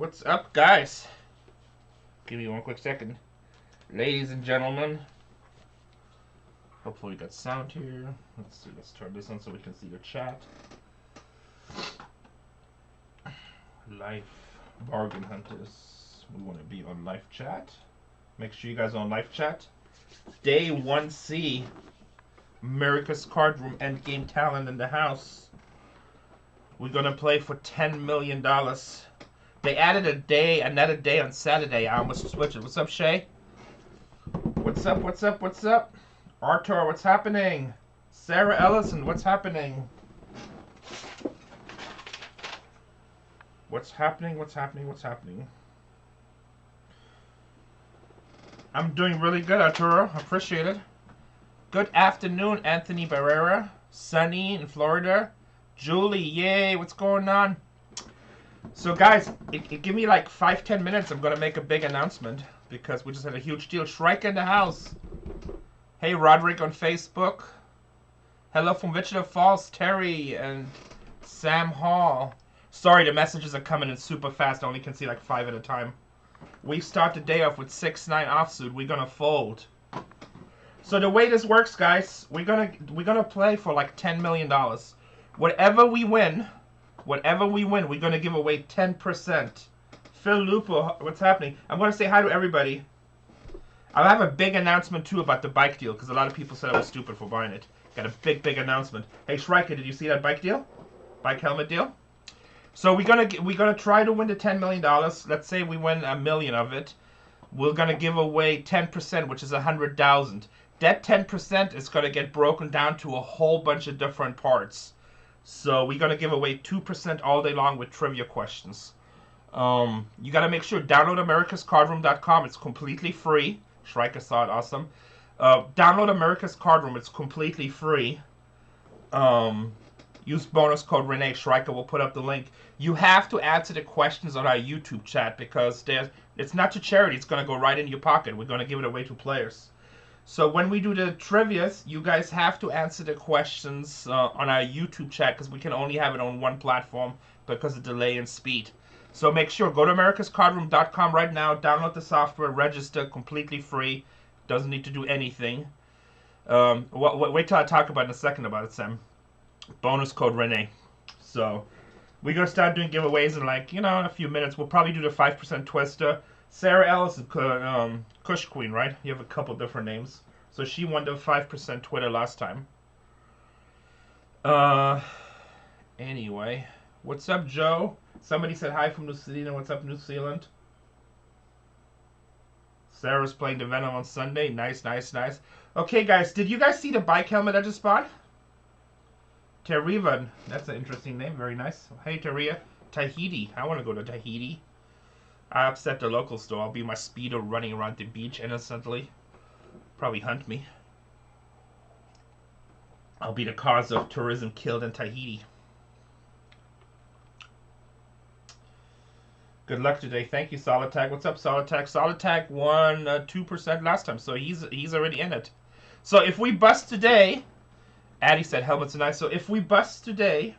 What's up, guys? Give me one quick second. Ladies and gentlemen. Hopefully we got sound here. Let's see, let's turn this on so we can see your chat. Life bargain hunters. We want to be on live chat. Make sure you guys are on live chat. Day 1C. America's Cardroom endgame talent in the house. We're gonna play for $10 million. They added another day on Saturday. I almost switched it. What's up, Shay? What's up, what's up, what's up? Arthur, what's happening? Sarah Ellison, what's happening? What's happening, what's happening, what's happening? I'm doing really good, Arturo. I appreciate it. Good afternoon, Anthony Barrera. Sunny in Florida. Julie, yay, what's going on? So guys, give me like 5-10 minutes. I'm gonna make a big announcement because we just had a huge deal. Shrike in the house. Hey, Roderick on Facebook. Hello from Wichita Falls, Terry and Sam Hall. Sorry, the messages are coming in super fast. I only can see like 5 at a time. We start the day off with 6-9 offsuit. We're gonna fold. So the way this works, guys, we're gonna play for like $10 million. Whatever we win, we're gonna give away 10%. Phil Lupo, what's happening? I'm gonna say hi to everybody. I'll have a big announcement too about the bike deal because a lot of people said I was stupid for buying it. Got a big announcement. Hey Shrike, did you see that bike deal? Bike helmet deal? So we're gonna try to win the $10 million. Let's say we win $1 million of it. We're gonna give away 10%, which is 100,000. That 10% is gonna get broken down to a whole bunch of different parts. So we're gonna give away 2% all day long with trivia questions. You gotta make sure download americascardroom.com. It's completely free. Shrike saw it, awesome. Download America's Cardroom. It's completely free. Use bonus code RENE. Shrike will put up the link. You have to answer the questions on our YouTube chat because it's not to charity. It's gonna go right in your pocket. We're gonna give it away to players. So when we do the trivias, you guys have to answer the questions on our YouTube chat because we can only have it on one platform because of delay and speed. So make sure, go to americascardroom.com right now, download the software, register, completely free. Doesn't need to do anything. Wait till I talk about it in a second about it, Sam. Bonus code RENE. So we're going to start doing giveaways in like, a few minutes. We'll probably do the 5% twister. Sarah Ellison, Kush Queen, right? You have a couple different names. So she won the 5% Twitter last time. Anyway. What's up, Joe? Somebody said hi from New Zealand. What's up, New Zealand? Sarah's playing the Venom on Sunday. Nice, nice, nice. Okay, guys. Did you guys see the bike helmet I just bought? Terivan. That's an interesting name. Very nice. Hey, Teria. Tahiti. I want to go to Tahiti. I upset the local store. I'll be my Speedo running around the beach innocently. Probably hunt me. I'll be the cause of tourism killed in Tahiti. Good luck today. Thank you, Solitag. What's up, Solitag? Solitag won 2% last time, so he's already in it. So if we bust today, Addie said helmets are nice. So if we bust today,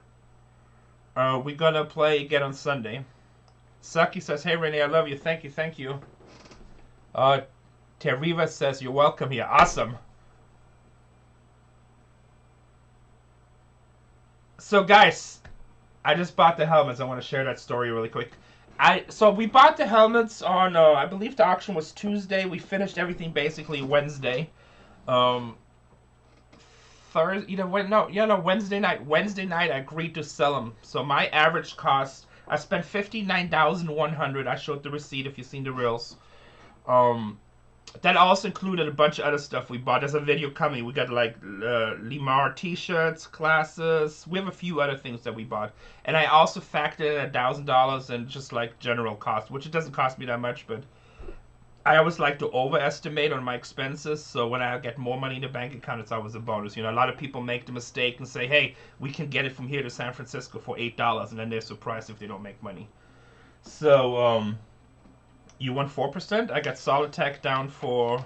we're gonna play again on Sunday. Saki says, hey, Renee, I love you. Thank you, thank you. Teriva says, you're welcome here. Awesome. So, guys, I just bought the helmets. I want to share that story really quick. So we bought the helmets on, I believe the auction was Tuesday. We finished everything basically Wednesday. Thursday, Wednesday night. Wednesday night, I agreed to sell them. So my average cost, I spent $59,100. I showed the receipt if you've seen the reels. That also included a bunch of other stuff we bought. There's a video coming. We got like Limar t-shirts, classes. We have a few other things that we bought. And I also factored in $1,000 in just like general cost, which it doesn't cost me that much, but I always like to overestimate on my expenses. So when I get more money in the bank account, it's always a bonus. A lot of people make the mistake and say, hey, we can get it from here to San Francisco for $8, and then they're surprised if they don't make money. So, you won 4%? I got Solitech down for...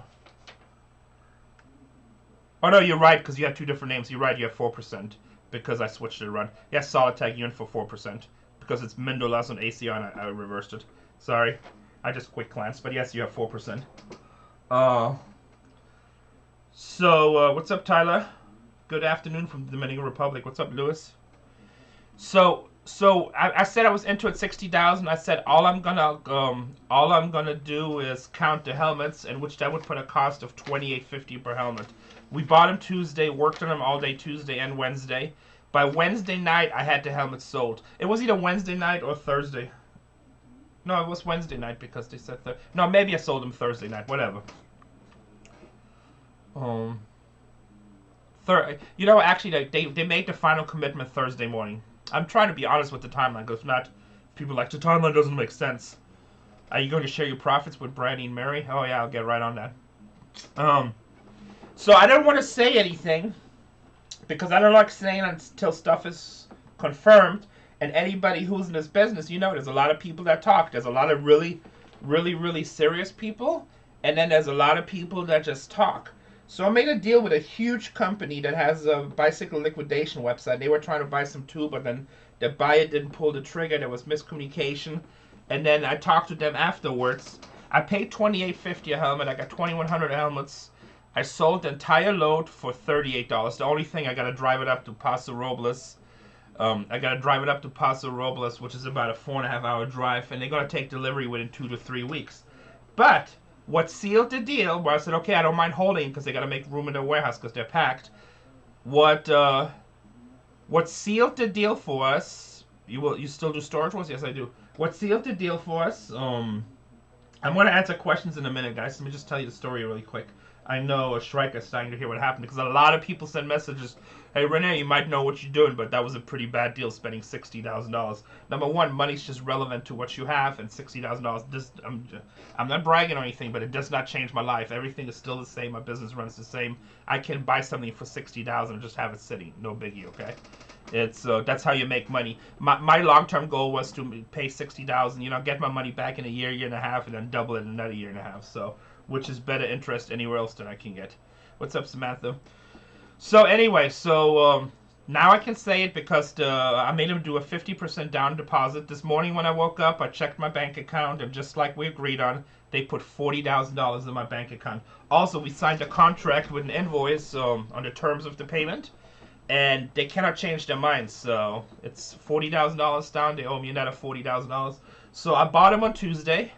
Oh, no, you're right, because you had two different names. You're right, you have 4%, because I switched it around. Yes, Solitech, you won for 4%, because it's Mindolas on ACR, and I reversed it. Sorry, I just quick glanced, but yes, you have 4%. Uh, what's up, Tyler? Good afternoon from the Dominican Republic. What's up, Lewis? So I said I was into it 60,000. I said all I'm gonna do is count the helmets, and which that would put a cost of $28.50 per helmet. We bought them Tuesday, worked on them all day Tuesday and Wednesday. By Wednesday night, I had the helmets sold. It was either Wednesday night or Thursday. No, it was Wednesday night because they said no, maybe I sold them Thursday night. Whatever. You know, actually, they made the final commitment Thursday morning. I'm trying to be honest with the timeline, because if not, people like, the timeline doesn't make sense. Are you going to share your profits with Brandy and Mary? Oh yeah, I'll get right on that. So I don't want to say anything, because I don't like saying until stuff is confirmed. And anybody who's in this business, you know, there's a lot of people that talk. There's a lot of really, really, really serious people, and then there's a lot of people that just talk. So I made a deal with a huge company that has a bicycle liquidation website. They were trying to buy some too, but then the buyer didn't pull the trigger. There was miscommunication. And then I talked to them afterwards. I paid $28.50 a helmet. I got 2,100 helmets. I sold the entire load for $38. The only thing, I got to drive it up to Paso Robles. Which is about a 4.5-hour drive. And they're going to take delivery within 2 to 3 weeks. But what sealed the deal, where I said, okay, I don't mind holding because they got to make room in their warehouse because they're packed. What sealed the deal for us? You still do storage wars? Yes, I do. What sealed the deal for us? I'm going to answer questions in a minute, guys. Let me just tell you the story really quick. I know Shrike is starting to hear what happened because a lot of people send messages. Hey, Rene, you might know what you're doing, but that was a pretty bad deal, spending $60,000. Number one, money's just relevant to what you have, and $60,000. I'm not bragging or anything, but it does not change my life. Everything is still the same. My business runs the same. I can buy something for $60,000 and just have it sitting. No biggie, okay? It's that's how you make money. My long-term goal was to pay $60,000, you know, get my money back in a year and a half, and then double it in another year and a half. So, which is better interest anywhere else than I can get. What's up, Samantha? So anyway, now I can say it because I made him do a 50% down deposit. This morning when I woke up, I checked my bank account, and just like we agreed on, they put $40,000 in my bank account. Also, we signed a contract with an invoice on the terms of the payment, and they cannot change their minds. So it's $40,000 down. They owe me another $40,000. So I bought them on Tuesday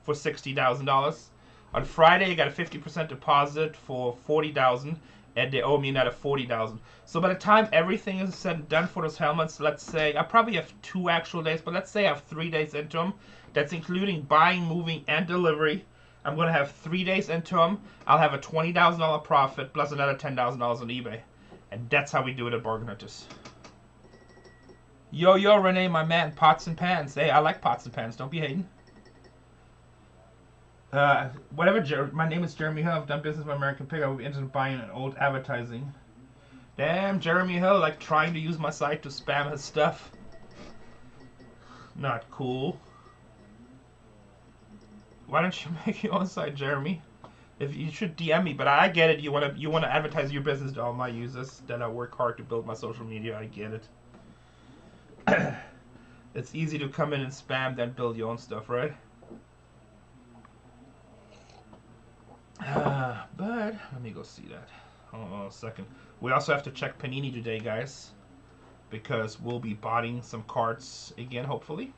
for $60,000. On Friday, I got a 50% deposit for $40,000. And they owe me another $40,000. So by the time everything is said and done for those helmets, let's say I probably have 2 actual days, but let's say I have 3 days into them. That's including buying, moving, and delivery. I'm gonna have 3 days into them. I'll have a $20,000 profit plus another $10,000 on eBay, and that's how we do it at Bargain Hunters. Yo, Renee, my man, pots and pans. Hey, I like pots and pans. Don't be hating. My name is Jeremy Hill. I've done business with American Pickle. We ended up buying an old advertising. Damn, Jeremy Hill, like trying to use my site to spam his stuff. Not cool. Why don't you make your own site, Jeremy? If you should DM me, but I get it. You wanna advertise your business to all my users. That I work hard to build my social media. I get it. It's easy to come in and spam, then build your own stuff, right? But let me go see that. Hold on a second. We also have to check Panini today, guys, because we'll be buying some cards again, hopefully.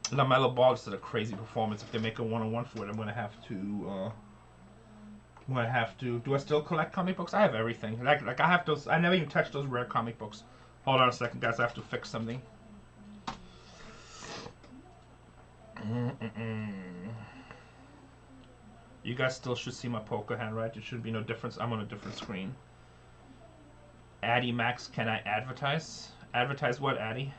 LaMelo Ball just did a crazy performance. If they make a 1-on-1 for it, I'm gonna have to. Do I still collect comic books? I have everything. Like I have those. I never even touched those rare comic books. Hold on a second, guys. I have to fix something. You guys still should see my poker hand, right? There should be no difference. I'm on a different screen. Addy Max, can I advertise? Advertise what, Addy?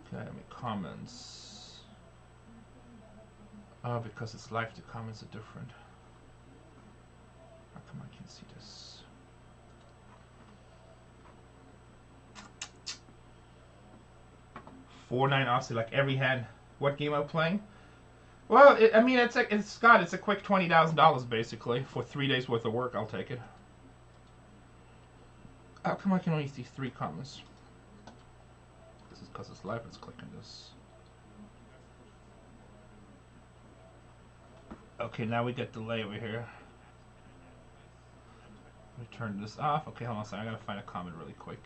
Okay, let me comments. Oh, because it's live, the comments are different. How come I can't see this? $4.9 Aussie, like every hand. What game I'm playing? Well, I mean, it's a quick $20,000 basically for 3 days worth of work. I'll take it. How come I can only see 3 comments? is because it's live. Let's click on this. Okay, now we get delay over here. Let me turn this off. Okay, hold on a second. I gotta find a comment really quick.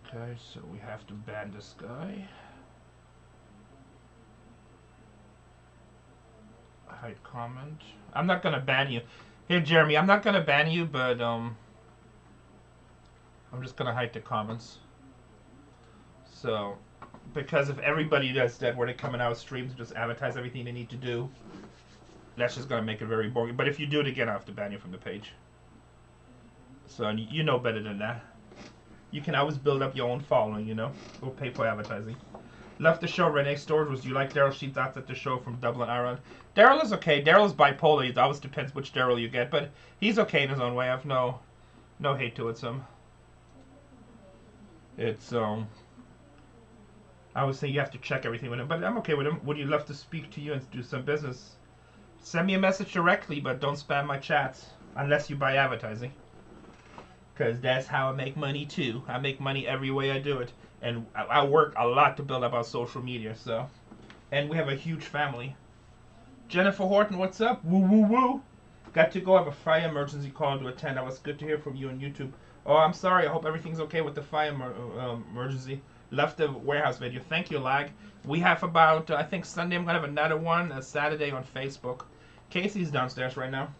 Okay, so we have to ban this guy. Hide comment. I'm not gonna ban you. Here, Jeremy, I'm not gonna ban you, but I'm just gonna hide the comments. So, because if everybody does that, where they come in our streams and just advertise everything they need to do, that's just gonna make it very boring. But if you do it again, I have to ban you from the page. So you know better than that. You can always build up your own following, you know. We'll pay for advertising. Left the show. Renee Storage was. Do you like Daryl Sheets out at the show from Dublin, Ireland? Daryl is okay. Daryl's bipolar. It always depends which Daryl you get, but he's okay in his own way. I have no hate towards him. It's I would say you have to check everything with him, but I'm okay with him. Would you love to speak to you and do some business? Send me a message directly, but don't spam my chats unless you buy advertising. Because that's how I make money too. I make money every way I do it. And I work a lot to build up our social media, so. And we have a huge family. Jennifer Horton, what's up? Woo woo woo. Got to go. I have a fire emergency call to attend. That was good to hear from you on YouTube. Oh, I'm sorry. I hope everything's okay with the fire emergency. Left the warehouse video. Thank you, Lag. We have about, I think Sunday I'm going to have another one. Saturday on Facebook. Casey's downstairs right now.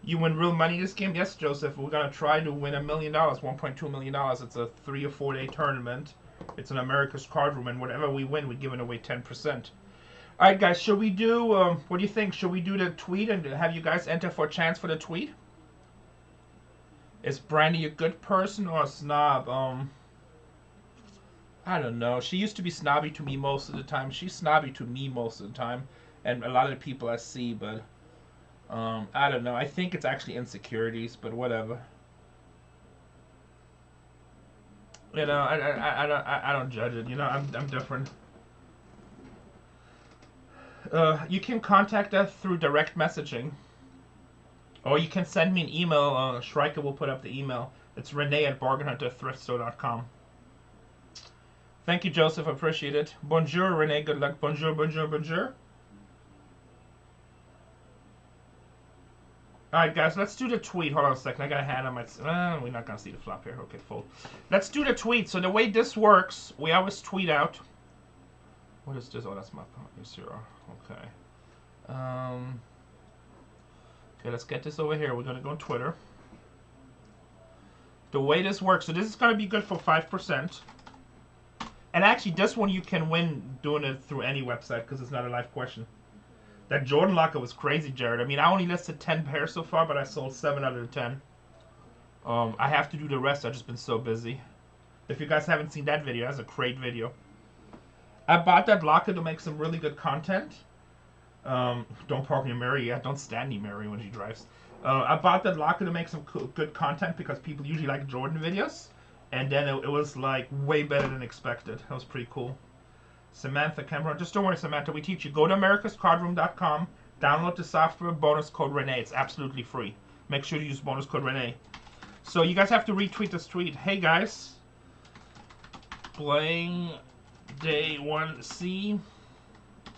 You win real money this game? Yes, Joseph. We're going to try to win $1 million, $1.2 million. It's a 3 or 4 day tournament. It's an America's Cardroom, and whatever we win, we're giving away 10%. All right, guys, should we do, what do you think? Should we do the tweet and have you guys enter for a chance for the tweet? Is Brandy a good person or a snob? I don't know. She used to be snobby to me most of the time. She's snobby to me most of the time, and a lot of the people I see, but I don't know. I think it's actually insecurities, but whatever. You know, I don't judge it. You know, I'm different. You can contact us through direct messaging, or you can send me an email. Shrika will put up the email. It's Renee@bargainhunterthriftstore.com. Thank you, Joseph. Appreciate it. Bonjour, Renee. Good luck. Bonjour, bonjour, bonjour. Alright, guys, let's do the tweet. Hold on a second. I got a hand on my... we're not going to see the flop here. Okay, fold. Let's do the tweet. So the way this works, we always tweet out... What is this? Oh, that's my... Zero. Okay. Okay, let's get this over here. We're going to go on Twitter. The way this works... So this is going to be good for 5%. And actually, this one you can win doing it through any website because it's not a live question. That Jordan locker was crazy, Jared. I mean, I only listed 10 pairs so far, but I sold 7 out of the 10. I have to do the rest. I've just been so busy. If you guys haven't seen that video, that's a great video. I bought that locker to make some really good content. Don't park near Mary yet. Don't stand near Mary when she drives. I bought that locker to make some good content because people usually like Jordan videos. And then it was like way better than expected. That was pretty cool. Samantha Cameron, just don't worry, Samantha. We teach you. Go to americascardroom.com, download the software, bonus code RENE. It's absolutely free. Make sure to use bonus code RENE. So you guys have to retweet this tweet. Hey guys, playing day 1C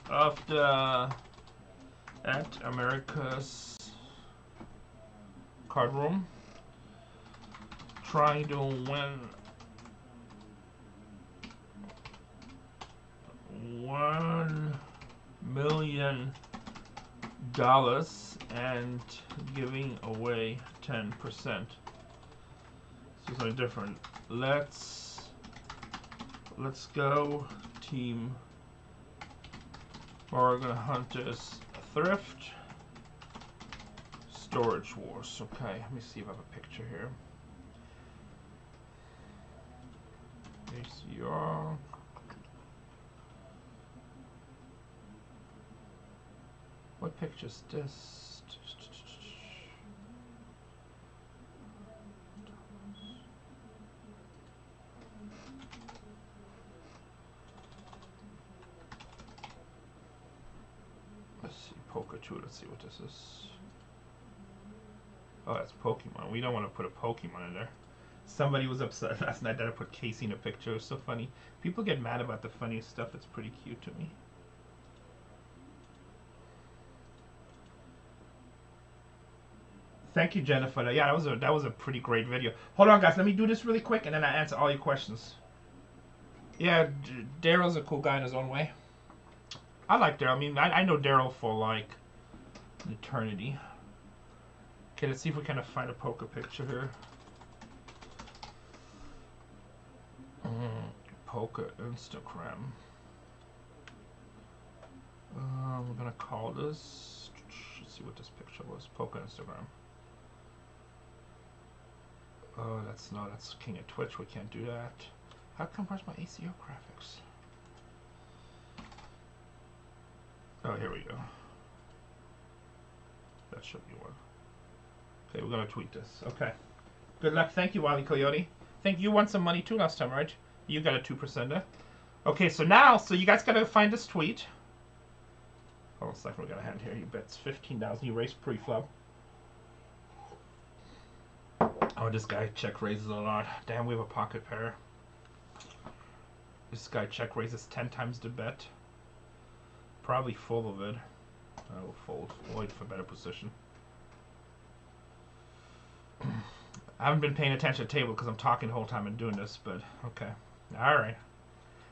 of the at America's Cardroom. Trying to win $1 million and giving away 10%. So something different. Let's go team Bargain Hunters Thrift Storage Wars. Okay, let me see if I have a picture here. ACR. What picture's this? too. Let's see what this is. Oh, that's Pokemon. We don't want to put a Pokemon in there. Somebody was upset last night that I put Casey in a picture. It was so funny. People get mad about the funniest stuff. It's pretty cute to me. Thank you, Jennifer. Yeah, that was a pretty great video. Hold on, guys. Let me do this really quick, and then I answer all your questions. Yeah, Daryl's a cool guy in his own way. I like Daryl. I mean, I know Daryl for like an eternity. Okay, let's see if we can find a poker picture here. Poker Instagram. We're gonna call this. Let's see what this picture was. Poker Instagram. Oh, that's King of Twitch. We can't do that. How come where's my ACO graphics? Oh, here we go. That should be one. Okay, we're gonna tweet this. Okay. Good luck. Thank you, Wally Coyote. Think you won some money too last time, right? You got a 2%er. Okay, so now, you guys gotta find this tweet. Hold on a second, we got a hand here. You bet 15,000. You raised pre-flop. Oh, this guy check raises a lot. Damn, we have a pocket pair. This guy check raises 10 times the bet. Probably full of it. I will fold. We'll wait for better position. I haven't been paying attention to the table because I'm talking the whole time and doing this, but okay. Alright.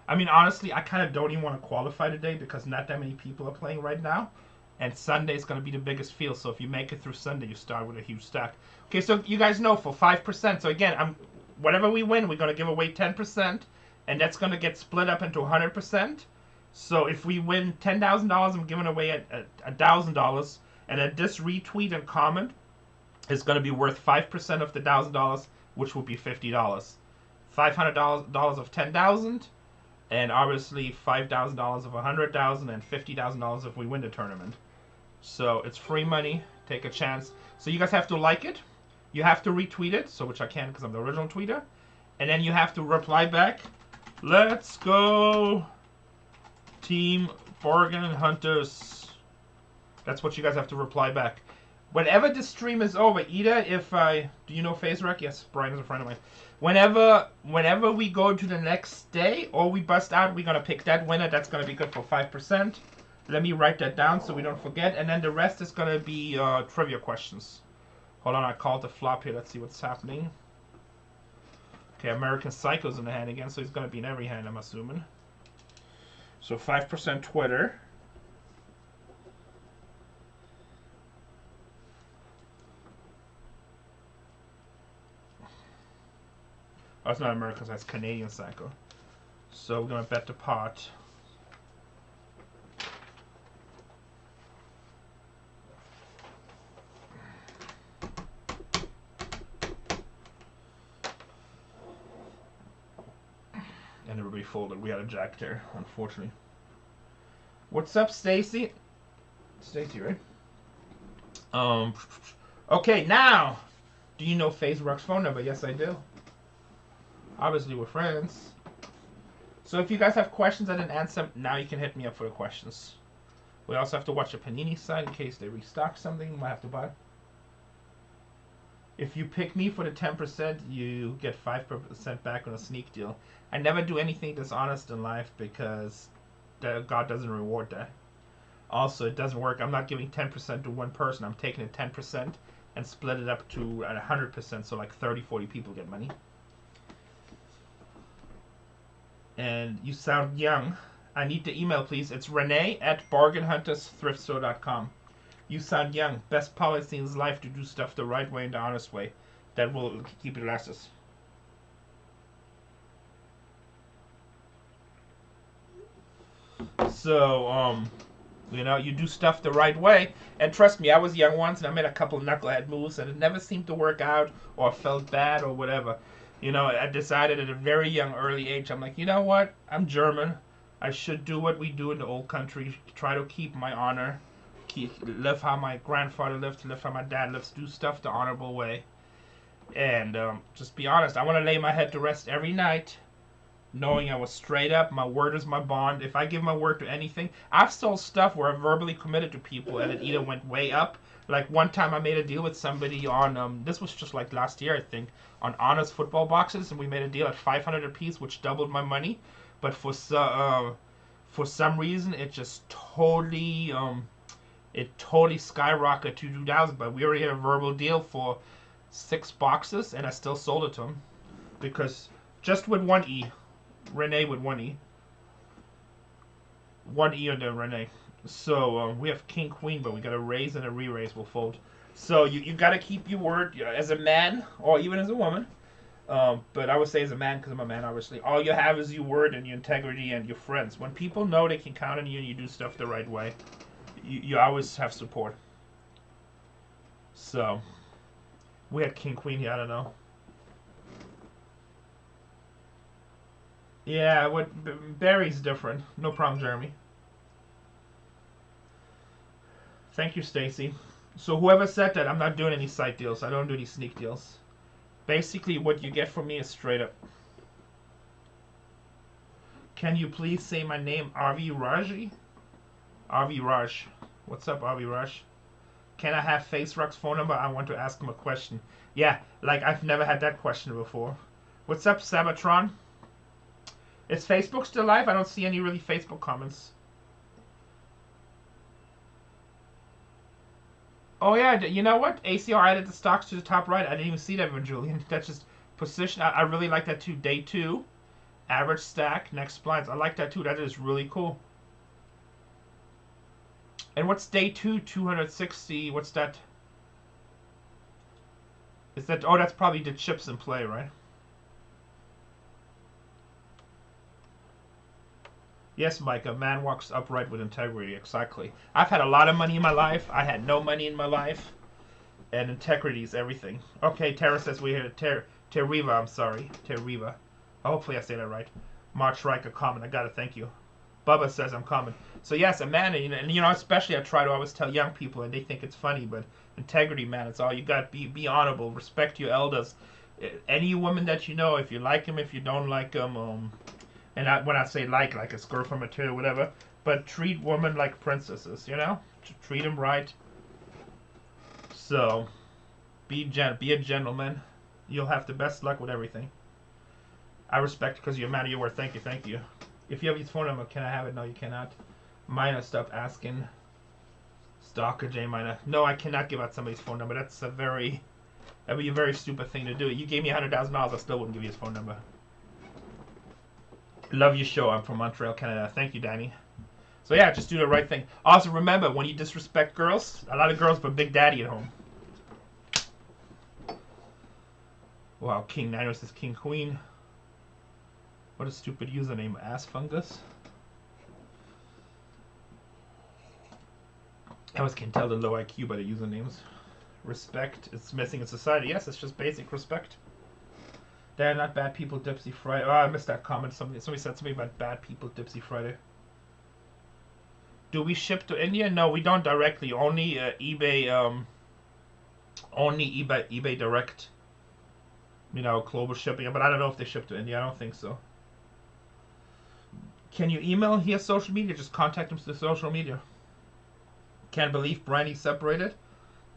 I mean, honestly, I kind of don't even want to qualify today because not that many people are playing right now. And Sunday's going to be the biggest field, so if you make it through Sunday, you start with a huge stack. Okay, so you guys know for 5%, so again, whatever we win, we're going to give away 10%, and that's going to get split up into 100%. So if we win $10,000, I'm giving away $1,000, and at this retweet and comment is going to be worth 5% of the $1,000, which would be $50. $500 of 10,000, and obviously $5,000 of 100,000, and $50,000 if we win the tournament. So it's free money. Take a chance. So you guys have to like it. You have to retweet it, so which I can because I'm the original tweeter, and then you have to reply back. Let's go, Team Bargain Hunters. That's what you guys have to reply back. Whenever the stream is over, either do you know FaZe Rec? Yes, Brian is a friend of mine. Whenever we go to the next day or we bust out, we're gonna pick that winner. That's gonna be good for 5%. Let me write that down so we don't forget. And then the rest is gonna be trivia questions. Hold on, I called the flop here. Let's see what's happening. Okay, American Psycho's in the hand again, so he's gonna be in every hand, I'm assuming. So 5% Twitter. Oh, it's not American, that's Canadian Psycho. So we're gonna bet the pot. And everybody folded. We had a jack there, unfortunately. What's up, Stacy? Stacy, right? Okay, now, do you know FaZe Rec's phone number? Yes, I do. Obviously, we're friends. So if you guys have questions I didn't answer, now you can hit me up for the questions. We also have to watch the Panini side in case they restock something. We might have to buy. If you pick me for the 10%, you get 5% back on a sneak deal. I never do anything dishonest in life because God doesn't reward that. Also, it doesn't work. I'm not giving 10% to one person. I'm taking the 10% and split it up to 100%, so like 30, 40 people get money. And you sound young. I need the email, please. It's Rene@bargainhuntersthriftstore.com. You sound young. Best policy in life to do stuff the right way and the honest way. That will keep it lasting. So, you know, you do stuff the right way. And trust me, I was young once and I made a couple knucklehead moves and it never seemed to work out or felt bad or whatever. You know, I decided at a very young, early age, I'm like, you know what? I'm German. I should do what we do in the old country. Try to keep my honor. Live how my grandfather lived, live how my dad lives, do stuff the honorable way. And just be honest, I want to lay my head to rest every night knowing I was straight up. My word is my bond. If I give my word to anything, I've sold stuff where I verbally committed to people and it either went way up. Like one time I made a deal with somebody on, this was just like last year I think, on Honest football boxes, and we made a deal at 500 a piece, which doubled my money. But for some reason it just totally skyrocketed to 2,000. But we already had a verbal deal for 6 boxes, and I still sold it to him because just with one E. Rene with one E. One E on the Rene. So we have king queen, but we got a raise and a re-raise will fold. So you got to keep your word as a man or even as a woman. But I would say as a man, because I'm a man, obviously. All you have is your word and your integrity and your friends. When people know they can count on you and you do stuff the right way, you always have support. So we had king queen here. I don't know. Yeah, what Barry's different. No problem, Jeremy. Thank you, Stacy. So whoever said that, I'm not doing any site deals. I don't do any sneak deals. Basically, what you get from me is straight up. Can you please say my name, Avi Raji? Avi Raj. What's up, Avi Raj? Can I have FaceRock's phone number? I want to ask him a question. Yeah, like I've never had that question before. What's up, Sabatron? Is Facebook still live? I don't see any really Facebook comments. Oh yeah, you know what? ACR added the stocks to the top right. I didn't even see that one, Julian. That's just position. I really like that too. Day 2, average stack, next splines. I like that too. That is really cool. And what's day 2, 260? What's that? Is that? Oh, that's probably the chips in play, right? Yes, Mike, a man walks upright with integrity. Exactly. I've had a lot of money in my life. I had no money in my life. And integrity is everything. Okay, Tara says we're here. Terriva, I'm sorry. Terriva. Hopefully I say that right. March Riker, comment. I gotta thank you. Bubba says I'm coming. So yes, a man, and you know, especially I try to always tell young people, and they think it's funny, but integrity, man, it's all you got. Be honorable. Respect your elders. Any woman that you know, if you like them, if you don't like them, and when I say like it's girl from material, whatever, but treat women like princesses, you know? Treat them right. So, be a gentleman. You'll have the best luck with everything. I respect because you're a man of your word. Thank you, thank you. If you have his phone number, can I have it? No, you cannot. Minor, stop asking. Stalker J Minor. No, I cannot give out somebody's phone number. That'd be a very stupid thing to do. You gave me $100,000, I still wouldn't give you his phone number. Love your show. I'm from Montreal, Canada. Thank you, Danny. So yeah, just do the right thing. Also, remember, when you disrespect girls, a lot of girls put Big Daddy at home. Wow, King Niner says King Queen. What a stupid username. Ass Fungus. I always can tell the low IQ by the usernames. Respect is missing in society. Yes, it's just basic respect. They're not bad people, Dipsy Friday. Oh, I missed that comment. Somebody said something about bad people, Dipsy Friday. Do we ship to India? No, we don't directly. Only eBay. Only eBay direct. You know, global shipping. But I don't know if they ship to India. I don't think so. Can you email here social media? Just contact them through social media. Can't believe Brandy separated.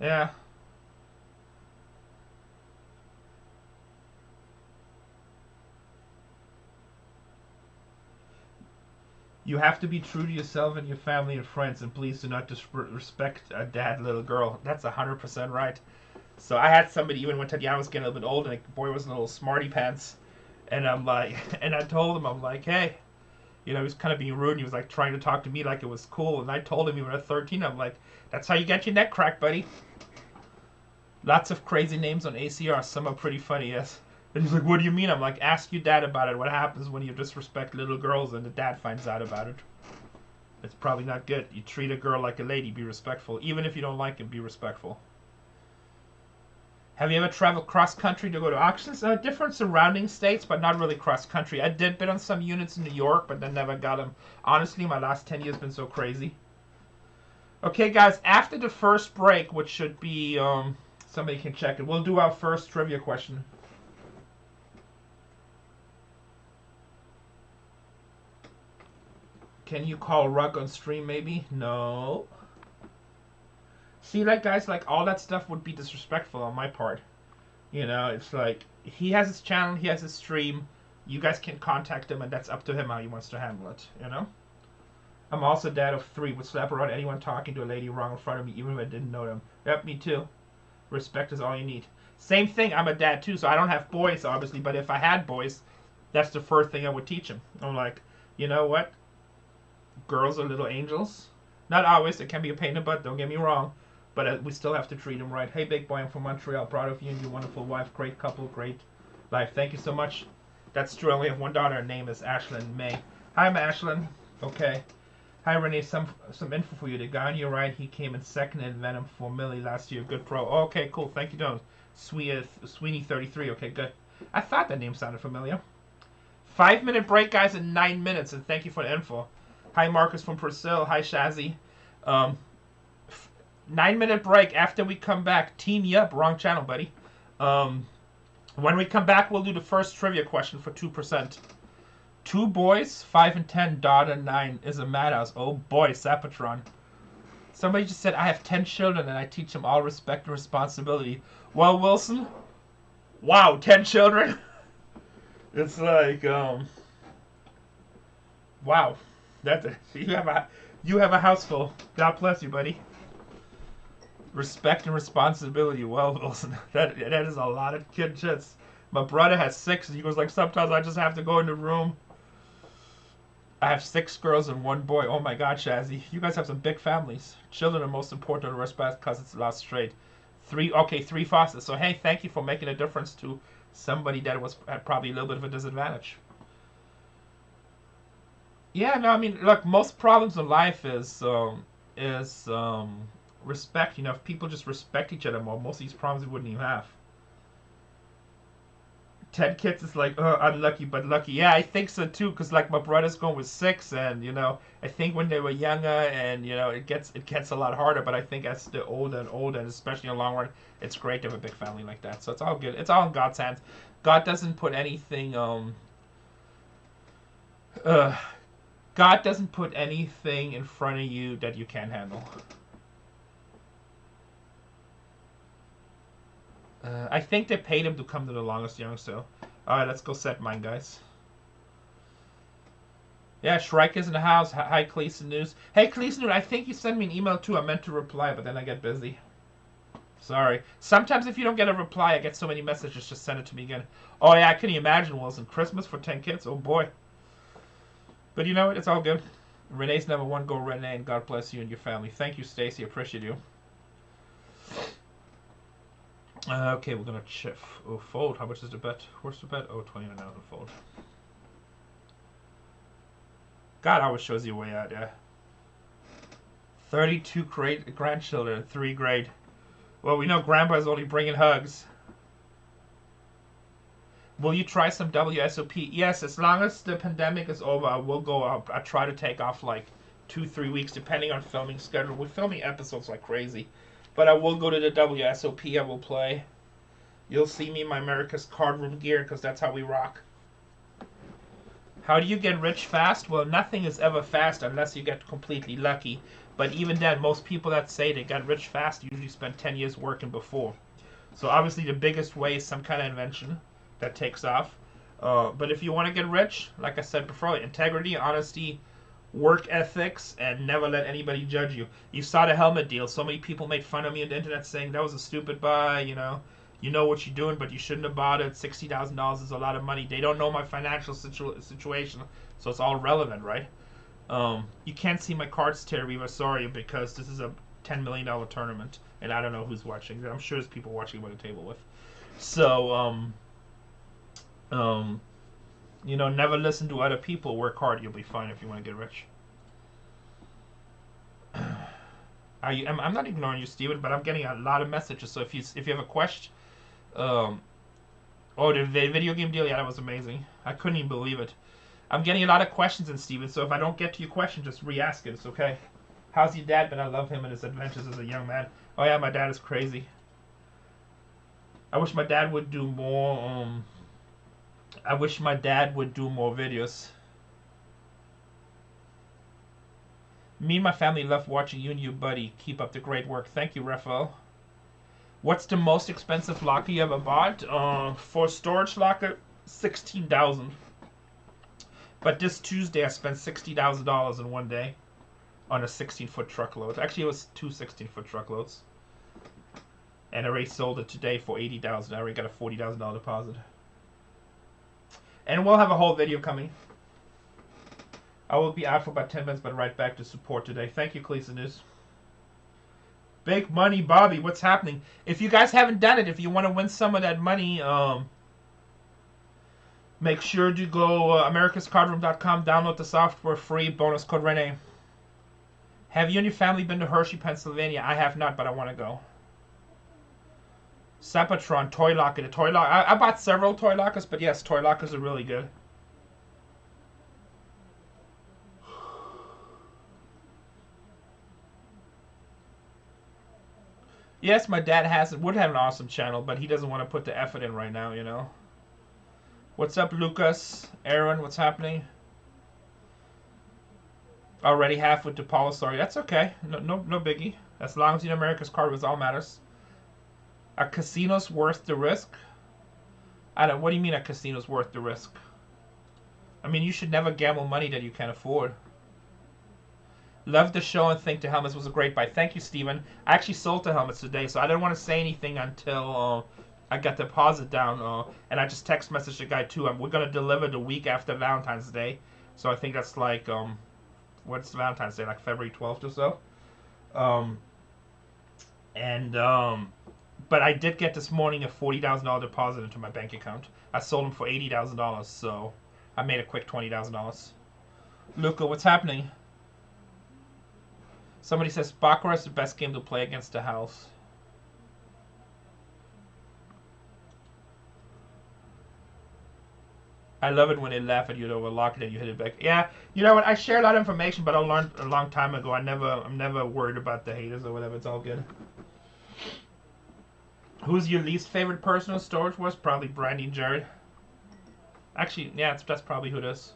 Yeah. You have to be true to yourself and your family and friends, and please do not disrespect a dad, little girl. That's 100% right. So I had somebody, even when Tatiana was getting a little bit older, and the boy was in little smarty pants, and I'm like, and I told him, I'm like, hey, you know, he was kind of being rude, and he was like trying to talk to me like it was cool, and I told him even at 13, I'm like, that's how you get your neck cracked, buddy. Lots of crazy names on ACR, some are pretty funny, yes. And he's like, what do you mean? I'm like, ask your dad about it. What happens when you disrespect little girls and the dad finds out about it? It's probably not good. You treat a girl like a lady. Be respectful. Even if you don't like him, be respectful. Have you ever traveled cross-country to go to auctions? Different surrounding states, but not really cross-country. I did bid on some units in New York, but then never got them. Honestly, my last 10 years have been so crazy. Okay, guys, after the first break, which should be, somebody can check it, we'll do our first trivia question. Can you call Rug on stream maybe? No. See, like, guys, like, all that stuff would be disrespectful on my part. You know, it's like, he has his channel, he has his stream. You guys can contact him, and that's up to him how he wants to handle it, you know? I'm also dad of 3. Would slap around anyone talking to a lady wrong in front of me, even if I didn't know them. Yep, me too. Respect is all you need. Same thing, I'm a dad too, so I don't have boys, obviously, but if I had boys, that's the first thing I would teach them. I'm like, you know what? Girls are little angels. Not always, it can be a pain in the butt, don't get me wrong, but we still have to treat them right. Hey, big boy, I'm from Montreal, proud of you and your wonderful wife, great couple, great life. Thank you so much. That's true, I only have one daughter, her name is Ashlyn May. Hi, I'm Ashlyn. Okay. Hi, Renee. Some info for you. The guy on your right, he came in second in Venom for Millie last year. Good pro. Oh, okay, cool. Thank you, Don. Sweeney33. Okay, good. I thought that name sounded familiar. 5-minute break, guys, in 9 minutes, and thank you for the info. Hi, Marcus from Brazil. Hi, Shazzy. 9-minute break. After we come back, team you up. Wrong channel, buddy. When we come back, we'll do the first trivia question for 2%. 2 boys, 5 and 10, daughter 9 is a madhouse. Oh boy, Sapatron. Somebody just said, I have 10 children and I teach them all respect and responsibility. Well, Wilson, wow, 10 children? It's like, wow. You have a house full. God bless you, buddy. Respect and responsibility. Well, Wilson, that is a lot of kids. My brother has 6, and he goes like, sometimes I just have to go in the room. I have 6 girls and 1 boy. Oh my God, Shazzy. You guys have some big families. Children are most important to respect because it's the last straight. 3 faucets. So hey, thank you for making a difference to somebody that had probably a little bit of a disadvantage. Yeah, no, I mean, look, most problems in life is respect. You know, if people just respect each other more, most of these problems we wouldn't even have. 10 kids is like, unlucky but lucky. Yeah, I think so too, because like my brother's going with 6, and you know, I think when they were younger, and you know, it gets a lot harder, but I think as they're older and older, and especially in the long run, it's great to have a big family like that. So it's all good. It's all in God's hands. God doesn't put anything God doesn't put anything in front of you that you can't handle. I think they paid him to come to the longest young, so. Alright, let's go set mine, guys. Yeah, Shrike is in the house. Hi, Cleason News. Hey, Cleason News, I think you sent me an email too. I meant to reply, but then I get busy. Sorry. Sometimes if you don't get a reply, I get so many messages, just send it to me again. Oh, yeah, can you imagine, Wilson? Christmas for 10 kids? Oh, boy. But you know what? It's all good. Renee's number 1. Go Renee, and God bless you and your family. Thank you, Stacy. Appreciate you. Okay, we're gonna fold. How much is the bet? Where's the bet? Oh, 29 to fold. God always shows you a way out, yeah. 32 great grandchildren, 3 great. Well, we know Grandpa's only bringing hugs. Will you try some WSOP? Yes, as long as the pandemic is over, I will go. I'll try to take off like 2-3 weeks, depending on filming schedule. We're filming episodes like crazy. But I will go to the WSOP. I will play. You'll see me in my America's Cardroom gear, because that's how we rock. How do you get rich fast? Well, nothing is ever fast unless you get completely lucky. But even then, most people that say they got rich fast usually spend 10 years working before. So obviously the biggest way is some kind of invention that takes off. But if you want to get rich, like I said before, integrity, honesty, work ethics, and never let anybody judge you. You saw the helmet deal. So many people made fun of me on the internet saying that was a stupid buy, you know what you're doing, but you shouldn't have bought it. $60,000 is a lot of money. They don't know my financial situation, so it's all relevant, right? You can't see my cards, Terry. We're sorry, because this is a $10 million tournament, and I don't know who's watching. I'm sure there's people watching by the table with. So, you know, never listen to other people. Work hard. You'll be fine if you want to get rich. I'm not ignoring you, Steven, but I'm getting a lot of messages. So if you have a question, oh, the video game deal, yeah, that was amazing. I couldn't even believe it. I'm getting a lot of questions in, Steven. So if I don't get to your question, just re-ask it. It's okay. How's your dad been? I love him and his adventures as a young man. Oh yeah, my dad is crazy. I wish my dad would do more. I wish my dad would do more videos. Me and my family love watching you and you, buddy. Keep up the great work. Thank you, Raphael. What's the most expensive locker you ever bought? For storage locker, $16,000. But this Tuesday I spent $60,000 in one day on a 16-foot truckload. Actually, it was two 16-foot truckloads. And I already sold it today for $80,000. I already got a $40,000 deposit. And we'll have a whole video coming. I will be out for about 10 minutes, but right back to support today. Thank you, Cleveland News. Big money, Bobby. What's happening? If you guys haven't done it, if you want to win some of that money, make sure to go americascardroom.com, download the software free, bonus code RENE. Have you and your family been to Hershey, Pennsylvania? I have not, but I want to go. Sapatron, Toy Locker. The Toy Locker. I bought several Toy Lockers, but yes, Toy Lockers are really good. Yes, my dad would have an awesome channel, but he doesn't want to put the effort in right now, you know. What's up, Lucas? Aaron, what's happening? Already half with the Paula story. That's okay. No biggie. As long as you know America's card was all matters. A casino's worth the risk? What do you mean a casino's worth the risk? I mean, you should never gamble money that you can't afford. Love the show and think the helmets was a great buy. Thank you, Steven. I actually sold the helmets today, so I didn't want to say anything until I got the deposit down. And I just text messaged the guy too. We're going to deliver the week after Valentine's Day. So I think that's like, what's Valentine's Day? Like February 12th or so? But I did get this morning a $40,000 deposit into my bank account. I sold them for $80,000, so I made a quick $20,000. Luca, what's happening? Somebody says Baccarat is the best game to play against the house. I love it when they laugh at you over lock it and you hit it back. Yeah, you know what? I share a lot of information, but I learned a long time ago. I'm never worried about the haters or whatever. It's all good. Who's your least favorite person in Storage Wars? Probably Brandy and Jared. Actually, yeah, that's probably who it is.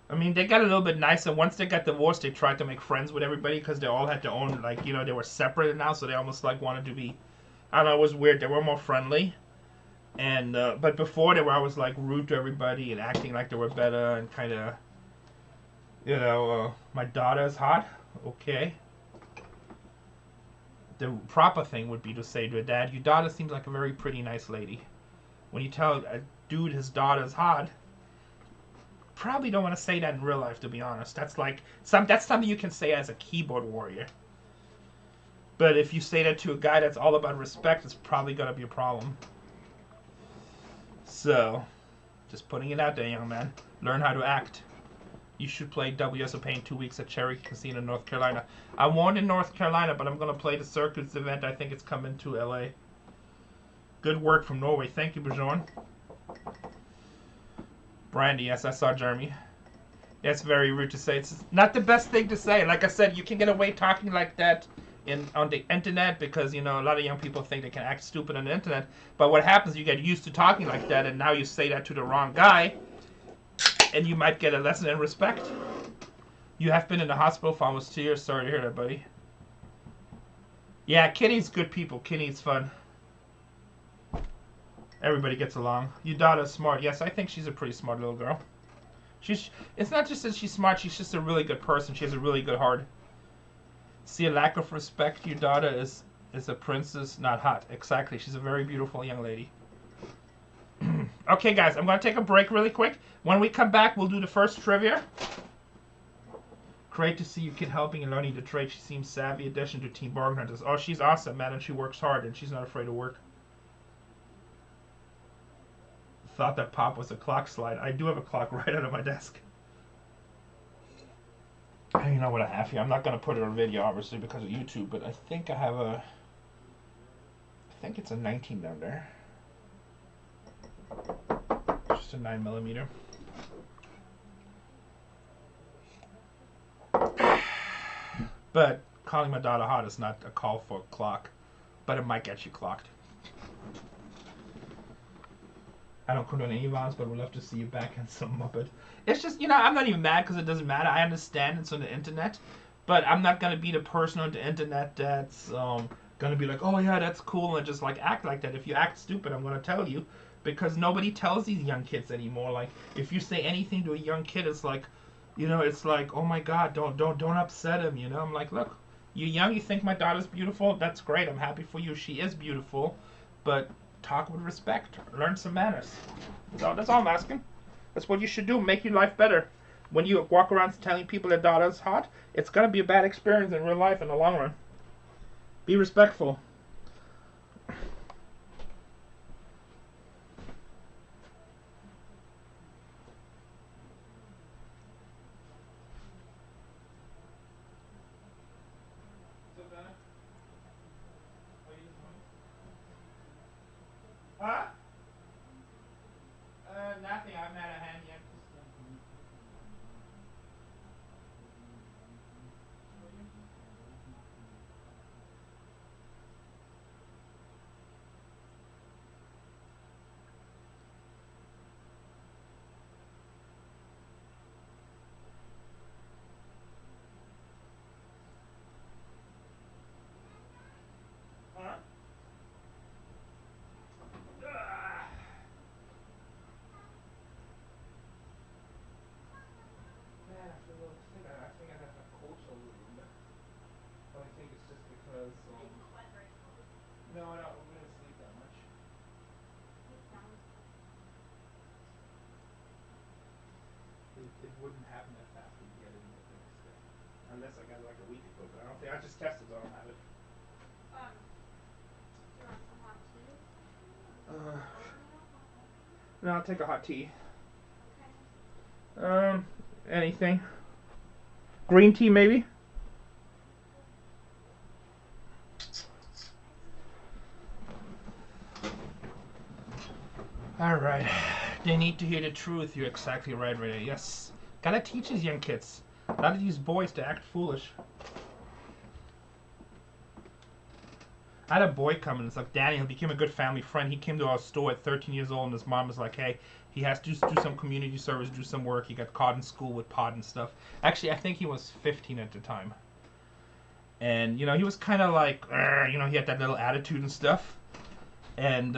I mean, they got a little bit nicer. Once they got divorced, they tried to make friends with everybody because they all had their own, like, you know, they were separated now, so they almost, like, wanted to be, I don't know, it was weird. They were more friendly. And, but before, they were always, like, rude to everybody and acting like they were better and kind of, you know, my daughter's hot. Okay. The proper thing would be to say to a dad, your daughter seems like a very pretty, nice lady. When you tell a dude his daughter's hot, probably don't want to say that in real life, to be honest. That's like that's something you can say as a keyboard warrior. But if you say that to a guy that's all about respect, it's probably gonna be a problem. So, just putting it out there, young man. Learn how to act. You should play WS of Pain 2 weeks at Cherry Casino, North Carolina. I won't in North Carolina, but I'm gonna play the Circuits event. I think it's coming to LA. Good work from Norway. Thank you, Bjorn. Brandy, yes, I saw Jeremy. That's very rude to say. It's not the best thing to say. Like I said, you can get away talking like that on the internet because, you know, a lot of young people think they can act stupid on the internet. But what happens, you get used to talking like that, and now you say that to the wrong guy, and you might get a lesson in respect. You have been in the hospital for almost 2 years. Sorry to hear that, buddy. Yeah, Kitty's good people. Kitty's fun. Everybody gets along. Your daughter's smart. Yes, I think she's a pretty smart little girl. It's not just that she's smart, she's just a really good person. She has a really good heart. See a lack of respect. Your daughter is a princess, not hot. Exactly. She's a very beautiful young lady. Okay, guys, I'm going to take a break really quick. When we come back, we'll do the first trivia. Great to see your kid helping and learning to trade. She seems savvy. Addition to Team Bargain Hunters. Oh, she's awesome, man, and she works hard, and she's not afraid to work. Thought that pop was a clock slide. I do have a clock right under my desk. I don't even know what I have here. I'm not going to put it on video, obviously, because of YouTube, but I think I have I think it's a 19 down there. Just a 9mm. But calling my daughter hot is not a call for a clock, but it might get you clocked. I don't condone any violence, but would love to see you back in some Muppet. It's just, I'm not even mad because it doesn't matter. I understand it's on the internet, but I'm not gonna be the person on the internet that's gonna be like, oh yeah, that's cool, and just like act like that. If you act stupid, I'm gonna tell you, because nobody tells these young kids anymore. Like, if you say anything to a young kid, it's like, it's like, oh my God, don't upset him. I'm like, look, you're young, you think my daughter's beautiful. That's great. I'm happy for you. She is beautiful, but talk with respect. Learn some manners. That's all I'm asking. That's what you should do. Make your life better. When you walk around telling people their daughter's hot, it's gonna be a bad experience in real life in the long run. Be respectful. Huh? Nothing. I haven't had a hand yet. Huh? Man, I feel a little sick. I think I got a cold shoulder a little bit. But I think it's just because. No, we didn't sleep that much. It wouldn't happen that fast if you get it the next day. Unless I got it like a week ago, but I don't think I just tested, so I don't have it. Do you want some hot tea or something? Oatmeal, hot oatmeal? No, I'll take a hot tea. Okay. Anything. Green tea, maybe? Alright. They need to hear the truth. You're exactly right, Renee. Yes. Gotta teach these young kids. A lot of these boys to act foolish. I had a boy come and it's like Daniel became a good family friend. He came to our store at 13 years old and his mom was like, hey, he has to do some community service, do some work. He got caught in school with pot and stuff. Actually, I think he was 15 at the time. And, he was kind of like, he had that little attitude and stuff. And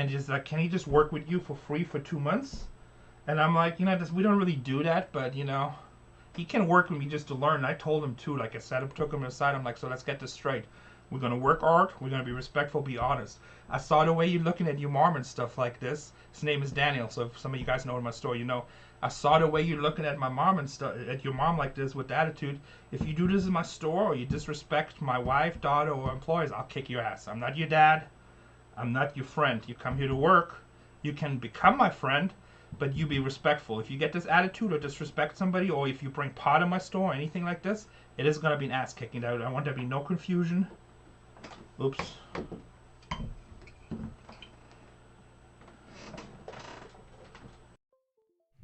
just like, can he just work with you for free for 2 months? And I'm like, we don't really do that, but he can work with me just to learn. And I told him too, like I said, I took him aside. I'm like, so let's get this straight. We're gonna work hard. We're gonna be respectful. Be honest. I saw the way you're looking at your mom and stuff like this. His name is Daniel. So if some of you guys know in my story, I saw the way you're looking at my mom and stuff, at your mom like this with attitude. If you do this in my store or you disrespect my wife, daughter, or employees, I'll kick your ass. I'm not your dad. I'm not your friend. You come here to work. You can become my friend, but you be respectful. If you get this attitude or disrespect somebody, or if you bring pot in my store or anything like this, it is gonna be an ass kicking. I want there to be no confusion. Oops.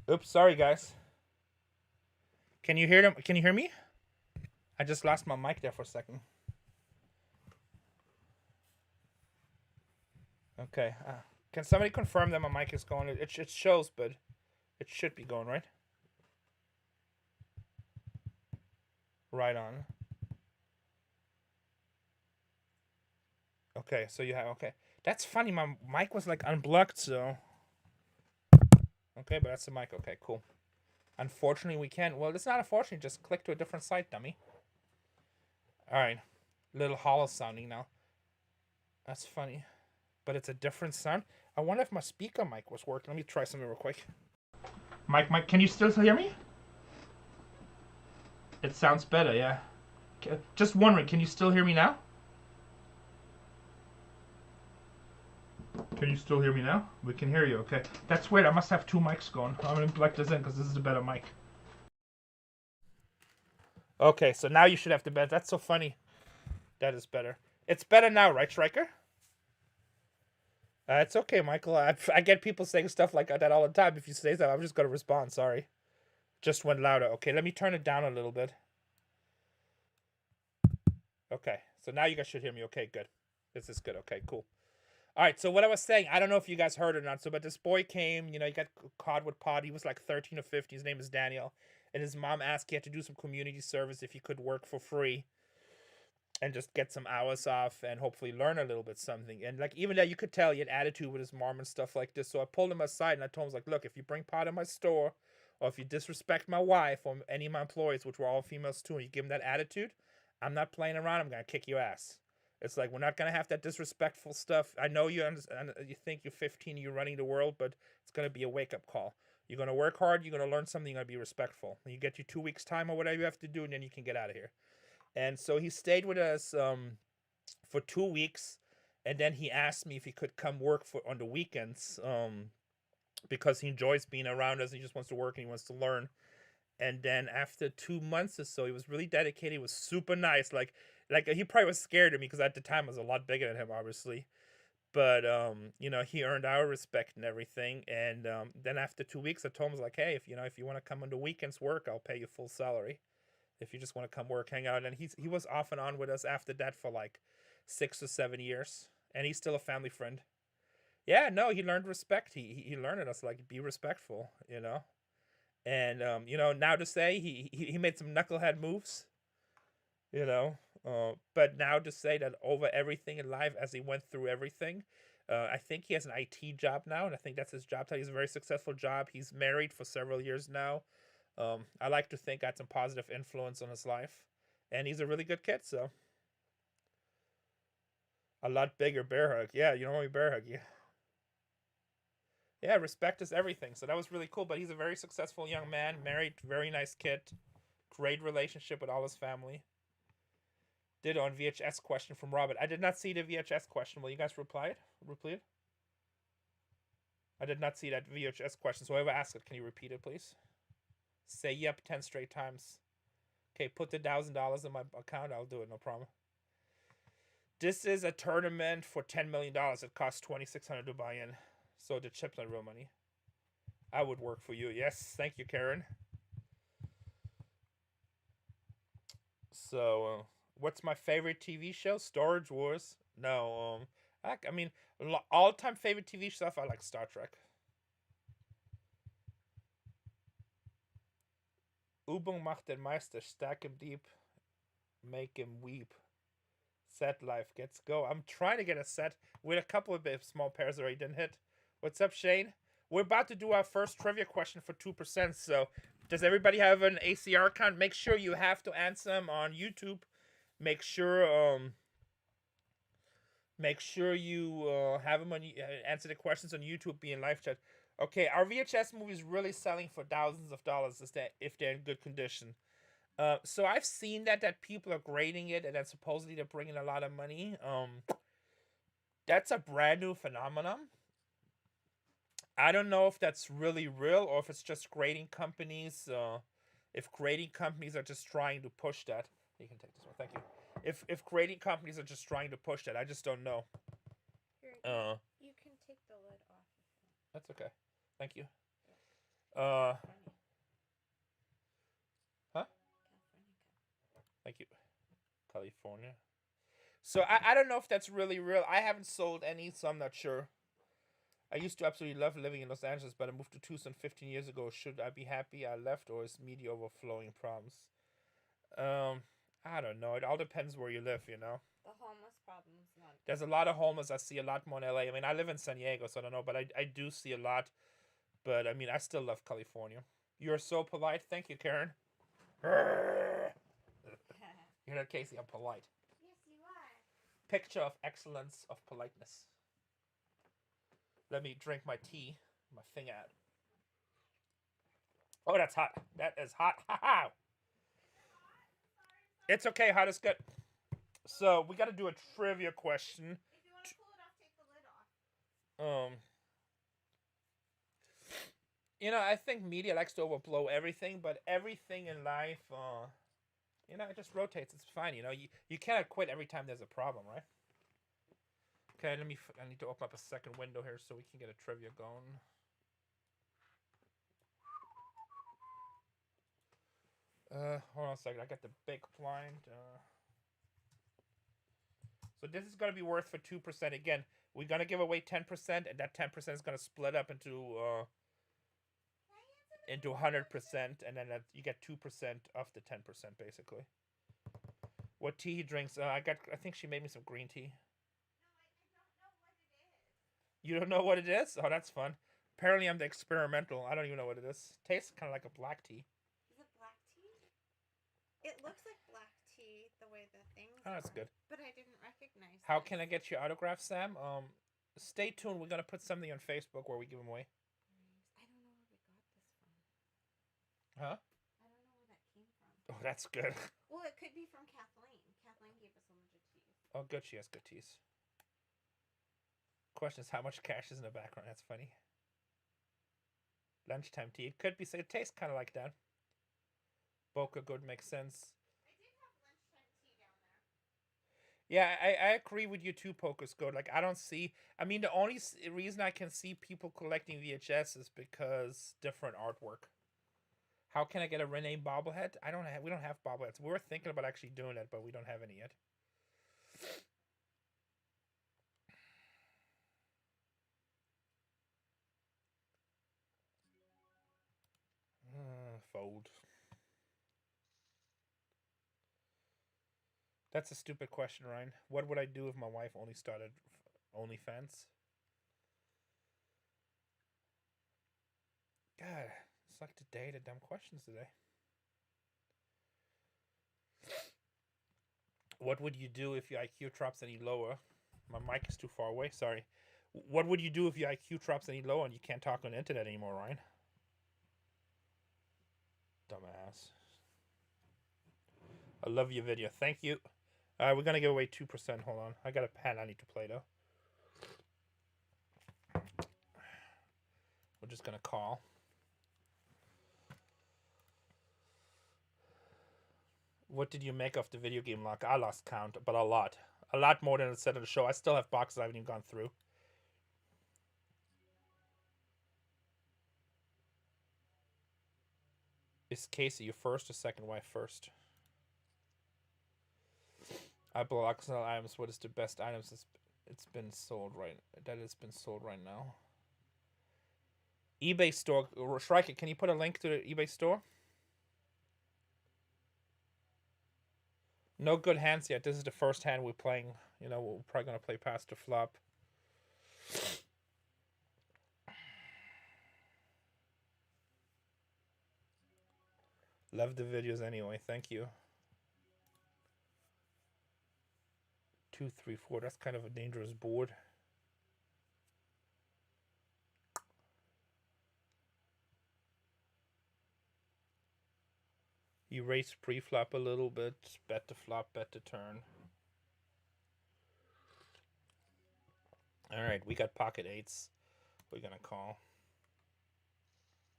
Oops, sorry guys. Can you hear them? Can you hear me? I just lost my mic there for a second. Okay. Can somebody confirm that my mic is going? It shows, but it should be going, right? Right on. Okay, so you have, okay. That's funny, my mic was like unblocked, so. Okay, but that's the mic. Okay, cool. Unfortunately, we can't. Well, it's not unfortunate. Just click to a different site, dummy. Alright. Little hollow sounding now. That's funny. But it's a different sound. I wonder if my speaker mic was working. Let me try something real quick. Mike, can you still hear me? It sounds better, yeah. Just wondering, can you still hear me now? Can you still hear me now? We can hear you, okay. That's weird, I must have two mics going. I'm gonna plug this in because this is a better mic. Okay, so now you should have the better. That's so funny. That is better. It's better now, right, Striker? It's okay, Michael. I get people saying stuff like that all the time. If you say that, I'm just gonna respond. Sorry. Just went louder. Okay, let me turn it down a little bit. Okay, so now you guys should hear me. Okay, good. This is good. Okay, cool. All right, so what I was saying, I don't know if you guys heard or not. So, but this boy came, he got caught with pot. He was like 13 or 15. His name is Daniel, and his mom asked he had to do some community service if he could work for free, and just get some hours off and hopefully learn a little bit something. And like even that, you could tell he had attitude with his mom and stuff like this. So I pulled him aside and I told him, like, look, if you bring pot in my store, or if you disrespect my wife or any of my employees, which were all females too, and you give them that attitude, I'm not playing around. I'm gonna kick your ass. It's like we're not gonna have that disrespectful stuff. I know you understand. You think you're 15, you're running the world, but it's gonna be a wake up call. You're gonna work hard. You're gonna learn something. You're gonna be respectful. And you get your 2 weeks time or whatever you have to do, and then you can get out of here. And so he stayed with us for 2 weeks, and then he asked me if he could come work on the weekends because he enjoys being around us. He just wants to work and he wants to learn. And then after 2 months or so, he was really dedicated. He was super nice. Like he probably was scared of me because at the time I was a lot bigger than him, obviously. But he earned our respect and everything. And then after 2 weeks, I told him, I was like, hey, if you want to come on the weekends work, I'll pay you full salary. If you just want to come work, hang out. And he was off and on with us after that for like 6 or 7 years. And he's still a family friend. Yeah, no, he learned respect. He learned us, like, be respectful, And, now to say he made some knucklehead moves, but now to say that over everything in life, as he went through everything, I think he has an IT job now, and I think that's his job title. He's a very successful job. He's married for several years now. I like to think I had some positive influence on his life, and he's a really good kid. So a lot bigger bear hug. Yeah, you don't want me bear hug you. Yeah, respect is everything. So that was really cool. But he's a very successful young man, married, very nice kid, great relationship with all his family. Did on VHS question from Robert. I did not see the VHS question. Will you guys reply it? I did not see that VHS question. So whoever asked it, can you repeat it, please? Say yep 10 straight times. Okay, put the $1,000 in my account. I'll do it, no problem. This is a tournament for $10 million. It costs $2,600 to buy in. So the chip's not real money. I would work for you. Yes, thank you, Karen. So, what's my favorite TV show? Storage Wars. No, I mean, all-time favorite TV stuff. I like Star Trek. Übung macht den Meister. Stack him deep. Make him weep. Set life gets go. I'm trying to get a set with a couple of small pairs that already didn't hit. What's up, Shane? We're about to do our first trivia question for 2%. So, does everybody have an ACR account? Make sure you have to answer them on YouTube. Make sure you have them answer the questions on YouTube. Be in live chat. Okay, our VHS movie is really selling for thousands of dollars if they're in good condition. So I've seen that people are grading it and that supposedly they're bringing a lot of money. That's a brand new phenomenon. I don't know if that's really real or if it's just grading companies. If grading companies are just trying to push that. You can take this one, thank you. If grading companies are just trying to push that, I just don't know. You can take the lid off. That's okay. Thank you. Huh? Thank you. California. So I don't know if that's really real. I haven't sold any, so I'm not sure. I used to absolutely love living in Los Angeles, but I moved to Tucson 15 years ago. Should I be happy I left, or is media overflowing problems? I don't know. It all depends where you live, The homeless problem's not. There's a lot of homeless. I see a lot more in LA. I mean, I live in San Diego, so I don't know, but I do see a lot. But, I mean, I still love California. You're so polite. Thank you, Karen. You're not Casey. I'm polite. Yes, you are. Picture of excellence of politeness. Let me drink my tea. My thing out. Oh, that's hot. That is hot. Ha ha. It's okay. Hot is good. So we got to do a trivia question. If you want to pull it off, take the lid off. I think media likes to overblow everything, but everything in life, it just rotates. It's fine. You cannot quit every time there's a problem, right? Okay, I need to open up a second window here so we can get a trivia going. Hold on a second. I got the big blind. So this is going to be worth for 2%. Again, We're gonna give away 10%, and that 10% is gonna split up into 100%, and then you get 2% of the 10%, basically. What tea he drinks? I think she made me some green tea. No, I don't know what it is. You don't know what it is? Oh, that's fun. Apparently, I'm the experimental. I don't even know what it is. Tastes kind of like a black tea. Is it black tea? It looks like black tea the way the things Oh, that's are, good. but I didn't recognize How this. can I get your autograph, Sam? Stay tuned. We're gonna put something on Facebook where we give them away. I don't know where we got this from. Huh? I don't know where that came from. Oh, that's good. Well, it could be from Kathleen. Kathleen gave us a bunch of teas. Oh, good. She has good teas. Question is how much cash is in the background. That's funny. Lunchtime tea. It could be. It tastes kind of like that. Boca Good makes sense. I did have lunchtime tea down there. Yeah, I agree with you too, Pocus Good. Like, I don't see... I mean, the only reason I can see people collecting VHS is because different artwork. How can I get a Rene bobblehead? We don't have bobbleheads. We were thinking about actually doing it, but we don't have any yet. Fold. That's a stupid question, Ryan. What would I do if my wife only started OnlyFans? God, it's like today, the dumb questions today. What would you do if your IQ drops any lower? My mic is too far away, sorry. What would you do if your IQ drops any lower and you can't talk on the internet anymore, Ryan? Dumbass. I love your video. Thank you. We're going to give away 2%. Hold on. I got a pen I need to play, though. We're just going to call. What did you make of the video game lock? I lost count, but a lot. A lot more than it said on the show. I still have boxes I haven't even gone through. Is Casey your first or second wife first? I block sell items. What is the best items it's been sold right now? eBay store. Shrike, can you put a link to the eBay store? No good hands yet. This is the first hand we're playing. You know, we're probably going to play past the flop. Love the videos anyway. Thank you. 2, 3, 4. That's kind of a dangerous board. Erase pre-flop a little bit. Bet the flop, bet the turn. Alright, we got pocket eights. We're going to call.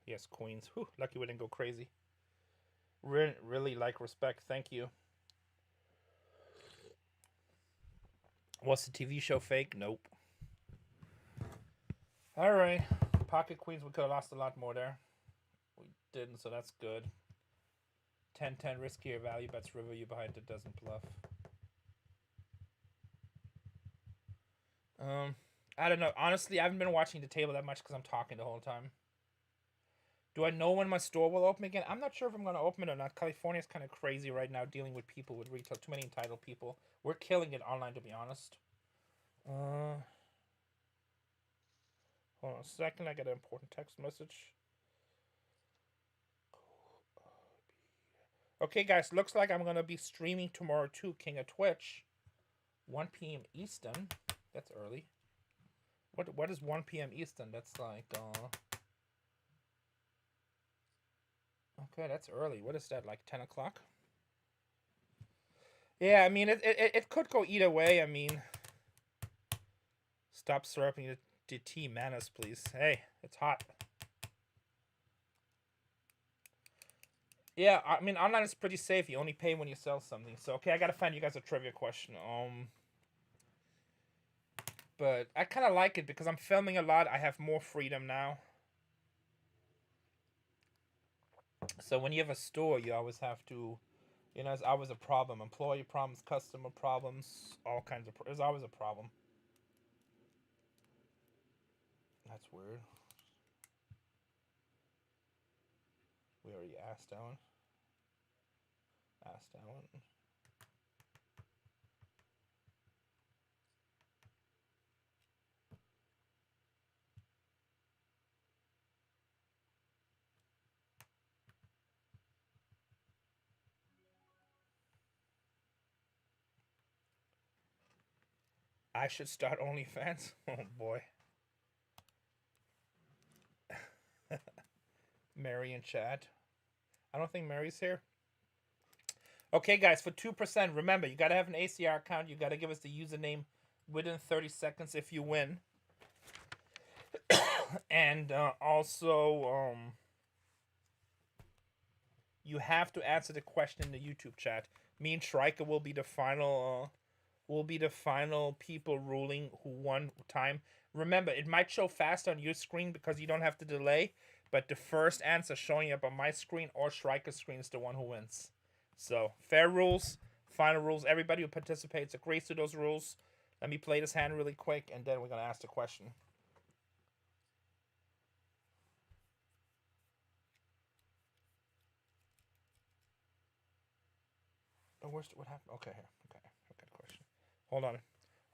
Yes, queens. Whew, lucky we didn't go crazy. Really like respect. Thank you. Was the TV show fake? Nope. Alright. Pocket queens, we could have lost a lot more there. We didn't, so that's good. 10-10 riskier value bets river you behind it doesn't bluff. I don't know. Honestly, I haven't been watching the table that much because I'm talking the whole time. Do I know when my store will open again? I'm not sure if I'm going to open it or not. California's kind of crazy right now dealing with people with retail. Too many entitled people. We're killing it online, to be honest. Hold on a second. I got an important text message. Okay, guys. Looks like I'm going to be streaming tomorrow too, King of Twitch. 1 p.m. Eastern. That's early. What is 1 p.m. Eastern? That's like... Okay, that's early. What is that, like 10 o'clock? Yeah, I mean, it could go either way. I mean, stop slurping the tea, manners, please. Hey, it's hot. Yeah, I mean, online is pretty safe. You only pay when you sell something. So, okay, I gotta find you guys a trivia question. But I kind of like it because I'm filming a lot. I have more freedom now. So when you have a store, you always have to, you know, it's always a problem. Employee problems, customer problems, all kinds of, there's always a problem. That's weird. We already asked that one. Asked that one. I should start OnlyFans? Oh boy. Mary and Chad. I don't think Mary's here. Okay, guys, for 2%, remember, you got to have an ACR account. You got to give us the username within 30 seconds if you win. And also, you have to answer the question in the YouTube chat. Me and Shrika will be the final people ruling who won time. Remember, it might show fast on your screen because you don't have to delay, but the first answer showing up on my screen or Shrika's screen is the one who wins. So, fair rules, final rules. Everybody who participates agrees to those rules. Let me play this hand really quick, and then we're going to ask the question. Oh, what happened? Okay, here. Okay, I got a question.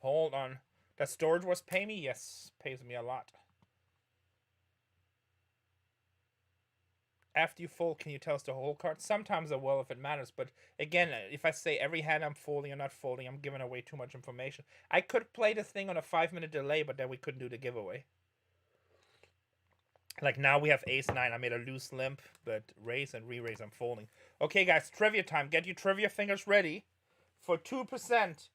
Hold on. Does Storage Wars pay me? Yes, pays me a lot. After you fold, can you tell us the whole card? Sometimes I will if it matters, but again, if I say every hand I'm folding or not folding, I'm giving away too much information. I could play this thing on a 5-minute delay, but then we couldn't do the giveaway. Like now we have ace-9. I made a loose limp, but raise and re-raise I'm folding. Okay, guys, trivia time. Get your trivia fingers ready. For 2%,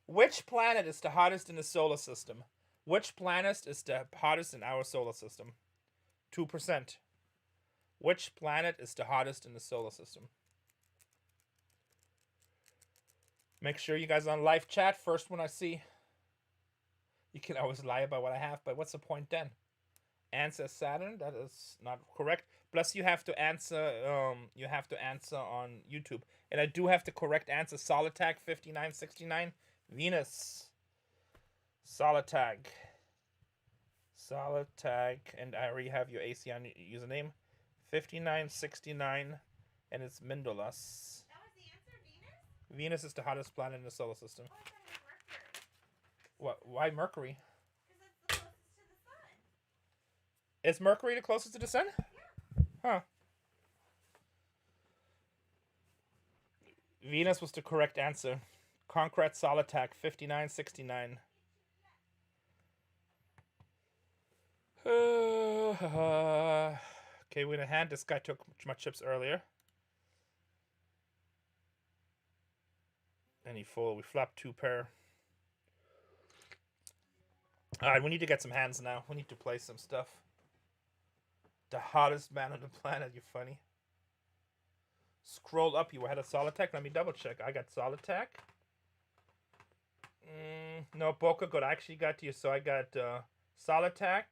which planet is the hottest in the solar system? Which planet is the hottest in our solar system? 2%. Which planet is the hottest in the solar system? Make sure you guys are on live chat. First one I see. You can always lie about what I have, but what's the point then? Answer Saturn. That is not correct. Plus, you have to answer. You have to answer on YouTube, and I do have the correct answer. Solitag 5969. Venus. Solitag. Solitag, and I already have your ACN username. 5969, and it's Mindolas. That was the answer, Venus? Venus is the hottest planet in the solar system. Oh, I thought it was Mercury. What? Why Mercury? Because it's the closest to the sun. Is Mercury the closest to the sun? Yeah. Huh. Venus was the correct answer. Concrete Solitag 5969. Okay, we're gonna hand. This guy took my chips earlier. And he folded. We flopped 2 pair. Alright, we need to get some hands now. We need to play some stuff. The hottest man on the planet, you funny. Scroll up, you had a Solitag. Let me double check. I got Solitag. No, Boca Good. I actually got to you. So I got Solitag,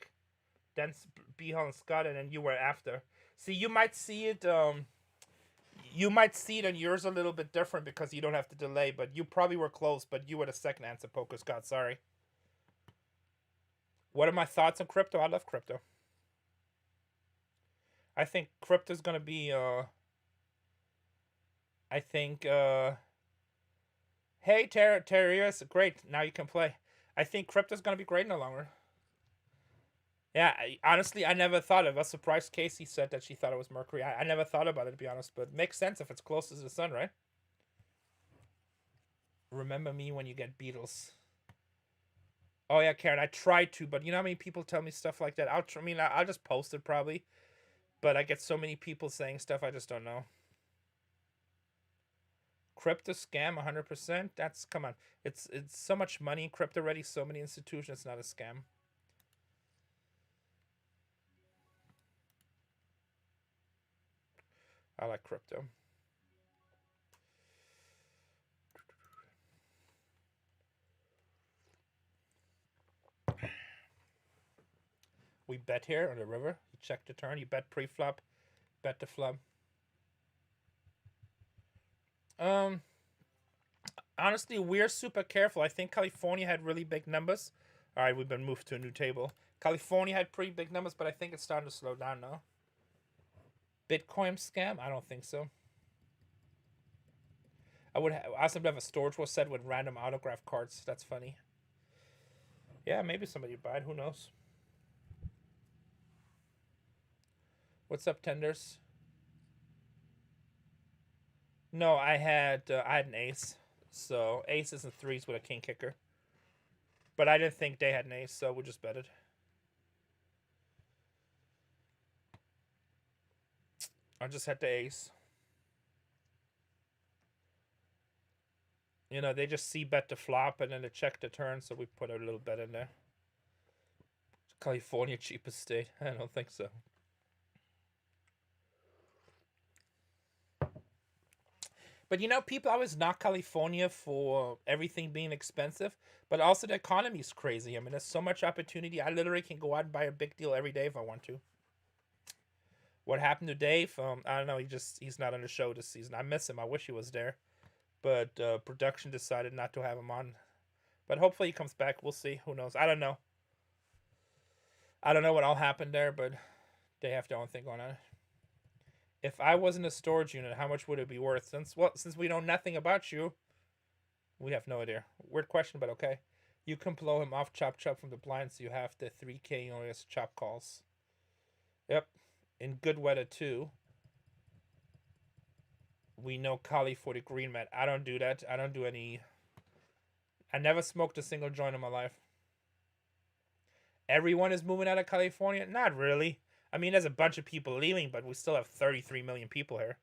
then Behal and Scott, and then you were after. See, you might see it. You might see it on yours a little bit different because you don't have to delay. But you probably were close. But you were the second answer, Poker Scott. Sorry. What are my thoughts on crypto? I love crypto. I think crypto's gonna be. I think. Hey, Terrius, great. Now you can play. I think crypto's gonna be great in the long run. Yeah, honestly, I never thought of it. I was surprised Casey said that she thought it was Mercury. I never thought about it, to be honest, but it makes sense if it's closest to the sun, right? Remember me when you get Beatles. Oh, yeah, Karen, I tried to, but you know how many people tell me stuff like that? I'll just post it probably, but I get so many people saying stuff I just don't know. Crypto scam 100%? That's, come on. It's so much money in crypto already, so many institutions, it's not a scam. I like crypto. We bet here on the river. You check the turn. You bet pre-flop. Bet the flop. Honestly, we're super careful. I think California had really big numbers. All right, we've been moved to a new table. California had pretty big numbers, but I think it's starting to slow down now. Bitcoin scam? I don't think so. I would ask them to have a storage war set with random autograph cards. That's funny. Yeah, maybe somebody would buy it. Who knows? What's up, tenders? No, I had an ace. So aces and threes with a king kicker. But I didn't think they had an ace, so we just bet it. I just had the ace. You know, they just see bet the flop and then they check the turn, so we put a little bet in there. California cheapest state? I don't think so. But you know, people always knock California for everything being expensive, but also the economy is crazy. I mean, there's so much opportunity. I literally can go out and buy a big deal every day if I want to. What happened to Dave? I don't know. He's not on the show this season. I miss him. I wish he was there, but production decided not to have him on. But hopefully he comes back. We'll see. Who knows? I don't know. I don't know what all happened there, but they have their own thing going on. If I was in a storage unit, how much would it be worth? Since we know nothing about you, we have no idea. Weird question, but okay. You can blow him off chop chop from the blind, so you have the 3K noise chop calls. Yep. In good weather too. We know Kali for the green mat. I don't do that. I don't do any. I never smoked a single joint in my life. Everyone is moving out of California? Not really. I mean, there's a bunch of people leaving, but we still have 33 million people here.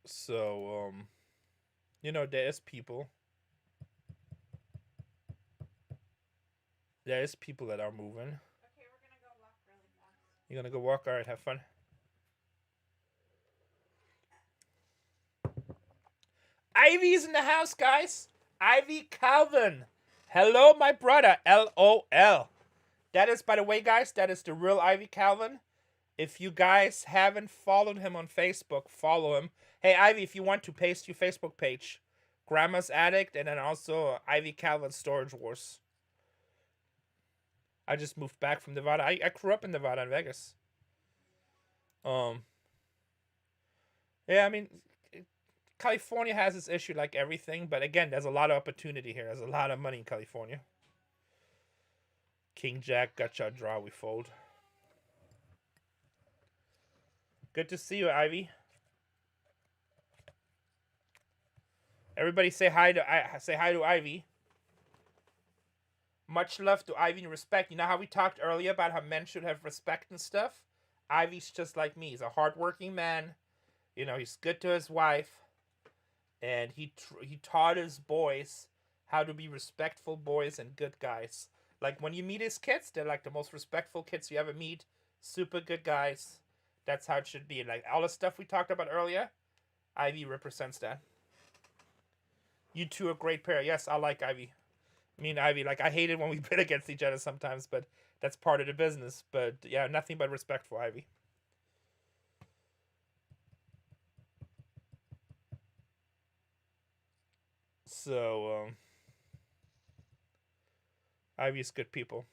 So, you know, there's people. There's people that are moving. Okay, we're gonna go walk really fast. You're gonna go walk? Alright, have fun. Ivy's in the house, guys. Ivy Calvin. Hello, my brother. LOL. That is, by the way, guys, that is the real Ivy Calvin. If you guys haven't followed him on Facebook, follow him. Hey, Ivy, if you want to paste your Facebook page, Grandma's Addict, and then also Ivy Calvin Storage Wars. I just moved back from Nevada. I grew up in Nevada and Vegas. Yeah, I mean, California has this issue like everything, but again, there's a lot of opportunity here. There's a lot of money in California. King Jack, gotcha draw, we fold. Good to see you, Ivy. Everybody say hi to Ivy. Much love to Ivy and respect. You know how we talked earlier about how men should have respect and stuff? Ivy's just like me. He's a hardworking man. You know, he's good to his wife. And he taught his boys how to be respectful boys and good guys. Like, when you meet his kids, they're like the most respectful kids you ever meet. Super good guys. That's how it should be. Like, all the stuff we talked about earlier, Ivy represents that. You two are a great pair. Yes, I like Ivy. Me and Ivy, like, I hate it when we bid against each other sometimes, but that's part of the business. But, yeah, nothing but respect for Ivy. So, Ivy's good people.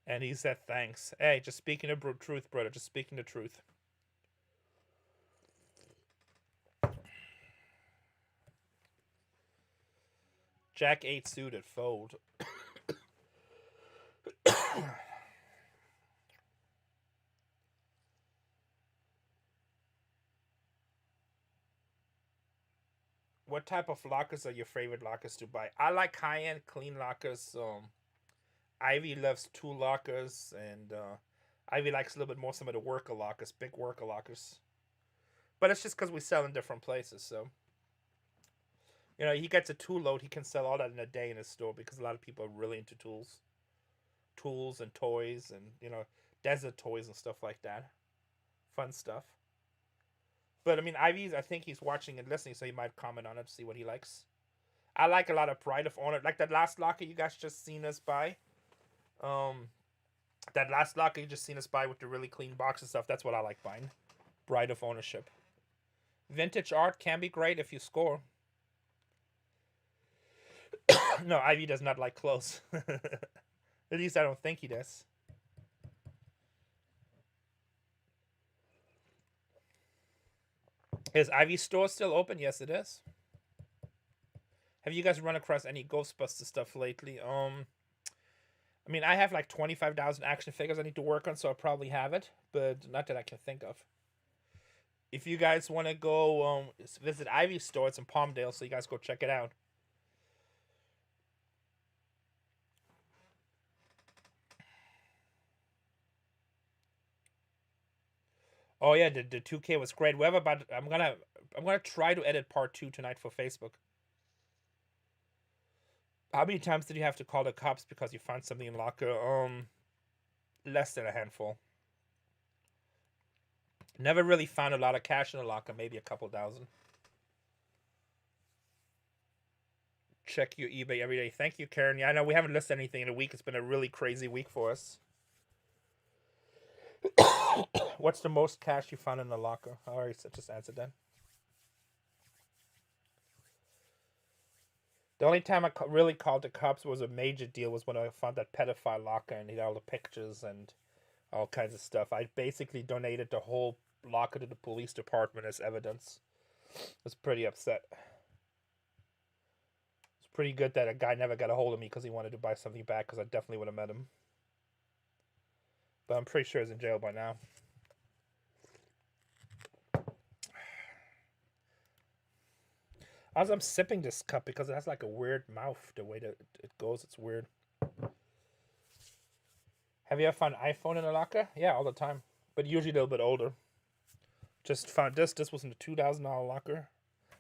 And he said thanks. Hey, just speaking the truth, brother. Just speaking the truth. Jack 8 suited, fold. What type of lockers are your favorite lockers to buy? I like high-end, clean lockers. Ivy loves tool lockers, and Ivy likes a little bit more some of the worker lockers, big worker lockers. But it's just because we sell in different places, so. You know, he gets a tool load, he can sell all that in a day in his store because a lot of people are really into tools. Tools and toys and, you know, desert toys and stuff like that. Fun stuff. But, I mean, I think he's watching and listening, so he might comment on it to see what he likes. I like a lot of Pride of Honor. Like that last locker you guys just seen us buy. That last locker you just seen us buy with the really clean box and stuff, that's what I like buying. Bride of ownership. Vintage art can be great if you score. No, Ivy does not like clothes. At least I don't think he does. Is Ivy's store still open? Yes, it is. Have you guys run across any Ghostbuster stuff lately? I mean, I have like 25,000 action figures I need to work on, so I probably have it, but not that I can think of. If you guys want to go visit Ivy's store, it's in Palmdale, so you guys go check it out. Oh yeah, the 2K was great. We have about I'm gonna try to edit part 2 tonight for Facebook. How many times did you have to call the cops because you found something in locker? Less than a handful. Never really found a lot of cash in the locker, maybe a couple thousand. Check your eBay every day. Thank you, Karen. Yeah, I know we haven't listed anything in a week. It's been a really crazy week for us. What's the most cash you found in the locker? I already just answered that. The only time I really called the cops was a major deal was when I found that pedophile locker and he had all the pictures and all kinds of stuff. I basically donated the whole locker to the police department as evidence. I was pretty upset. It's pretty good that a guy never got a hold of me because he wanted to buy something back, because I definitely would have met him. But I'm pretty sure he's in jail by now. As I'm sipping this cup because it has like a weird mouth, the way that it goes, it's weird. Have you ever found an iPhone in a locker? Yeah, all the time, but usually a little bit older. Just found this. This was in the $2,000 locker.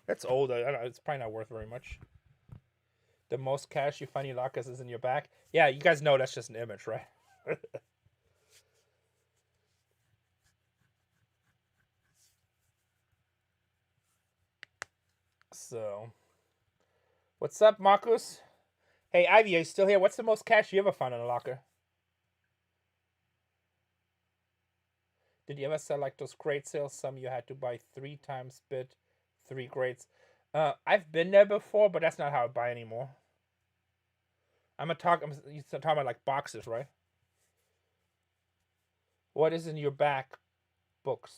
It's old. I don't know. It's probably not worth very much. The most cash you find in your lockers is in your back. Yeah, you guys know that's just an image, right? So, what's up, Marcus? Hey, Ivy, are you still here? What's the most cash you ever found in a locker? Did you ever sell like those crate sales? Some you had to buy 3 times bid, 3 crates. I've been there before, but that's not how I buy anymore. You're talking about like boxes, right? What is in your back? Books.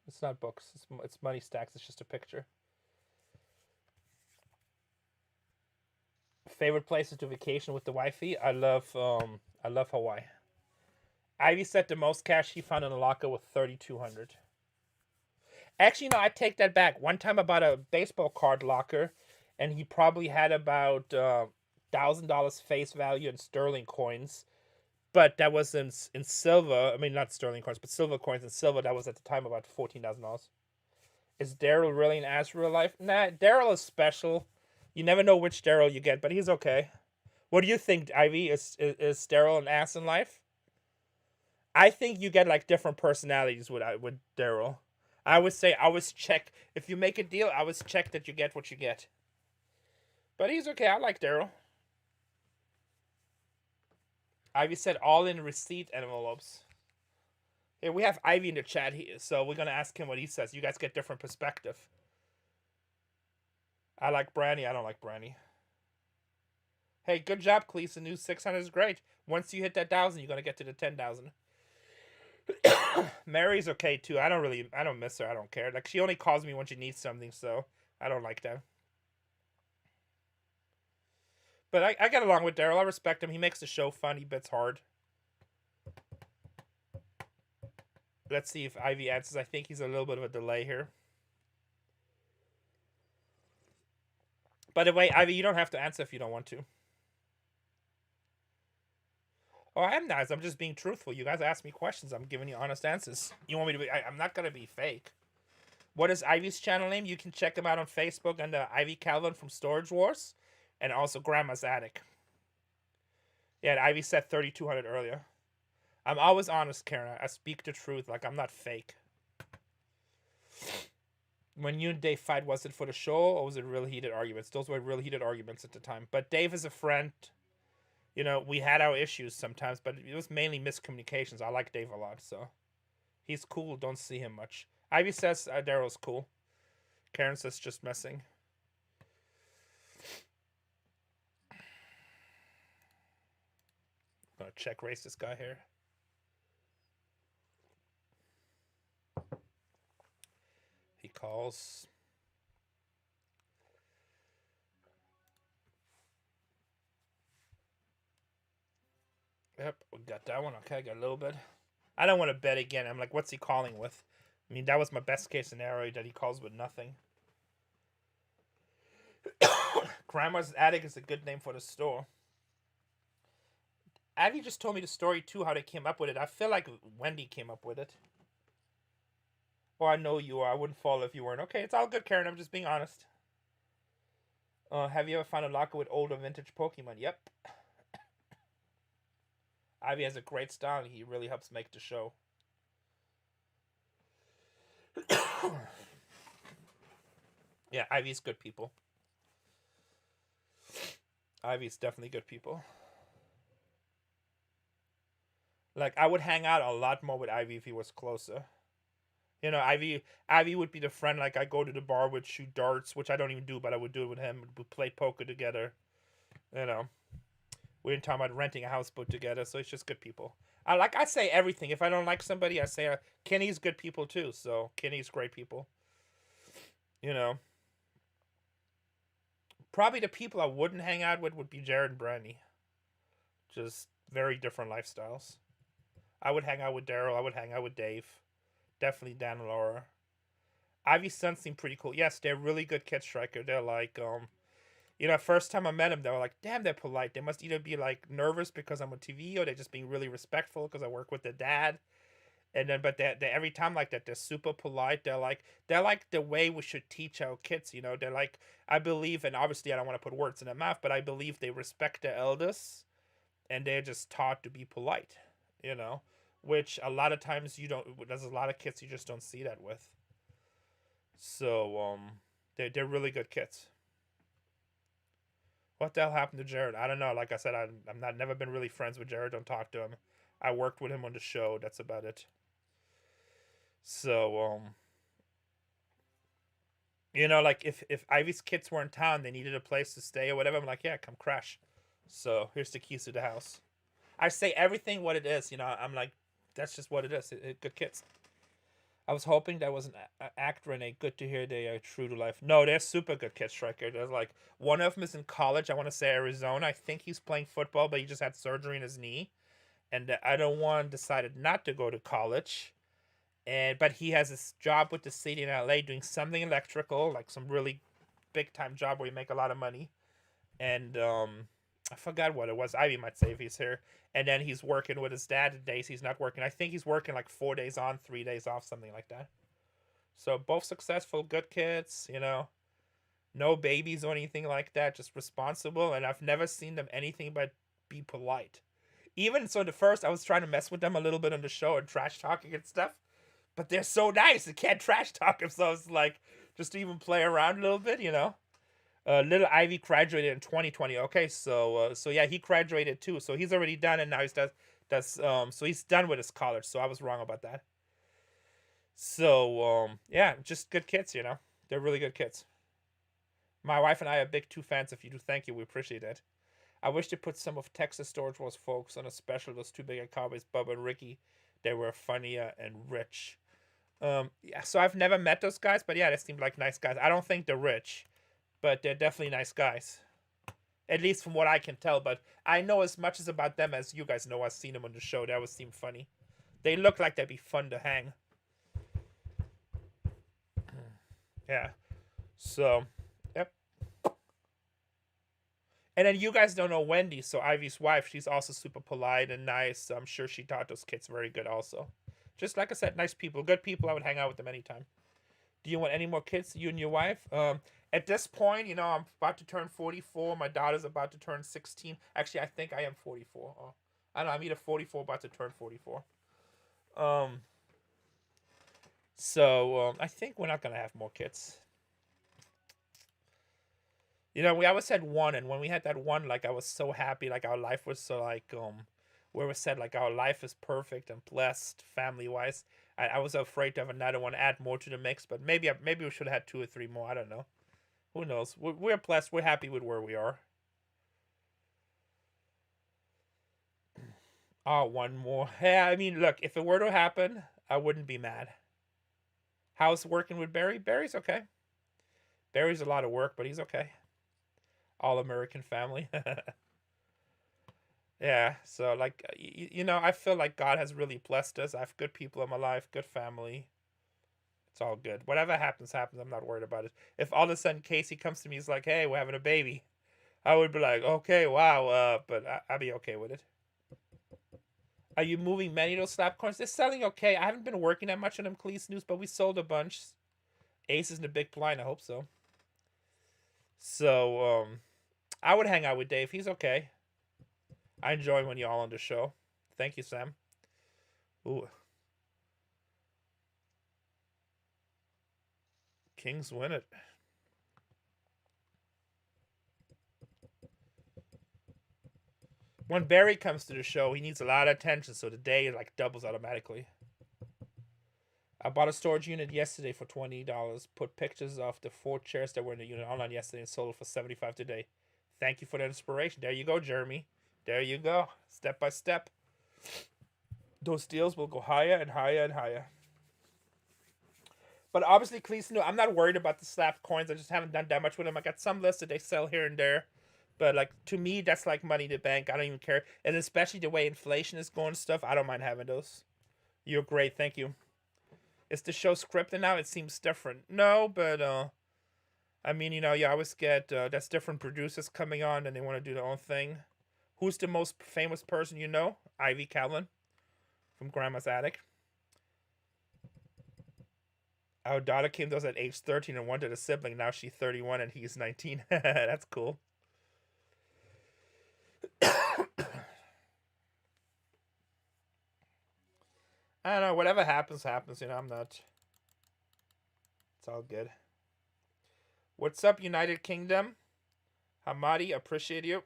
It's not books. It's money stacks. It's just a picture. Favorite places to vacation with the wifey? I love Hawaii. Ivy said the most cash he found in a locker was $3,200. Actually, no, I take that back. One time I bought a baseball card locker, and he probably had about $1,000 face value in sterling coins, but that was in silver. I mean, not sterling coins, but silver coins in silver. That was at the time about $14,000. Is Daryl really an ass real life? Nah, Daryl is special. You never know which Daryl you get, but he's okay. What do you think, Ivy? Is Daryl an ass in life? I think you get like different personalities with Daryl. I always say, always check. If you make a deal, I always check that you get what you get. But he's okay. I like Daryl. Ivy said all in receipt envelopes. Here, we have Ivy in the chat here, so we're going to ask him what he says. You guys get different perspective. I like Brandy. I don't like Brandy. Hey, good job, Cleese. The new 600 is great. Once you hit that 1,000, you're going to get to the 10,000. Mary's okay, too. I don't miss her. I don't care. Like, she only calls me when she needs something, so I don't like that. But I get along with Daryl. I respect him. He makes the show fun. He bits hard. Let's see if Ivy answers. I think he's a little bit of a delay here. By the way, Ivy, you don't have to answer if you don't want to. Oh, I am nice. I'm just being truthful. You guys ask me questions. I'm giving you honest answers. You want me to be... I'm not going to be fake. What is Ivy's channel name? You can check him out on Facebook under Ivy Calvin from Storage Wars. And also Grandma's Attic. Yeah, Ivy said 3,200 earlier. I'm always honest, Karen. I speak the truth. Like, I'm not fake. When you and Dave fight, was it for the show or was it really heated arguments? Those were really heated arguments at the time. But Dave is a friend. You know, we had our issues sometimes, but it was mainly miscommunications. I like Dave a lot, so. He's cool. Don't see him much. Ivy says Daryl's cool. Karen says just messing. I'm gonna check race this guy here. He calls. Yep, we got that one. Okay, I got a little bit. I don't want to bet again. I'm like, what's he calling with? I mean, that was my best case scenario, that he calls with nothing. Grandma's Attic is a good name for the store. Abby just told me the story too, how they came up with it. I feel like Wendy came up with it. Or I know you are. I wouldn't fall if you weren't. Okay, it's all good, Karen. I'm just being honest. Have you ever found a locker with older vintage Pokemon? Yep. Ivy has a great style. He really helps make the show. Yeah, Ivy's good people. Ivy's definitely good people. Like, I would hang out a lot more with Ivy if he was closer. You know, Ivy would be the friend, like, I go to the bar with, shoot darts, which I don't even do, but I would do it with him. We'd play poker together. You know. We didn't talk about renting a houseboat together, so it's just good people. I say everything. If I don't like somebody, I say Kenny's good people too. So Kenny's great people. You know. Probably the people I wouldn't hang out with would be Jared and Brandy. Just very different lifestyles. I would hang out with Daryl. I would hang out with Dave. Definitely Dan and Laura. Ivy's sons seem pretty cool. Yes, they're really good kid striker. They're like, you know, first time I met them, they were like, damn, they're polite. They must either be like nervous because I'm on TV, or they're just being really respectful because I work with their dad. And then, but they every time like that, they're super polite. They're like the way we should teach our kids. You know, they're like, I believe, and obviously I don't want to put words in their mouth, but I believe they respect their elders, and they're just taught to be polite. You know, which a lot of times you don't. There's a lot of kids you just don't see that with. So they're really good kids. What the hell happened to Jared? I don't know. Like I said, I'm not never been really friends with Jared. Don't talk to him. I worked with him on the show. That's about it. So you know, like if Ivy's kids were in town, they needed a place to stay or whatever. I'm like, yeah, come crash. So here's the keys to the house. I say everything what it is. You know, I'm like, that's just what it is. Good kids. I was hoping that was an act, Renee. Good to hear they are true to life. No, they're super good kids, striker. There's like, one of them is in college. I want to say Arizona. I think he's playing football, but he just had surgery in his knee. And the other one decided not to go to college. But he has this job with the city in LA doing something electrical, like some really big time job where you make a lot of money. And I forgot what it was. Ivy might say if he's here. And then he's working with his dad the days he's not working. I think he's working like 4 days on, 3 days off, something like that. So both successful, good kids, you know. No babies or anything like that, just responsible. And I've never seen them anything but be polite. Even so, the first, I was trying to mess with them a little bit on the show and trash talking and stuff. But they're so nice, I can't trash talk them. So it's like, just to even play around a little bit, you know. Little Ivy graduated in 2020. Okay, so yeah, he graduated too. So he's already done, and now he's so he's done with his college. So I was wrong about that. So yeah, just good kids, you know. They're really good kids. My wife and I are big two fans of you. Do thank you. We appreciate it. I wish they put some of Texas Storage Wars folks on a special. Those two big cowboys, Bubba and Ricky. They were funnier and rich. Yeah. So I've never met those guys, but yeah, they seem like nice guys. I don't think they're rich, but they're definitely nice guys. At least from what I can tell. But I know as much as about them as you guys know. I've seen them on the show. They always seem funny. They look like they'd be fun to hang. Yeah. So, yep. And then you guys don't know Wendy, so Ivy's wife. She's also super polite and nice. So I'm sure she taught those kids very good also. Just like I said, nice people. Good people. I would hang out with them anytime. Do you want any more kids, you and your wife? At this point, you know, I'm about to turn 44. My daughter's about to turn 16. Actually, I think I am 44. I don't know, I'm either 44 about to turn 44. So I think we're not going to have more kids. You know, we always had one, and when we had that one, like, I was so happy. Like, our life was so, like, where we said, like, our life is perfect and blessed family-wise. I was afraid to have another one, add more to the mix, but maybe we should have had 2 or 3 more. I don't know. Who knows? We're blessed. We're happy with where we are. Oh, one more. Yeah, I mean, look, if it were to happen, I wouldn't be mad. How's working with Barry? Barry's okay. Barry's a lot of work, but he's okay. All American family. Yeah, so like I feel like God has really blessed us. I have good people in my life, good family. It's all good. Whatever happens, happens. I'm not worried about it. If all of a sudden Casey comes to me, he's like, "Hey, we're having a baby," I would be like, "Okay, wow," but I'd be okay with it. Are you moving many of those slap coins? They're selling okay. I haven't been working that much on them Cleese News, but we sold a bunch. Ace is in the big blind. I hope so. So I would hang out with Dave. He's okay. I enjoy when you're all on the show. Thank you, Sam. Ooh. Kings win it. When Barry comes to the show, he needs a lot of attention, so the day like doubles automatically. I bought a storage unit yesterday for $20. Put pictures of the 4 chairs that were in the unit online yesterday and sold it for $75 today. Thank you for the inspiration. There you go, Jeremy. There you go. Step by step. Those deals will go higher and higher and higher. But obviously, Cleese, no, I'm not worried about the slap coins. I just haven't done that much with them. I got some lists that they sell here and there. But like to me, that's like money to bank. I don't even care. And especially the way inflation is going and stuff, I don't mind having those. You're great, thank you. Is the show scripted now? It seems different. No, but I mean, you always get that's different producers coming on and they want to do their own thing. Who's the most famous person you know? Ivy Calvin from Grandma's Attic. Our daughter came to us at age 13 and wanted a sibling. Now she's 31 and he's 19. That's cool. I don't know. Whatever happens, happens. I'm not. It's all good. What's up, United Kingdom? Hamadi, appreciate you.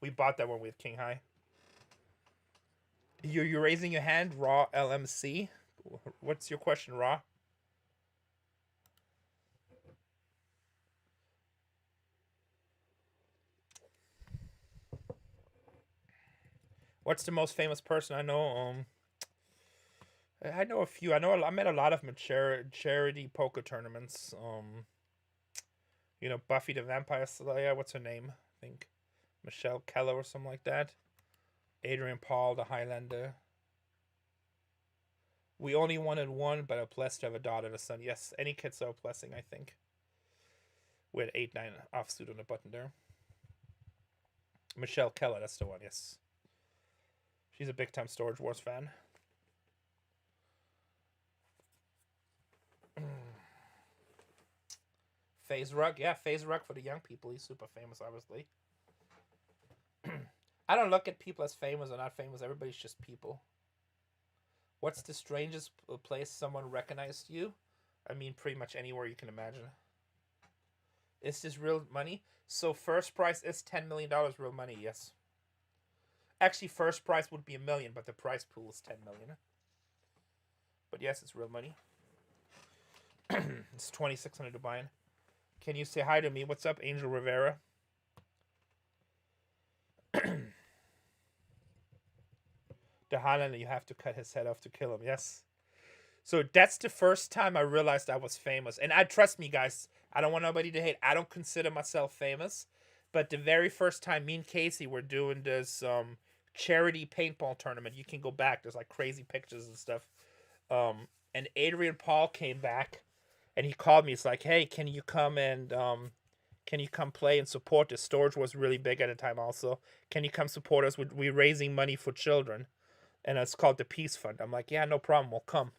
We bought that one with King High. You're raising your hand, Raw LMC. What's your question, Raw? What's the most famous person I know? I know a few. I met a lot of them at charity poker tournaments. Buffy the Vampire Slayer. What's her name? I think Michelle Keller or something like that. Adrian Paul, the Highlander. We only wanted one, but are blessed to have a daughter and a son. Yes, any kids are a blessing, I think. We had 8-9 offsuit on the button there. Michelle Keller, that's the one, yes. She's a big time Storage Wars fan. FaZe Rug, yeah, FaZe Rug for the young people. He's super famous, obviously. I don't look at people as famous or not famous. Everybody's just people. What's the strangest place someone recognized you? I mean, pretty much anywhere you can imagine. Is this real money? So first prize is $10 million real money, yes. Actually, first prize would be $1 million, but the prize pool is $10 million. But yes, it's real money. It's $2,600 to buy in. Can you say hi to me? What's up, Angel Rivera? The Highlander, you have to cut his head off to kill him. Yes. So that's the first time I realized I was famous. And trust me, guys, I don't want nobody to hate. I don't consider myself famous. But the very first time me and Casey were doing this charity paintball tournament, you can go back. There's like crazy pictures and stuff. And Adrian Paul came back and he called me. It's like, hey, can you come play and support this? Storage was really big at the time also. Can you come support us? We're raising money for children. And it's called the Peace Fund. I'm like, yeah, no problem. We'll come.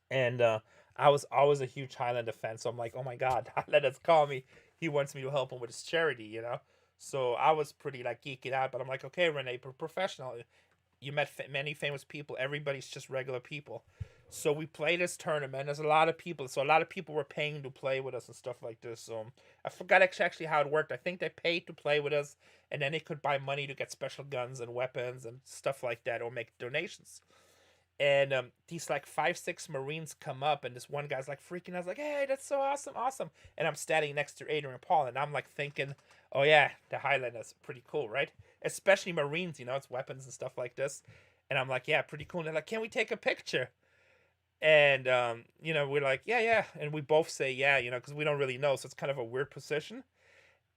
And I was always a huge Highlander fan. So I'm like, oh my God, Highlanders call me. He wants me to help him with his charity, So I was pretty like geeking out. But I'm like, okay, Rene, professional. You met many famous people. Everybody's just regular people. So we played this tournament. There's a lot of people. So a lot of people were paying to play with us and stuff like this. So I forgot actually how it worked. I think they paid to play with us. And then they could buy money to get special guns and weapons and stuff like that or make donations. And these like 5, 6 Marines come up, and this one guy's like freaking out. I was like, "Hey, that's so awesome, awesome!" And I'm standing next to Adrian Paul, and I'm like thinking, "Oh yeah, the Highlander's pretty cool, right? Especially Marines, you know, it's weapons and stuff like this." And I'm like, "Yeah, pretty cool." And they're like, "Can we take a picture?" And you know, we're like, "Yeah, yeah," and we both say, "Yeah," you know, because we don't really know, so it's kind of a weird position.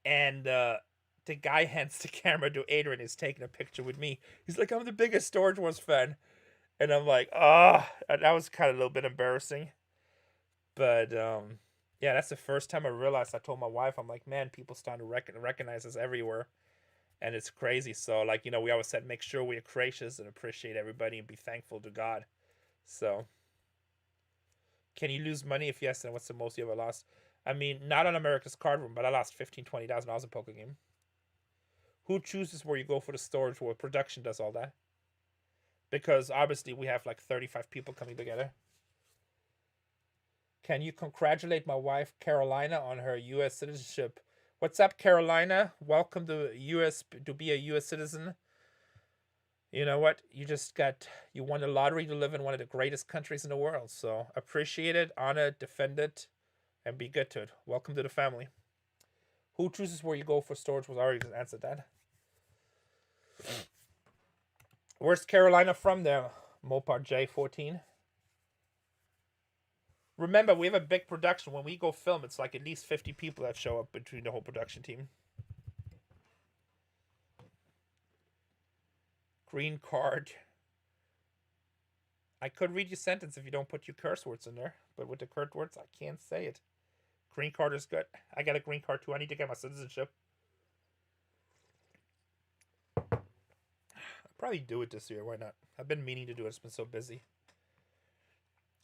And the guy hands the camera to Adrian. Is taking a picture with me. He's like, "I'm the biggest Storage Wars fan." And I'm like, ah, that was kind of a little bit embarrassing. But yeah, that's the first time I realized. I told my wife, I'm like, man, people starting to recognize us everywhere, and it's crazy. So like, you know, we always said, make sure we are gracious and appreciate everybody and be thankful to God. So, can you lose money? If yes, then what's the most you ever lost? I mean, not on America's Cardroom, but I lost $15,000-$20,000 in poker game. Who chooses where you go for the storage? Where production does all that? Because obviously we have like 35 people coming together. Can you congratulate my wife Carolina on her U.S. citizenship? What's up, Carolina? Welcome to U.S. to be a U.S. citizen. You know what? You won the lottery to live in one of the greatest countries in the world. So appreciate it, honor it, defend it, and be good to it. Welcome to the family. Who chooses where you go for storage? Was already just answered that. Where's Carolina from there? Mopar J14. Remember, we have a big production. When we go film, it's like at least 50 people that show up between the whole production team. Green card. I could read your sentence if you don't put your curse words in there, but with the curse words, I can't say it. Green card is good. I got a green card too. I need to get my citizenship. I'll probably do it this year. Why not? I've been meaning to do it. It's been so busy.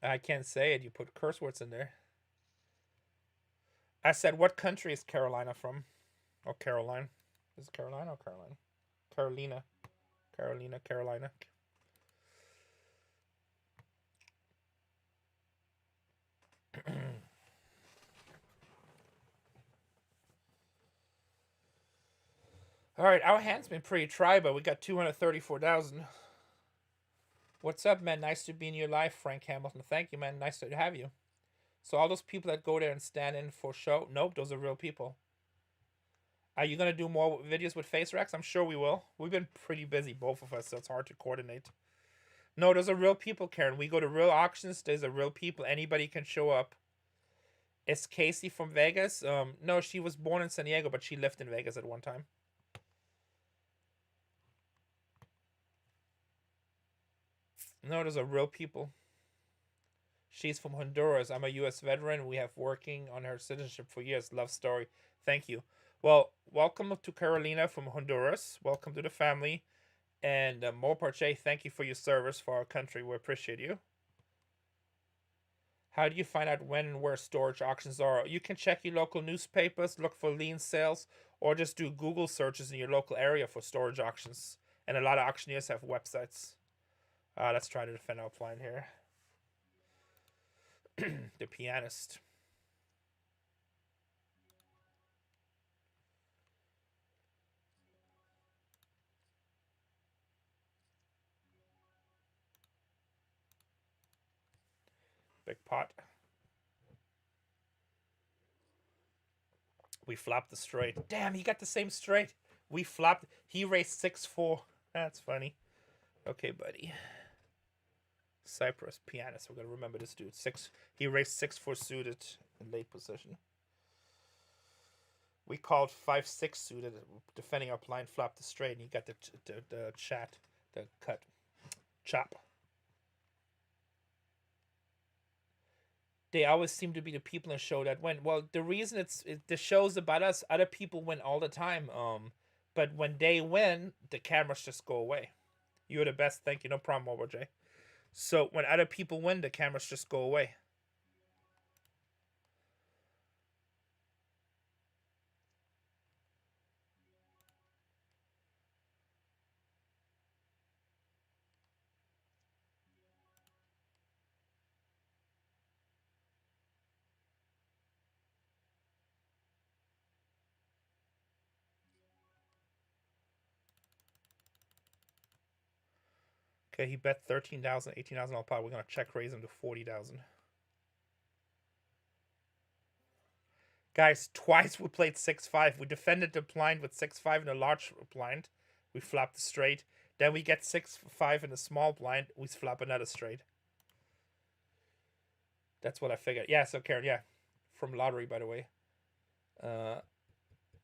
I can't say it. You put curse words in there. I said, what country is Carolina from? Or Caroline? Is it Carolina or Caroline? Carolina. Carolina, Carolina. All right, our hand's been pretty dry, but we got 234,000. What's up, man? Nice to be in your life, Frank Hamilton. Thank you, man. Nice to have you. So all those people that go there and stand in for show, nope, those are real people. Are you gonna do more videos with face racks? I'm sure we will. We've been pretty busy, both of us, so it's hard to coordinate. No, those are real people, Karen. We go to real auctions. There's a real people. Anybody can show up. Is Casey from Vegas? No, she was born in San Diego, but she lived in Vegas at one time. No, those are real people. She's from Honduras. I'm a U.S. veteran. We have working on her citizenship for years. Love story. Thank you. Well, welcome to Carolina from Honduras. Welcome to the family. And Moparche, thank you for your service for our country. We appreciate you. How do you find out when and where storage auctions are? You can check your local newspapers, look for lien sales, or just do Google searches in your local area for storage auctions. And a lot of auctioneers have websites. Let's try to defend our plan here. The pianist. Big pot. We flopped the straight. Damn, he got the same straight. We flopped. He raised 6-4. That's funny. Okay, buddy. Cyprus pianist. We're gonna remember this dude. He raised 6-4 suited in late position. We called 5-6 suited, defending our blind flop the straight, and he got the chat, the cut, chop. They always seem to be the people in the show that win. Well, the reason the show's about us. Other people win all the time. But when they win, the cameras just go away. You're the best. Thank you. No problem, Mobile J. So when other people win, the cameras just go away. Okay, he bet 13,000, 18,000 all pot. We're gonna check raise him to 40,000. Guys, twice we played 6-5. We defended the blind with 6-5 in a large blind. We flopped the straight. Then we get 6-5 in a small blind. We flop another straight. That's what I figured. Yeah, so Karen, yeah. From lottery, by the way. Are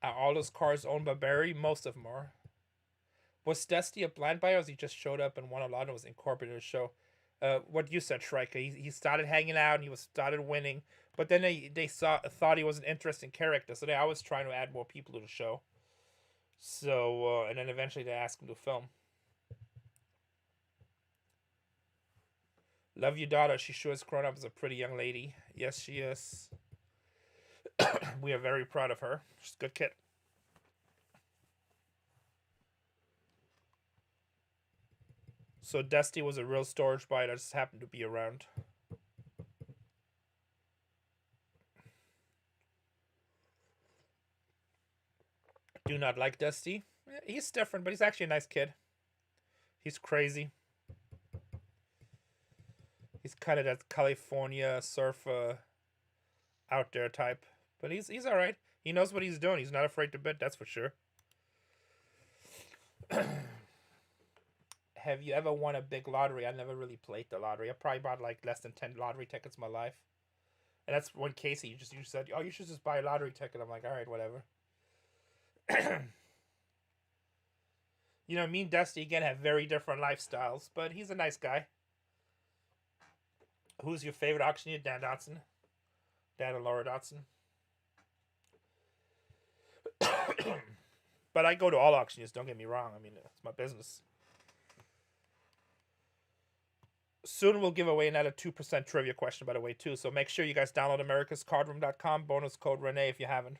all those cars owned by Barry? Most of them are. Was Dusty a blind buyer, or he just showed up and won a lot and was incorporated in the show? What you said, Shrike. He started hanging out and he started winning, but then they thought he was an interesting character, so they always trying to add more people to the show. So and then eventually they asked him to film. Love your daughter. She sure is grown up as a pretty young lady. Yes, she is. We are very proud of her. She's a good kid. So Dusty was a real storage buy that just happened to be around. Do not like Dusty. He's different, but he's actually a nice kid. He's crazy. He's kind of that California surfer out there type. But he's all right. He knows what he's doing. He's not afraid to bet, that's for sure. Have you ever won a big lottery? I never really played the lottery. I probably bought like less than 10 lottery tickets in my life. And that's when Casey you said, oh, you should just buy a lottery ticket. I'm like, all right, whatever. You know, me and Dusty, again, have very different lifestyles. But he's a nice guy. Who's your favorite auctioneer? Dan Dotson. Dan and Laura Dotson. But I go to all auctioneers, don't get me wrong. I mean, it's my business. Soon we'll give away another 2% trivia question, by the way, too. So make sure you guys download americascardroom.com. Bonus code RENE if you haven't.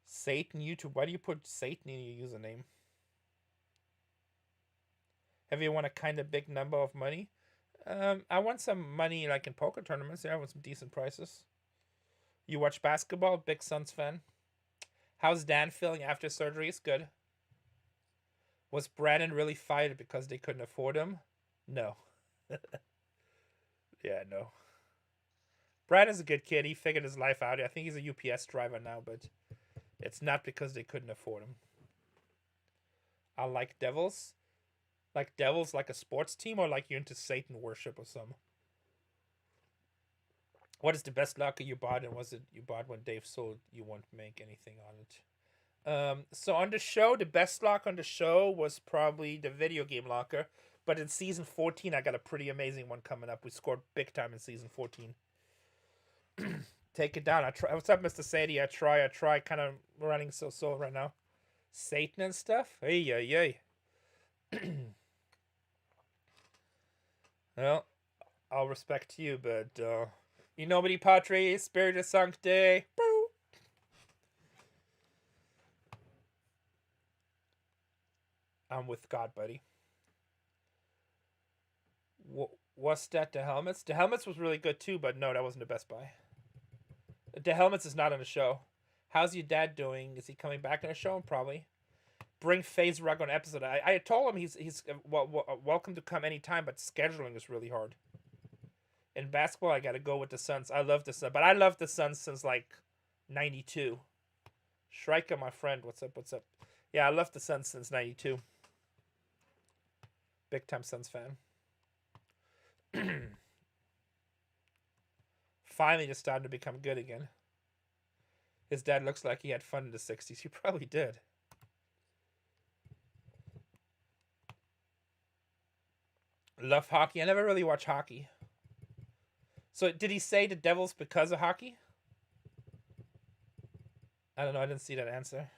Satan YouTube. Why do you put Satan in your username? Have you won a kind of big number of money? I won some money like in poker tournaments. Yeah, I won some decent prices. You watch basketball? Big Suns fan. How's Dan feeling after surgery? It's good. Was Brandon really fired because they couldn't afford him? No. Yeah, no. Brandon's a good kid. He figured his life out. I think he's a UPS driver now, but it's not because they couldn't afford him. I like Devils. Like Devils like a sports team, or like you into Satan worship or something? What is the best locker you bought, and was it you bought when Dave sold you won't make anything on it? So on the show, the best lock on the show was probably the video game locker. But in season 14, I got a pretty amazing one coming up. We scored big time in season 14. Take it down. I try. What's up, Mr. Sadie? I try. Kind of running so right now. Satan and stuff. Hey. Well, I'll respect you, but you nobody Patre, Spiritus Sancte. Boo. I'm with God, buddy. What's that? The helmets? The helmets was really good too, but no, that wasn't the best buy. The helmets is not on the show. How's your dad doing? Is he coming back on the show? Probably. Bring FaZe Rug on episode. I told him he's welcome to come anytime, but scheduling is really hard. In basketball, I gotta go with the Suns. I love the Suns, but I love the Suns since like '92. Shrika, my friend, what's up? Yeah, I love the Suns since '92. Big time Suns fan. Finally just starting to become good again. His dad looks like he had fun in the 60s. He probably did. Love hockey. I never really watch hockey. So did he say the Devils because of hockey? I don't know. I didn't see that answer.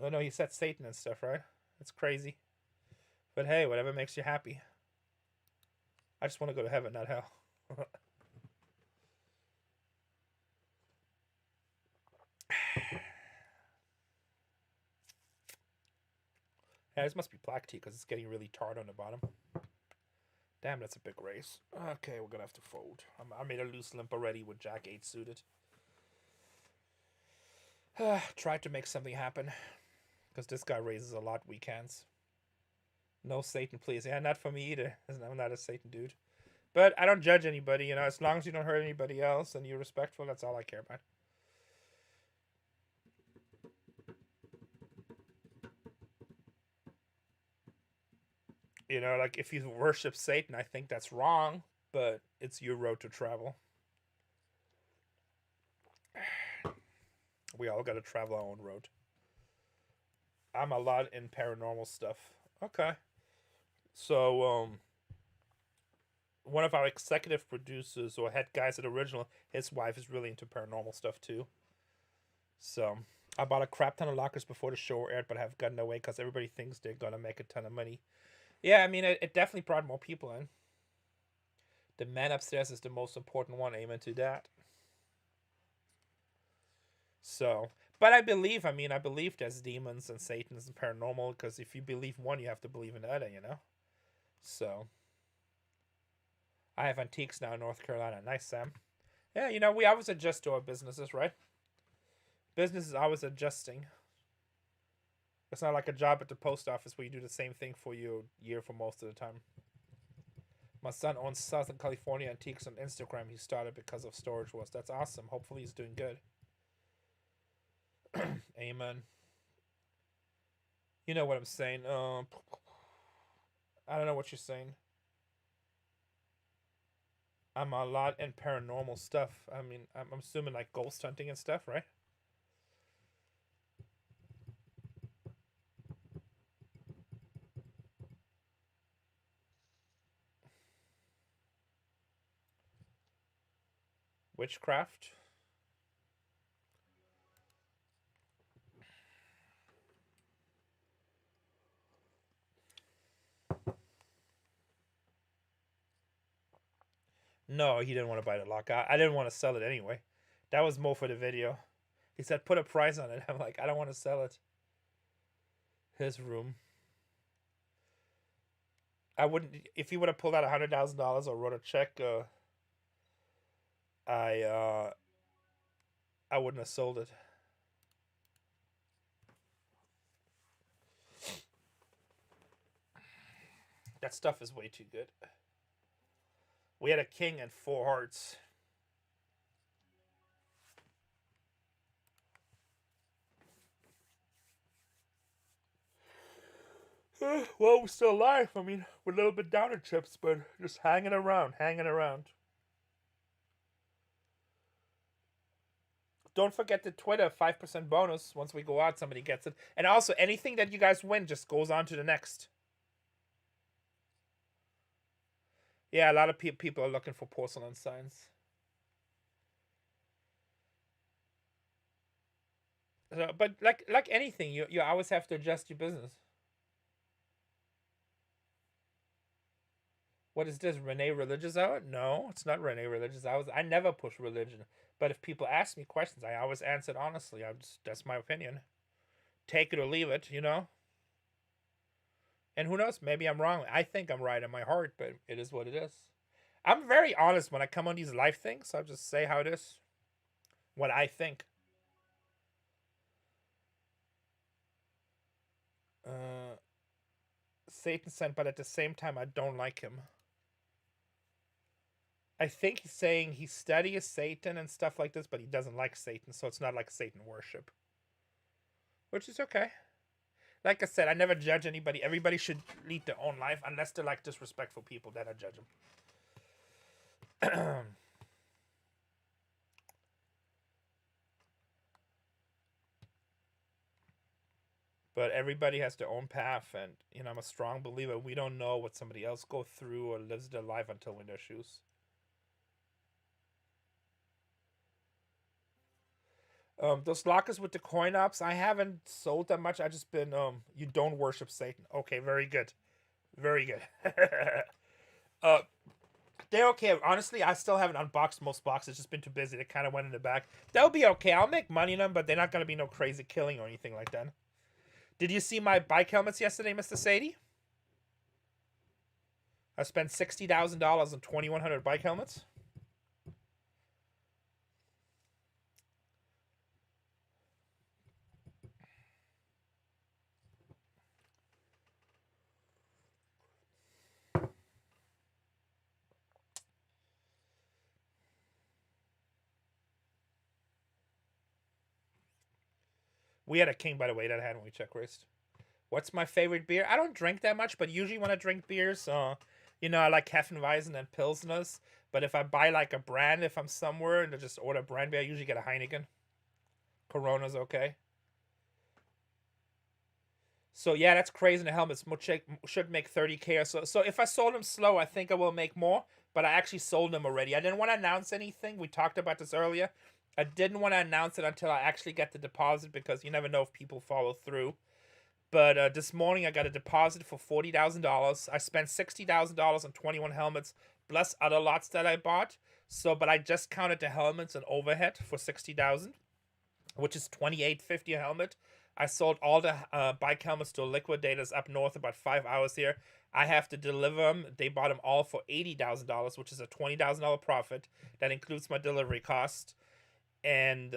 Oh no, he said Satan and stuff, right? That's crazy. But hey, whatever makes you happy. I just want to go to heaven, not hell. Yeah, this must be black tea because it's getting really tart on the bottom. Damn, that's a big race. Okay, we're gonna have to fold. I made a loose limp already with Jack 8 suited. Try to make something happen. Because this guy raises a lot weekends. No Satan, please. Yeah, not for me either. I'm not a Satan dude. But I don't judge anybody, you know. As long as you don't hurt anybody else and you're respectful, that's all I care about. You know, like if you worship Satan, I think that's wrong, but it's your road to travel. We all got to travel our own road. I'm a lot in paranormal stuff. Okay. So, one of our executive producers or head guys at Original, his wife is really into paranormal stuff too. So, I bought a crap ton of lockers before the show aired, but I have gotten away because everybody thinks they're gonna make a ton of money. Yeah, I mean, it definitely brought more people in. The man upstairs is the most important one. Amen to that. So, but I believe there's demons and Satans and paranormal, because if you believe one, you have to believe in the other, you know? So, I have antiques now in North Carolina. Nice, Sam. Yeah, you know, we always adjust to our businesses, right? Business is always adjusting. It's not like a job at the post office where you do the same thing for you a year for most of the time. My son owns Southern California Antiques on Instagram. He started because of Storage Wars. That's awesome. Hopefully he's doing good. Amen. You know what I'm saying. I don't know what you're saying. I'm a lot in paranormal stuff. I mean, I'm assuming like ghost hunting and stuff, right? Witchcraft. No, he didn't want to buy the lock. I didn't want to sell it anyway. That was more for the video. He said, put a price on it. I'm like, I don't want to sell it. His room. I wouldn't, if he would have pulled out $100,000 or wrote a check, I wouldn't have sold it. That stuff is way too good. We had a king and 4 hearts. Well, we're still alive. I mean, we're a little bit down in chips, but just hanging around, hanging around. Don't forget the Twitter 5% bonus. Once we go out, somebody gets it. And also, anything that you guys win just goes on to the next. Yeah, a lot of people are looking for porcelain signs. So, but like anything, you always have to adjust your business. What is this, Renee Religious Hour? No, it's not Renee Religious Hours. I never push religion. But if people ask me questions, I always answer it honestly. That's my opinion. Take it or leave it, you know? And who knows? Maybe I'm wrong. I think I'm right in my heart, but it is what it is. I'm very honest when I come on these live things. So I'll just say how it is. What I think. Satan sent, but at the same time, I don't like him. I think he's saying he studies Satan and stuff like this, but he doesn't like Satan, so it's not like Satan worship. Which is okay. Like I said, I never judge anybody. Everybody should lead their own life, unless they're like disrespectful people, then I judge them. But everybody has their own path, and you know, I'm a strong believer. We don't know what somebody else goes through or lives their life until we're in their shoes. Those lockers with the coin ops, I haven't sold that much. I just been you don't worship Satan. Okay, very good. Very good. They're okay. Honestly, I still haven't unboxed most boxes. Just been too busy. They kind of went in the back. They'll be okay. I'll make money on them, but they're not gonna be no crazy killing or anything like that. Did you see my bike helmets yesterday, Mr. Sadie? I spent $60,000 on 2,100 bike helmets. We had a king, by the way, that I had when we check raced. What's my favorite beer? I don't drink that much, but usually when I drink beers, you know, I like Hefeweizen and Pilsners. But if I buy like a brand, if I'm somewhere and I just order a brand beer, I usually get a Heineken. Corona's okay. So yeah, that's crazy. The helmets should make 30K or so. So if I sold them slow, I think I will make more. But I actually sold them already. I didn't want to announce anything. We talked about this earlier. I didn't want to announce it until I actually get the deposit because you never know if people follow through. But this morning I got a deposit for $40,000. I spent $60,000 on 21 helmets plus other lots that I bought. So, but I just counted the helmets and overhead for $60,000, which is $28.50 a helmet. I sold all the bike helmets to liquidators up north about 5 hours here. I have to deliver them. They bought them all for $80,000, which is a $20,000 profit. That includes my delivery cost. And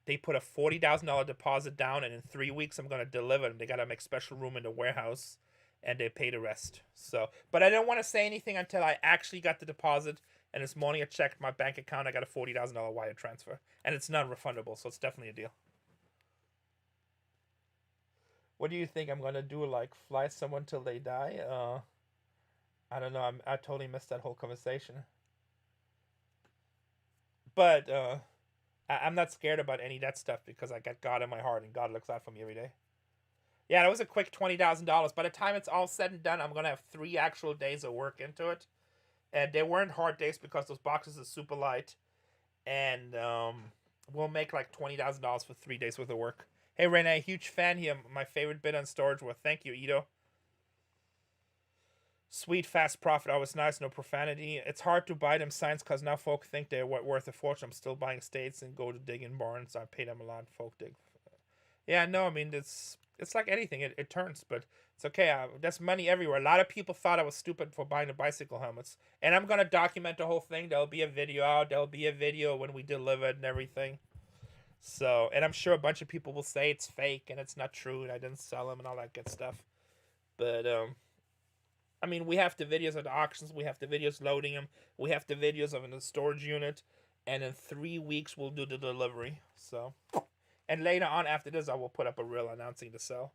they put a $40,000 deposit down, and in 3 weeks I'm going to deliver them. They got to make special room in the warehouse, and they pay the rest. So, but I didn't want to say anything until I actually got the deposit. And this morning I checked my bank account. I got a $40,000 wire transfer, and it's non-refundable, so it's definitely a deal. What do you think I'm gonna do? Like fly someone till they die? I don't know. I totally missed that whole conversation. But I'm not scared about any of that stuff because I got God in my heart and God looks out for me every day. Yeah, that was a quick $20,000. By the time it's all said and done, I'm gonna have 3 actual days of work into it, and they weren't hard days because those boxes are super light, and we'll make like $20,000 for 3 days worth of work. Hey, Rene, huge fan here. My favorite bit on storage. Well, thank you, Ito. Sweet, fast profit. Always nice. No profanity. It's hard to buy them signs because now folk think they're worth a fortune. I'm still buying states and go to dig in barns. I pay them a lot. Folk dig. Yeah, no, I mean, it's like anything. It turns, but it's okay. There's money everywhere. A lot of people thought I was stupid for buying the bicycle helmets. And I'm going to document the whole thing. There'll be a video out. There'll be a video when we deliver it and everything. So, and I'm sure a bunch of people will say it's fake and it's not true and I didn't sell them and all that good stuff. But, I mean, we have the videos of the auctions. We have the videos loading them. We have the videos of in the storage unit. And in 3 weeks, we'll do the delivery. So, and later on after this, I will put up a reel announcing the sale.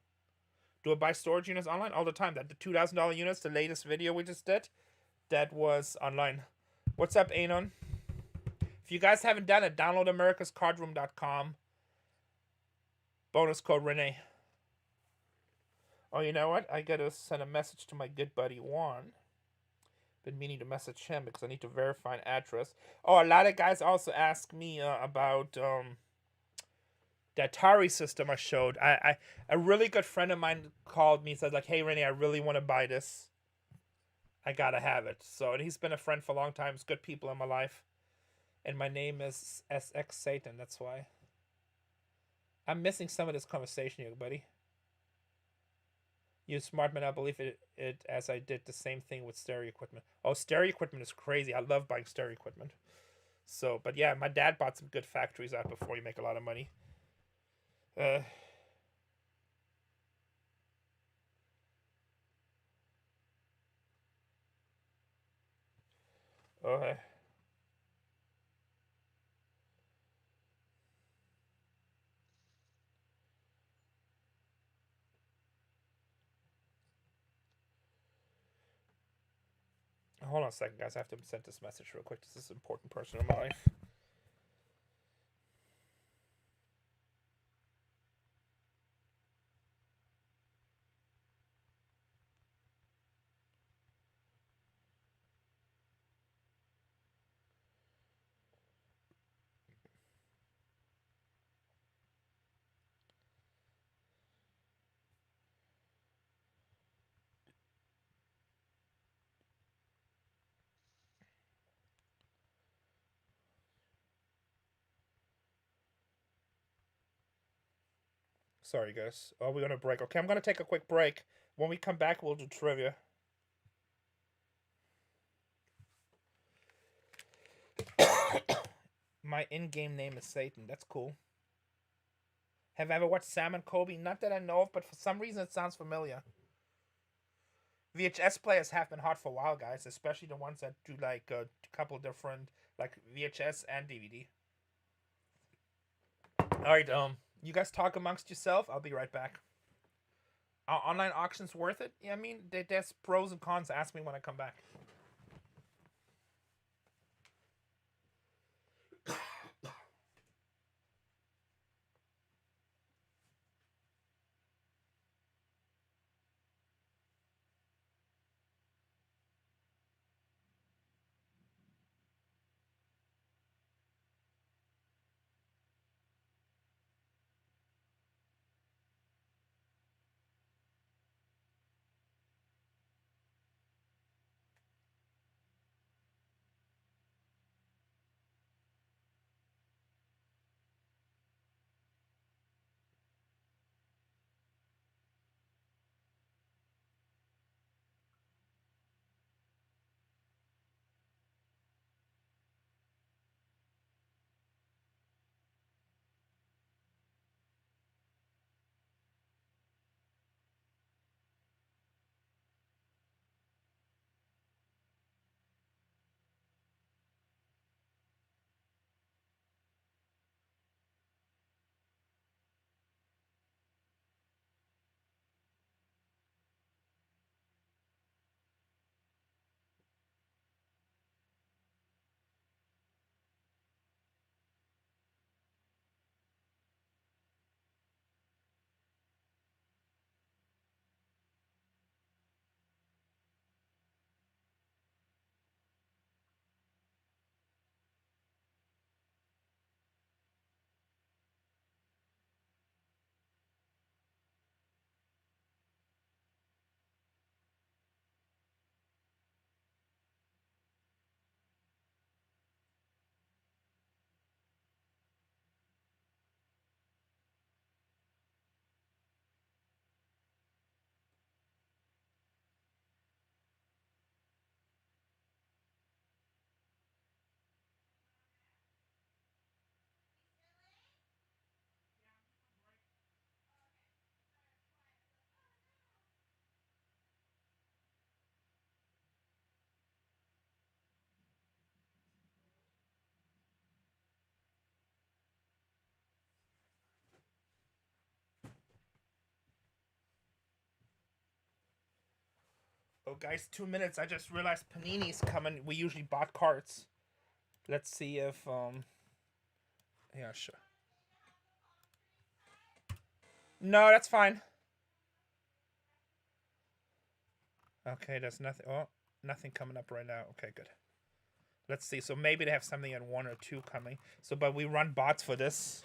Do I buy storage units online? All the time. That the $2,000 units, the latest video we just did, that was online. What's up, Anon? If you guys haven't done it, download americascardroom.com. Bonus code RENE. Oh, you know what? I gotta send a message to my good buddy Juan. Been meaning to message him because I need to verify an address. Oh, a lot of guys also ask me about the Atari system I showed. A really good friend of mine called me and said, like, hey, Rene, I really want to buy this. I gotta have it. So, and he's been a friend for a long time. It's good people in my life. And my name is SX Satan, that's why. I'm missing some of this conversation here, buddy. You smart man, I believe it as I did the same thing with stereo equipment. Oh, stereo equipment is crazy. I love buying stereo equipment. So, but yeah, my dad bought some good factories out before you make a lot of money. Okay. Hold on a second, guys. I have to send this message real quick. This is an important person in my life. Sorry, guys. Oh, we're gonna break. Okay, I'm gonna take a quick break. When we come back, we'll do trivia. My in-game name is Satan. That's cool. Have I ever watched Sam and Kobe? Not that I know of, but for some reason it sounds familiar. VHS players have been hot for a while, guys. Especially the ones that do like a couple different, like VHS and DVD. All right, You guys talk amongst yourself. I'll be right back. Are online auctions worth it? Yeah, I mean, there's pros and cons. Ask me when I come back. Oh, guys, 2 minutes. I just realized Panini's coming. We usually bought cards. Let's see if, yeah, sure. No, that's fine. Okay, there's nothing. Oh, nothing coming up right now. Okay, good. Let's see. So maybe they have something at 1 or 2 coming. So, but we run bots for this.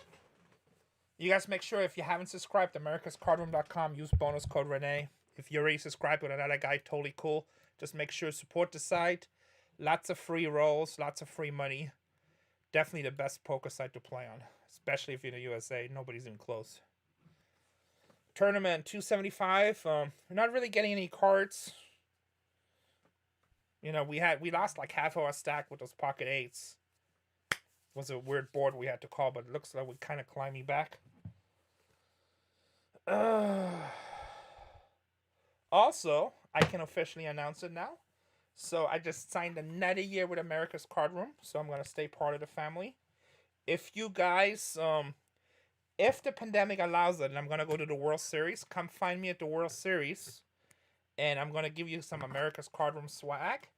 You guys make sure if you haven't subscribed, americascardroom.com, use bonus code RENE. If you're already subscribed with another guy, totally cool. Just make sure to support the site. Lots of free rolls, lots of free money. Definitely the best poker site to play on, especially if you're in the USA. Nobody's even close. Tournament 275. We're not really getting any cards. You know, we lost like half of our stack with those pocket eights. It was a weird board we had to call, but it looks like we're kind of climbing back. Also, I can officially announce it now. So I just signed another year with America's Cardroom, so I'm gonna stay part of the family. If you guys, if the pandemic allows it, and I'm gonna go to the World Series, come find me at the World Series, and I'm gonna give you some America's Cardroom swag,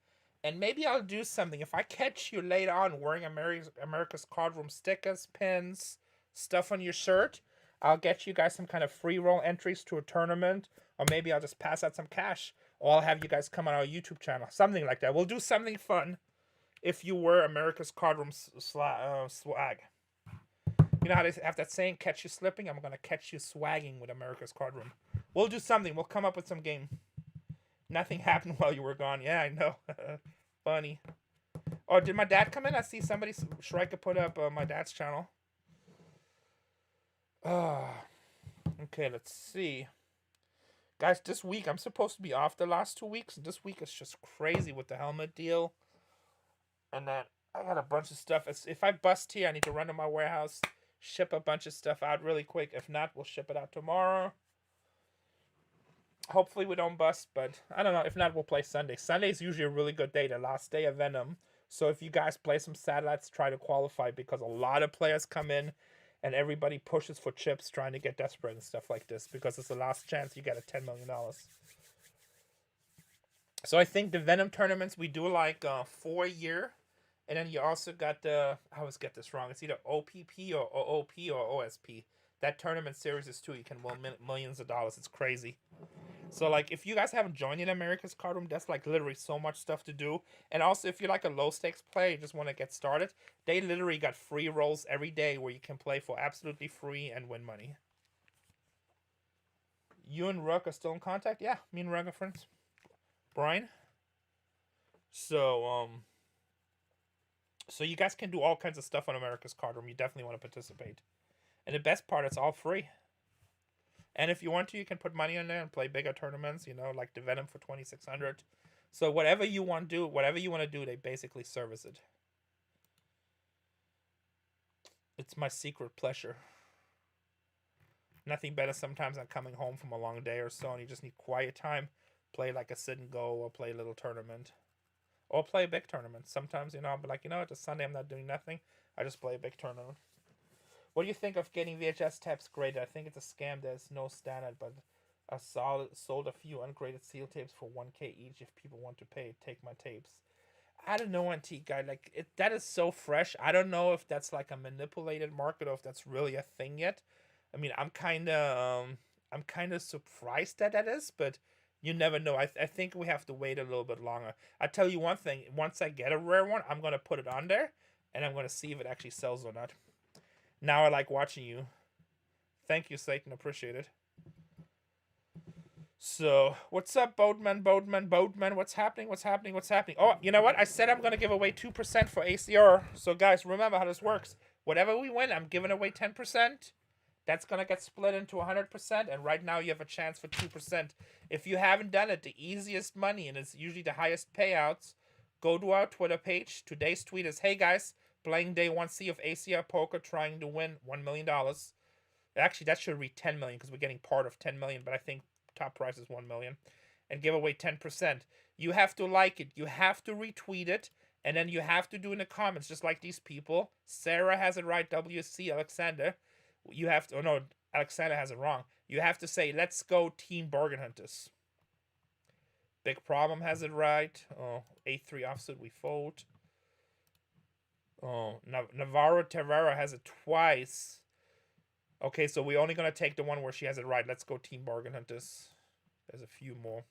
and maybe I'll do something. If I catch you later on wearing America's Cardroom stickers, pins, stuff on your shirt, I'll get you guys some kind of free roll entries to a tournament, or maybe I'll just pass out some cash, or I'll have you guys come on our YouTube channel, something like that. We'll do something fun if you wear America's Cardroom swag. You know how they have that saying, catch you slipping? I'm going to catch you swagging with America's Cardroom. We'll do something. We'll come up with some game. Nothing happened while you were gone. Yeah, I know. Funny. Oh, did my dad come in? I see somebody, Shrika, put up my dad's channel. Okay, let's see. Guys, this week, I'm supposed to be off the last 2 weeks. This week is just crazy with the helmet deal. And then I got a bunch of stuff. If I bust here, I need to run to my warehouse, ship a bunch of stuff out really quick. If not, we'll ship it out tomorrow. Hopefully we don't bust, but I don't know. If not, we'll play Sunday. Sunday is usually a really good day, the last day of Venom. So if you guys play some satellites, try to qualify, because a lot of players come in and everybody pushes for chips, trying to get desperate and stuff like this because it's the last chance you get a $10 million. So I think the Venom tournaments we do like 4 a year, and then you also got the, I always get this wrong, it's either OPP or OOP or OSP. That tournament series is too. You can win millions of dollars. It's crazy. So like if you guys haven't joined in America's Cardroom, that's like literally so much stuff to do. And also if you're like a low stakes player, you just want to get started, they literally got free rolls every day where you can play for absolutely free and win money. You and Rugg are still in contact? Yeah, me and Rugg are friends. Brian. So so you guys can do all kinds of stuff on America's Cardroom. You definitely want to participate. And the best part, it's all free. And if you want to, you can put money in there and play bigger tournaments, you know, like the Venom for 2,600. So whatever you want to do, they basically service it. It's my secret pleasure. Nothing better sometimes than coming home from a long day or so and you just need quiet time. Play like a sit and go or play a little tournament. Or play a big tournament. Sometimes, you know, I'll be like, you know, it's a Sunday, I'm not doing nothing. I just play a big tournament. What do you think of getting VHS tapes graded? I think it's a scam. There's no standard, but I sold a few ungraded seal tapes for $1K each. If people want to pay, take my tapes. I don't know, Antique Guy. Like that is so fresh. I don't know if that's like a manipulated market or if that's really a thing yet. I mean, I'm kind of surprised that is, but you never know. I think we have to wait a little bit longer. I tell you one thing. Once I get a rare one, I'm gonna put it on there, and I'm gonna see if it actually sells or not. Now I like watching you. Thank you, Satan. Appreciate it. So, what's up, Boatman? What's happening? Oh, you know what? I said I'm going to give away 2% for ACR. So, guys, remember how this works. Whatever we win, I'm giving away 10%. That's going to get split into 100%. And right now, you have a chance for 2%. If you haven't done it, the easiest money, and it's usually the highest payouts, go to our Twitter page. Today's tweet is, hey, guys, playing day 1C of ACR Poker, trying to win $1 million. Actually, that should read 10 million because we're getting part of 10 million, but I think top price is 1 million. And give away 10%. You have to like it. You have to retweet it. And then you have to do in the comments, just like these people. Sarah has it right. WC Alexander. You have to, oh no, Alexander has it wrong. You have to say, let's go Team Bargain Hunters. Big Problem has it right. Oh, A3 offsuit, we fold. Oh, Navarro Terrera has it twice. Okay, so we're only going to take the one where she has it right. Let's go Team Bargain Hunters. There's a few more.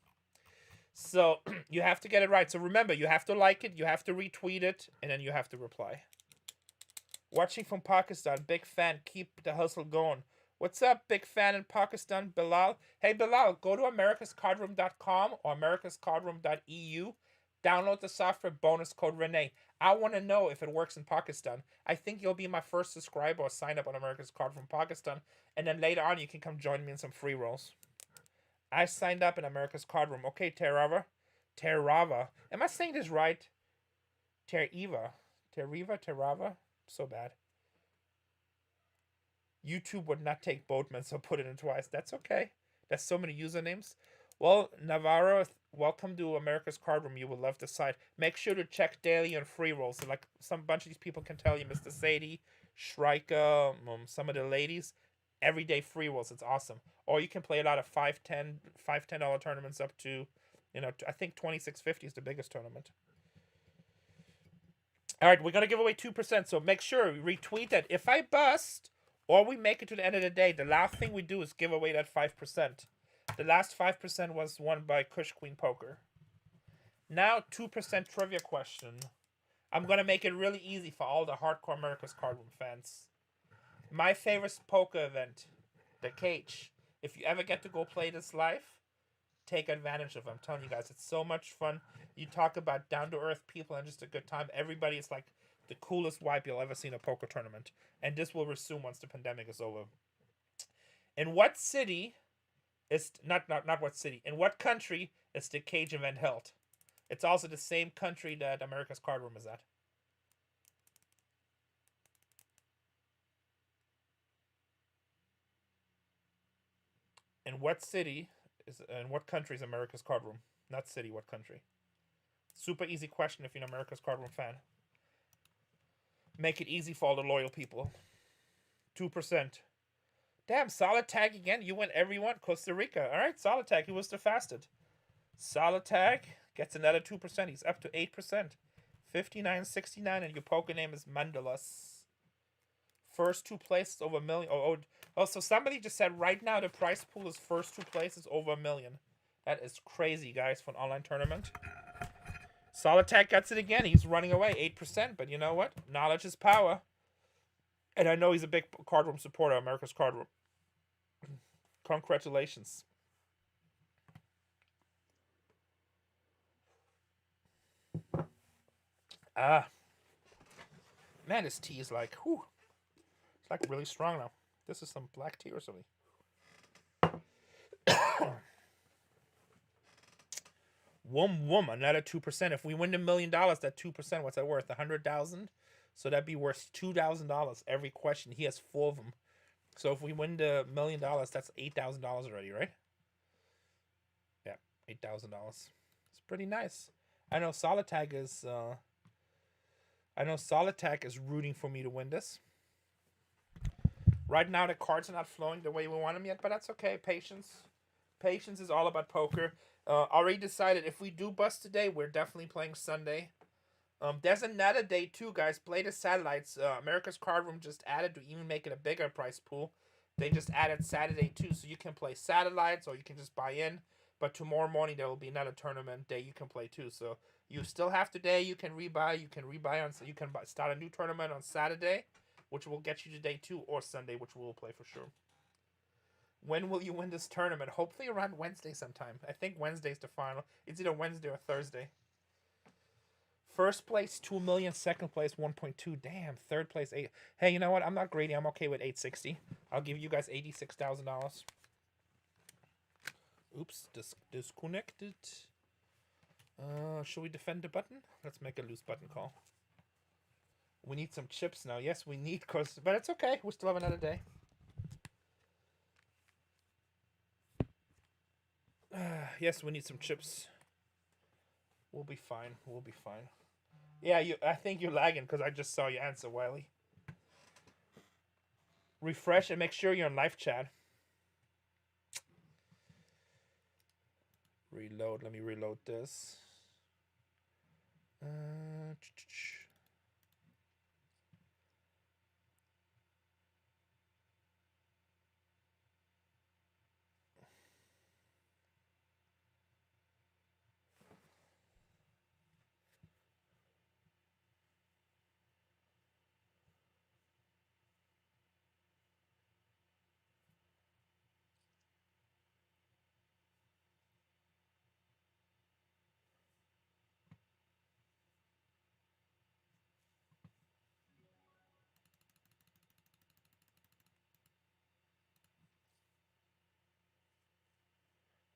So, you have to get it right. So remember, you have to like it, you have to retweet it, and then you have to reply. Watching from Pakistan. Big fan. Keep the hustle going. What's up, big fan in Pakistan? Bilal. Hey, Bilal, go to americascardroom.com or americascardroom.eu. Download the software, bonus code RENE. I want to know if it works in Pakistan. I think you'll be my first subscriber or sign up on America's Card from Pakistan. And then later on, you can come join me in some free rolls. I signed up in America's Card Room. Okay, Terrava. Am I saying this right? Terrava. So bad. YouTube would not take Boatman, so put it in twice. That's okay. That's so many usernames. Well, Navarro, welcome to America's Card Room. You will love the site. Make sure to check daily and free rolls. So like some bunch of these people can tell you, Mr. Sadie, Shrika, some of the ladies, everyday free rolls. It's awesome. Or you can play a lot of $5-10 tournaments up to, you know, I think $26.50 is the biggest tournament. All right, we're gonna give away 2%. So make sure you retweet that. If I bust or we make it to the end of the day, the last thing we do is give away that 5%. The last 5% was won by Kush Queen Poker. Now, 2% trivia question. I'm going to make it really easy for all the hardcore America's Card Room fans. My favorite poker event, the Cage. If you ever get to go play this live, take advantage of it. I'm telling you guys, it's so much fun. You talk about down-to-earth people and just a good time. Everybody is like the coolest wipe you'll ever see in a poker tournament. And this will resume once the pandemic is over. In what city... It's not what city. In what country is the Cage event held? It's also the same country that America's Card Room is at. In what city is in what country is America's Card Room? Not city, what country? Super easy question if you're an America's Card Room fan. Make it easy for all the loyal people. 2%. Damn, Solid Tag again. You win every one. Costa Rica. All right, Solid Tag. He was the fastest. Solid Tag gets another 2%. He's up to 8%. 59.69, and your poker name is Mandalas. First two places over $1 million. Oh, so somebody just said right now the prize pool is first two places over $1 million. That is crazy, guys, for an online tournament. Solid Tag gets it again. He's running away, 8%. But you know what? Knowledge is power. And I know he's a big Cardroom supporter, America's Cardroom. Congratulations. Man, this tea is like, whew. It's like really strong now. This is some black tea or something. Another 2%. If we win $1 million, that 2%, what's that worth? 100,000. So that'd be worth $2,000 every question. He has 4 of them. So if we win the $1 million, that's $8,000 already, right? Yeah, $8,000. It's pretty nice. I know Solid Tag is rooting for me to win this. Right now the cards are not flowing the way we want them yet, but that's okay. Patience is all about poker. Already decided if we do bust today, we're definitely playing Sunday. There's another day too, guys. Play the satellites. America's Cardroom just added to even make it a bigger price pool. They just added Saturday too, so you can play satellites or you can just buy in. But tomorrow morning there will be another tournament day you can play too. So you still have today. You can rebuy. You can start a new tournament on Saturday, which will get you to day 2, or Sunday, which we will play for sure. When will you win this tournament? Hopefully around Wednesday sometime. I think Wednesday's the final. It's either Wednesday or Thursday. First place, 2 million. Second place, 1.2. Damn. Third place, 8. Hey, you know what? I'm not greedy. I'm okay with 860. I'll give you guys $86,000. Oops, disconnected. Should we defend the button? Let's make a loose button call. We need some chips now. Yes, we need, but it's okay. We still have another day. Yes, we need some chips. We'll be fine. We'll be fine. Yeah, I think you're lagging because I just saw you answer, Wiley. Refresh and make sure you're in live chat. Reload. Let me reload this.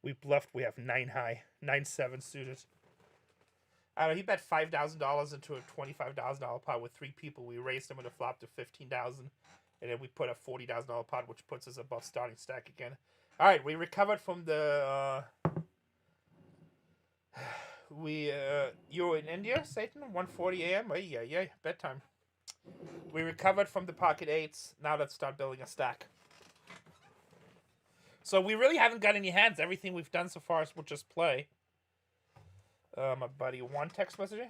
We bluffed. We have 9 high, 9-7 suited. I don't know. He bet $5,000 into a $25,000 pot with 3 people. We raised him with a flop to $15,000, and then we put a $40,000 pot, which puts us above starting stack again. All right, we recovered from the. You're in India, Satan. 1:40 a.m. Yeah, bedtime. We recovered from the pocket 8s. Now let's start building a stack. So we really haven't got any hands. Everything we've done so far is we'll just play. My buddy, one text message.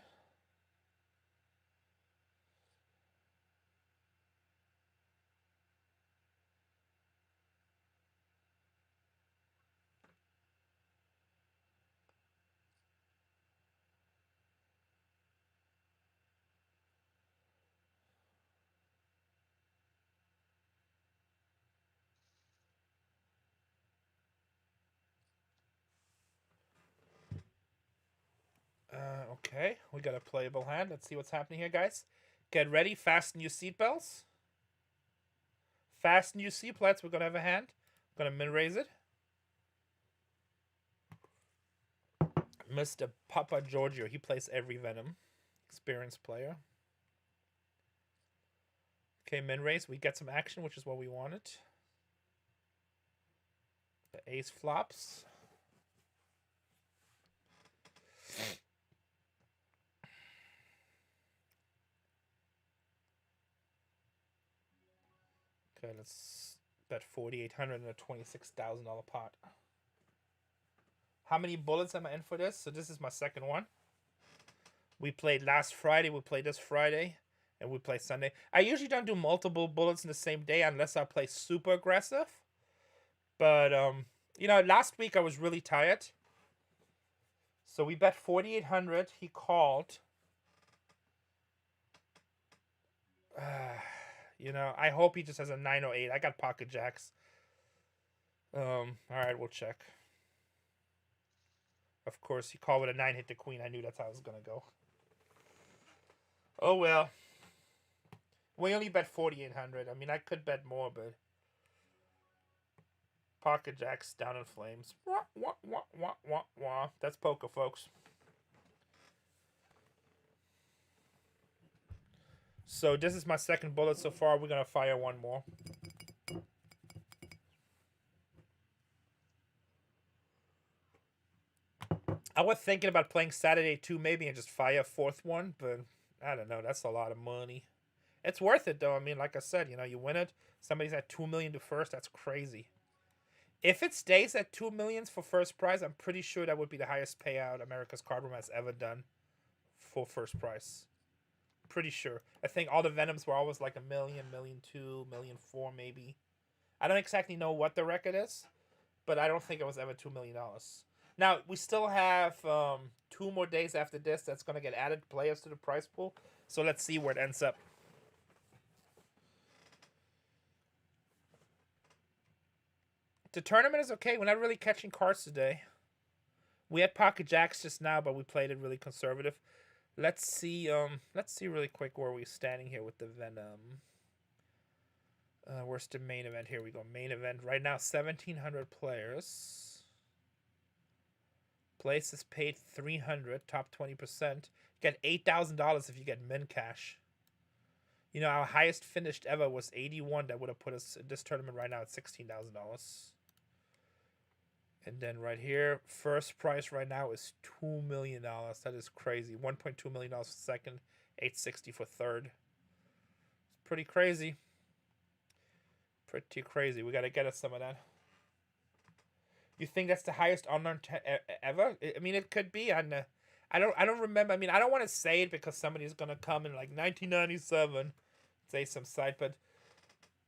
Okay, we got a playable hand. Let's see what's happening here, guys. Get ready. Fasten your seatbelts. Fasten your seatbelts. We're gonna have a hand. I'm gonna min raise it. Mr. Papa Giorgio. He plays every Venom. Experienced player. Okay, min raise. We get some action, which is what we wanted. The ace flops. Okay, let's bet 4,800 in a $26,000 pot. How many bullets am I in for this? So this is my second one. We played last Friday. We played this Friday. And we play Sunday. I usually don't do multiple bullets in the same day unless I play super aggressive. But, you know, last week I was really tired. So we bet 4,800. He called. You know, I hope he just has a 908. I got pocket jacks. All right, we'll check. Of course, he called with a 9, hit the queen. I knew that's how it was going to go. Oh, well. We only bet 4,800. I mean, I could bet more, but pocket jacks down in flames. Wah, wah, wah, wah, wah, wah. That's poker, folks. So this is my second bullet so far. We're gonna fire one more. I was thinking about playing Saturday too, maybe, and just fire a fourth one, but I don't know. That's a lot of money. It's worth it though. I mean, like I said, you know, you win it. Somebody's at $2 million to first. That's crazy. If it stays at $2 million for first prize, I'm pretty sure that would be the highest payout America's Cardroom has ever done for first prize. Pretty sure. I think all the Venoms were always like $1 million, $1.2 million, $1.4 million maybe. I don't exactly know what the record is, but I don't think it was ever $2 million. Now, we still have 2 more days after this that's going to get added players to the prize pool. So let's see where it ends up. The tournament is okay. We're not really catching cards today. We had pocket jacks just now, but we played it really conservative. Let's see really quick where we're standing here with the Venom. Where's the main event? Here we go. Main event. Right now, 1,700 players. Places paid 300. Top 20%. Get $8,000 if you get min cash. You know, our highest finished ever was 81. That would have put us in this tournament right now at $16,000. And then right here, first prize right now is $2 million. That is crazy. $1.2 million for second, $860 for third. It's pretty crazy. Pretty crazy. We got to get us some of that. You think that's the highest online ever? I mean, it could be. I don't remember. I mean, I don't want to say it because somebody's gonna come in like 1997, say some site, but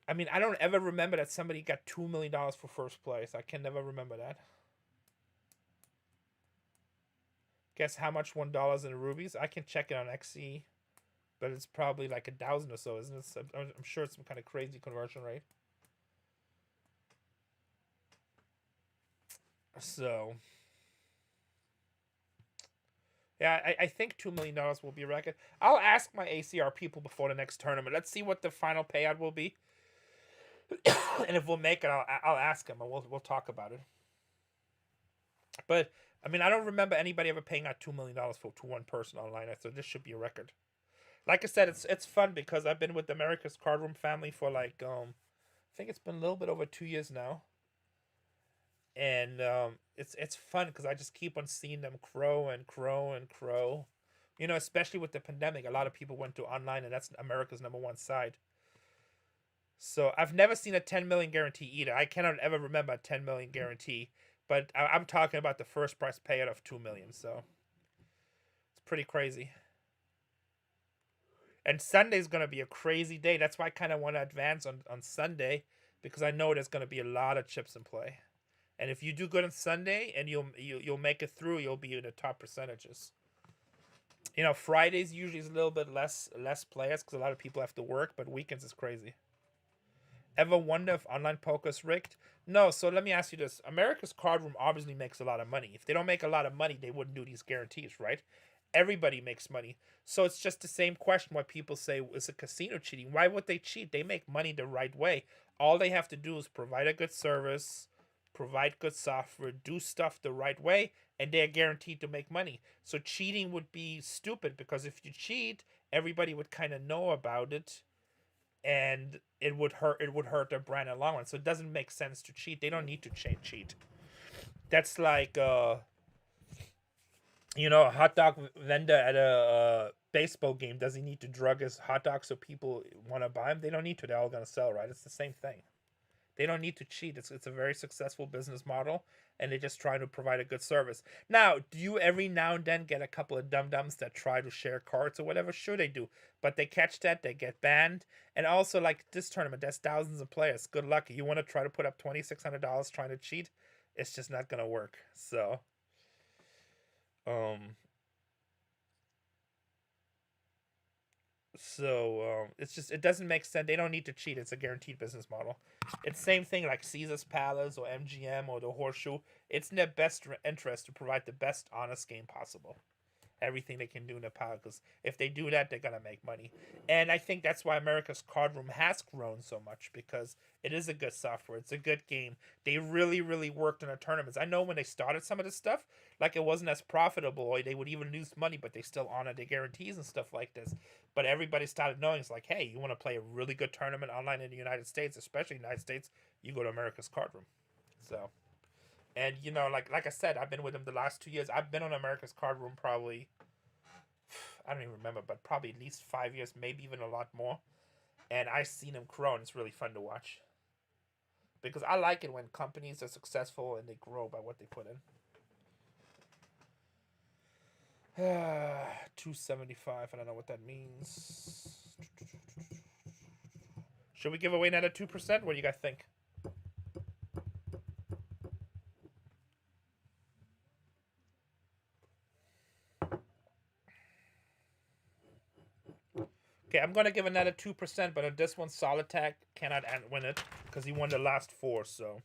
I mean, I don't ever remember that somebody got $2 million for first place. I can never remember that. Guess how much $1 in the rubies? I can check it on XE, but it's probably like 1,000 or so, isn't it? I'm sure it's some kind of crazy conversion rate. So, yeah, I think $2 million will be a record. I'll ask my ACR people before the next tournament. Let's see what the final payout will be. And if we'll make it, I'll ask them and we'll talk about it. But I mean, I don't remember anybody ever paying out $2 million to one person online. So this should be a record. Like I said, it's fun because I've been with the America's Cardroom family for like I think it's been a little bit over 2 years now. And it's fun because I just keep on seeing them grow and grow and grow. You know, especially with the pandemic, a lot of people went to online, and that's America's #1 site. So I've never seen a 10 million guarantee either. I cannot ever remember a 10 million guarantee, but I'm talking about the first price payout of 2 million. So it's pretty crazy. And Sunday's going to be a crazy day. That's why I kind of want to advance on Sunday, because I know there's going to be a lot of chips in play. And if you do good on Sunday and you'll make it through, you'll be in the top percentages. You know, Fridays usually is a little bit less players because a lot of people have to work, but weekends is crazy. Ever wonder if online poker is rigged? No, so let me ask you this. America's Cardroom obviously makes a lot of money. If they don't make a lot of money, they wouldn't do these guarantees, right? Everybody makes money. So it's just the same question why people say, is it casino cheating? Why would they cheat? They make money the right way. All they have to do is provide a good service, provide good software, do stuff the right way, and they're guaranteed to make money. So cheating would be stupid, because if you cheat, everybody would kind of know about it, and it would hurt their brand in the long run. So it doesn't make sense to cheat. They don't need to cheat. That's like You know, a hot dog vendor at a baseball game, does he need to drug his hot dogs so people want to buy them? They don't need to. They're all going to sell, right? It's the same thing. They don't need to cheat. It's a very successful business model, and they're just trying to provide a good service. Now, do you every now and then get a couple of dum-dums that try to share cards or whatever? Sure they do. But they catch that, they get banned. And also, like this tournament, there's thousands of players. Good luck. You want to try to put up $2,600 trying to cheat? It's just not going to work. Um, it's just, it doesn't make sense. They don't need to cheat. It's a guaranteed business model. It's same thing like Caesar's Palace or MGM or the Horseshoe. It's in their best interest to provide the best honest game possible. Everything they can do in the power, because if they do that, they're gonna make money. And I think that's why America's Cardroom has grown so much, because it is a good software. It's a good game. They really, really worked on the tournaments. I know when they started some of this stuff, like it wasn't as profitable, or they would even lose money, but they still honored their guarantees and stuff like this. But everybody started knowing, it's like, hey, you want to play a really good tournament online in the United States, especially the United States, you go to America's Cardroom. So, and you know, like I said, I've been with them the last 2 years. I've been on America's Cardroom probably, I don't even remember, but probably at least 5 years, maybe even a lot more. And I've seen them grow, and it's really fun to watch. Because I like it when companies are successful and they grow by what they put in. 275. I don't know what that means. Should we give away another 2%? What do you guys think? Okay, I'm gonna give another 2%, but on this one, Solid Tag cannot win it because he won the last 4. So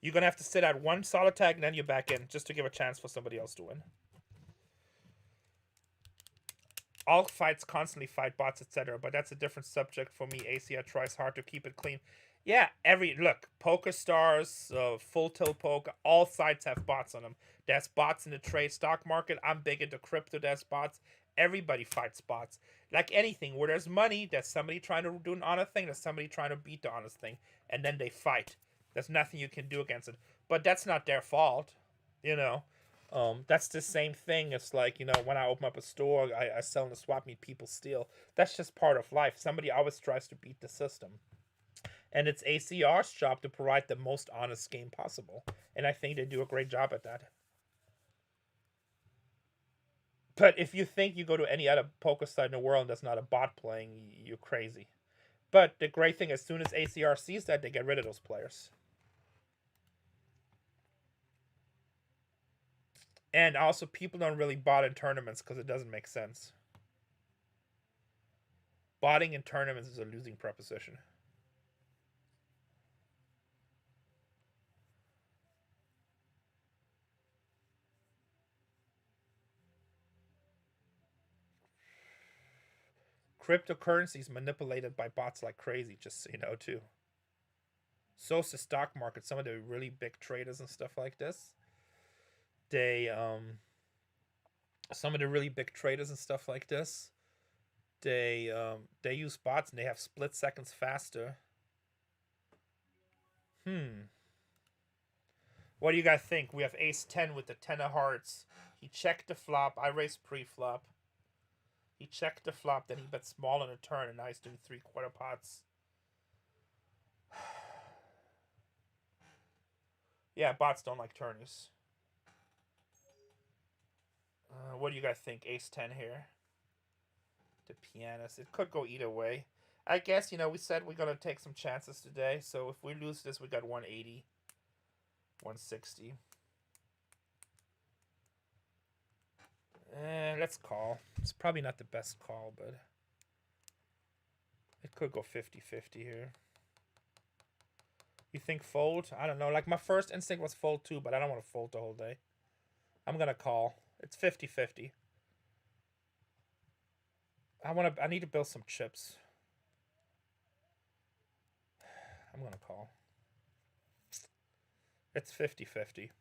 you're gonna have to sit at 1 Solid Tag and then you're back in, just to give a chance for somebody else to win. All fights constantly fight bots, etc. But that's a different subject for me. ACR tries hard to keep it clean. Yeah, look, Poker Stars, Full Tilt Poker, all sites have bots on them. There's bots in the trade stock market. I'm big into crypto. There's bots. Everybody fights bots. Like anything, where there's money, there's somebody trying to do an honest thing. There's somebody trying to beat the honest thing, and then they fight. There's nothing you can do against it. But that's not their fault, you know. That's the same thing. It's like, you know, when I open up a store, I sell in the swap meet, people steal. That's just part of life. Somebody always tries to beat the system. And it's ACR's job to provide the most honest game possible. And I think they do a great job at that. But if you think you go to any other poker site in the world and there's not a bot playing, you're crazy. But the great thing, as soon as ACR sees that, they get rid of those players. And also, people don't really bot in tournaments because it doesn't make sense. Botting in tournaments is a losing proposition. Cryptocurrency is manipulated by bots like crazy, just so you know, too. So is the stock market. Some of the really big traders and stuff like this, they some of the really big traders and stuff like this, they use bots and they have split seconds faster. What do you guys think? We have ace 10 with the 10 of hearts. He checked the flop. I raised pre-flop. He checked the flop, then he bet small on a turn, and now he's doing 3/4 pots. Yeah, bots don't like turners. What do you guys think? Ace 10 here. The pianist. It could go either way. I guess, you know, we said we're going to take some chances today. So if we lose this, we got 180. 160. Let's call. It's probably not the best call, but it could go 50-50 here. You think fold? I don't know. Like, my first instinct was fold too, but I don't want to fold the whole day. I'm going to call. It's 50-50. I need to build some chips. I'm going to call. It's 50-50.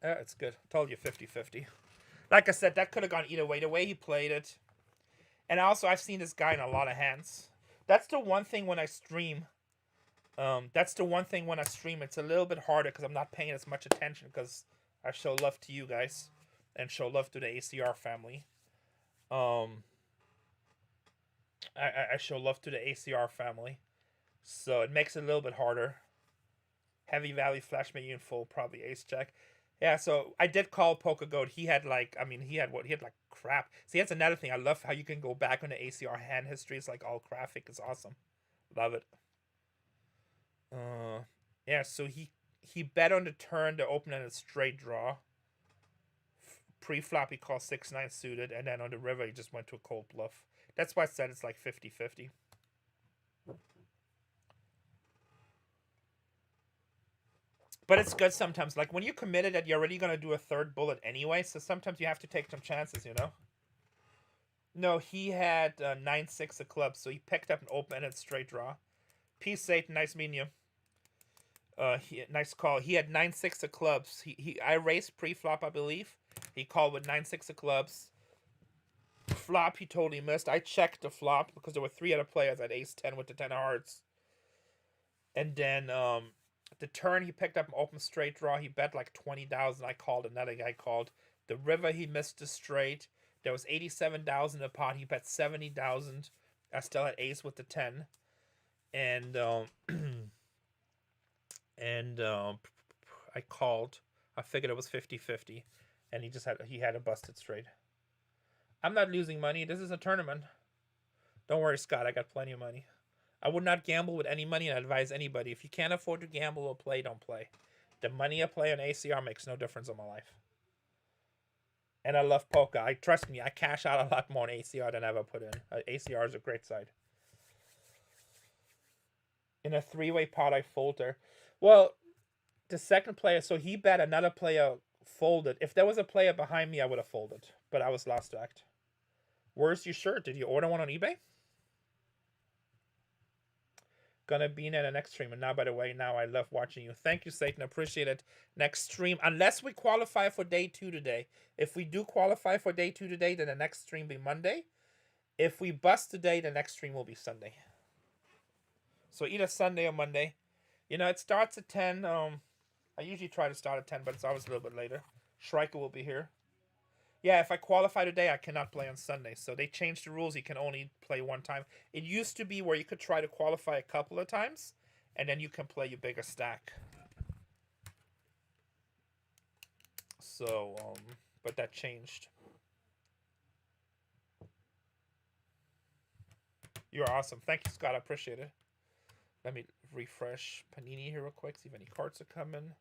It's good. Told you 50-50. Like I said, that could have gone either way. The way he played it. And also, I've seen this guy in a lot of hands. That's the one thing when I stream. It's a little bit harder because I'm not paying as much attention because I show love to you guys, and show love to the ACR family. Um, I show love to the ACR family, so it makes it a little bit harder. Heavy Valley Flash Menu in full, probably ace check. Yeah, so I did call PokerGoat. He had like, I mean, he had what? He had like crap. See, that's another thing. I love how you can go back on the ACR hand history. It's like all graphic. It's awesome. Love it. Yeah. So he bet on the turn to open in a straight draw. Pre-flop he called 6-9 suited, and then on the river he just went to a cold bluff. That's why I said it's like 50-50. But it's good sometimes. Like when you're committed that you're already gonna do a third bullet anyway, so sometimes you have to take some chances, you know. No, he had 9-6 of clubs, so he picked up an open-ended straight draw. Peace, Satan. Nice meeting you. Nice call. He had 9-6 of clubs. I raced pre-flop, I believe. He called with 9-6 of clubs. Flop, he totally missed. I checked the flop because there were 3 other players at ace-10 with the 10 of hearts. And then the turn, he picked up an open straight draw. He bet like 20,000. I called. Another guy called. The river, he missed the straight. There was 87,000 in the pot. He bet 70,000. I still had ace with the 10. And I called. I figured it was 50-50. And he had a busted straight. I'm not losing money. This is a tournament. Don't worry, Scott. I got plenty of money. I would not gamble with any money and advise anybody. If you can't afford to gamble or play, don't play. The money I play on ACR makes no difference in my life. And I love poker. Trust me, I cash out a lot more on ACR than I ever put in. ACR is a great site. In a 3-way pot, I folded. Well, the second player, so he bet another player folded. If there was a player behind me, I would have folded. But I was last to act. Where's your shirt? Did you order one on eBay? Gonna be in the next stream. And now, by the way, now I love watching you. Thank you, Satan. Appreciate it. Next stream, unless we qualify for day 2 today. If we do qualify for day 2 today, then the next stream will be Monday. If we bust today, the next stream will be Sunday. So either Sunday or Monday. You know, it starts at 10. I usually try to start at 10, but it's always a little bit later. Shrike will be here. Yeah, if I qualify today, I cannot play on Sunday. So they changed the rules. You can only play one time. It used to be where you could try to qualify a couple of times, and then you can play your bigger stack. So, but that changed. You're awesome. Thank you, Scott. I appreciate it. Let me refresh Panini here real quick, see if any cards are coming.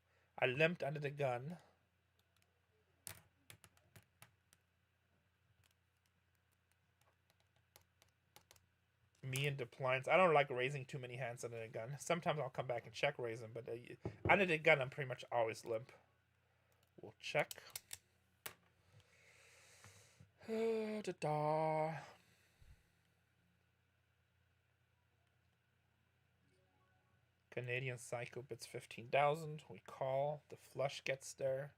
I limped under the gun. Me and Depliance. I don't like raising too many hands under the gun. Sometimes I'll come back and check raise them, but under the gun, I'm pretty much always limp. We'll check. Da-da. Canadian Psycho bits 15,000. We call. The flush gets there.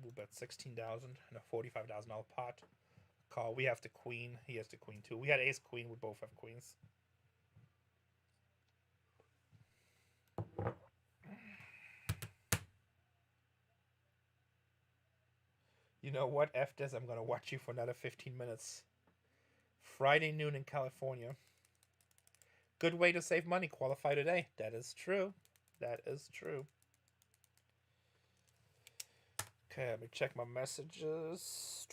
We'll bet 16,000 and a $45,000 pot. Call. We have the queen. He has the queen too. We had ace queen. We both have queens. You know what? F this. I'm going to watch you for another 15 minutes. Friday noon in California. Good way to save money. Qualify today. That is true. That is true. Okay, let me check my messages.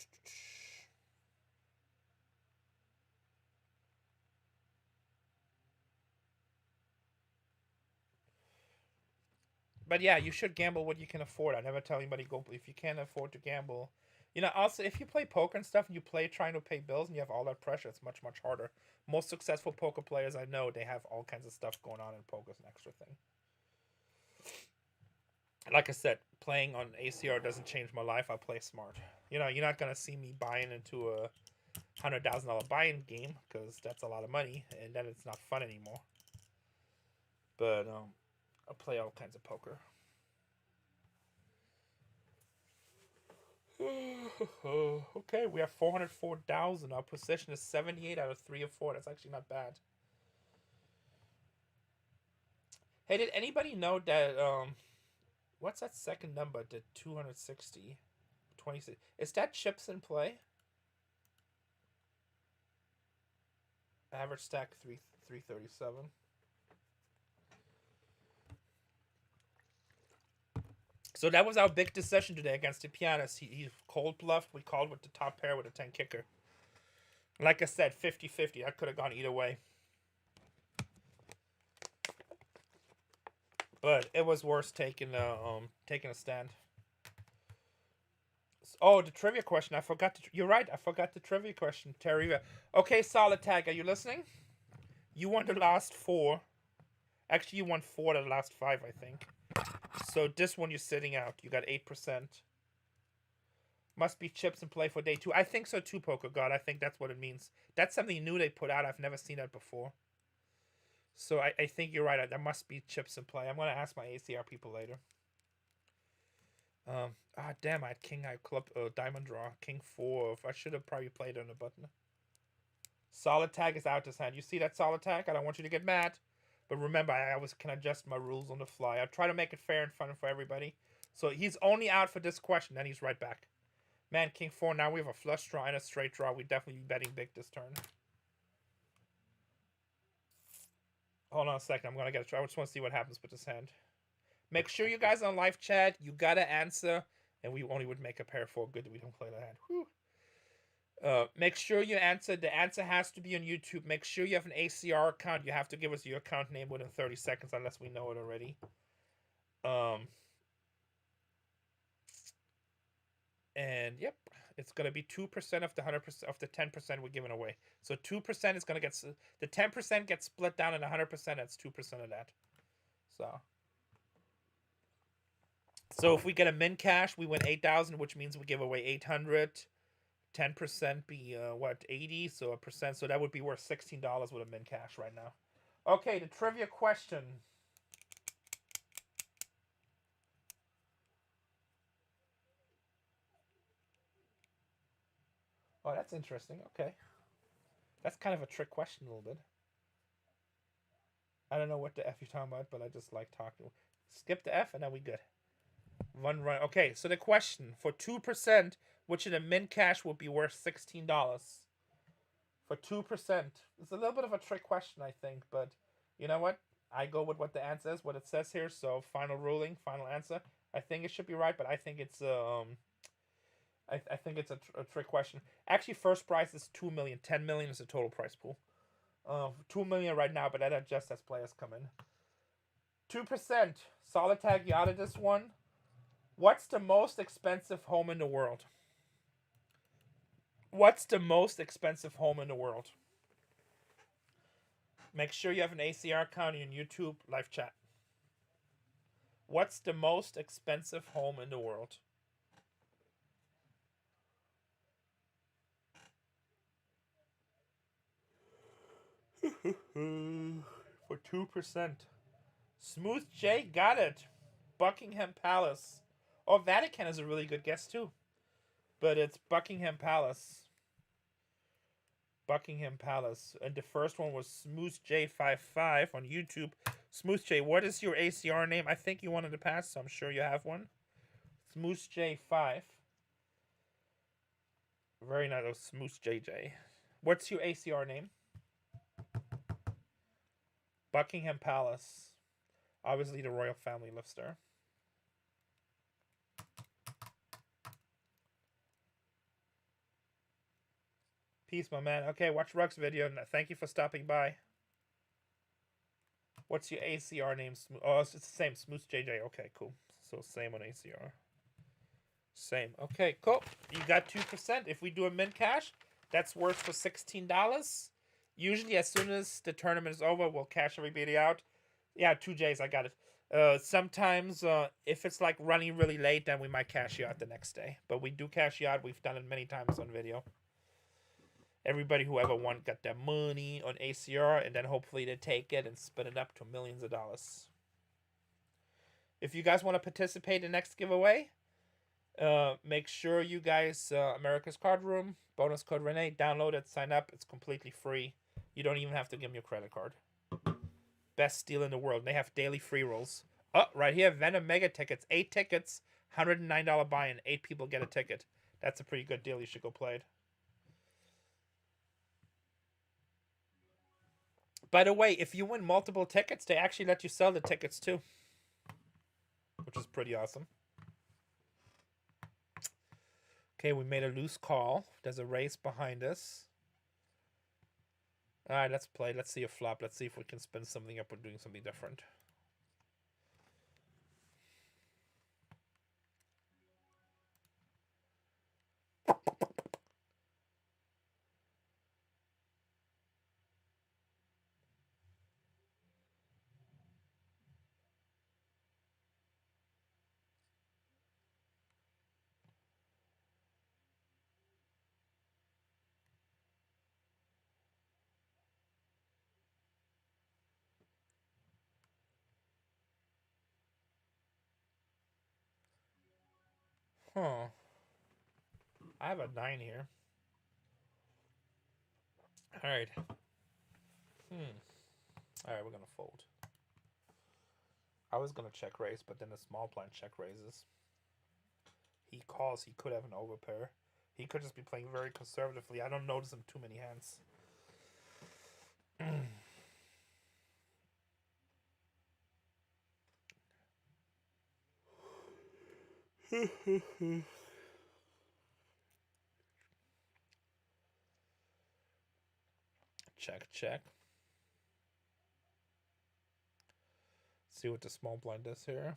But yeah, you should gamble what you can afford. I never tell anybody go if you can't afford to gamble. You know, also if you play poker and stuff and you play trying to pay bills and you have all that pressure, it's much, much harder. Most successful poker players I know, they have all kinds of stuff going on in poker. It's an extra thing. Like I said, playing on ACR doesn't change my life. I play smart. You know, you're not gonna see me buying into a $100,000 buy-in game because that's a lot of money, and then it's not fun anymore. But I play all kinds of poker. Okay, we have 404,000. Our position is 78 out of 3 of 4. That's actually not bad. Hey, did anybody know that what's that second number? The 260, 26. Is that chips in play? Average stack 337. So that was our big decision today against the pianist. He cold bluffed. We called with the top pair with a 10 kicker. Like I said, 50-50. That could have gone either way. But it was worse taking a stand. Oh, the trivia question. I forgot. You're right. I forgot the trivia question. Terry. Okay, Solid Tag. Are you listening? You won the last 4. Actually, you won 4 of the last 5, I think. So this one you're sitting out. You got 8%. Must be chips in play for day 2. I think so too, Poker God. I think that's what it means. That's something new they put out. I've never seen that before. So I think you're right. There must be chips in play. I'm going to ask my ACR people later. Damn, I had King High Club, Diamond Draw, King 4. I should have probably played on the button. Solid Tag is out this hand. You see that Solid Tag? I don't want you to get mad. But remember, I always can adjust my rules on the fly. I try to make it fair and fun for everybody. So he's only out for this question, then he's right back. Man, King 4, now we have a flush draw and a straight draw. We definitely be betting big this turn. Hold on a second. I'm going to get a try. I just want to see what happens with this hand. Make sure you guys on live chat, you got to answer. And we only would make a pair 4. Good that we don't play that hand. Whew. Make sure you answer. The answer has to be on YouTube. Make sure you have an ACR account. You have to give us your account name within 30 seconds unless we know it already. And yep, it's going to be 2% of the 100% of the 10% we're giving away. So 2% is going to get, the 10% gets split down into 100%. That's 2% of that. So if we get a min cash, we win 8,000, which means we give away 800. 10% be what, 80? So a percent. So that would be worth $16 with a min cash right now. Okay, the trivia question. Oh, that's interesting. Okay. That's kind of a trick question a little bit. I don't know what the F you're talking about, but I just like talking. Skip the F and then we good. One run. Okay, so the question, for 2%, which in a min cash would be worth $16. For 2%. It's a little bit of a trick question, I think, but you know what? I go with what the answer is, what it says here. So final ruling, final answer. I think it should be right, but I think it's I think it's a trick question. Actually, first prize is 2 million. 10 million is the total prize pool. 2 million right now, but that adjusts as players come in. 2%. Solid Tag, you out of this one. What's the most expensive home in the world? What's the most expensive home in the world? Make sure you have an ACR account on YouTube live chat. What's the most expensive home in the world? For 2%. Smooth J got it. Buckingham Palace. Oh, Vatican is a really good guess too. But it's Buckingham Palace. Buckingham Palace. And the first one was Smooth J55 on YouTube. Smooth J, what is your ACR name? I think you wanted to pass, so I'm sure you have one. Smooth J5. Very nice. Oh, Smooth JJ. What's your ACR name? Buckingham Palace. Obviously, the royal family lives there. Peace, my man. Okay, watch Rug's video. Thank you for stopping by. What's your ACR name? Oh, it's the same. Smooth JJ. Okay, cool. So same on ACR. Same. Okay, cool. You got 2%. If we do a min cash, that's worth for $16. Usually, as soon as the tournament is over, we'll cash everybody out. Yeah, 2 J's. I got it. Sometimes, if it's like running really late, then we might cash you out the next day. But we do cash you out. We've done it many times on video. Everybody who ever won got their money on ACR, and then hopefully they take it and spin it up to millions of dollars. If you guys want to participate in the next giveaway, make sure you guys, America's Cardroom, bonus code RENE, download it, sign up. It's completely free. You don't even have to give me your credit card. Best steal in the world. And they have daily free rolls. Oh, right here, Venom Mega tickets. 8 tickets, $109 buy-in. 8 people get a ticket. That's a pretty good deal. You should go play it. By the way, if you win multiple tickets, they actually let you sell the tickets too, which is pretty awesome. Okay, we made a loose call. There's a race behind us. All right, let's play. Let's see a flop. Let's see if we can spin something up or doing something different. Huh. I have a 9 here. All right. All right, we're going to fold. I was going to check raise, but then the small blind check raises. He calls. He could have an overpair. He could just be playing very conservatively. I don't notice him too many hands. Check, check. See what the small blind does here.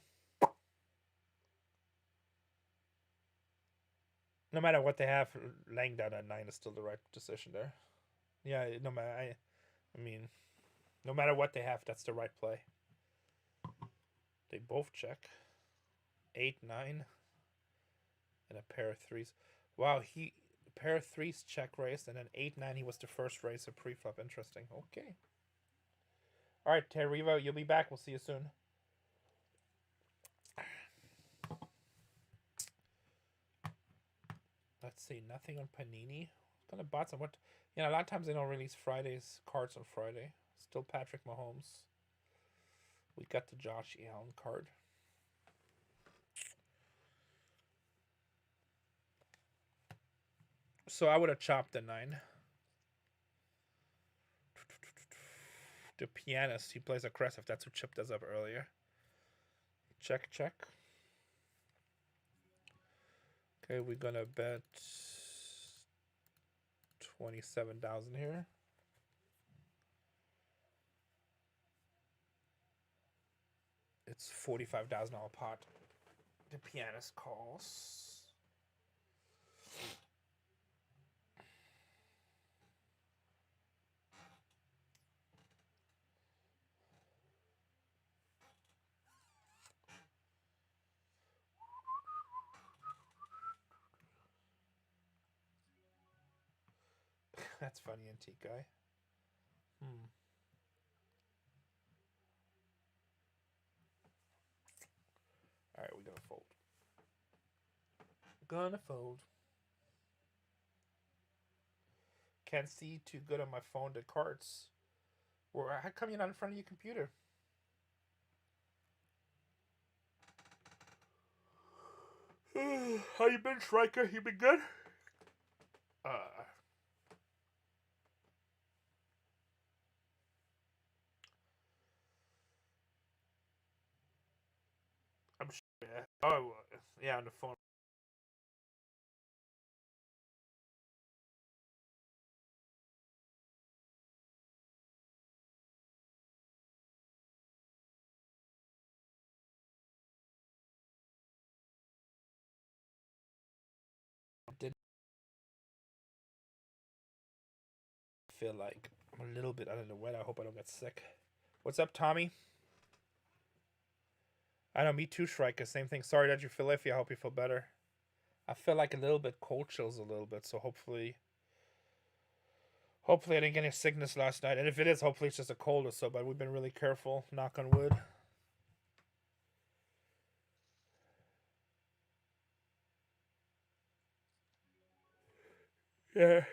No matter what they have, laying down at 9 is still the right decision there. Yeah, no matter. I mean, no matter what they have, that's the right play. They both check. 8, 9, and a pair of threes. Wow, a pair of threes check raised, and then 8, 9. He was the first raise of pre-flop. Interesting. Okay. All right, Terrivo, you'll be back. We'll see you soon. Let's see. Nothing on Panini. Gonna bot some. What? You know, a lot of times they don't release Friday's cards on Friday. Still Patrick Mahomes. We got the Josh Allen card. So I would have chopped the 9. The pianist, he plays aggressive. That's who chipped us up earlier. Check, check. Okay, we're gonna bet 27,000 here. It's $45,000 pot. The pianist calls. That's funny, antique guy. Alright, we're gonna fold. Gonna fold. Can't see too good on my phone the cards. Well, how come you're not in front of your computer? How you been, Striker? You been good? I'm sure. Yeah. Oh, yeah, on the phone. Did feel like I'm a little bit under the weather. I hope I don't get sick. What's up, Tommy? I know, me too, Striker. Same thing. Sorry that you feel iffy. I hope you feel better. I feel like a little bit cold chills a little bit, so hopefully I didn't get any sickness last night. And if it is, hopefully it's just a cold or so, but we've been really careful. Knock on wood. Yeah.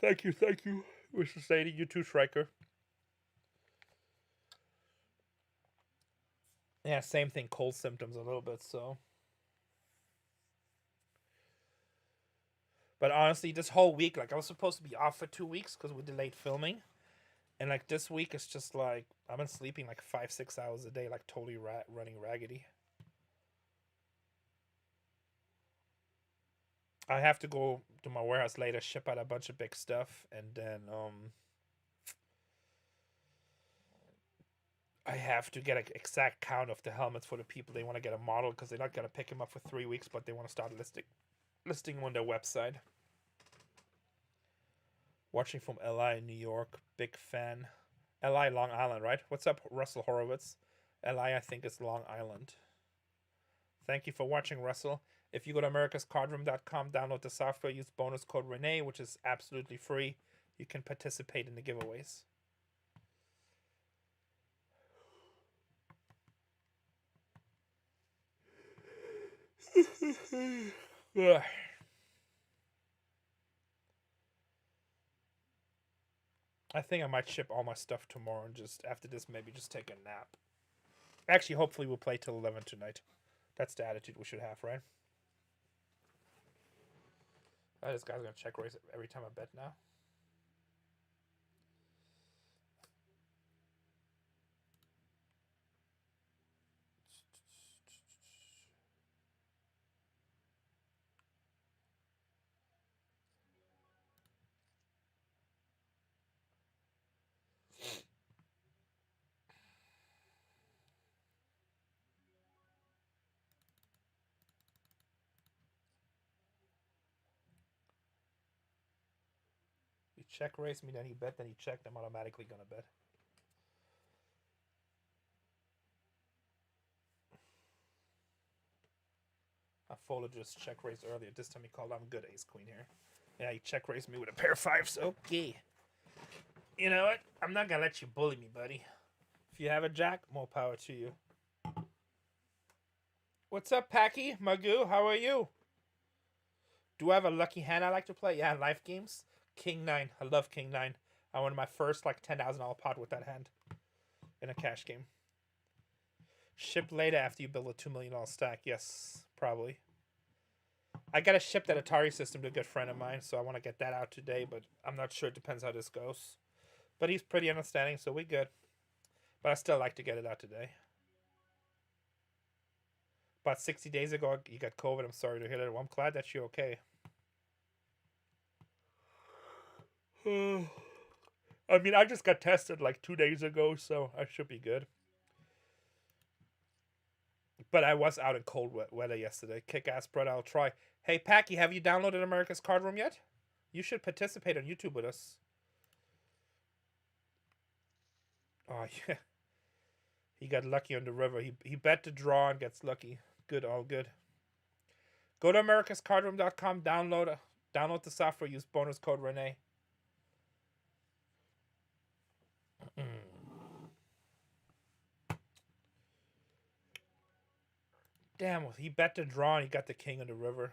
Thank you, Mr. Sadie. You too, Striker. Yeah, same thing. Cold symptoms a little bit. So, but honestly, this whole week, like I was supposed to be off for 2 weeks because we delayed filming, and like this week, it's just like I've been sleeping like 5-6 hours a day, like totally running raggedy. I have to go to my warehouse later, ship out a bunch of big stuff, and then I have to get an exact count of the helmets for the people they want to get a model because they're not gonna pick them up for 3 weeks, but they want to start listing on their website. Watching from LI in New York, big fan. LI Long Island, right? What's up, Russell Horowitz? LI, I think it's Long Island. Thank you for watching, Russell. If you go to americascardroom.com, download the software, use bonus code RENE, which is absolutely free. You can participate in the giveaways. I think I might ship all my stuff tomorrow and just after this maybe just take a nap. Actually, hopefully we'll play till 11 tonight. That's the attitude we should have, right? This guy's gonna check raise every time I bet now. He check raised me, then he bet, then he checked. I'm automatically gonna bet. I folded just check raised earlier. This time he called. I'm good, ace queen here. Yeah, he check raised me with a pair of fives. Okay. You know what? I'm not gonna let you bully me, buddy. If you have a jack, more power to you. What's up, Packy? Magoo, how are you? Do I have a lucky hand I like to play? Yeah, in life games. King 9. I love King 9. I won my first like $10,000 pot with that hand in a cash game. Ship later after you build a $2 million stack. Yes, probably. I got to ship that Atari system to a good friend of mine, so I want to get that out today, but I'm not sure. It depends how this goes. But he's pretty understanding, so we're good. But I still like to get it out today. About 60 days ago, you got COVID. I'm sorry to hear that. Well, I'm glad that you're okay. I mean, I just got tested like 2 days ago, so I should be good. But I was out in cold weather yesterday. Kick ass, brother. I'll try. Hey, Packy, have you downloaded America's Cardroom yet? You should participate on YouTube with us. Oh, yeah. He got lucky on the river. He bet to draw and gets lucky. Good, all good. Go to americascardroom.com, download the software, use bonus code RENE. Damn, he bet to draw and he got the king on the river.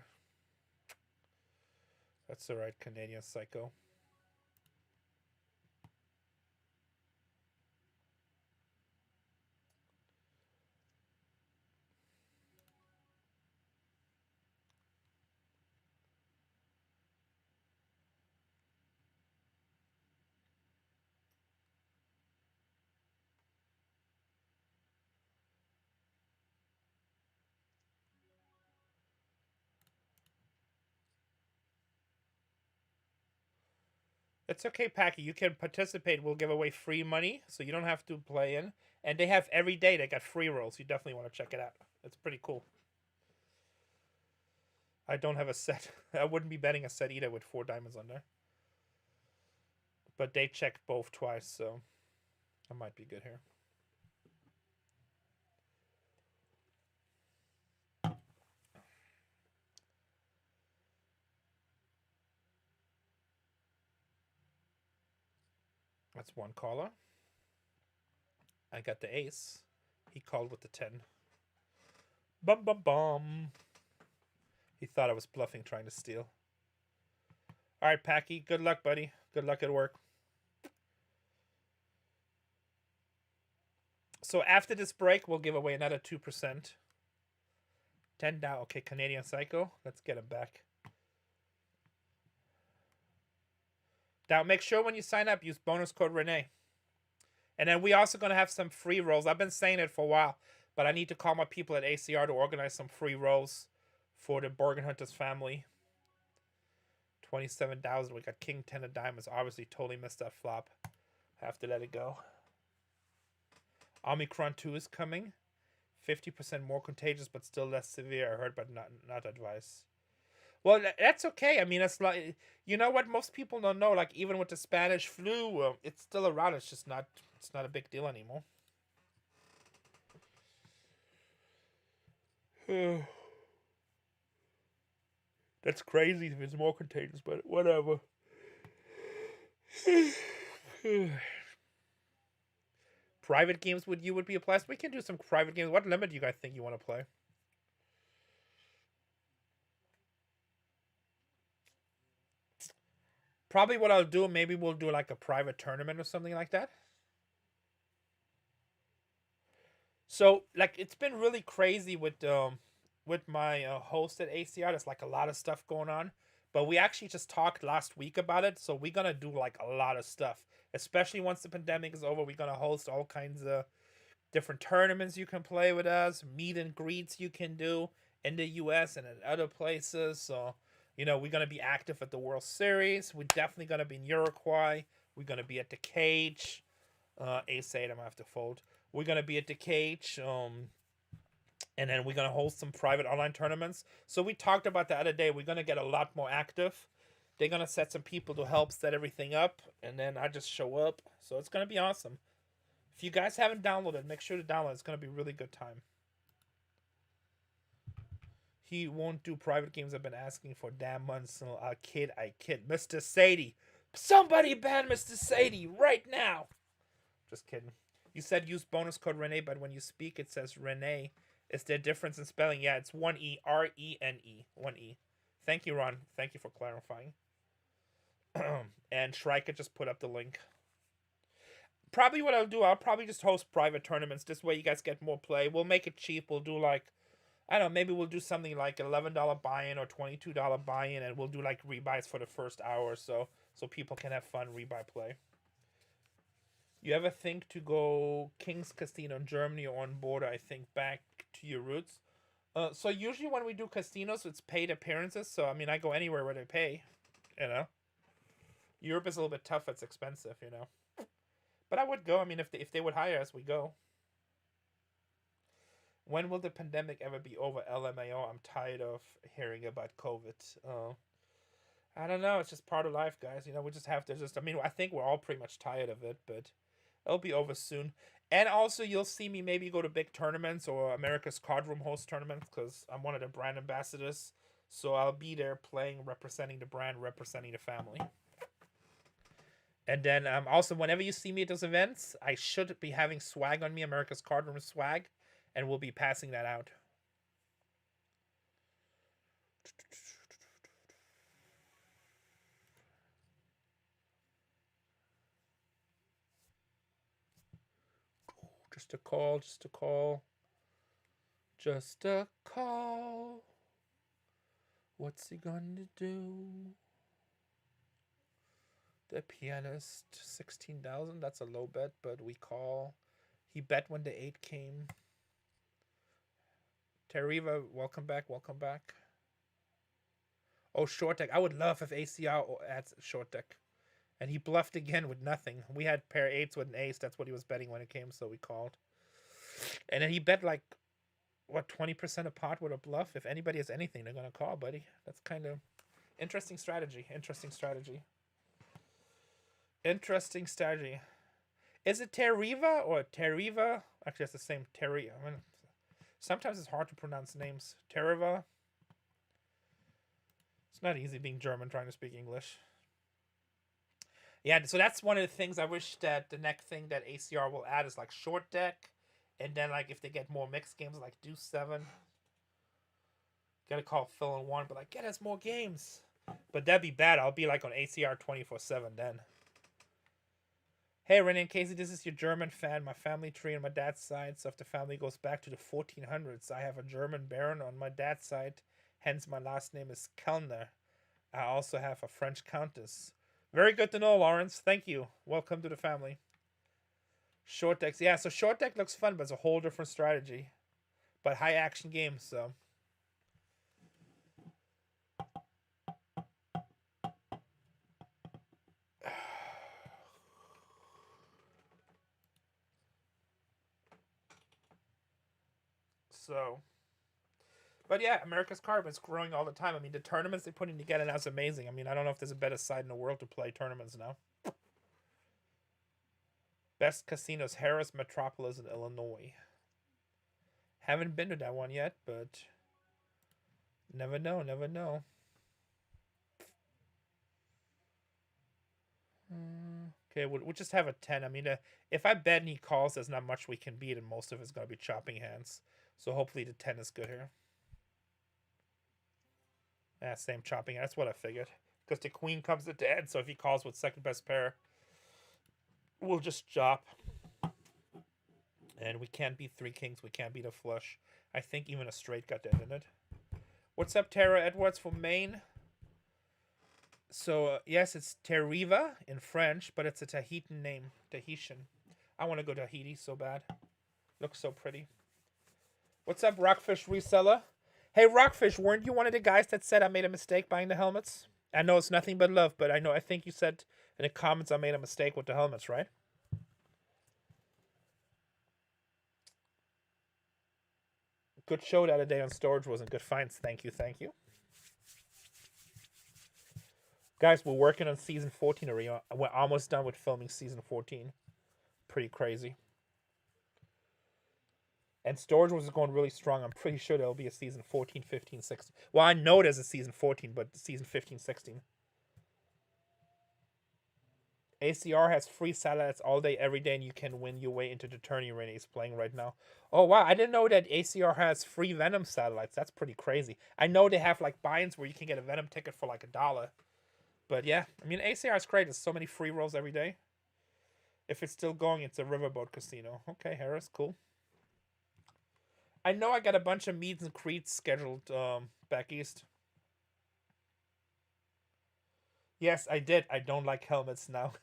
That's alright, Canadian psycho. It's okay, Packy. You can participate. We'll give away free money, so you don't have to play in. And they have every day. They got free rolls. You definitely want to check it out. It's pretty cool. I don't have a set. I wouldn't be betting a set either with 4 diamonds on there. But they checked both twice, so I might be good here. That's one caller. I got the ace. He called with the 10. Bum bum bum. He thought I was bluffing, trying to steal. All right, Packy. Good luck, buddy. Good luck at work. So after this break, we'll give away another 2%. $10. Okay, Canadian Psycho. Let's get him back. Now, make sure when you sign up, use bonus code RENE. And then we also going to have some free rolls. I've been saying it for a while, but I need to call my people at ACR to organize some free rolls for the Bargain Hunters family. 27,000. We got King 10 of Diamonds. Obviously, totally missed that flop. Have to let it go. Omicron 2 is coming. 50% more contagious, but still less severe. I heard, but not advice. Well, that's okay. I mean, it's like, you know what? Most people don't know. Like, even with the Spanish flu, it's still around. It's just not. It's not a big deal anymore. That's crazy if it's more contagious, but whatever. Private games with you would be a plus. We can do some private games. What limit do you guys think you want to play? Probably what I'll do, maybe we'll do like a private tournament or something like that. So, like, it's been really crazy with my host at ACR. There's like a lot of stuff going on, but we actually just talked last week about it. So we're gonna do like a lot of stuff, especially once the pandemic is over. We're gonna host all kinds of different tournaments you can play with us, meet and greets you can do in the U.S. and in other places. So, you know, we're gonna be active at the World Series. We're definitely gonna be in Uruguay. We're gonna be at the Cage. Ace 8, I'm gonna have to fold. We're gonna be at the Cage. And then we're gonna hold some private online tournaments. So we talked about the other day. We're gonna get a lot more active. They're gonna set some people to help set everything up, and then I just show up. So it's gonna be awesome. If you guys haven't downloaded, make sure to download. It's gonna be a really good time. He won't do private games. I've been asking for damn months. I kid. Mr. Sadie. Somebody ban Mr. Sadie right now. Just kidding. You said use bonus code RENE, but when you speak, it says Renee. Is there a difference in spelling? Yeah, it's 1E. R-E-N-E. 1E. Thank you, Ron. Thank you for clarifying. And Shrika just put up the link. Probably what I'll do, I'll probably just host private tournaments. This way you guys get more play. We'll make it cheap. We'll do like, I don't know, maybe we'll do something like $11 buy-in or $22 buy-in, and we'll do like rebuys for the first hour or so people can have fun rebuy play. You ever think to go King's Casino in Germany or on border? I think back to your roots. So usually when we do casinos, it's paid appearances. So I mean, I go anywhere where they pay. You know, Europe is a little bit tough. It's expensive. You know, but I would go. I mean, if they would hire us, we go. When will the pandemic ever be over? LMAO. I'm tired of hearing about COVID. I don't know. It's just part of life, guys. You know, we just have to I mean, I think we're all pretty much tired of it, but it'll be over soon. And also, you'll see me maybe go to big tournaments or America's Cardroom host tournaments because I'm one of the brand ambassadors. So I'll be there playing, representing the brand, representing the family. And then also, whenever you see me at those events, I should be having swag on me, America's Cardroom swag, and we'll be passing that out. Just a call. What's he gonna do? The pianist, 16,000. That's a low bet, but we call. He bet when the 8 came. Terriva, welcome back. Oh, short deck. I would love if ACR adds short deck. And he bluffed again with nothing. We had pair 8s with an ace. That's what he was betting when it came, so we called. And then he bet like, what, 20% a pot with a bluff? If anybody has anything, they're going to call, buddy. That's kind of interesting strategy. Is it Terriva or Terriva? Actually, it's the same. I mean, sometimes it's hard to pronounce names. Terriva. It's not easy being German trying to speak English. Yeah, so that's one of the things I wish that the next thing that ACR will add is like short deck. And then like if they get more mixed games like Deuce 7. Gotta call Phil and 1, but like get us more games. But that'd be bad. I'll be like on ACR 24/7 then. Hey, Renee and Casey, this is your German fan. My family tree on my dad's side, so if the family goes back to the 1400s, I have a German baron on my dad's side, hence my last name is Kellner. I also have a French countess. Very good to know, Lawrence. Thank you. Welcome to the family. Short decks. Yeah, so short deck looks fun, but it's a whole different strategy. But high action game, so. So. But yeah, America's Cardroom is growing all the time. I mean, the tournaments they're putting together now is amazing. I mean, I don't know if there's a better site in the world to play tournaments now. Best casinos, Harris Metropolis in Illinois. Haven't been to that one yet, but never know, never know. Okay, we'll just have a 10. I mean, if I bet and he calls, there's not much we can beat, and most of it's going to be chopping hands. So hopefully the 10 is good here. Yeah, same chopping. That's what I figured. Because the queen comes to dead, so if he calls with second best pair, we'll just chop. And we can't beat three kings. We can't beat a flush. I think even a straight got dead in it. What's up, Tara Edwards from Maine? So, yes, it's Teriva in French, but it's a Tahitian name. Tahitian. I want to go to Tahiti so bad. Looks so pretty. What's up, Rockfish Reseller? Hey, Rockfish, weren't you one of the guys that said I made a mistake buying the helmets? I know it's nothing but love, but I think you said in the comments I made a mistake with the helmets, right? Good show the other day on storage wasn't good finds. Thank you, thank you. Guys, we're working on season 14 already. We're almost done with filming season 14. Pretty crazy. And storage was going really strong. I'm pretty sure there'll be a season 14, 15, 16. Well, I know there's a season 14, but season 15, 16. ACR has free satellites all day, every day, and you can win your way into the tourney Renee's playing right now. Oh, wow. I didn't know that ACR has free Venom satellites. That's pretty crazy. I know they have, like, buy-ins where you can get a Venom ticket for, like, $1. But, yeah. I mean, ACR is great. There's so many free rolls every day. If it's still going, it's a riverboat casino. Okay, Harris. Cool. I know I got a bunch of meets and greets scheduled back east. Yes, I did. I don't like helmets now.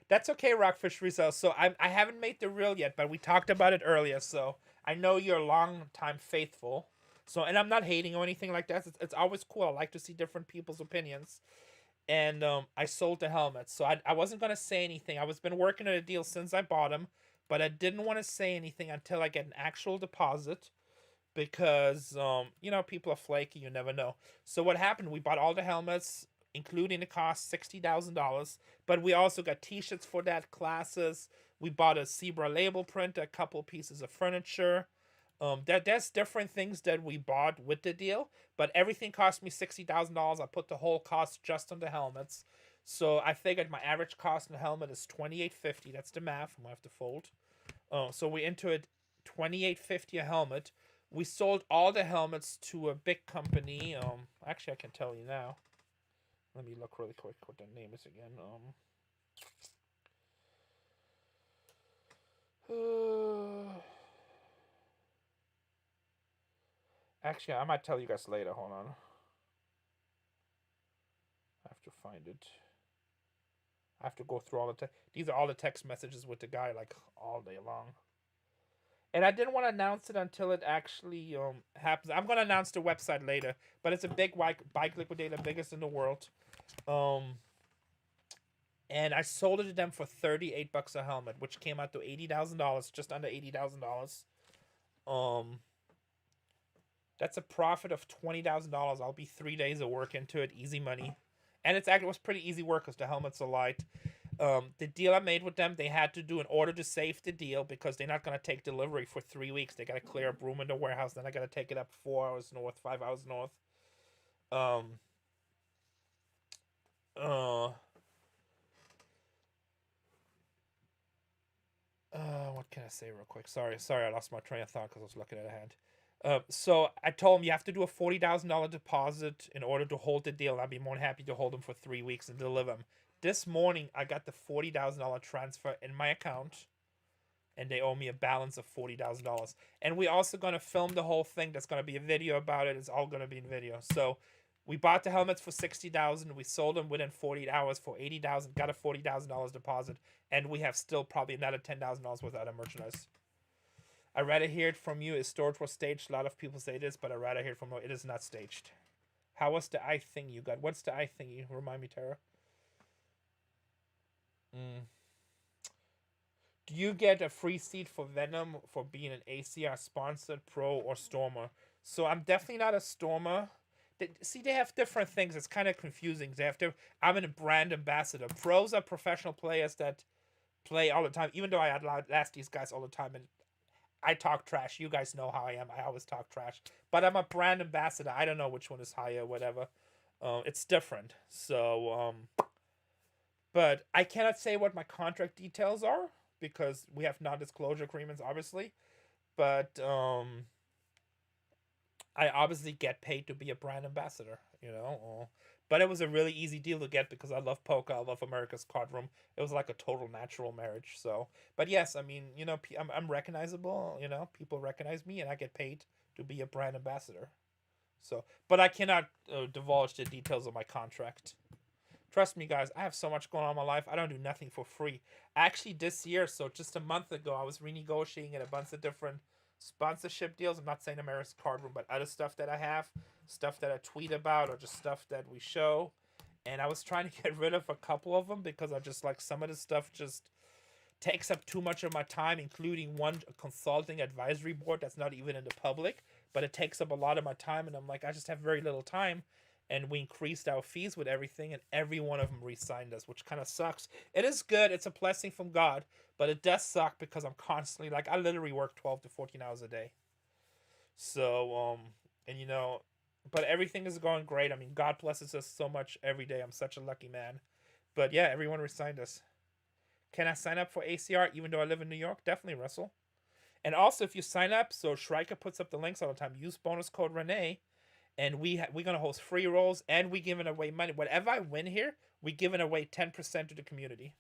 That's okay, Rockfish Resale. So I haven't made the reel yet, but we talked about it earlier. So I know you're a long time faithful. So, and I'm not hating or anything like that. It's always cool. I like to see different people's opinions. And I sold the helmets. So I wasn't going to say anything. I was been working on a deal since I bought them. But I didn't want to say anything until I get an actual deposit. Because, you know, people are flaky. You never know. So what happened, we bought all the helmets, including the cost, $60,000. But we also got t-shirts for that, classes. We bought a zebra label print, a couple pieces of furniture. There's different things that we bought with the deal. But everything cost me $60,000. I put the whole cost just on the helmets. So I figured my average cost on the helmet is $28.50. That's the math. I'm going to have to fold. So we into it $28.50 a helmet. We sold all the helmets to a big company. Actually, I can tell you now. Let me look really quick what the name is again. Actually, I might tell you guys later. Hold on. I have to find it. I have to go through all the text. These are all the text messages with the guy, like, all day long. And I didn't want to announce it until it actually happens. I'm going to announce the website later. But it's a big bike liquidator, biggest in the world. And I sold it to them for $38 a helmet, which came out to $80,000, just under $80,000. That's a profit of $20,000. I'll be 3 days of work into it, easy money. And it was pretty easy work because the helmets are light. The deal I made with them, they had to do in order to save the deal because they're not going to take delivery for 3 weeks. They got to clear up room in the warehouse. Then I got to take it up 4 hours north, 5 hours north. What can I say real quick? Sorry, I lost my train of thought because I was looking at a hand. So I told him you have to do a $40,000 deposit in order to hold the deal. I'd be more than happy to hold them for 3 weeks and deliver them. This morning I got the $40,000 transfer in my account, and they owe me a balance of $40,000. And we also gonna film the whole thing. There's gonna be a video about it. It's all gonna be in video. So we bought the helmets for $60,000. We sold them within 48 hours for $80,000. Got a $40,000 deposit, and we have still probably another $10,000 worth of other merchandise. I rather hear it from you. Is storage was staged? A lot of people say this, but I rather hear it from you. It is not staged. How was the eye thing you got? What's the eye thing you remind me, Tara? Do you get a free seat for Venom for being an ACR sponsored pro or Stormer? So I'm definitely not a Stormer. See, they have different things. It's kind of confusing. They have to. I'm a brand ambassador. Pros are professional players that play all the time. Even though I outlast these guys all the time, and I talk trash. You guys know how I am. I always talk trash. But I'm a brand ambassador. I don't know which one is higher, whatever. It's different. So, but I cannot say what my contract details are because we have non-disclosure agreements, obviously. But I obviously get paid to be a brand ambassador, you know. But it was a really easy deal to get because I love poker, I love America's Cardroom. It was like a total natural marriage. So, but yes, I mean, you know, I'm recognizable. You know, people recognize me, and I get paid to be a brand ambassador. So, but I cannot divulge the details of my contract. Trust me, guys, I have so much going on in my life. I don't do nothing for free. Actually, this year, so just a month ago, I was renegotiating a bunch of different sponsorship deals. I'm not saying America's Cardroom, but other stuff that I have, stuff that I tweet about, or just stuff that we show. And I was trying to get rid of a couple of them because I just like some of the stuff just takes up too much of my time, including one consulting advisory board that's not even in the public, but it takes up a lot of my time. And I'm like, I just have very little time. And we increased our fees with everything, and every one of them re-signed us, which kind of sucks. It is good. It's a blessing from God, but it does suck because I'm constantly, like, I literally work 12 to 14 hours a day. So, and you know, but everything is going great. I mean, God blesses us so much every day. I'm such a lucky man. But yeah, everyone re-signed us. Can I sign up for ACR even though I live in New York? Definitely, Russell. And also, if you sign up, so Shrika puts up the links all the time. Use bonus code RENE, and we're gonna host free rolls, and we giving away money. Whatever I win here, we giving away 10% to the community.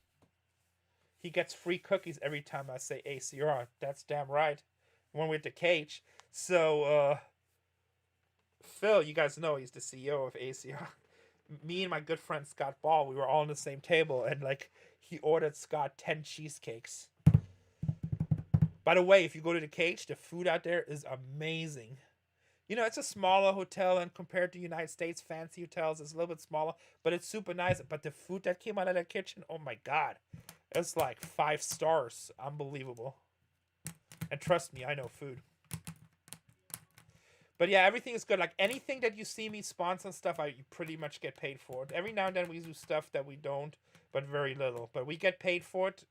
He gets free cookies every time I say ACR. That's damn right. When we're at the cage. So Phil, you guys know he's the CEO of ACR. Me and my good friend Scott Ball, we were all on the same table, and like he ordered Scott 10 cheesecakes. By the way, if you go to the cage, the food out there is amazing. You know, it's a smaller hotel, and compared to United States fancy hotels, it's a little bit smaller, but it's super nice. But the food that came out of that kitchen, oh my god, it's like 5 stars, unbelievable. And trust me, I know food. But yeah, everything is good. Like anything that you see me sponsor and stuff, I pretty much get paid for it. Every now and then we do stuff that we don't, but very little. But we get paid for it.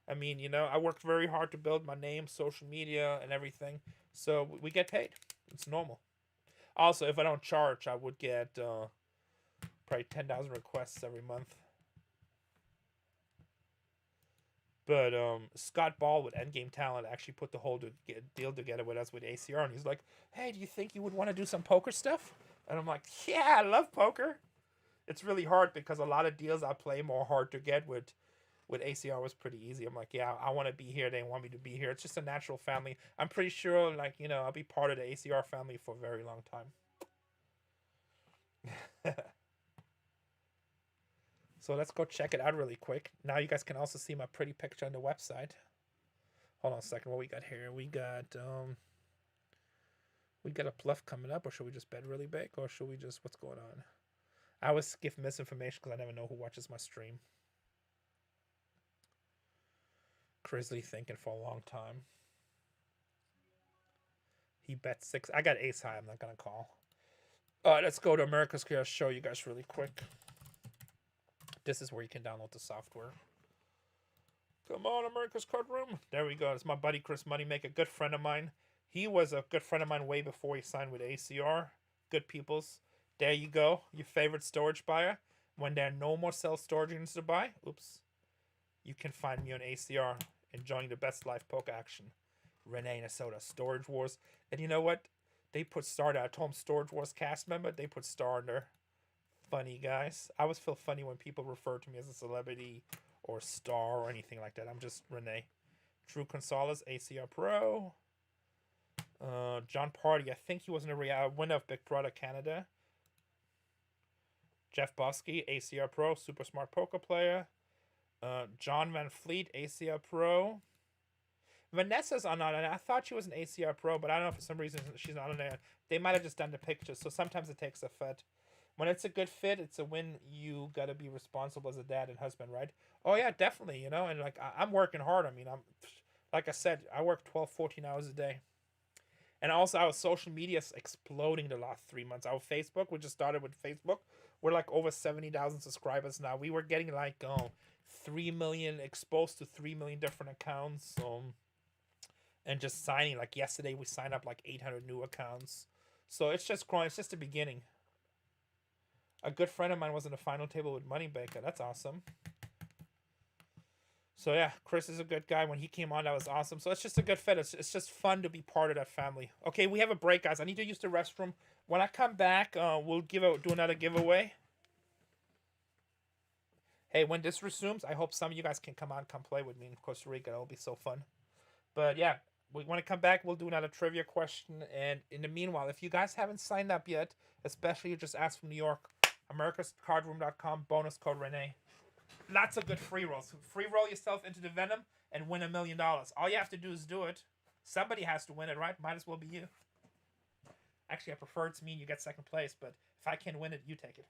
I mean, you know, I worked very hard to build my name, social media, and everything. So we get paid. It's normal. Also, if I don't charge, I would get probably 10,000 requests every month. But Scott Ball with Endgame Talent actually put the whole deal together with us with ACR, and he's like, "Hey, do you think you would want to do some poker stuff?" And I'm like, "Yeah, I love poker." It's really hard because a lot of deals I play more hard to get with ACR was pretty easy. I'm like, yeah, I want to be here. They want me to be here. It's just a natural family. I'm pretty sure, like, you know, I'll be part of the ACR family for a very long time. So let's go check it out really quick. Now you guys can also see my pretty picture on the website. Hold on a second. What we got here? We got a bluff coming up, or should we just bet really big, or should we just what's going on? I always give misinformation because I never know who watches my stream. Grizzly thinking for a long time. He bet 6. I got ace high. I'm not gonna call. All right, let's go to America's Card. Show you guys really quick. This is where you can download the software. Come on, America's Cardroom. There we go. It's my buddy Chris Moneymaker, a good friend of mine. He was a good friend of mine way before he signed with ACR. Good peoples. There you go. Your favorite storage buyer. When there are no more self-storage units to buy, oops, you can find me on ACR, enjoying the best live poker action. Renee, Minnesota, Storage Wars. And you know what? They put star there. I told them Storage Wars cast member. They put star in there. Funny guys. I always feel funny when people refer to me as a celebrity or star or anything like that. I'm just Rene. Drew Gonzalez, ACR Pro. John Party. I think he was in a winner of Big Brother Canada. Jeff Bosky, ACR Pro, super smart poker player. John Van Fleet, ACR Pro. Vanessa's on it. I thought she was an ACR Pro, but I don't know, for some reason she's not on there. They might have just done the pictures, so sometimes it takes a fit. When it's a good fit, it's a win. You gotta be responsible as a dad and husband, right? Oh yeah, definitely, and like I'm working hard. I mean, like I said, I work 12, 14 hours a day. And also, our social media is exploding the last 3 months. Our Facebook, we just started with Facebook. We're like over 70,000 subscribers now. We were getting like 3 million, exposed to 3 million different accounts. And just signing, like yesterday, we signed up like 800 new accounts. So it's just growing. It's just the beginning. A good friend of mine was in the final table with Moneybaker. That's awesome. So yeah, Chris is a good guy. When he came on, that was awesome. So it's just a good fit. It's just fun to be part of that family. Okay, we have a break, guys. I need to use the restroom. When I come back, we'll do another giveaway. Hey, when this resumes, I hope some of you guys can come play with me in Costa Rica. That'll be so fun. But yeah, when I come back, we'll do another trivia question. And in the meanwhile, if you guys haven't signed up yet, especially you just asked from New York, americascardroom.com, bonus code RENE. Lots of good free rolls. Free roll yourself into the Venom and win $1 million. All you have to do is do it. Somebody has to win it, right? Might as well be you. Actually, I prefer it's me and you get second place, but if I can win it, you take it.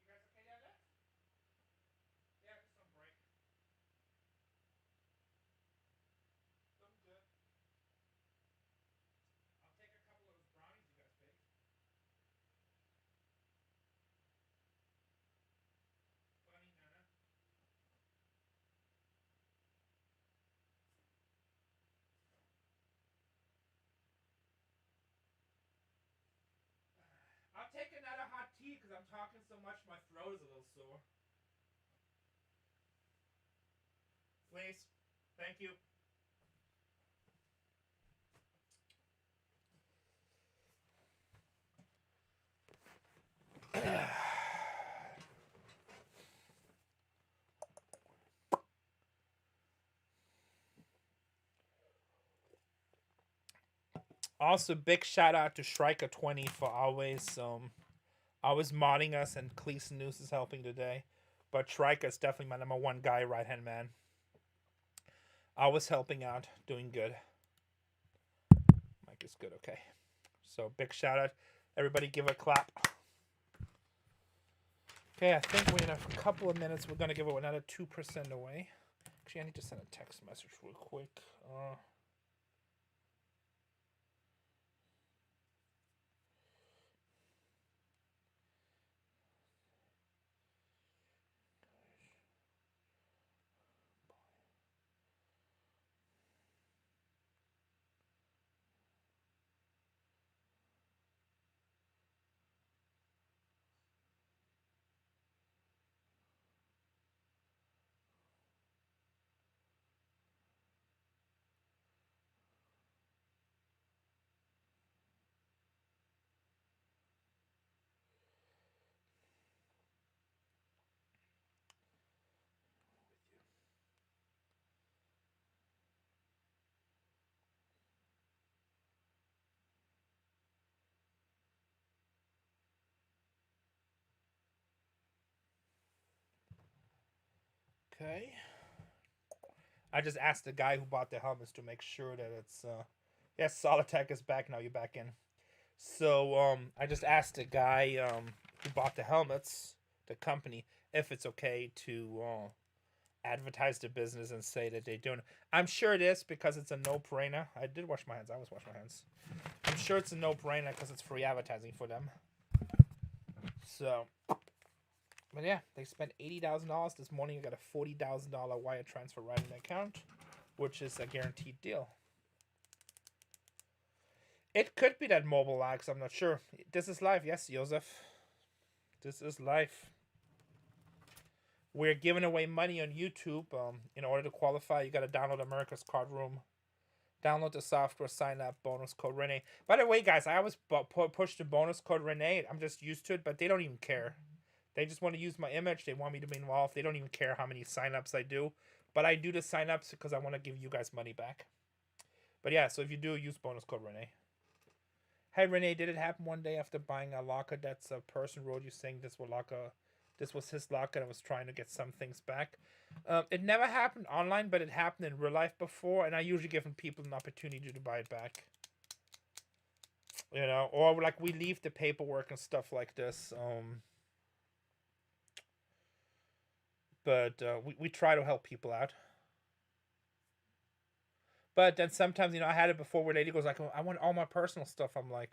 You guys okay down there? Yeah, just some break. Something good. I'll take a couple of those brownies you guys baked. Funny, Nana. I'll take another hot tea because I'm talking so much my throat is a little sore. Please. Thank you. Also, big shout out to Shrika20 for always modding us, and Cleason News is helping today. But Shrika is definitely my #1 guy, right hand man. Always helping out, doing good. Mike is good, okay. So big shout out. Everybody give a clap. Okay, I think in a couple of minutes we're gonna give another 2% away. Actually, I need to send a text message real quick. Okay. I just asked the guy who bought the helmets to make sure that it's yes, Solitech is back now. You're back in. So I just asked the guy who bought the helmets, the company, if it's okay to advertise the business and say that they're doing it. I'm sure it is because it's a no-brainer. I did wash my hands. I always wash my hands. I'm sure it's a no-brainer because it's free advertising for them. So, but yeah, they spent $80,000 this morning. You got a $40,000 wire transfer right in the account, which is a guaranteed deal. It could be that mobile lags. I'm not sure. This is live. Yes, Joseph. This is live. We're giving away money on YouTube. In order to qualify, you got to download America's Cardroom. Download the software, sign up, bonus code RENE. By the way, guys, I always push the bonus code RENE. I'm just used to it, but they don't even care. They just want to use my image. They want me to be involved. They don't even care how many signups I do. But I do the signups because I want to give you guys money back. But yeah, so if you do, use bonus code RENE. Hey, Renee, did it happen one day after buying a locker that's a person wrote you saying this was his locker and was trying to get some things back? It never happened online, but it happened in real life before, and I usually give people an opportunity to buy it back. You know, or like we leave the paperwork and stuff like this. But we try to help people out. But then sometimes, I had it before where lady goes like, I want all my personal stuff. I'm like,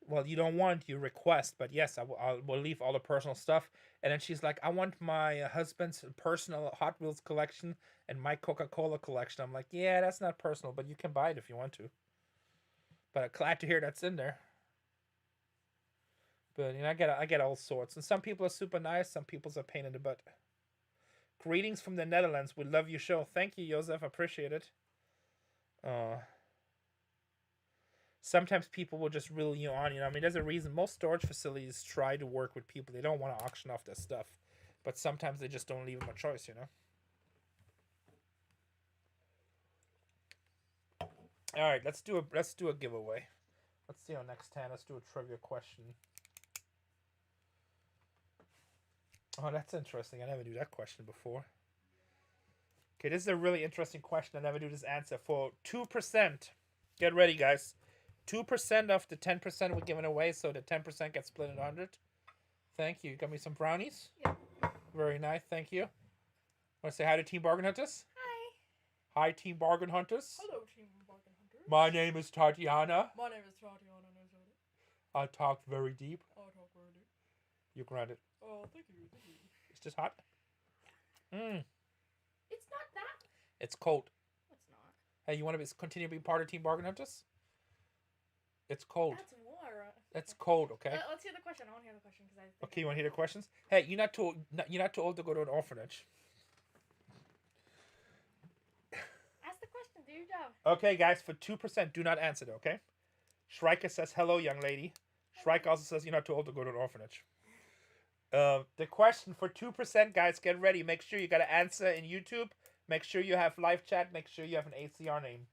well, you don't want, you request. But yes, I will leave all the personal stuff. And then she's like, I want my husband's personal Hot Wheels collection and my Coca-Cola collection. I'm like, yeah, that's not personal, but you can buy it if you want to. But I'm glad to hear that's in there. But I get all sorts. And some people are super nice. Some people's a pain in the butt. Greetings from the Netherlands. We love your show. Thank you, Joseph. Appreciate it. Sometimes people will just reel you on. There's a reason most storage facilities try to work with people. They don't want to auction off their stuff, but sometimes they just don't leave them a choice. All right, let's do a giveaway. Let's see our next 10. Let's do a trivia question. Oh, that's interesting. I never knew that question before. Okay, this is a really interesting question. I never knew this answer. For 2%, get ready, guys. 2% of the 10% we're giving away, so the 10% gets split in 100. Thank you. Got me some brownies? Yeah. Very nice. Thank you. Want to say hi to Team Bargain Hunters? Hi. Hi, Team Bargain Hunters. Hello, Team Bargain Hunters. My name is Tatiana. My name is Tatiana. I talk very deep. I talk very deep. You granted. Oh, thank you. Is this hot? It's not that. It's cold. It's not. Hey, you want to continue to be part of Team Bargain Hunters? It's cold. That's war. It's cold, okay? Let's hear the question. I want to hear the question because I. Okay, you want to hear the questions? Hey, you're not too old to go to an orphanage. I job. Okay, guys, for 2%, do not answer, okay? Shrike says, hello, young lady. Shrike also says, you're not too old to go to an orphanage. The question for 2%, guys, get ready. Make sure you got to answer in YouTube. Make sure you have live chat. Make sure you have an ACR name.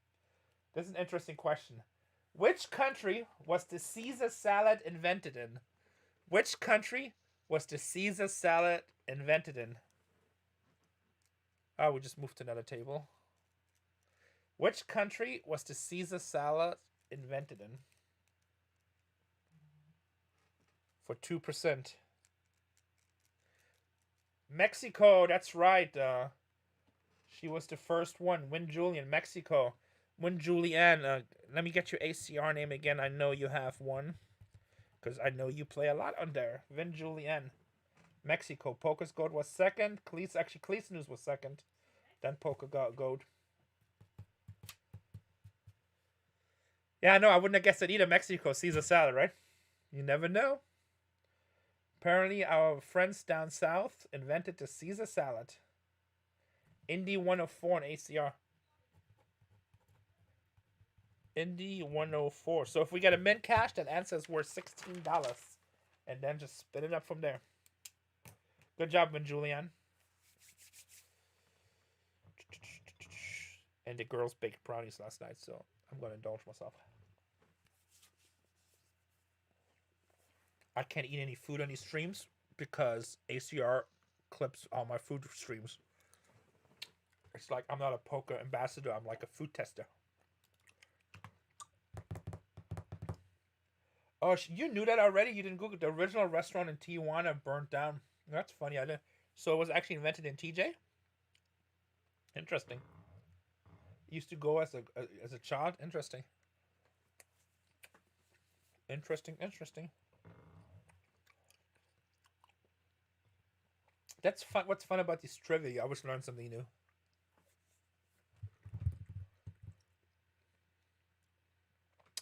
This is an interesting question. Which country was the Caesar salad invented in? Which country was the Caesar salad invented in? Oh, we just moved to another table. Which country was the Caesar salad invented in? For 2%. Mexico, that's right. She was the first one. Win Julian, Mexico. Win Julianne. Let me get your ACR name again. I know you have one. Because I know you play a lot on there. Win Julianne. Mexico. Poker's Gold was second. Cleese News was second. Then Poker Gold. Yeah, no, I wouldn't have guessed it either. Mexico, Caesar salad, right? You never know. Apparently, our friends down south invented the Caesar salad. Indy 104 and ACR. Indy 104. So if we get a mint cash, that answer is worth $16. And then just spin it up from there. Good job, man, Julianne. And the girls baked brownies last night, so I'm going to indulge myself. I can't eat any food on these streams because ACR clips all my food streams. It's like I'm not a poker ambassador. I'm like a food tester. Oh, you knew that already? You didn't Google the original restaurant in Tijuana burnt down. That's funny. I didn't. So it was actually invented in TJ? Interesting. Used to go as a child? Interesting. Interesting. That's fun. What's fun about this trivia? You always learn something new.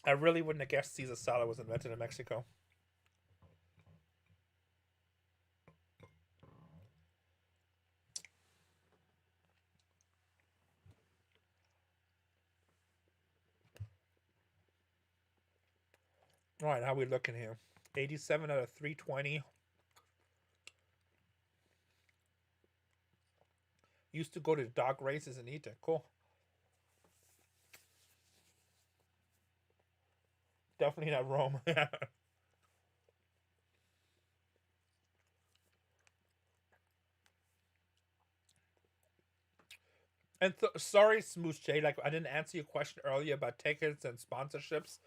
I really wouldn't have guessed Caesar salad was invented in Mexico. All right, how we looking here? 87 out of 320. Used to go to dog races and eat it. Cool. Definitely not Rome. And sorry, Smooth J, like I didn't answer your question earlier about tickets and sponsorships.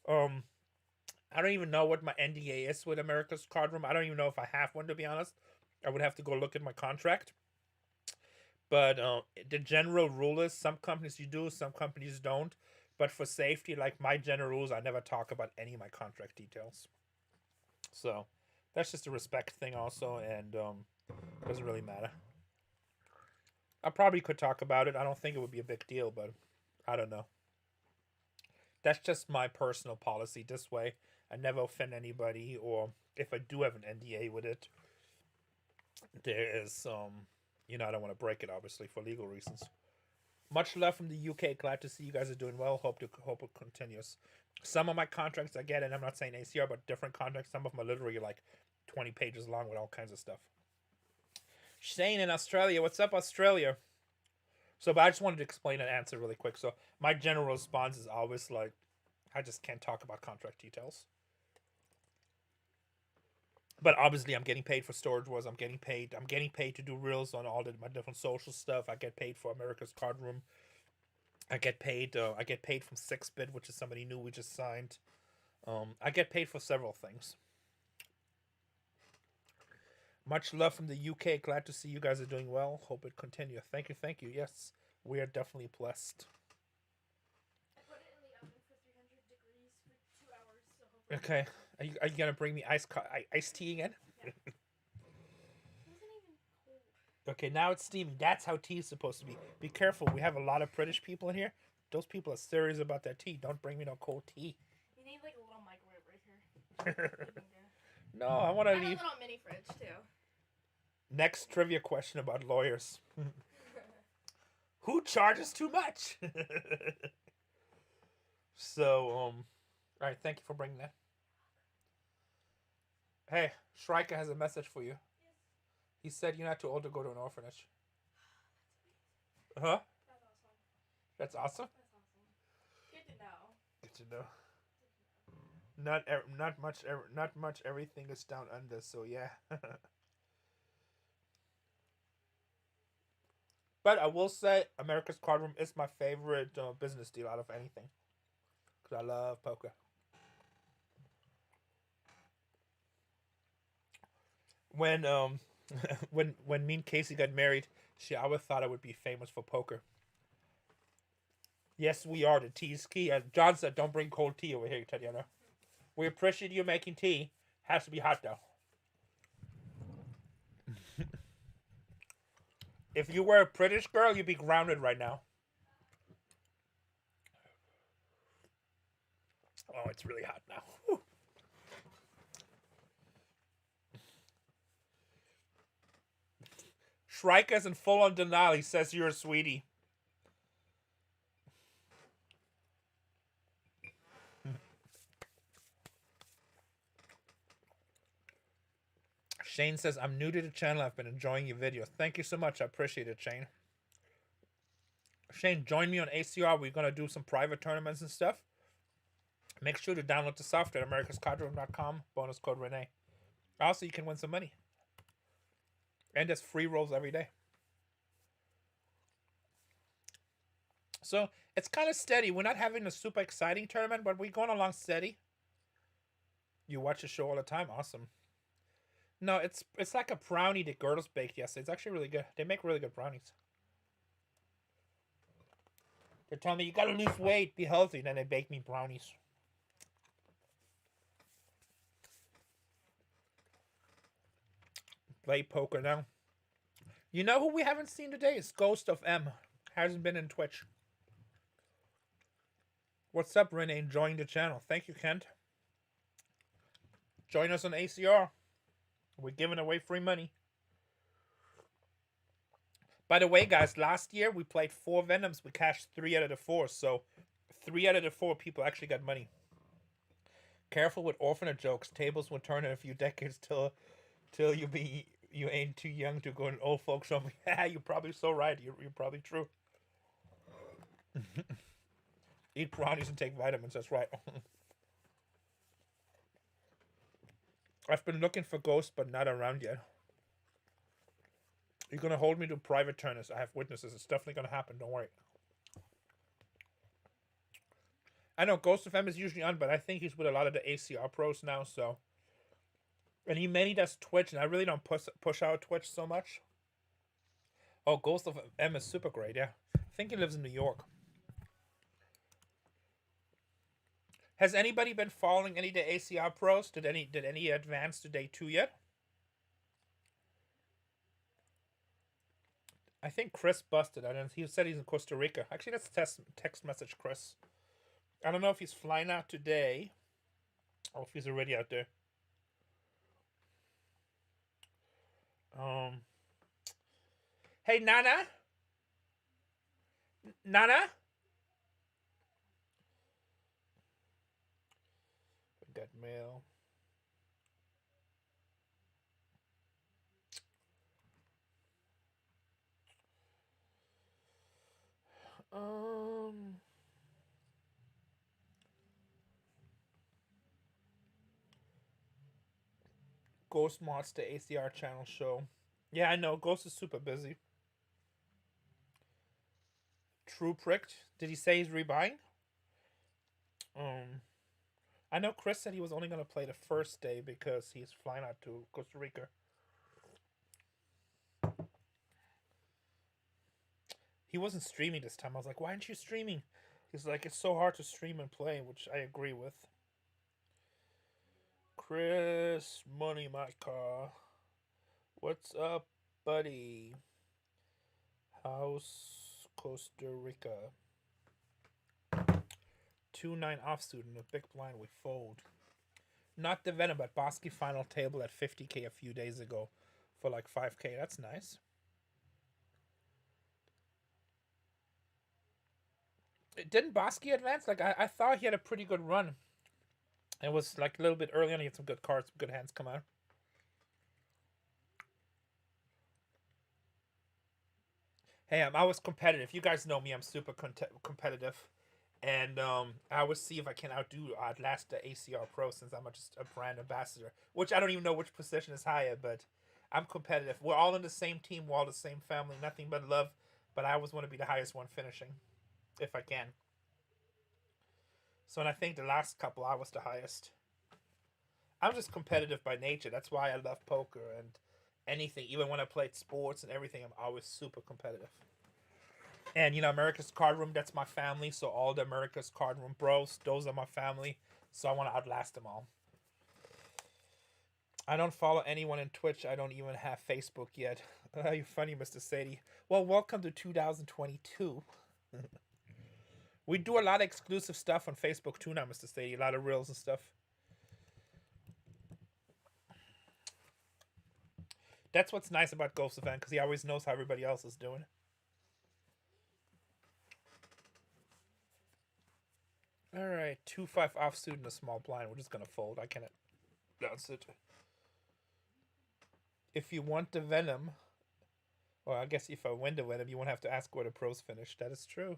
I don't even know what my NDA is with America's Cardroom. I don't even know if I have one, to be honest. I would have to go look at my contract. But the general rule is some companies you do, some companies don't. But for safety, like my general rules, I never talk about any of my contract details. So that's just a respect thing also, and it doesn't really matter. I probably could talk about it. I don't think it would be a big deal, but I don't know. That's just my personal policy this way. I never offend anybody, or if I do have an NDA with it, there is I don't want to break it obviously for legal reasons. Much love from the UK. Glad to see you guys are doing well. Hope it continues. Some of my contracts I get, and I'm not saying ACR, but different contracts. Some of them are literally like 20 pages long with all kinds of stuff. Shane in Australia. What's up, Australia? So, but I just wanted to explain and answer really quick. So, my general response is always like, I just can't talk about contract details. But obviously, I'm getting paid for Storage Wars. I'm getting paid to do reels on all my different social stuff. I get paid for America's Cardroom. I get paid from 6-Bit, which is somebody new we just signed. I get paid for several things. Much love from the UK. Glad to see you guys are doing well. Hope it continues. Thank you. Yes, we are definitely blessed. I put it in the oven for 300 degrees for 2 hours. So hopefully. Okay. Are you gonna bring me iced tea again? Yeah. It wasn't even cold. Okay, now it's steaming. That's how tea is supposed to be. Be careful. We have a lot of British people in here. Those people are serious about their tea. Don't bring me no cold tea. You need like a little microwave right here. No, I want to leave. I have a little mini fridge too. Next trivia question about lawyers. Who charges too much? So, all right, thank you for bringing that. Hey, Shrika has a message for you. Yes. He said you're not too old to go to an orphanage. Huh? That's awesome. That's awesome. That's awesome. Good to know. Good to know. Good to know. Not much. Everything is down under. So yeah. But I will say, America's Cardroom is my favorite business deal out of anything, because I love poker. When when me and Casey got married, she always thought I would be famous for poker. Yes, we are. The tea is key. As John said, don't bring cold tea over here, Tatiana. We appreciate you making tea. Has to be hot though. If you were a British girl, you'd be grounded right now. Oh, it's really hot now. Whew. Shrika's in full on denial. He says you're a sweetie. Shane says, I'm new to the channel. I've been enjoying your videos. Thank you so much. I appreciate it, Shane. Shane, join me on ACR. We're going to do some private tournaments and stuff. Make sure to download the software at americascardroom.com. Bonus code RENE. Also, you can win some money. And there's free rolls every day. So, it's kind of steady. We're not having a super exciting tournament, but we're going along steady. You watch the show all the time. Awesome. No, it's like a brownie that girls baked yesterday. It's actually really good. They make really good brownies. They're telling me, you gotta lose weight, be healthy. And then they bake me brownies. Play poker now. You know who we haven't seen today? Is Ghost of M. Hasn't been in Twitch. What's up, Renee? Enjoying the channel. Thank you, Kent. Join us on ACR. We're giving away free money. By the way, guys, last year we played 4 Venoms. We cashed 3 out of the 4. So 3 out of the 4 people actually got money. Careful with orphanage jokes. Tables will turn in a few decades till you ain't too young to go to old folks home. Yeah, you're probably so right. You're probably true. Eat brownies and take vitamins. That's right. I've been looking for ghosts, but not around yet. You're gonna hold me to private tournaments. I have witnesses. It's definitely gonna happen. Don't worry. I know Ghost of M is usually on, but I think he's with a lot of the ACR pros now. So, and he mainly does Twitch, and I really don't push out Twitch so much. Oh, Ghost of M is super great. Yeah, I think he lives in New York. Has anybody been following any of the ACR pros? Did any advance to day 2 yet? I think Chris busted. He said he's in Costa Rica. Actually, let's text message Chris. I don't know if he's flying out today or if he's already out there. Hey, Nana? Nana? We got mail. Ghost mods the ACR channel show. Yeah, I know. Ghost is super busy. True pricked. Did he say he's rebuying? I know Chris said he was only going to play the first day because he's flying out to Costa Rica. He wasn't streaming this time. I was like, why aren't you streaming? He's like, it's so hard to stream and play, which I agree with. Chris, money my car. What's up, buddy? House, Costa Rica. 2-9 offsuit and a big blind we fold. Not the Venom, but Bosky final table at 50k a few days ago for like 5k. That's nice. Didn't Bosky advance? Like I thought he had a pretty good run. It was like a little bit early on. He had some good cards, some good hands come out. Hey, I'm always competitive. You guys know me. I'm super competitive, and I always see if I can outlast the ACR Pro since I'm just a brand ambassador. Which I don't even know which position is higher, but I'm competitive. We're all in the same team. We're all the same family. Nothing but love. But I always want to be the highest one finishing, if I can. So, and I think the last couple I was the highest. I'm just competitive by nature. That's why I love poker and anything. Even when I played sports and everything, I'm always super competitive. And you know, America's Cardroom, that's my family. So all the America's Cardroom bros, those are my family. So I want to outlast them all. I don't follow anyone in Twitch. I don't even have Facebook yet. You're funny, Mr. Sadie. Well, welcome to 2022. We do a lot of exclusive stuff on Facebook too now, Mr. Sadie. A lot of reels and stuff. That's what's nice about Ghost Event, because he always knows how everybody else is doing. Alright, 2-5 offsuit and a small blind. We're just going to fold. I cannot bounce it. If you want the Venom, or I guess if I win the Venom, you won't have to ask where the pros finished. That is true.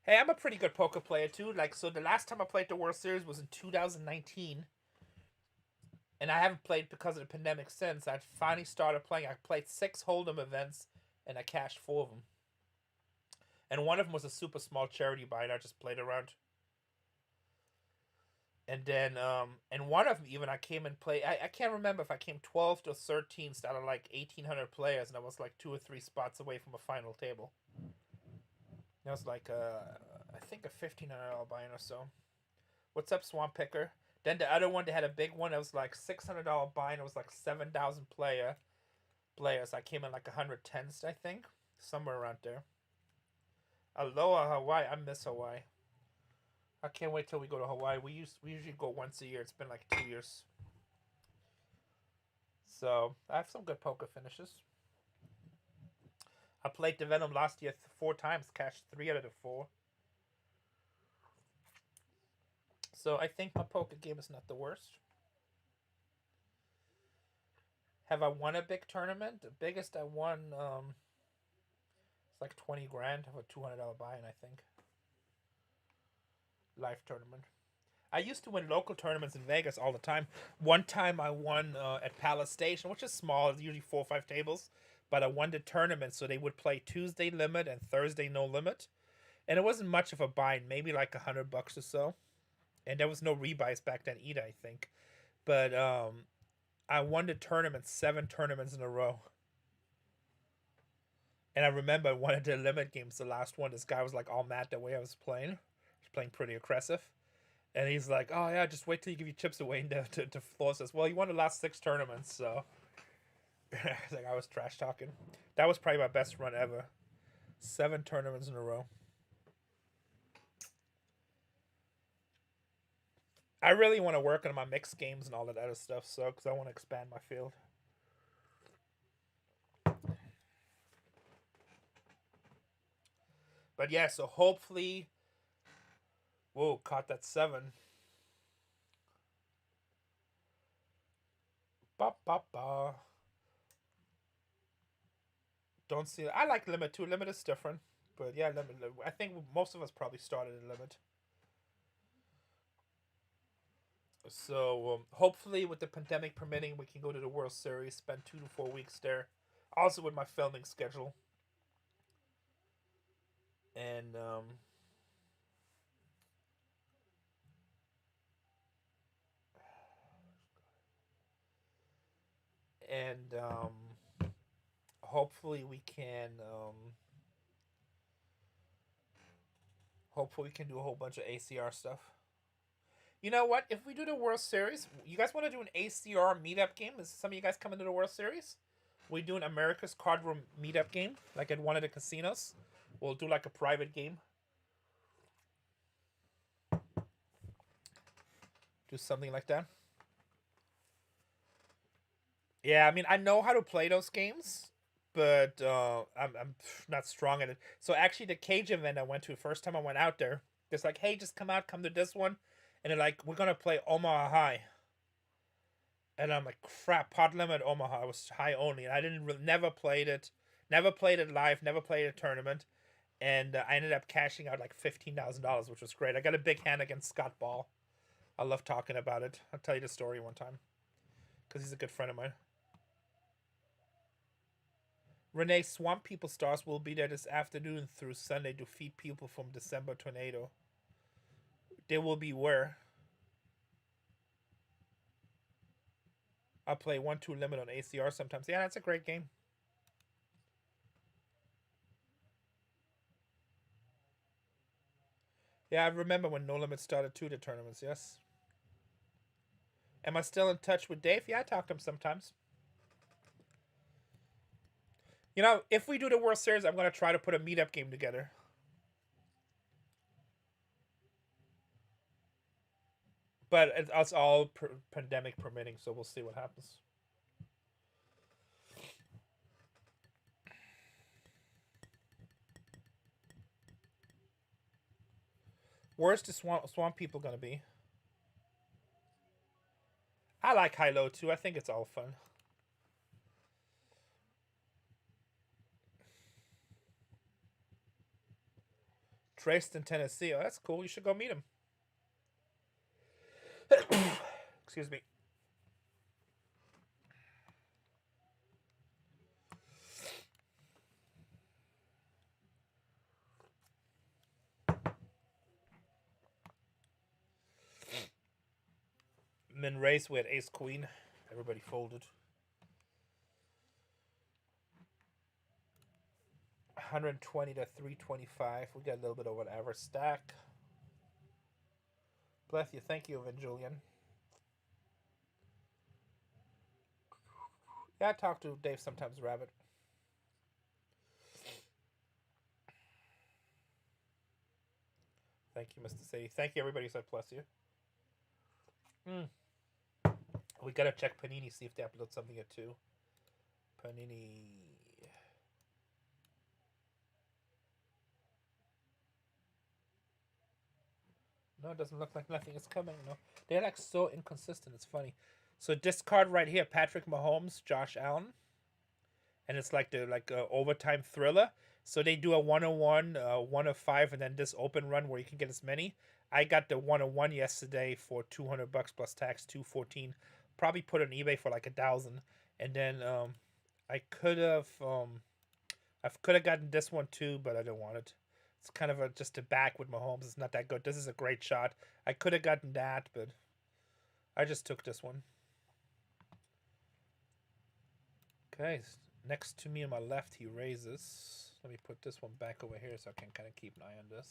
Hey, I'm a pretty good poker player too. Like, so the last time I played the World Series was in 2019. And I haven't played because of the pandemic since. I finally started playing. I played 6 Hold'em events, and I cashed 4 of them. And one of them was a super small charity buy, and I just played around. And then, and one of them even I came and played. I can't remember if I came 12th or 13th out of like 1,800 players, and I was like 2 or 3 spots away from a final table. That was like, I think a $1,500 buy-in or so. What's up, Swamp Picker? Then the other one, they had a big one. It was like $600 buy-in. It was like 7,000 players. I came in like 110th, I think, somewhere around there. Aloha, Hawaii. I miss Hawaii. I can't wait till we go to Hawaii. We usually go once a year. It's been like 2 years. So I have some good poker finishes. I played the Venom last year 4 times, cashed 3 out of the 4. So I think my poker game is not the worst. Have I won a big tournament? The biggest I won, it's like 20 grand of a $200 buy-in, I think. Live tournament. I used to win local tournaments in Vegas all the time. One time I won at Palace Station, which is small, it's usually 4 or 5 tables. But I won the tournament, so they would play Tuesday limit and Thursday no limit. And it wasn't much of a buy-in, maybe like $100 or so. And there was no rebuys back then either, I think. But I won the tournament 7 tournaments in a row. And I remember one of the limit games, the last one, this guy was like all mad the way I was playing. I was playing pretty aggressive. And he's like, oh yeah, just wait till you give your chips away to floor says, well, you won the last 6 tournaments, so. Like I was trash talking. That was probably my best run ever. 7 tournaments in a row. I really want to work on my mixed games and all that other stuff, so because I want to expand my field. But yeah, so hopefully, whoa, caught that 7. Ba ba ba. Don't see it. I like limit too. Limit is different, but yeah, limit. I think most of us probably started in limit. So hopefully, with the pandemic permitting, we can go to the World Series, spend 2 to 4 weeks there. Also with my filming schedule, and and hopefully we can hopefully we can do a whole bunch of ACR stuff. You know what? If we do the World Series, you guys want to do an ACR meetup game? Is some of you guys coming to the World Series? We do an America's Cardroom meetup game, like at one of the casinos. We'll do like a private game. Do something like that. Yeah, I mean, I know how to play those games, but I'm not strong at it. So actually, the cage event I went to, first time I went out there, it's like, hey, just come out, come to this one, and they're like, we're gonna play Omaha High, and I'm like, crap, pot limit Omaha. It was high only, and I never played it live, never played a tournament, and I ended up cashing out like $15,000, which was great. I got a big hand against Scott Ball. I love talking about it. I'll tell you the story one time, because he's a good friend of mine. Renee, Swamp People Stars will be there this afternoon through Sunday to feed people from December Tornado. They will be where? I'll play 1-2 limit on ACR sometimes. Yeah, that's a great game. Yeah, I remember when No Limit started too, the tournaments, yes. Am I still in touch with Dave? Yeah, I talk to him sometimes. You know, if we do the World Series, I'm going to try to put a meetup game together. But it's all pandemic permitting, so we'll see what happens. Where's the swamp people going to be? I like high-low too. I think it's all fun. Dresden, Tennessee. Oh, that's cool. You should go meet him. Excuse me. Min race with ace queen. Everybody folded. 120 to 325. We got a little bit over an average stack. Bless you. Thank you, Vin Julian. Yeah, I talk to Dave sometimes, Rabbit. Thank you, Mr. Sadie. Thank you, everybody who said bless you. We gotta check Panini, see if they upload something at 2. Panini. No, it doesn't look like nothing is coming. No, they're like so inconsistent. It's funny. So this card right here, Patrick Mahomes, Josh Allen, and it's like the overtime thriller. So they do a 101, 105, and then this open run where you can get as many. I got the 101 yesterday for $200 plus tax, $214. Probably put it on eBay for like $1,000, and then I could have gotten this one too, but I don't want it. It's kind of just a back with Mahomes. It's not that good. This is a great shot. I could have gotten that, but I just took this one. Okay, next to me on my left, he raises. Let me put this one back over here so I can kind of keep an eye on this.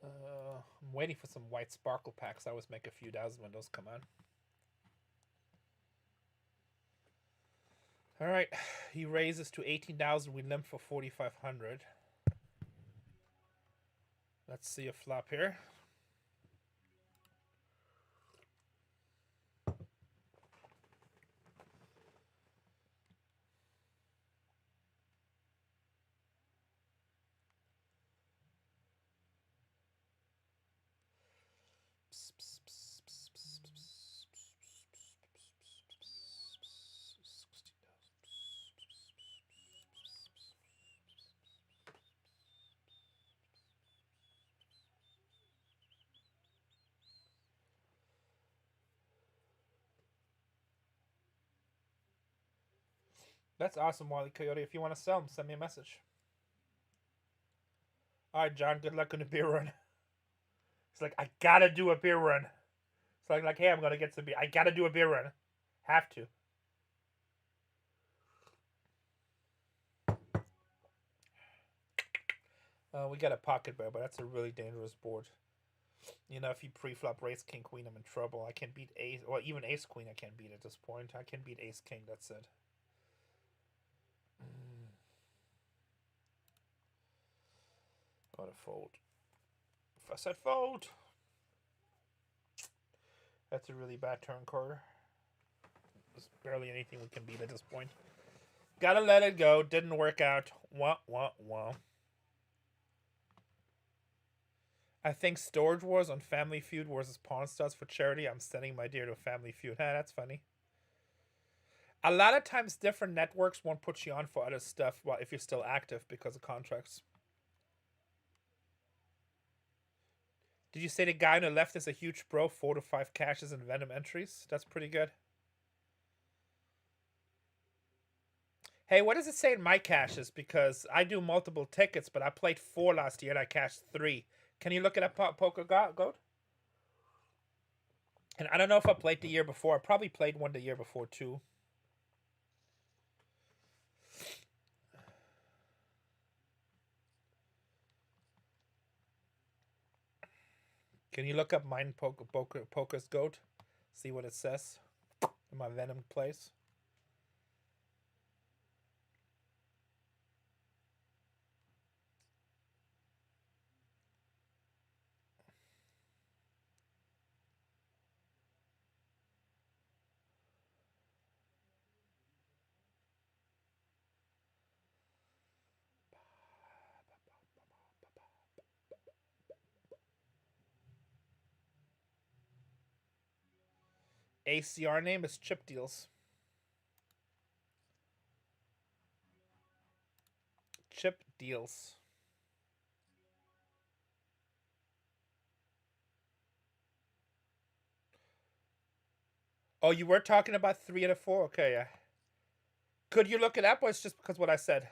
I'm waiting for some white sparkle packs. I always make a few thousand when those come on. All right, he raises to 18,000. We limp for 4,500. Let's see a flop here. That's awesome, Wally Coyote. If you want to sell them, send me a message. All right, John, good luck on the beer run. It's like, I gotta do a beer run. It's like, hey, I'm gonna get some beer. I gotta do a beer run. Have to. We got a pocket bear, but that's a really dangerous board. You know, if you pre-flop race king queen, I'm in trouble. I can beat ace, or even ace queen. I can't beat at this point. I can beat ace king. That's it. Gotta fold. If I said fold, that's a really bad turn card. barely anything we can beat at this point. Gotta let it go. Didn't work out. Wah, wah, wah. I think Storage Wars on Family Feud versus Pawn Stars for charity. I'm sending my dear to Family Feud. That's funny. A lot of times different networks won't put you on for other stuff if you're still active because of contracts. Did you say the guy on the left is a huge bro? 4 to 5 caches and Venom entries? That's pretty good. Hey, what does it say in my caches? Because I do multiple tickets, but I played 4 last year and I cashed 3. Can you look it up, Poker Goat? And I don't know if I played the year before. I probably played one the year before too. Can you look up mine, Poker's Goat? See what it says in my Venom place. ACR name is Chip Deals. Chip Deals. Oh, you were talking about 3 out of 4? Okay, yeah. Could you look it up, or it's just because what I said?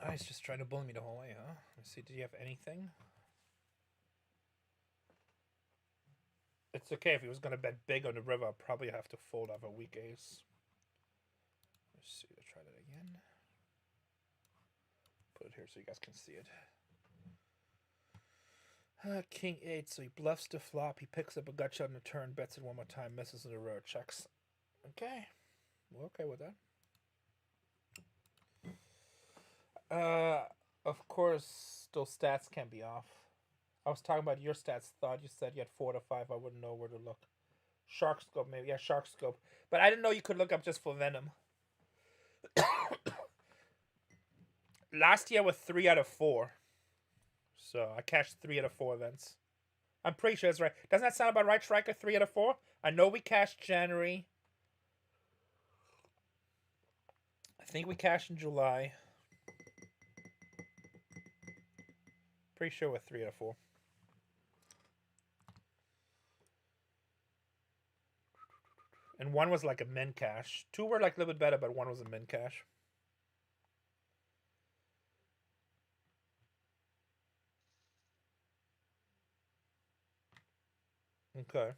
Oh, he's just trying to bully me the whole way, huh? Let's see, did you have anything? It's okay, if he was going to bet big on the river, I'll probably have to fold off a weak ace. Let's see, let's try that again. Put it here so you guys can see it. King 8, so he bluffs the flop, he picks up a gut shot on the turn, bets it one more time, misses in the row, checks. Okay, we're okay with that. Of course, those stats can be off. I was talking about your stats. Thought you said you had 4 to 5. I wouldn't know where to look. Shark Scope, maybe. Yeah, Shark Scope. But I didn't know you could look up just for Venom. Last year was 3 out of 4. So I cashed 3 out of 4 events. I'm pretty sure that's right. Doesn't that sound about right, Striker? 3 out of 4? I know we cashed January. I think we cashed in July. Pretty sure we're 3 out of 4. And 1 was like a min cash. 2 were like a little bit better, but 1 was a min cash. Okay.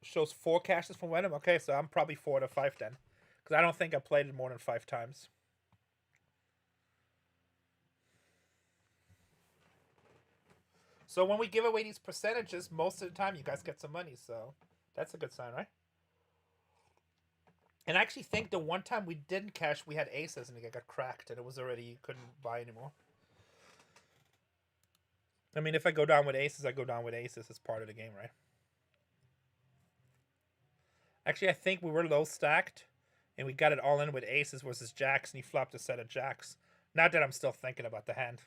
Shows 4 cashes from Venom. Okay, so I'm probably 4 to 5 then. Because I don't think I played it more than 5 times. So when we give away these percentages, most of the time you guys get some money. So that's a good sign, right? And I actually think the one time we didn't cash, we had aces and it got cracked. And it was already, you couldn't buy anymore. I mean, if I go down with aces, I go down with aces. It's part of the game, right? Actually, I think we were low stacked. And we got it all in with aces versus jacks. And he flopped a set of jacks. Not that I'm still thinking about the hand.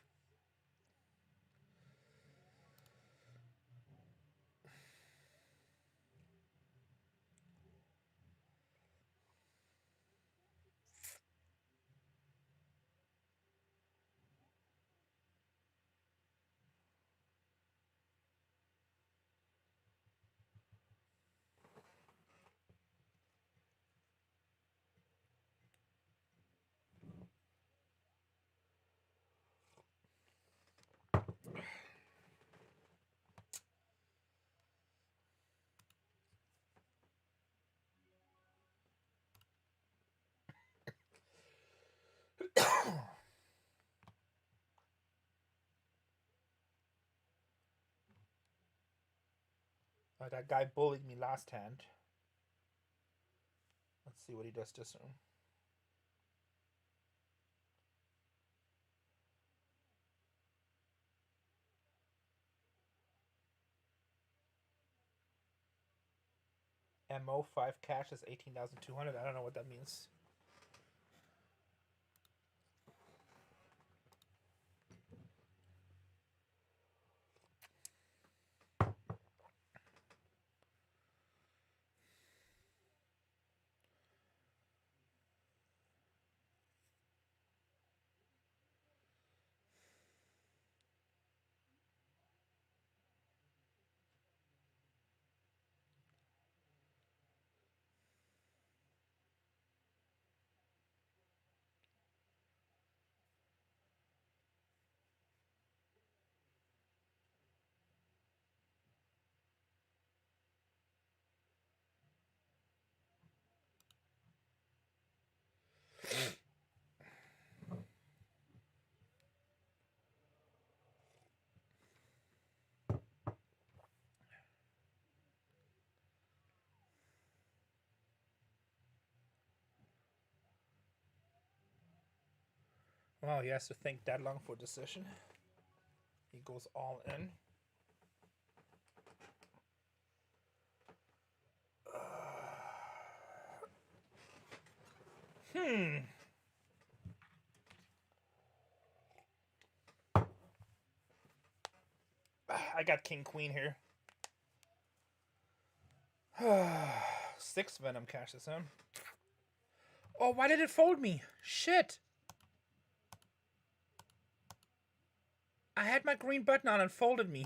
Like that guy bullied me last hand. Let's see what he does this room. MO 5 cash is 18,200. I don't know what that means. Well, he has to think that long for a decision. He goes all in. I got King Queen here. 6 Venom cashes him. Oh, why did it fold me? Shit. I had my green button on and folded me.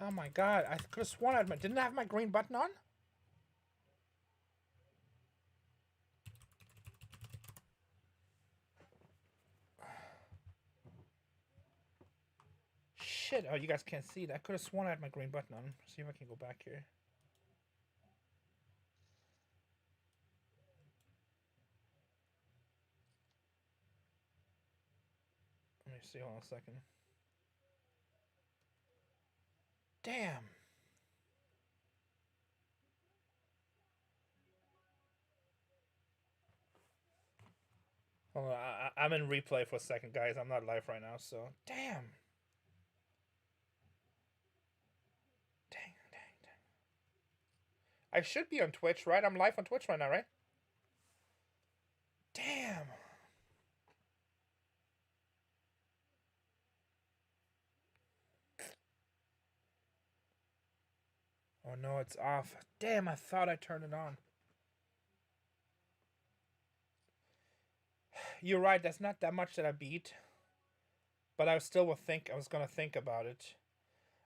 Oh my god, I could have sworn I didn't I have my green button on? Shit, oh, you guys can't see it. I could have sworn I had my green button on. See if I can go back here. Let me see, hold on a second. Damn. Hold on, I'm in replay for a second, guys. I'm not live right now, so... Damn. Dang. I should be on Twitch, right? I'm live on Twitch right now, right? Damn. Oh no, it's off. Damn, I thought I turned it on. You're right, that's not that much that I beat. But I was gonna think about it.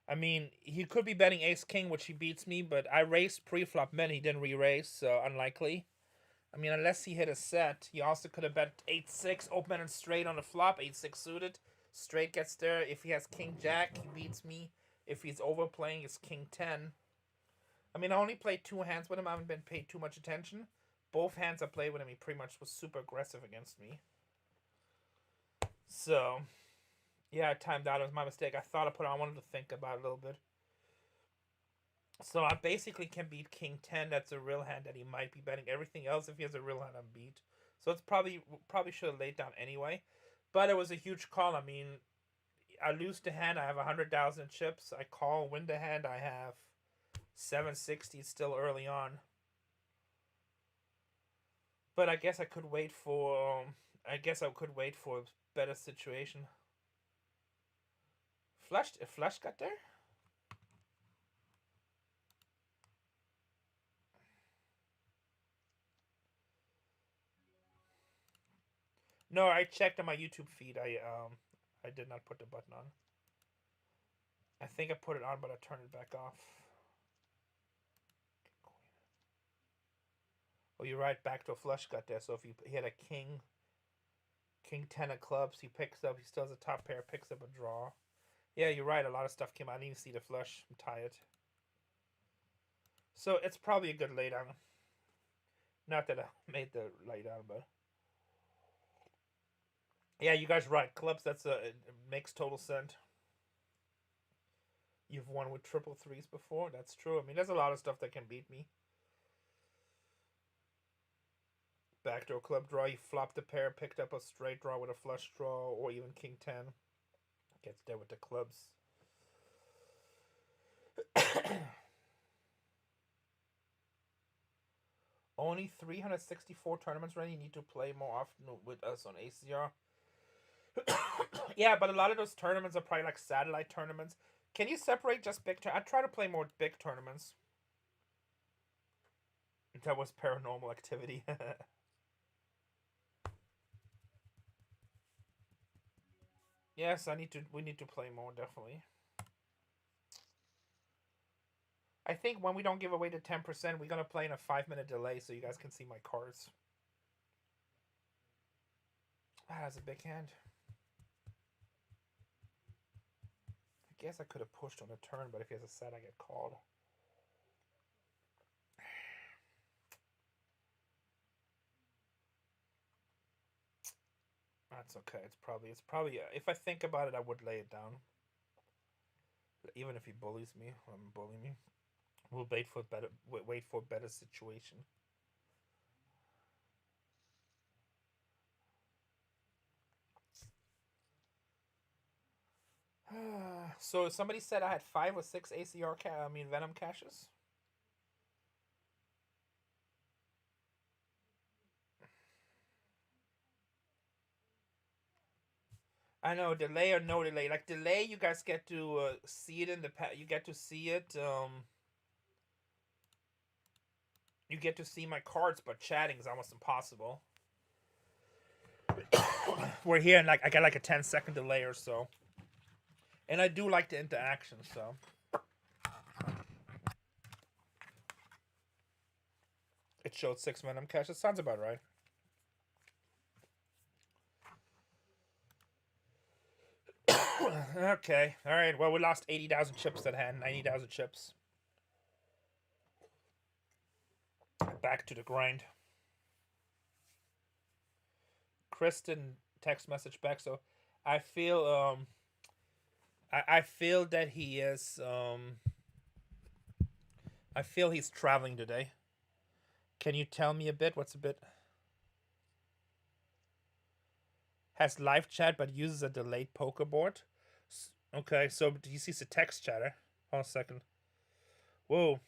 I mean, he could be betting Ace-King, which he beats me, but I raced pre-flop men, he didn't re-race, so unlikely. I mean, unless he hit a set, he also could have bet 8-6, open and straight on the flop, 8-6 suited. Straight gets there. If he has King-Jack, he beats me. If he's overplaying, it's King-10. I mean, I only played 2 hands with him. I haven't been paid too much attention. Both hands I played with him, he pretty much was super aggressive against me. So... yeah, I timed out. It was my mistake. I thought I put it on. I wanted to think about it a little bit. So I basically can beat King 10. That's a real hand that he might be betting. Everything else, if he has a real hand, I'm beat. So it's probably should have laid down anyway. But it was a huge call. I mean, I lose the hand. I have 100,000 chips. I call, win the hand. I have 760 still early on. But I guess I could wait for... a better situation. Flush got there? No, I checked on my YouTube feed. I did not put the button on. I think I put it on, but I turned it back off. Oh, you're right. Back to a flush got there. So if he had a King 10 of clubs, he picks up. He still has a top pair. Picks up a draw. Yeah, you're right. A lot of stuff came out. I didn't even see the flush. I'm tired. So it's probably a good laydown. Not that I made the laydown, but yeah, you guys are right. Clubs, it makes total sense. You've won with triple threes before. That's true. I mean, there's a lot of stuff that can beat me. Backdoor club draw. You flopped a pair, picked up a straight draw with a flush draw, or even king 10. Gets there with the clubs. Only 364 tournaments ready. You need to play more often with us on ACR. Yeah, but a lot of those tournaments are probably like satellite tournaments. Can you separate just big I try to play more big tournaments. That was paranormal activity. Yes, we need to play more, definitely. I think when we don't give away the 10%, we're gonna play in a 5-minute delay so you guys can see my cards. Ah, that's a big hand. I guess I could have pushed on a turn, but if he has a set, I get called. That's okay. It's probably. If I think about it, I would lay it down. Even if he bullies me, bully me, we'll wait for a better situation. So somebody said I had 5 or 6 ACR Venom caches. I know delay or no delay. Like delay, you guys get to see it in the you get to see it. You get to see my cards, but chatting is almost impossible. We're here and like I got like a 10-second delay or so, and I do like the interaction. So it showed 6 Venom caches. Sounds about right. Okay, all right. Well, we lost 80,000 chips that hand, 90,000 chips. Back to the grind. Kristen text message back. So I feel I feel that he is I feel he's traveling today. Can you tell me a bit? What's a bit? Has live chat but uses a delayed poker board. Okay, so he sees a text chatter. Hold on a second. Whoa.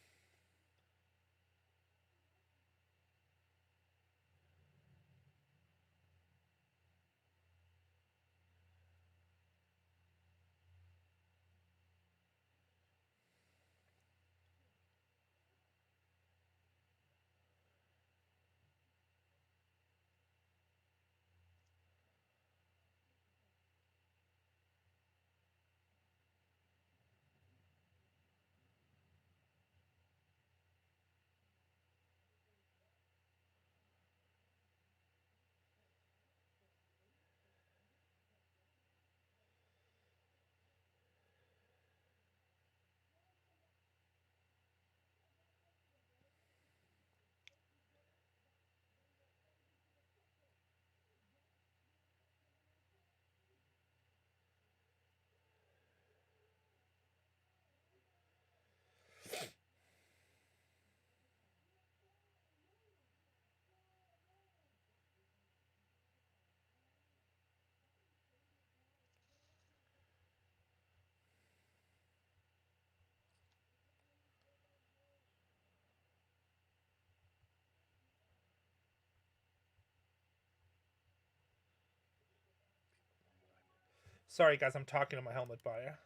Sorry, guys, I'm talking to my helmet buyer.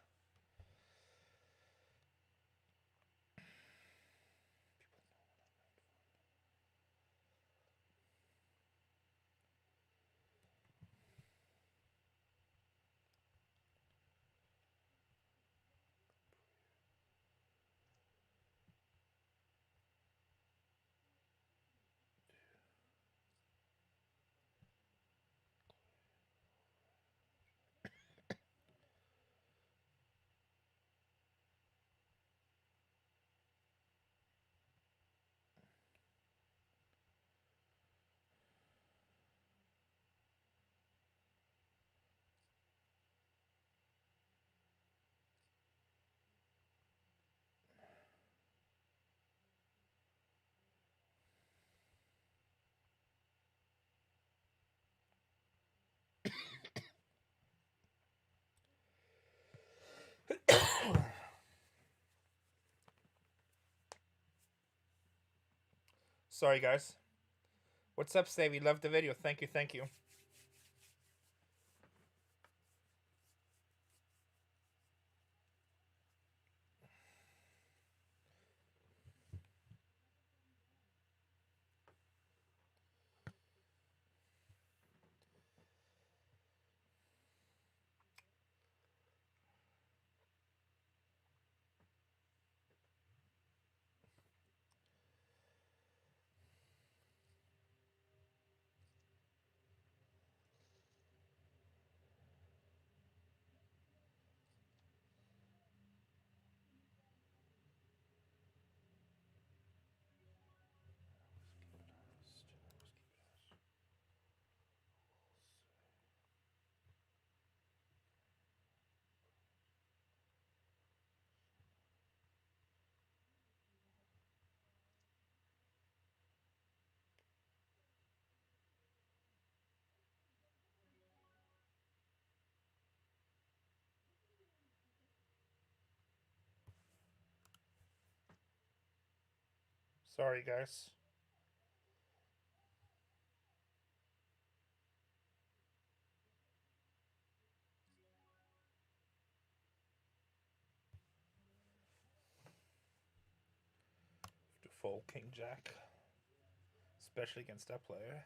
Sorry, guys. What's up, Savvy? Love the video. Thank you, thank you. Sorry, guys. To fold King Jack, especially against that player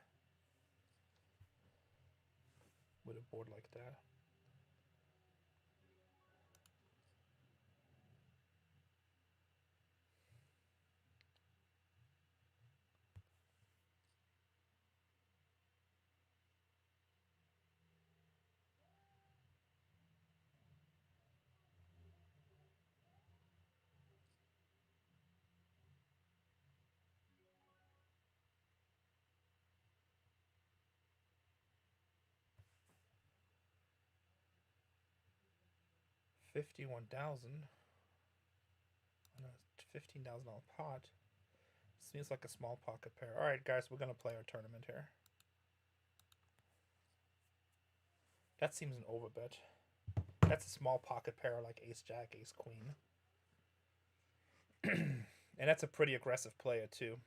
with a board like that. $51,000 on a $15,000 pot. Seems like a small pocket pair. All right, guys, we're gonna play our tournament here. That seems an overbet. That's a small pocket pair like Ace Jack, Ace Queen, and that's a pretty aggressive player too.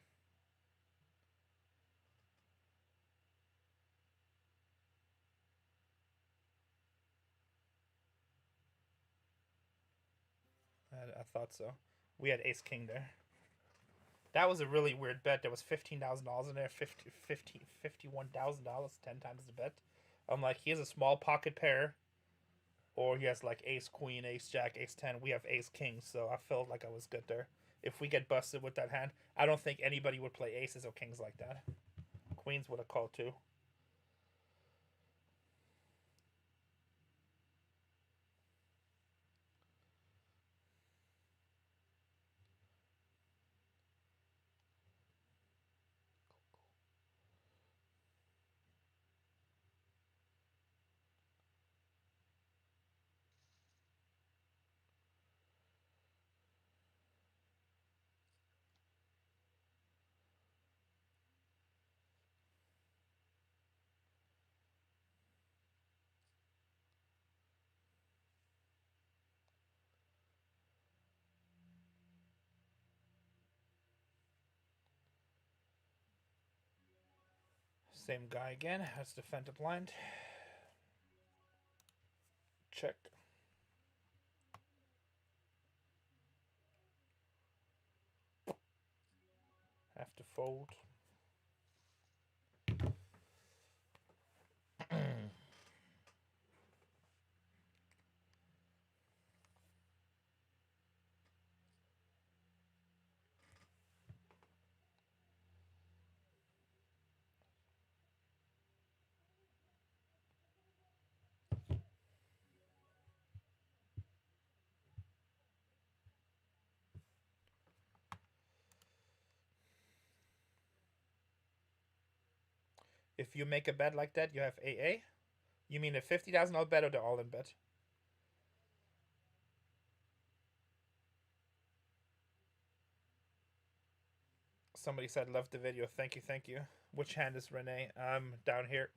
I thought so. We had Ace King there. That was a really weird bet. There was $15,000 in there, $51,000, 10 times the bet. I'm like, he has a small pocket pair, or he has like Ace Queen, Ace Jack, Ace 10. We have Ace King, so I felt like I was good there. If we get busted with that hand, I don't think anybody would play aces or kings like that. Queens would have called too. Same guy again. Has defended blind. Check. Have to fold. If you make a bet like that, you have AA? You mean a $50,000 bet or the all-in bet? Somebody said, love the video. Thank you, thank you. Which hand is Renee? I'm down here.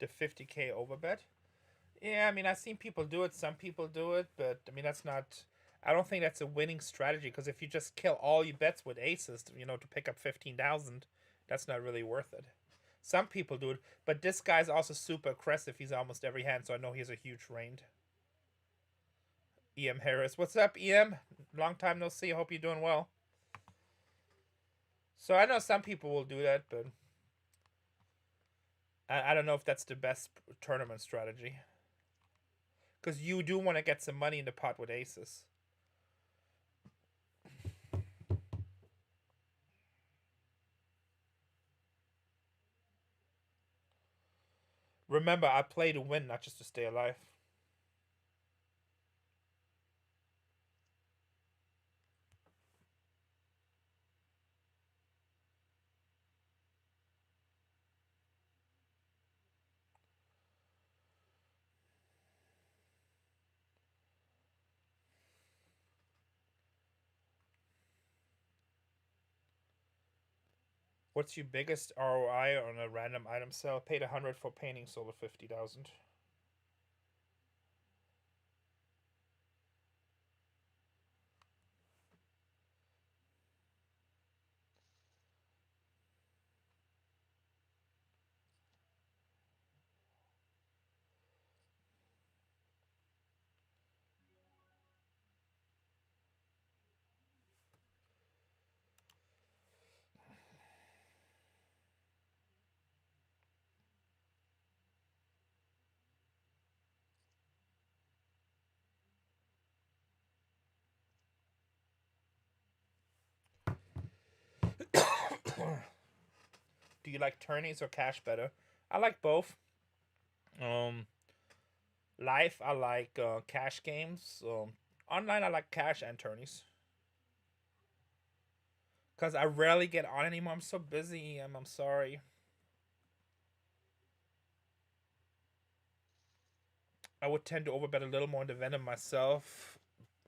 the 50K overbet. Yeah, I mean, I've seen people do it. Some people do it, but I mean, that's not. I don't think that's a winning strategy because if you just kill all your bets with aces, to pick up 15,000, that's not really worth it. Some people do it, but this guy's also super aggressive. He's almost every hand, so I know he has a huge range. EM Harris, what's up, EM? Long time no see. I hope you're doing well. So I know some people will do that, but I don't know if that's the best tournament strategy. Because you do want to get some money in the pot with aces. Remember, I play to win, not just to stay alive. What's your biggest ROI on a random item sale? Paid 100 for painting, sold 50,000. Do you like tourneys or cash better? I like both. Live, I like cash games. Online, I like cash and tourneys. Because I rarely get on anymore. I'm so busy. I'm sorry. I would tend to overbet a little more in the Venom myself.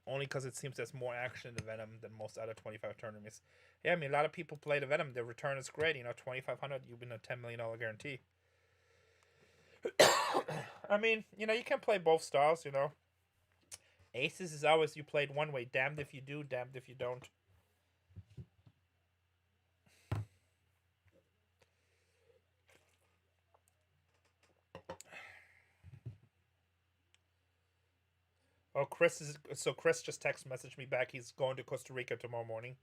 Only because it seems there's more action in the Venom than most other 25 tournaments. Yeah, I mean, a lot of people play the Venom. The return is great. 2,500, you win a $10 million guarantee. I mean, you can play both styles, Aces is always you played one way. Damned if you do, damned if you don't. Oh, Chris just text messaged me back. He's going to Costa Rica tomorrow morning.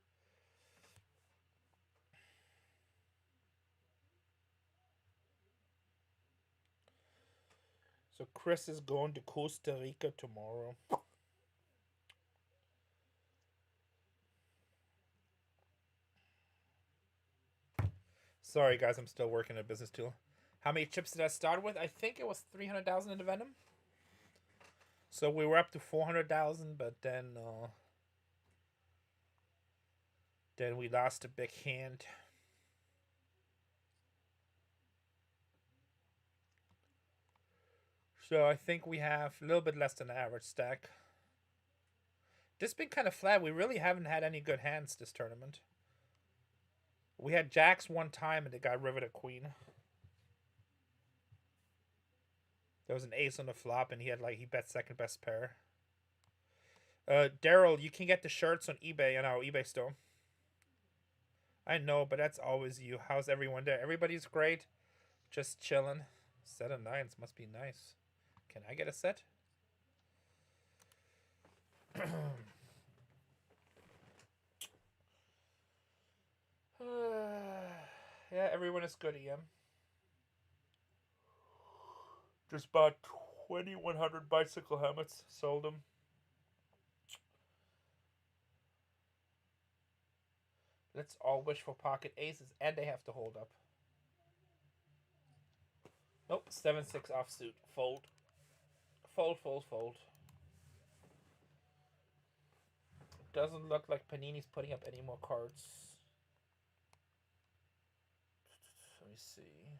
So Chris is going to Costa Rica tomorrow. Sorry, guys, I'm still working a business tool. How many chips did I start with? I think it was 300,000 in the Venom. So we were up to 400,000, but then we lost a big hand. So I think we have a little bit less than the average stack. This has been kind of flat. We really haven't had any good hands this tournament. We had jacks one time and they got river to queen. There was an ace on the flop and he bet second best pair. Daryl, you can get the shirts on eBay and our eBay store. I know, but that's always you. How's everyone there? Everybody's great. Just chilling. Set of nines must be nice. Can I get a set? Yeah, everyone is good, EM. Just bought 2,100 bicycle helmets. Sold them. Let's all wish for pocket aces, and they have to hold up. Nope, 7-6 offsuit. Fold. Fold, fold, fold. Doesn't look like Panini's putting up any more cards. Let me see.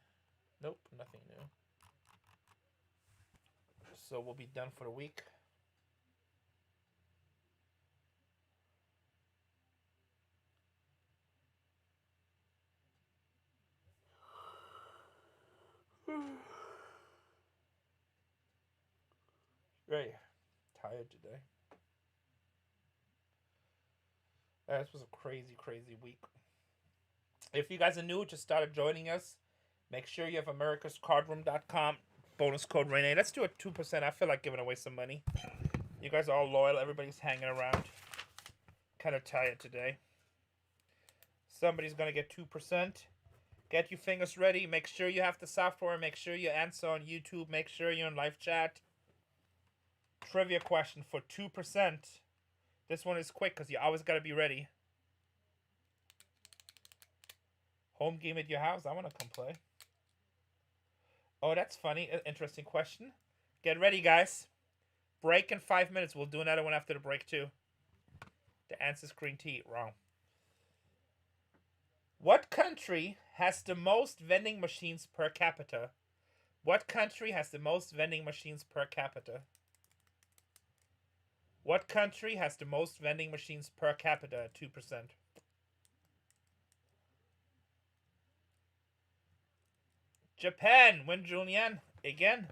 Nope, nothing new. So we'll be done for the week. Very tired today. This was a crazy, crazy week. If you guys are new, just started joining us, make sure you have americascardroom.com. Bonus code RENE. Let's do a 2%. I feel like giving away some money. You guys are all loyal. Everybody's hanging around. Kind of tired today. Somebody's going to get 2%. Get your fingers ready. Make sure you have the software. Make sure you answer on YouTube. Make sure you're in live chat. Trivia question for 2%. This one is quick because you always got to be ready. Home game at your house? I want to come play. Oh, that's funny. Interesting question. Get ready, guys. Break in 5 minutes. We'll do another one after the break, too. The answer is green tea. Wrong. What country has the most vending machines per capita? What country has the most vending machines per capita? What country has the most vending machines per capita at 2%? Japan. Win Julian. Again.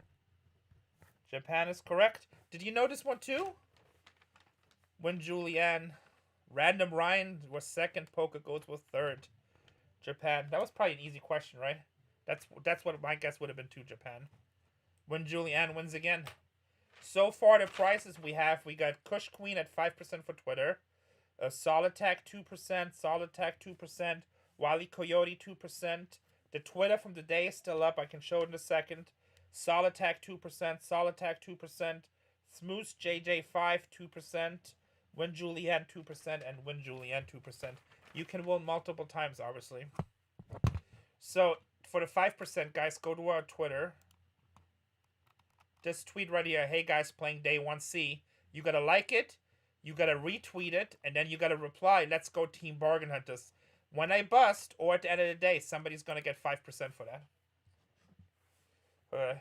Japan is correct. Did you know this one too? Win Julian. Random Ryan was second. Poker Goats was third. Japan. That was probably an easy question, right? That's what my guess would have been too, Japan. Win Julian wins again. So far, the prices we got Kush Queen at 5% for Twitter. Solitac 2%. Solitac 2%. Wily Coyote 2%. The Twitter from the day is still up. I can show it in a second. Solitac 2%. Solitac 2%. Smooth JJ 2%. Win Julian 2%. And Win Julian 2%. You can win multiple times, obviously. So, for the 5%, guys, go to our Twitter. Just tweet right here, hey guys, playing day 1C. You gotta like it, you gotta retweet it, and then you gotta reply, let's go Team Bargain Hunters. When I bust, or at the end of the day, somebody's gonna get 5% for that. Alright.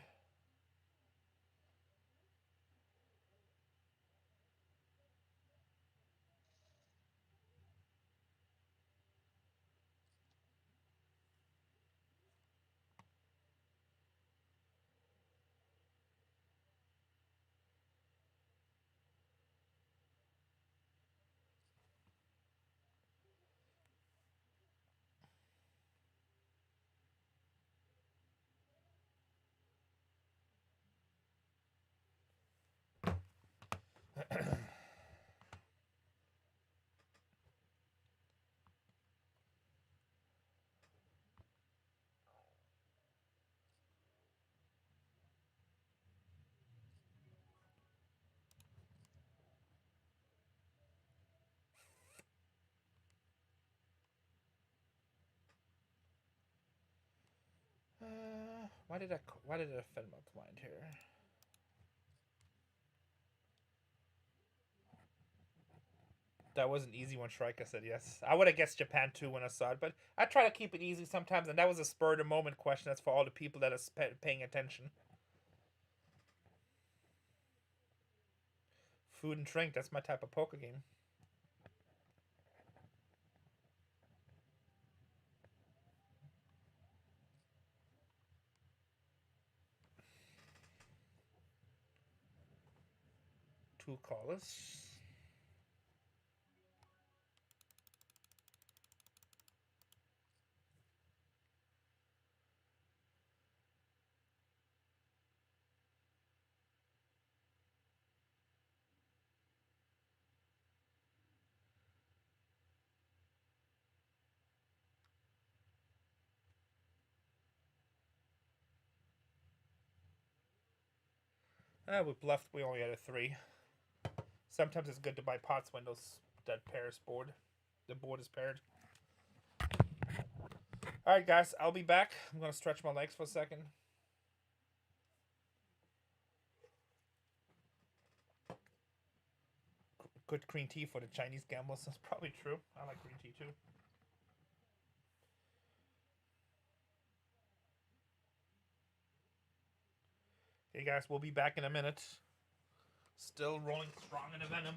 Why did I offend my client here? That was an easy one. Shrike, I said yes. I would have guessed Japan too when I saw it, but I try to keep it easy sometimes, and that was a spur of the moment question. That's for all the people that are paying attention. Food and drink, that's my type of poker game. Two callers. We bluffed. We only had a 3. Sometimes it's good to buy pots when that pairs board. The board is paired. Alright, guys. I'll be back. I'm going to stretch my legs for a second. Good green tea for the Chinese gamblers. That's probably true. I like green tea too. Hey guys, we'll be back in a minute. Still rolling strong in the venom.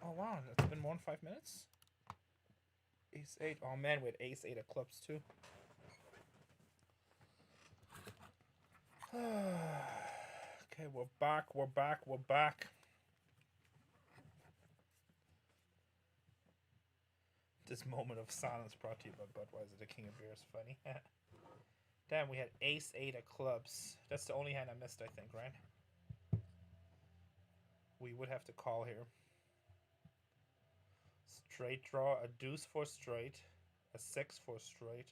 Oh wow, it's been more than 5 minutes. Ace 8. Oh man, we had Ace 8 of clubs too. Okay, we're back. We're back. We're back. This moment of silence brought to you by Budweiser, the king of beer, is funny. Damn, we had Ace 8 of clubs. That's the only hand I missed, I think, right? We would have to call here. Straight draw, a deuce for straight, a 6 for straight,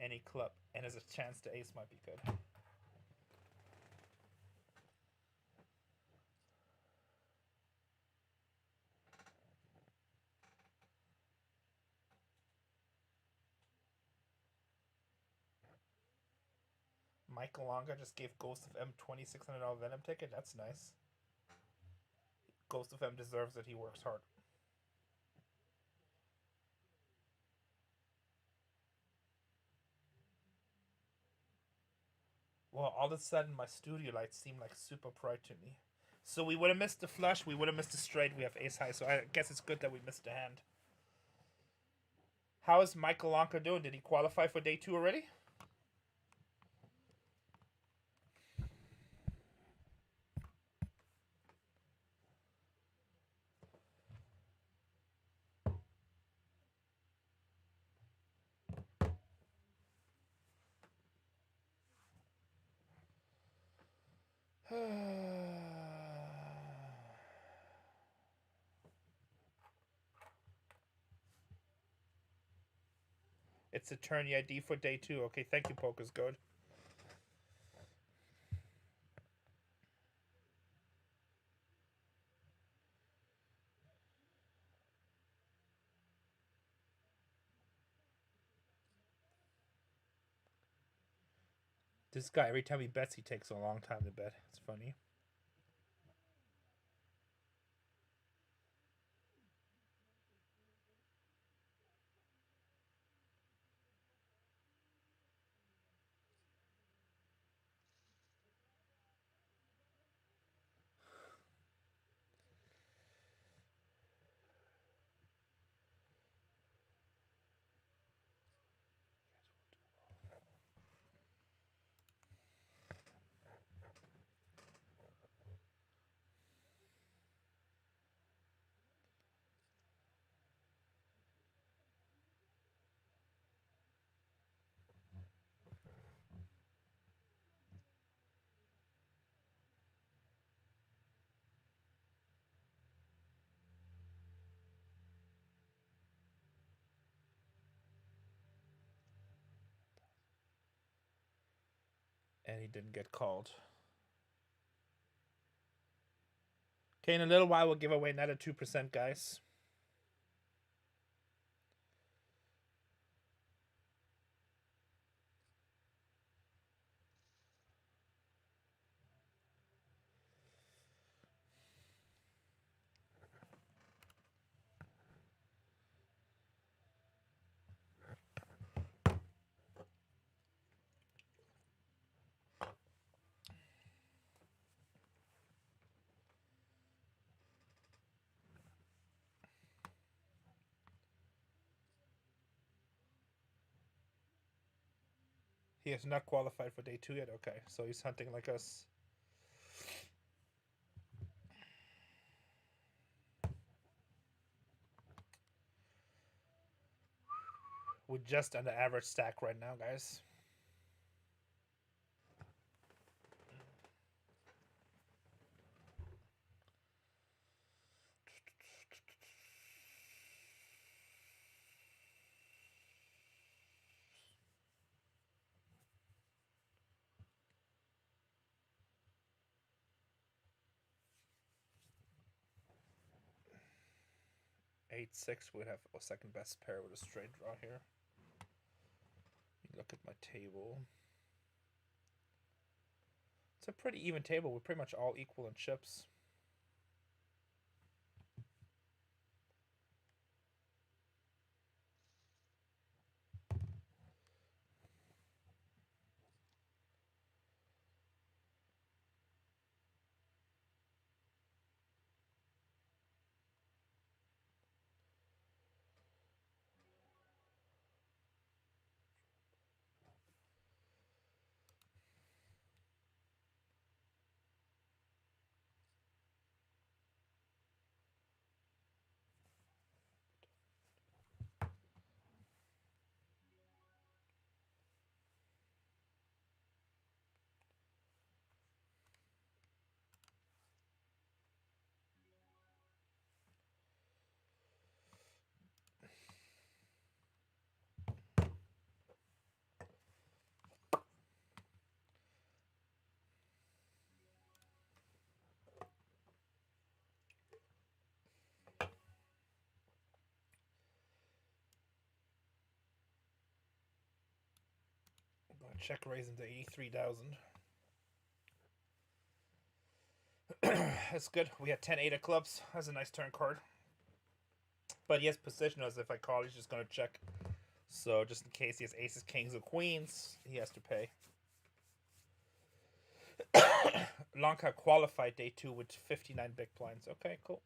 any club. And there's a chance the ace might be good. Michael Longa just gave Ghost of M $2,600 Venom ticket. That's nice. Ghost of M deserves it. He works hard. Well, all of a sudden, my studio lights seem like super bright to me. So we would have missed the flush. We would have missed the straight. We have ace high. So I guess it's good that we missed the hand. How is Michael Lonka doing? Did he qualify for day 2 already? It's a tourney ID for day 2. Okay, thank you, Poker's good. This guy, every time he bets, he takes a long time to bet. It's funny. And he didn't get called. Okay, in a little while, we'll give away another 2%, guys. He has not qualified for day 2 yet. Okay, so he's hunting like us. We're just on the average stack right now, guys. Eight, 6 would have a second best pair with a straight draw here. Look at my table. It's a pretty even table. We're pretty much all equal in chips. Check raise him to 83,000. That's good. We had 10-8 of clubs. That's a nice turn card. But he has position as if I call, he's just going to check. So just in case he has aces, kings, or queens, he has to pay. Lanka qualified day 2 with 59 big blinds. Okay, cool.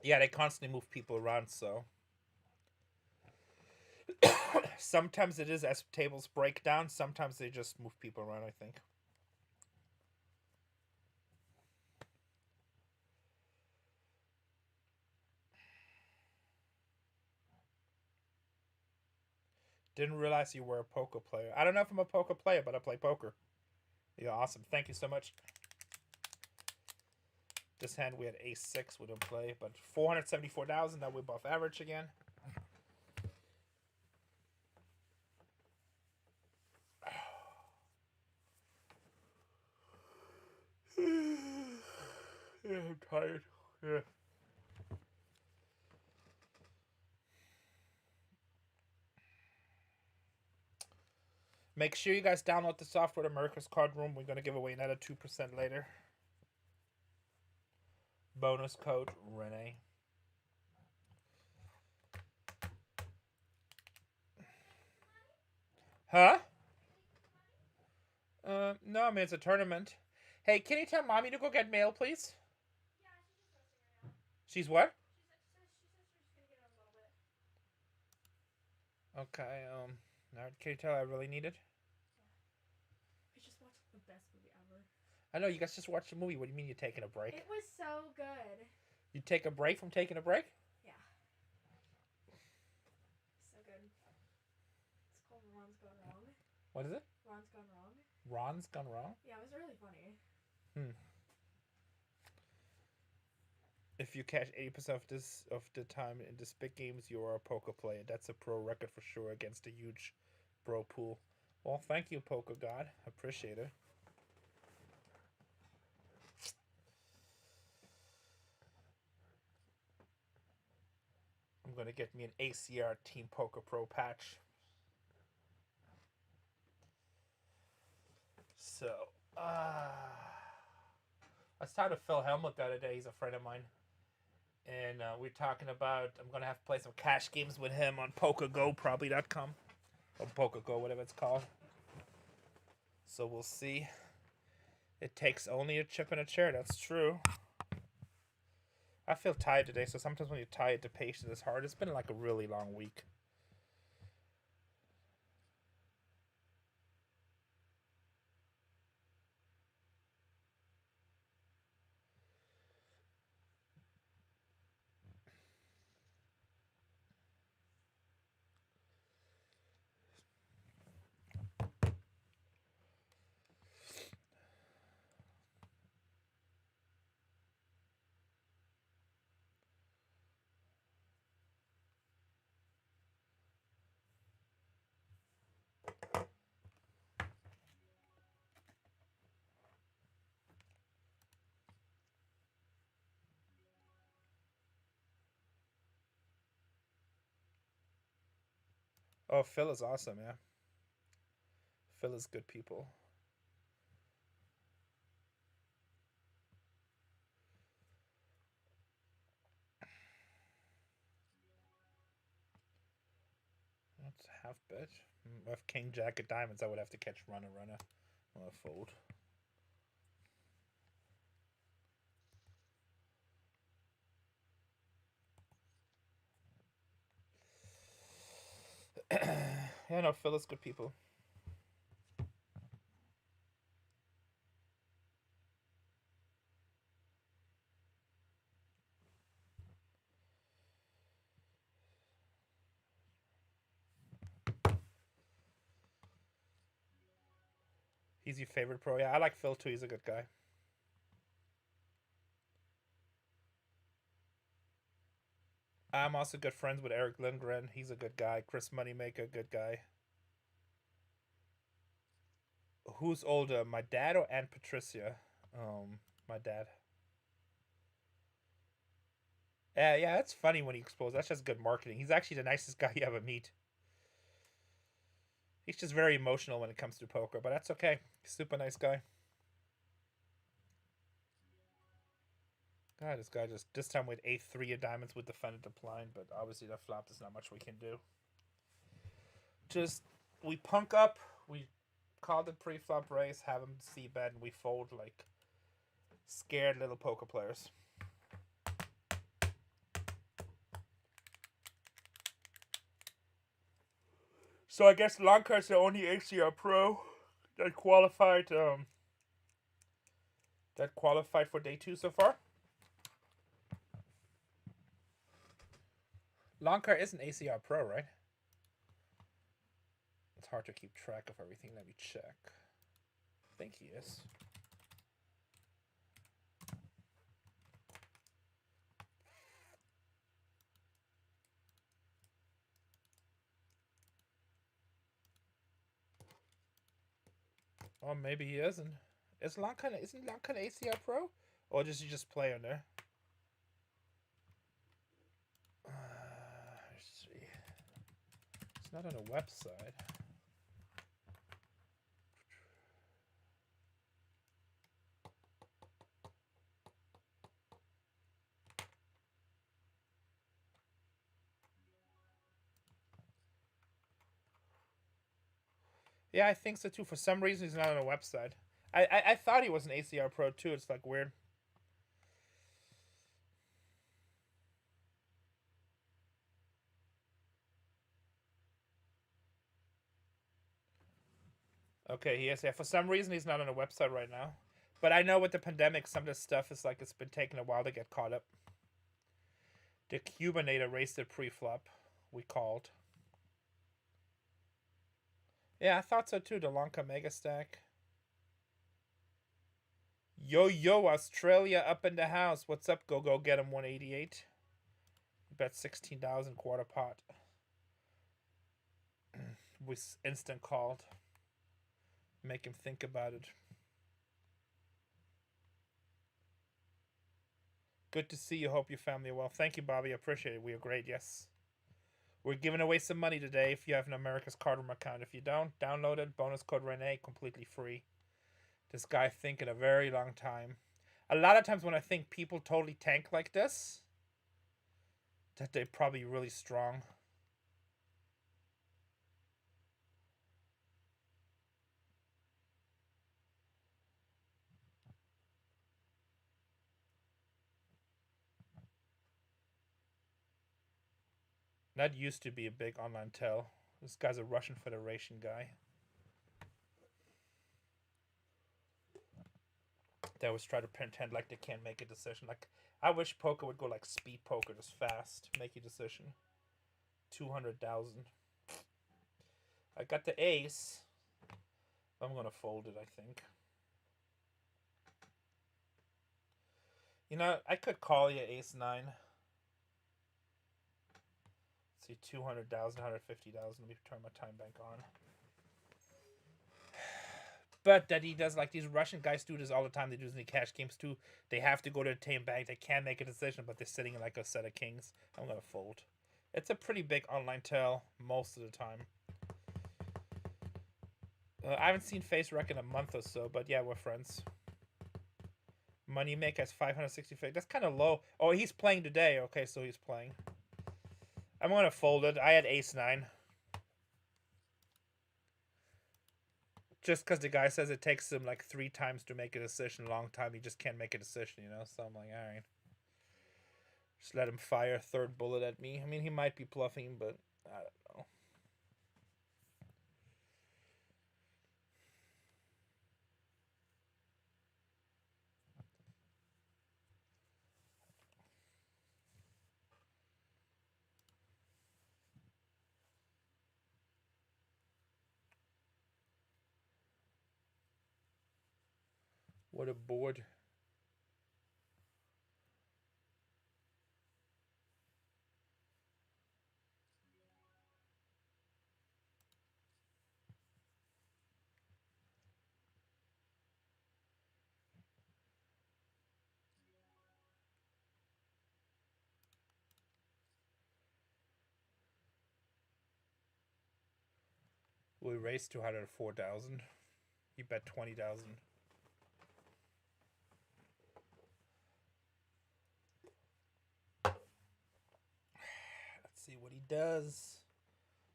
Yeah, they constantly move people around, so. Sometimes it is as tables break down. Sometimes they just move people around, I think. Didn't realize you were a poker player. I don't know if I'm a poker player, but I play poker. Yeah, awesome. Thank you so much. This hand we had ace-6 we didn't play, but 474,000. That we're above average again. Yeah, I'm tired. Yeah. Make sure you guys download the software, America's Cardroom. We're going to give away another 2% later. Bonus code RENE. Huh? No, I mean, it's a tournament. Hey, can you tell Mommy to go get mail, please? Yeah, she's just resting right now. She's what? She said she's just gonna get it in a little bit. Okay, can you tell I really need it? Yeah. We just watched the best movie ever. I know, you guys just watched the movie. What do you mean you're taking a break? It was so good. You take a break from taking a break? Yeah. So good. It's called Ron's Gone Wrong. What is it? Ron's Gone Wrong. Ron's Gone Wrong? Yeah, it was really funny. If you catch 80% of the time in this big games, you are a poker player. That's a pro record for sure against a huge bro pool. Well, thank you, Poker God. Appreciate it. I'm going to get me an ACR Team Poker Pro patch. So, I was talking to Phil Helmut the other day. He's a friend of mine. And we're talking about, I'm going to have to play some cash games with him on PokerGo, probably.com. Or PokerGo, whatever it's called. So we'll see. It takes only a chip and a chair. That's true. I feel tired today, so sometimes when you're tired, the patience is hard. It's been like a really long week. Oh, Phil is awesome, yeah. Phil is good people. That's half bet. With King Jack of Diamonds, I would have to catch runner. I'll fold. Yeah, no, Phil is good people. He's your favorite pro? Yeah, I like Phil too. He's a good guy. I'm also good friends with Eric Lindgren. He's a good guy. Chris Moneymaker, good guy. Who's older, my dad or Aunt Patricia? My dad. Yeah, that's funny when he exposed. That's just good marketing. He's actually the nicest guy you ever meet. He's just very emotional when it comes to poker, but that's okay. Super nice guy. God, this guy just this time with A3 of diamonds would defend it blind, but obviously that flop there's not much we can do. Just we punk up, we call the pre-flop raise, have him see bet, and we fold like scared little poker players. So I guess Longcart's the only ACR pro that qualified for day 2 so far. Longcart is an ACR pro, right? It's hard to keep track of everything. Let me check. I think he is. Oh, maybe he isn't. Isn't Longcart ACR pro? Or does he just play on there? Let's see. It's not on a website. Yeah, I think so too. For some reason, he's not on a website. I thought he was an ACR pro too. It's like weird. Okay, he is. Yeah, for some reason, he's not on a website right now. But I know with the pandemic, some of this stuff is like it's been taking a while to get caught up. The Cubinator raced the pre-flop. We called. Yeah, I thought so too. The Lanka Mega Stack. Yo, Australia up in the house. What's up? Go get him 188. Bet 16,000 quarter pot. We instant called. Make him think about it. Good to see you. Hope your family are well. Thank you, Bobby. I appreciate it. We are great. Yes. We're giving away some money today if you have an America's Cardroom account. If you don't, download it. Bonus code RENE, completely free. This guy thinking a very long time. A lot of times when I think people totally tank like this, that they're probably really strong. That used to be a big online tell. This guy's a Russian Federation guy. They always try to pretend like they can't make a decision. Like, I wish poker would go like speed poker, just fast, make a decision. 200,000. I got the ace. I'm gonna fold it, I think. You know, I could call you ace 9. Let's see, 200,000, 150,000. Let me turn my time bank on. But that he does, like these Russian guys do this all the time. They do this in the cash games too. They have to go to the tame bank. They can't make a decision, but they're sitting in like a set of kings. I'm gonna fold. It's a pretty big online tell most of the time. I haven't seen Face Wreck in a month or so, but yeah, we're friends. Money Make has 565. That's kind of low. Oh, he's playing today. Okay, so he's playing. I'm gonna fold it. I had ace 9. Just because the guy says it takes him like 3 times to make a decision, long time, he just can't make a decision, you know? So I'm like, alright. Just let him fire a third bullet at me. I mean, he might be bluffing, but I don't know. What a board. We raised 204,000. He bet 20,000. Let's see what he does.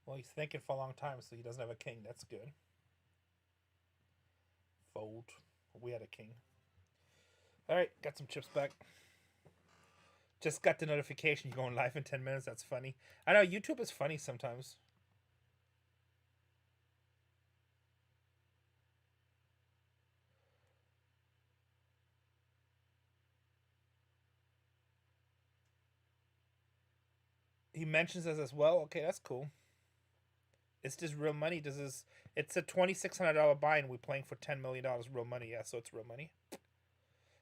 Well, he's thinking for a long time, so he doesn't have a king. That's good. Fold. We had a king. All right, got some chips back. Just got the notification you're going live in 10 minutes. That's funny. I know YouTube is funny sometimes. He mentions us as well. Okay, that's cool. Is this real money? It's a $2,600 buy and we're playing for $10 million real money. Yeah, so it's real money.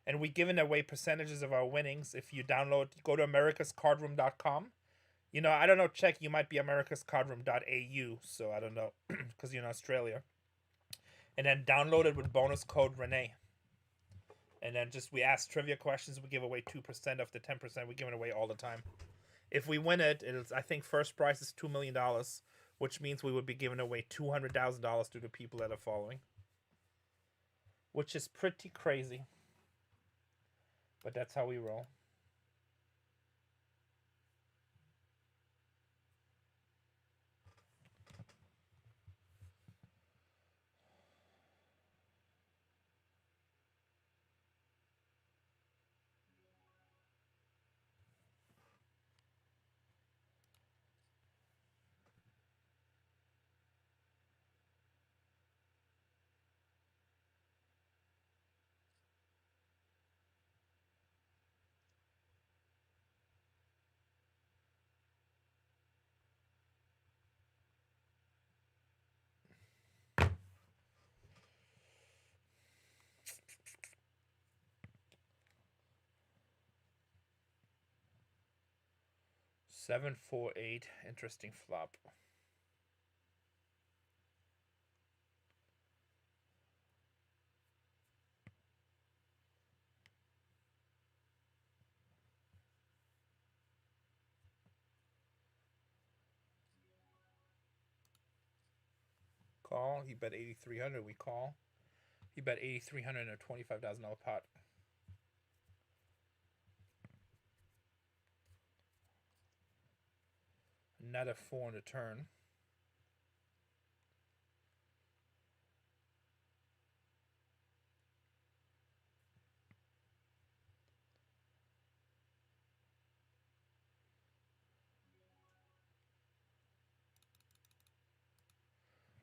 And we're giving away percentages of our winnings. If you download, go to americascardroom.com. You know, I don't know, check, you might be americascardroom.au, so I don't know, because you're in Australia. And then download it with bonus code RENE. And then we ask trivia questions. We give away 2% of the 10% we're giving away all the time. If we win it, I think first prize is $2 million, which means we would be giving away $200,000 to the people that are following. Which is pretty crazy. But that's how we roll. Seven, 4, 8. Interesting flop. Call. He bet 8,300. We call. He bet 8,300 in a $25,000 pot. Another 4 on the turn.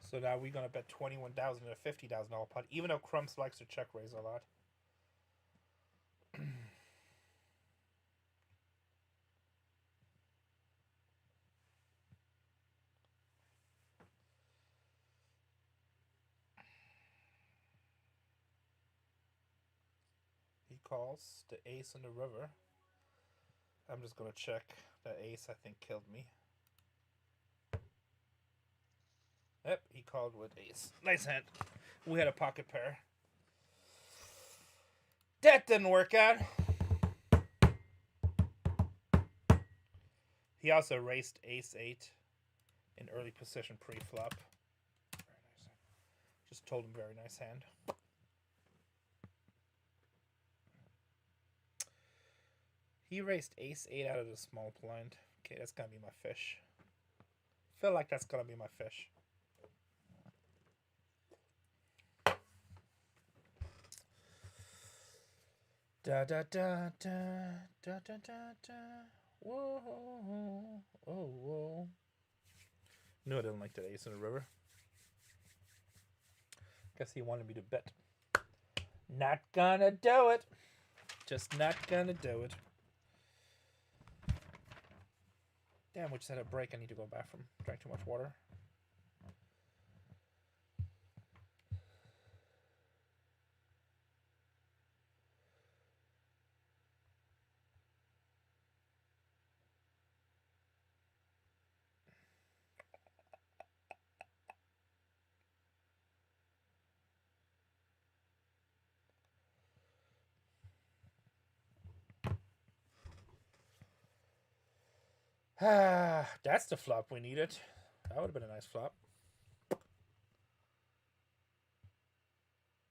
So now we're gonna bet 21,000 in a $50,000 pot, even though Crumps likes to check raise a lot. He calls the ace on the river. I'm just gonna check. The ace, I think, killed me. Yep, he called with ace. Nice hand. We had a pocket pair. That didn't work out. He also raced ace 8 in early position pre-flop. Very nice. Just told him very nice hand. He raced ace 8 out of the small blind. Okay, that's gonna be my fish. Feel like that's gonna be my fish. Da da da da da da da da. Whoa, oh whoa. No, I didn't like that ace in the river. Guess he wanted me to bet. Not gonna do it. Just not gonna do it. Damn, we just had a break. I need to go to the bathroom. Drank too much water. That's the flop we needed. That would have been a nice flop.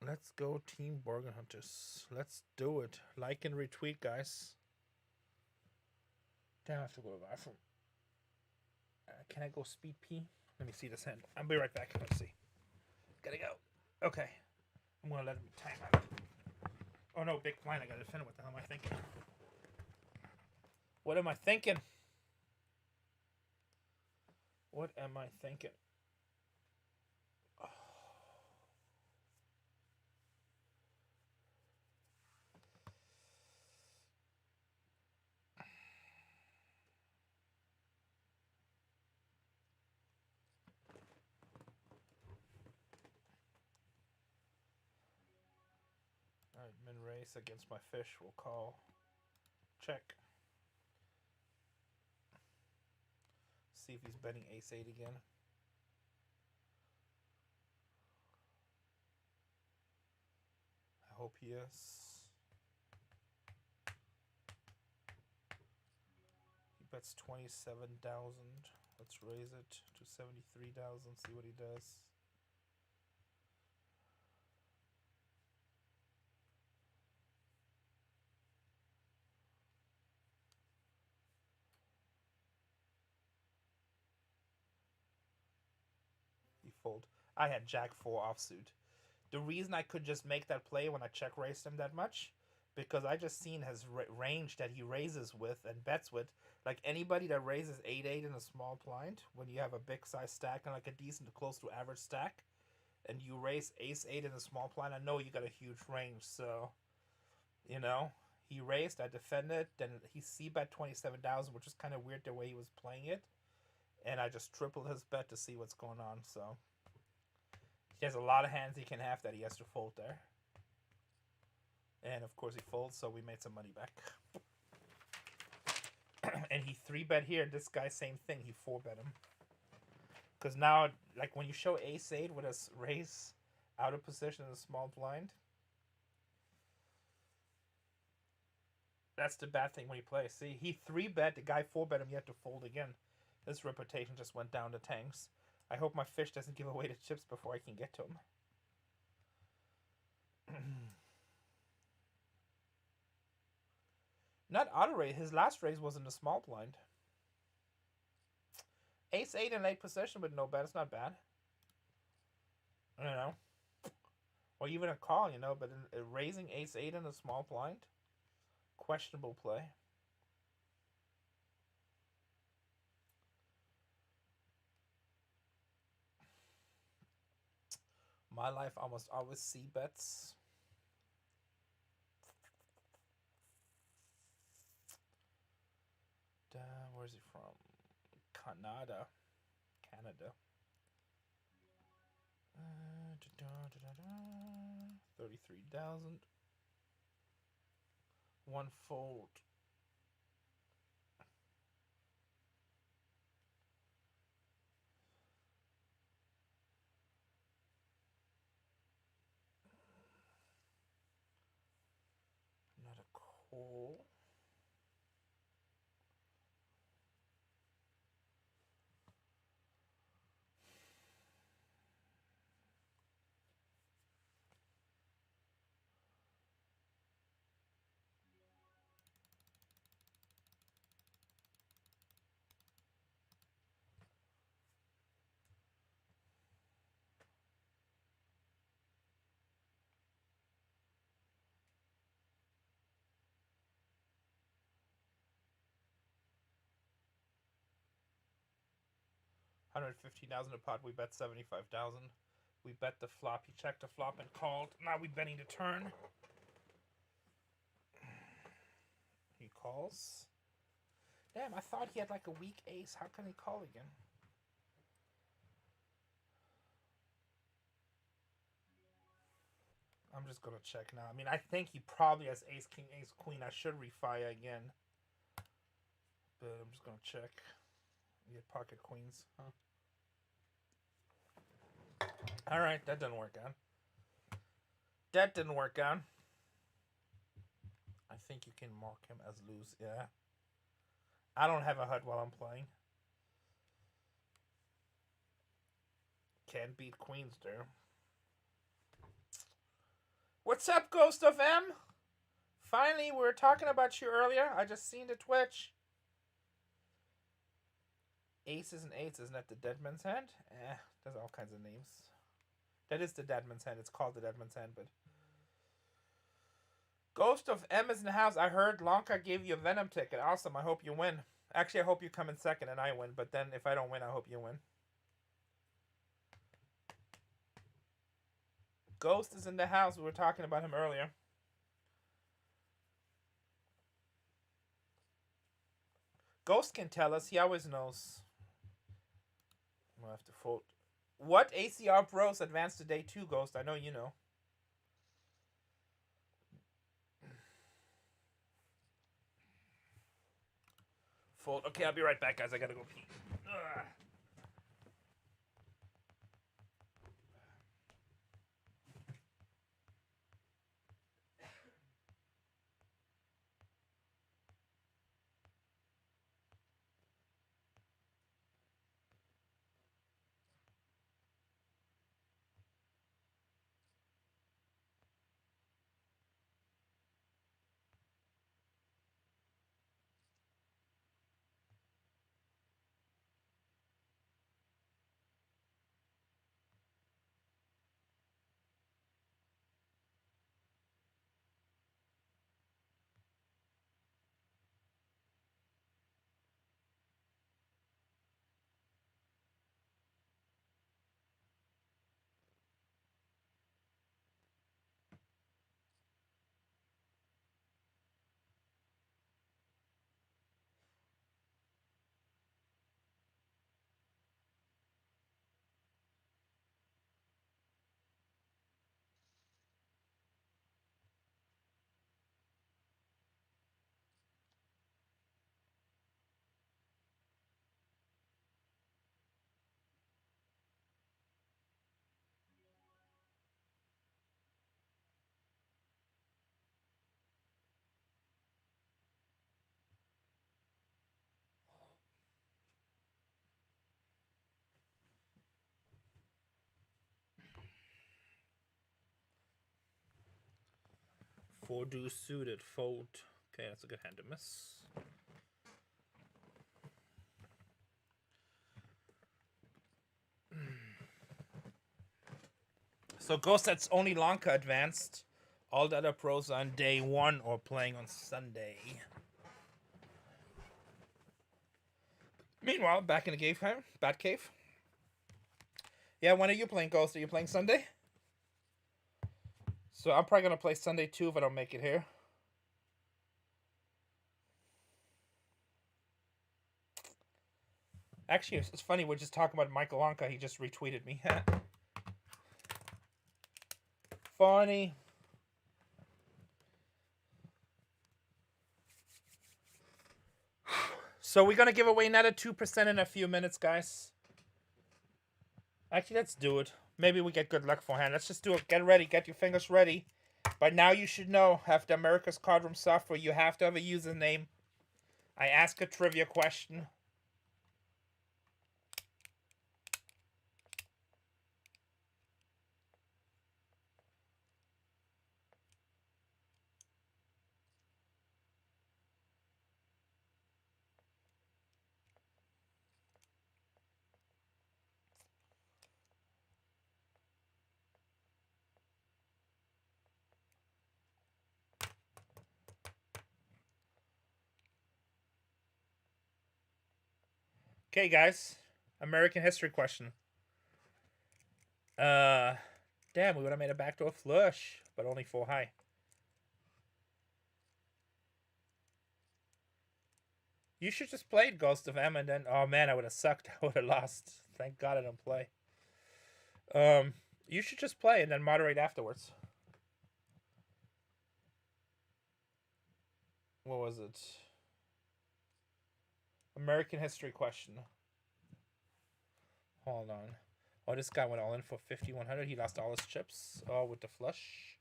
Let's go Team Bargain Hunters. Let's do it. Like and retweet, guys. Damn, I have to go to the bathroom. Can I go speed pee? Let me see this hand. I'll be right back. Let's see. Gotta go. Okay. I'm gonna let him time out. Oh no, big blind. I gotta defend it. What the hell am I thinking? What am I thinking? What am I thinking? Oh. Alright, min race against my fish. We'll call. Check. See if he's betting ace-8 again. I hope he is. He bets 27,000. Let's raise it to 73,000. See what he does. He fold. I had Jack 4 offsuit. The reason I could just make that play when I check raised him that much, because I just seen his range that he raises with and bets with. Like anybody that raises 8-8 in a small blind, when you have a big size stack and like a decent close to average stack, and you raise ace-8 in a small blind, I know you got a huge range. So, you know, he raised, I defended, then he c-bet 27,000, which is kind of weird the way he was playing it. And I just tripled his bet to see what's going on. So he has a lot of hands he can have that he has to fold there. And of course he folds, so we made some money back. And he 3-bet here. This guy, same thing. He 4-bet him. Because now, like when you show ace-8 with a raise out of position in a small blind, that's the bad thing when you play. See, he 3-bet, the guy 4-bet him, you have to fold again. His reputation just went down the tanks. I hope my fish doesn't give away the chips before I can get to him. Not auto raise. His last raise was in the small blind. Ace-8 in late position with no bet. It's not bad. I don't know. Or even a call, you know. But raising ace-8 in a small blind, questionable play. My life almost always c-bets. Where's he from? Canada. 33,000. One fold. Not a call. $150,000 a pot. We bet 75,000. We bet the flop. He checked the flop and called. Now we betting the turn. He calls. Damn, I thought he had like a weak ace. How can he call again? I'm just gonna check now. I mean, I think he probably has ace king, ace queen. I should refire again, but I'm just gonna check. You had pocket queens, huh? All right, that didn't work out. That didn't work out. I think you can mark him as lose. Yeah. I don't have a HUD while I'm playing. Can't beat queens there. What's up, Ghost of M? Finally, we were talking about you earlier. I just seen the Twitch. Aces and eights, isn't that the Deadman's Hand? There's all kinds of names. That is the Deadman's Hand. It's called the Deadman's Hand, but... Ghost of M is in the house. I heard Lonka gave you a Venom ticket. Awesome. I hope you win. Actually, I hope you come in second and I win. But then if I don't win, I hope you win. Ghost is in the house. We were talking about him earlier. Ghost can tell us. He always knows. I'll have to fold. What ACR Bros advanced to day 2, Ghost? I know you know. Fold. Okay, I'll be right back, guys. I gotta go pee. Ugh. Four deuce suited. Fold. Okay, that's a good hand to miss. So Ghost, that's only Lanka advanced. All the other pros are on day 1 or playing on Sunday. Meanwhile, back in the cave, Bat Cave. Yeah, when are you playing, Ghost? Are you playing Sunday? So I'm probably gonna play Sunday too if I don't make it here. Actually, it's funny, we're just talking about Michael Lanka. He just retweeted me. Funny. So we're gonna give away another 2% in a few minutes, guys. Actually, let's do it. Maybe we get good luck for hand. Let's just do it. Get ready. Get your fingers ready. By now you should know, after America's Cardroom software, you have to have a username. I ask a trivia question. Okay, guys. American history question. Damn, we would have made a backdoor flush, but only 4 high. You should just play Ghost of M and then... Oh, man, I would have sucked. I would have lost. Thank God I don't play. You should just play and then moderate afterwards. What was it? American history question. Hold on. Oh, this guy went all in for 5,100. He lost all his chips. Oh, with the flush.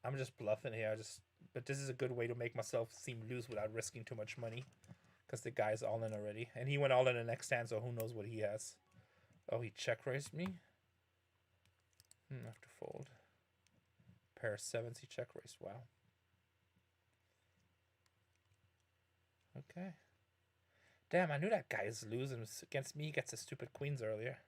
I'm just bluffing here. But this is a good way to make myself seem loose without risking too much money. Because the guy's all in already. And he went all in the next hand, so who knows what he has. Oh, he check-raised me? I have to fold. Pair of sevens, he check-raised. Wow. Okay. Damn, I knew that guy is losing against me. He gets the stupid queens earlier.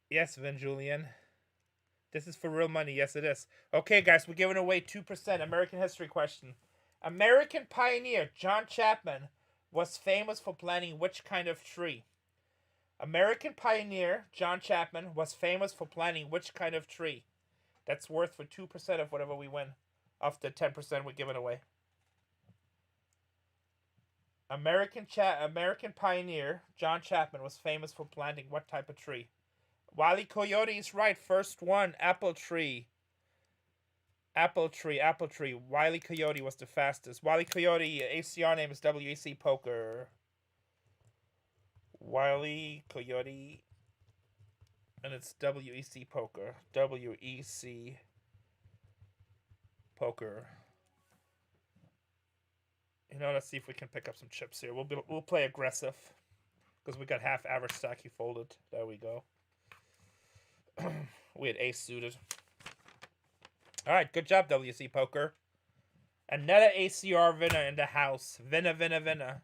Yes, Vin Julian. This is for real money. Yes, it is. Okay, guys, we're giving away 2%. American history question. American pioneer John Chapman was famous for planting which kind of tree? American pioneer John Chapman was famous for planting which kind of tree? That's worth for 2% of whatever we win. Of the 10% we're giving away. American pioneer John Chapman was famous for planting what type of tree? Wile E. Coyote is right. First one, apple tree. Apple tree. Wile E. Coyote was the fastest. Wile E. Coyote, ACR name is WEC Poker. Wile E. Coyote. And it's WEC Poker. WEC Poker. You know, let's see if we can pick up some chips here. We'll play aggressive. Because we got half average stack. He folded. There we go. We had ace suited. Alright, good job, WC Poker. Another ACR winner in the house. Winner.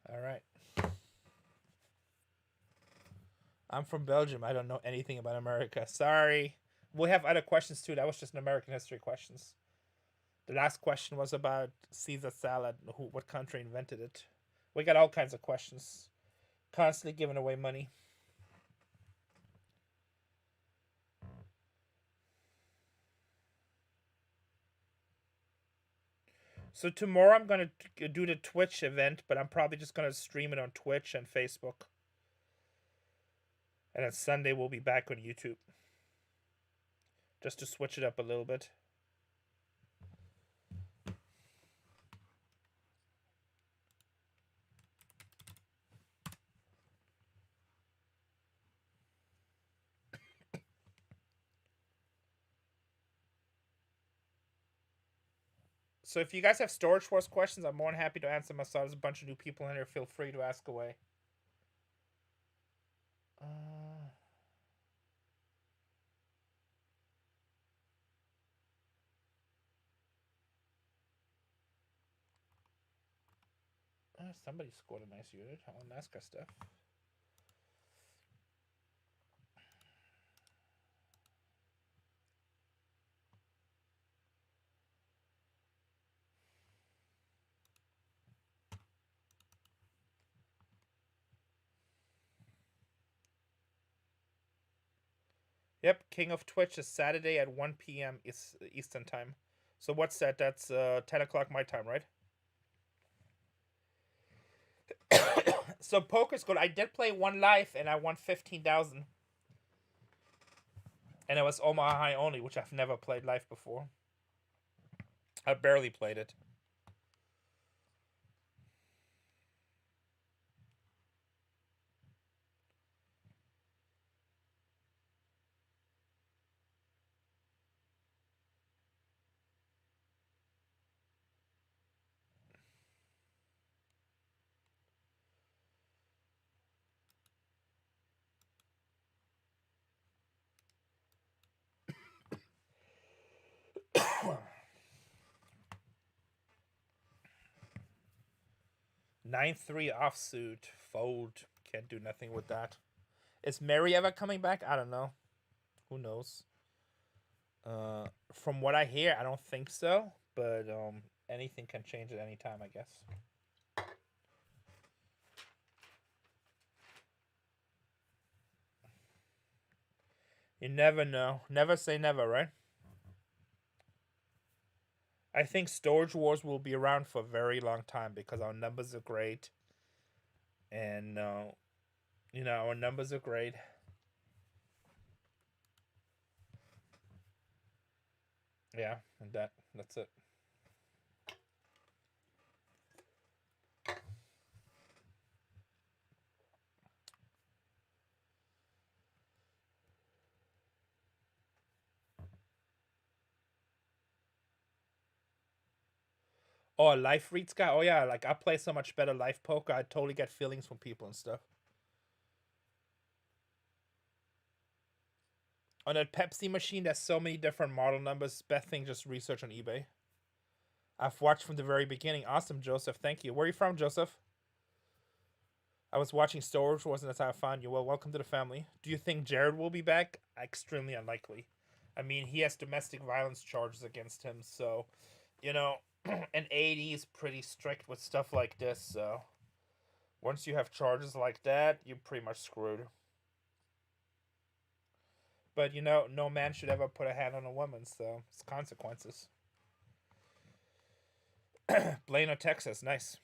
Alright. I'm from Belgium. I don't know anything about America. Sorry. We'll have other questions too. That was just an American history questions. The last question was about Caesar salad. What country invented it? We got all kinds of questions. Constantly giving away money. So tomorrow I'm going to do the Twitch event, but I'm probably just going to stream it on Twitch and Facebook. And then Sunday we'll be back on YouTube. Just to switch it up a little bit. So if you guys have Storage Wars questions, I'm more than happy to answer them. I saw there's a bunch of new people in here. Feel free to ask away. Somebody scored a nice unit on NASCAR stuff. Yep, King of Twitch is Saturday at 1 p.m. Eastern time. So what's that? That's 10 o'clock my time, right? So poker's good. I did play one live and I won 15,000. And it was Omaha High only, which I've never played live before. I barely played it. Nine 3 offsuit. Fold. Can't do nothing with that. Is Mary ever coming back? I don't know. Who knows? From what I hear, I don't think so. But anything can change at any time, I guess. You never know. Never say never, right? I think Storage Wars will be around for a very long time because our numbers are great. And, our numbers are great. Yeah, and that's it. Oh, a life reads guy. Oh yeah, like I play so much better life poker. I totally get feelings from people and stuff. On that Pepsi machine, there's so many different model numbers. Best thing, just research on eBay. I've watched from the very beginning. Awesome, Joseph. Thank you. Where are you from, Joseph? I was watching Storage Wars and that's how I found you. Well, welcome to the family. Do you think Jared will be back? Extremely unlikely. I mean, he has domestic violence charges against him, so, and AD is pretty strict with stuff like this, so once you have charges like that, you're pretty much screwed. But, no man should ever put a hand on a woman, so it's consequences. Plano, Texas. Nice.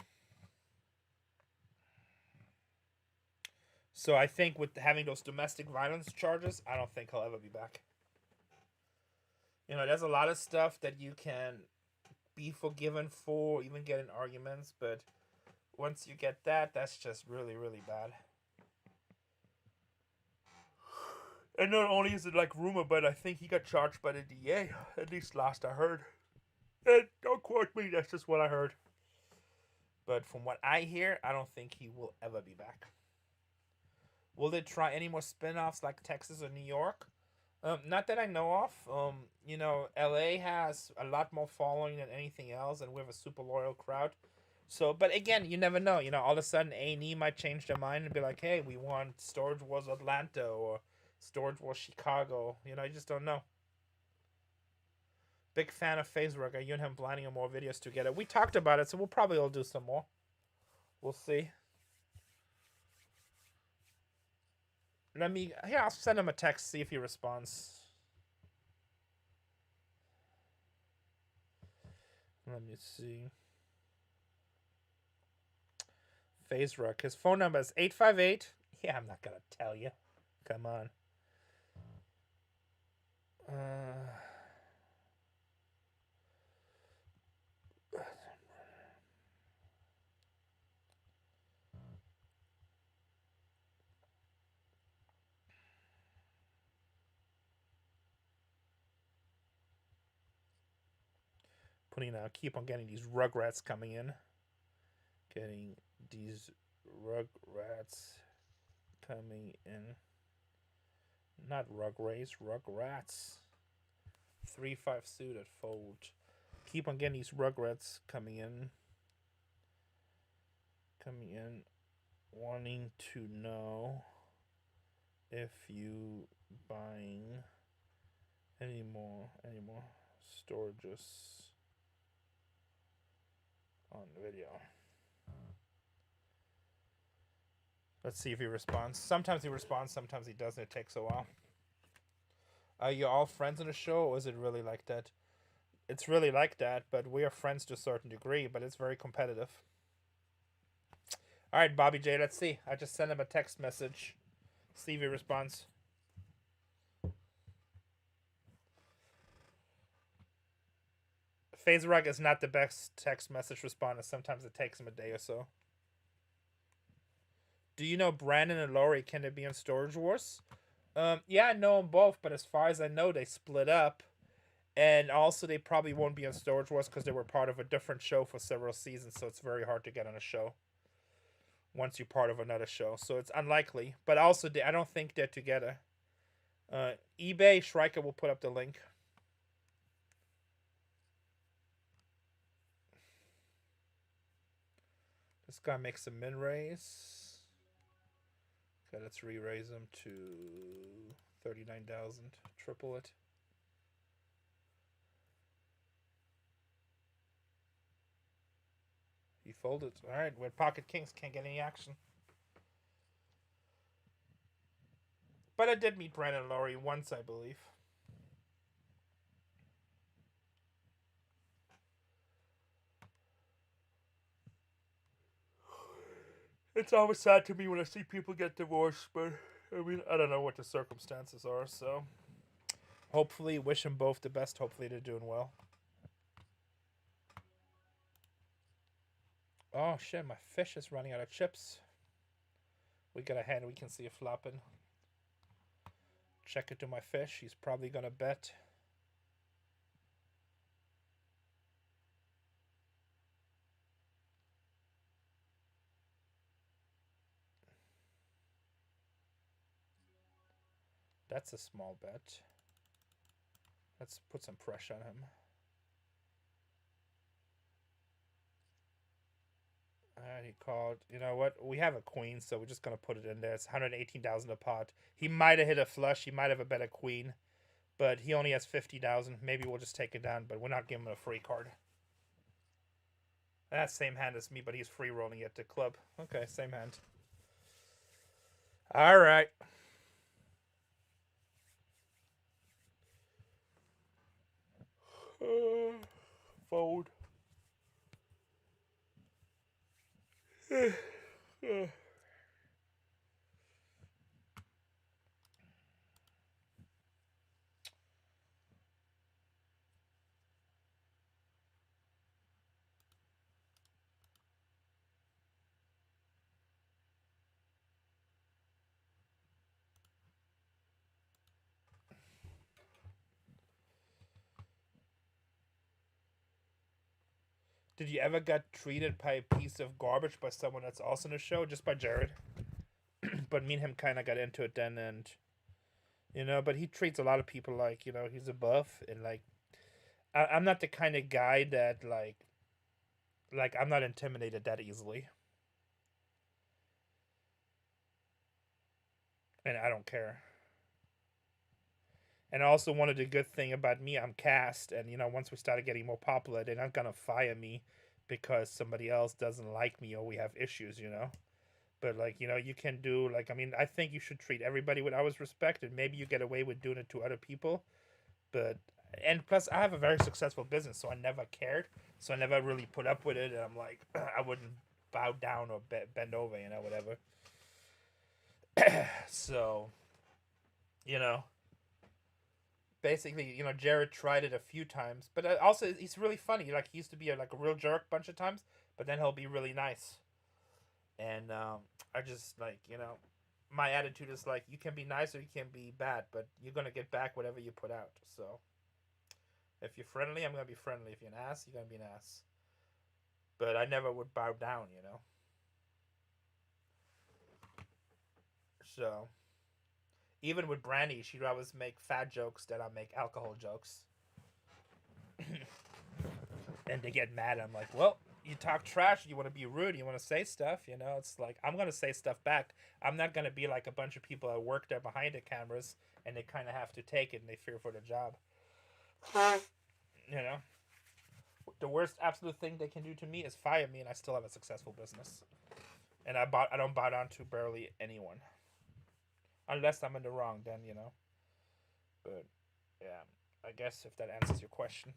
So I think with having those domestic violence charges, I don't think he'll ever be back. There's a lot of stuff that you can be forgiven for, even get in arguments, but once you get that, that's just really, really bad. And not only is it like rumor, but I think he got charged by the DA, at least last I heard. And don't quote me, that's just what I heard. But from what I hear, I don't think he will ever be back. Will they try any more spin-offs like Texas or New York? Not that I know of. LA has a lot more following than anything else, and we have a super loyal crowd. So, but again, you never know. All of a sudden A&E might change their mind and be like, hey, we want Storage Wars Atlanta or Storage Wars Chicago. You just don't know. Big fan of Facebook. Are you and him planning on more videos together? We talked about it, so we'll probably all do some more. We'll see. I'll send him a text, see if he responds. Let me see. FaZe Rock. His phone number is 858. Yeah, I'm not going to tell you. Come on. Keep on getting these Rugrats coming in. Getting these Rugrats coming in. Not Rugrays, Rugrats. 3-5 suited fold. Keep on getting these Rugrats coming in. Wanting to know if you buying any more storages on the video. Let's see if he responds. Sometimes he responds, sometimes he doesn't. It takes a while. Are you all friends on the show, or is it really like that? It's really like that, but we are friends to a certain degree, but it's very competitive. All right, Bobby J, let's see. I just sent him a text message. See if he responds. FaZe Rug is not the best text message responder. Sometimes it takes him a day or so. Do you know Brandon and Lori? Can they be on Storage Wars? Yeah, I know them both, but as far as I know, they split up. And also, they probably won't be on Storage Wars because they were part of a different show for several seasons, so it's very hard to get on a show once you're part of another show. So it's unlikely. But also, I don't think they're together. eBay, Shrika will put up the link. This guy makes a min raise. Okay, let's re-raise him to 39,000. Triple it. He folded. All right, we're pocket kings. Can't get any action. But I did meet Brandon Laurie once, I believe. It's always sad to me when I see people get divorced, but I mean, I don't know what the circumstances are, so hopefully wish them both the best. Hopefully they're doing well. Oh shit, my fish is running out of chips. We got a hand, we can see it flopping. Check it to my fish. He's probably gonna bet. That's a small bet. Let's put some pressure on him. Alright, he called. You know what? We have a queen, so we're just going to put it in there. It's 118,000 a pot. He might have hit a flush. He might have a better queen. But he only has 50,000. Maybe we'll just take it down, but we're not giving him a free card. That's same hand as me, but he's free rolling it to club. Okay, same hand. Alright. Fold. Did you ever get treated by a piece of garbage by someone that's also in the show? Just by Jared. But me and him kind of got into it then, and you know, but he treats a lot of people like, you know, he's above, and like I'm not the kind of guy that like I'm not intimidated that easily, and I don't care. And also, one of the good thing about me, I'm cast, and you know, once we started getting more popular, they're not gonna fire me because somebody else doesn't like me or we have issues, you know. But like, you know, you can do like, I mean, I think you should treat everybody with always respect, and maybe you get away with doing it to other people. But and plus, I have a very successful business, so I never cared, so I never really put up with it, and I'm like, I wouldn't bow down or bend over, you know, whatever. So, you know. Basically, you know, Jared tried it a few times, but also he's really funny. Like he used to be like a real jerk a bunch of times, but then he'll be really nice. And I just like, you know, my attitude is like, you can be nice or you can be bad, but you're gonna get back whatever you put out. So if you're friendly, I'm gonna be friendly. If you're an ass, you're gonna be an ass. But I never would bow down, you know. So even with Brandy, she'd always make fat jokes than I make alcohol jokes. And they get mad. I'm like, well, you talk trash, you want to be rude, you want to say stuff, you know. It's like, I'm going to say stuff back. I'm not going to be like a bunch of people that work there behind the cameras and they kind of have to take it and they fear for their job. You know, the worst absolute thing they can do to me is fire me, and I still have a successful business. And I don't bow down to barely anyone. Unless I'm in the wrong, then, you know. But, yeah, I guess if that answers your question.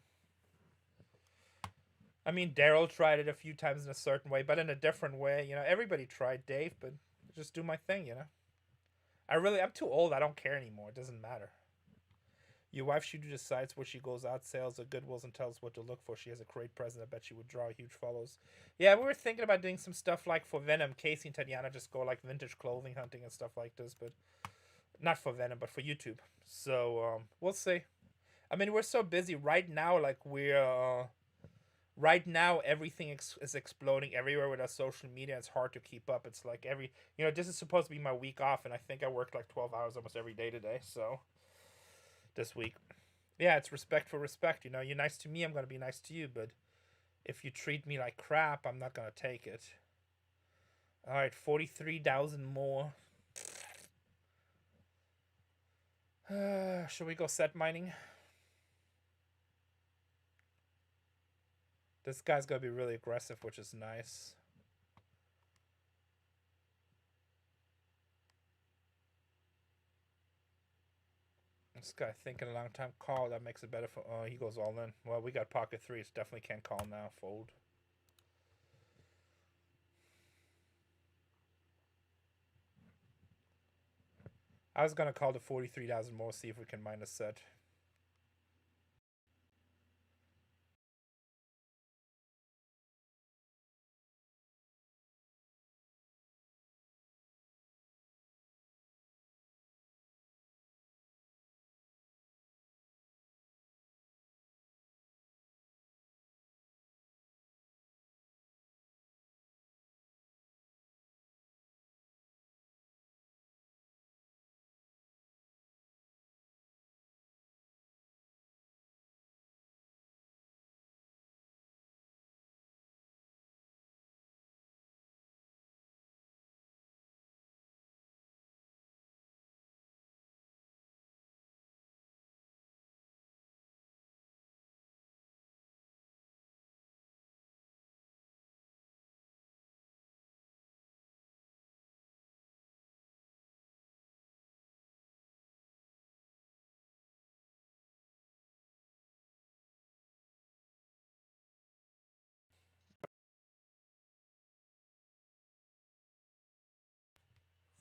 I mean, Daryl tried it a few times in a certain way, but in a different way. You know, everybody tried Dave, but just do my thing, you know. I'm too old. I don't care anymore. It doesn't matter. Your wife, she decides where she goes out, sales or Goodwills, and tells what to look for. She has a great present. I bet she would draw huge follows. Yeah, we were thinking about doing some stuff like for Venom. Casey and Tatiana just go like vintage clothing hunting and stuff like this, but not for Venom, but for YouTube. So we'll see. I mean, we're so busy right now. Like we're right now, everything is exploding everywhere with our social media. It's hard to keep up. It's like this is supposed to be my week off, and I think I worked like 12 hours almost every day today. So this week, yeah, it's respect for respect. You know, you're nice to me, I'm gonna be nice to you. But if you treat me like crap, I'm not gonna take it. All right, 43,000 more. Should we go set mining? This guy's gonna be really aggressive, which is nice. This guy thinking a long time. Call, that makes it better for... Oh, he goes all in. Well, we got pocket threes. Definitely can't call now. Fold. I was going to call the 43,000 more, see if we can mine a set.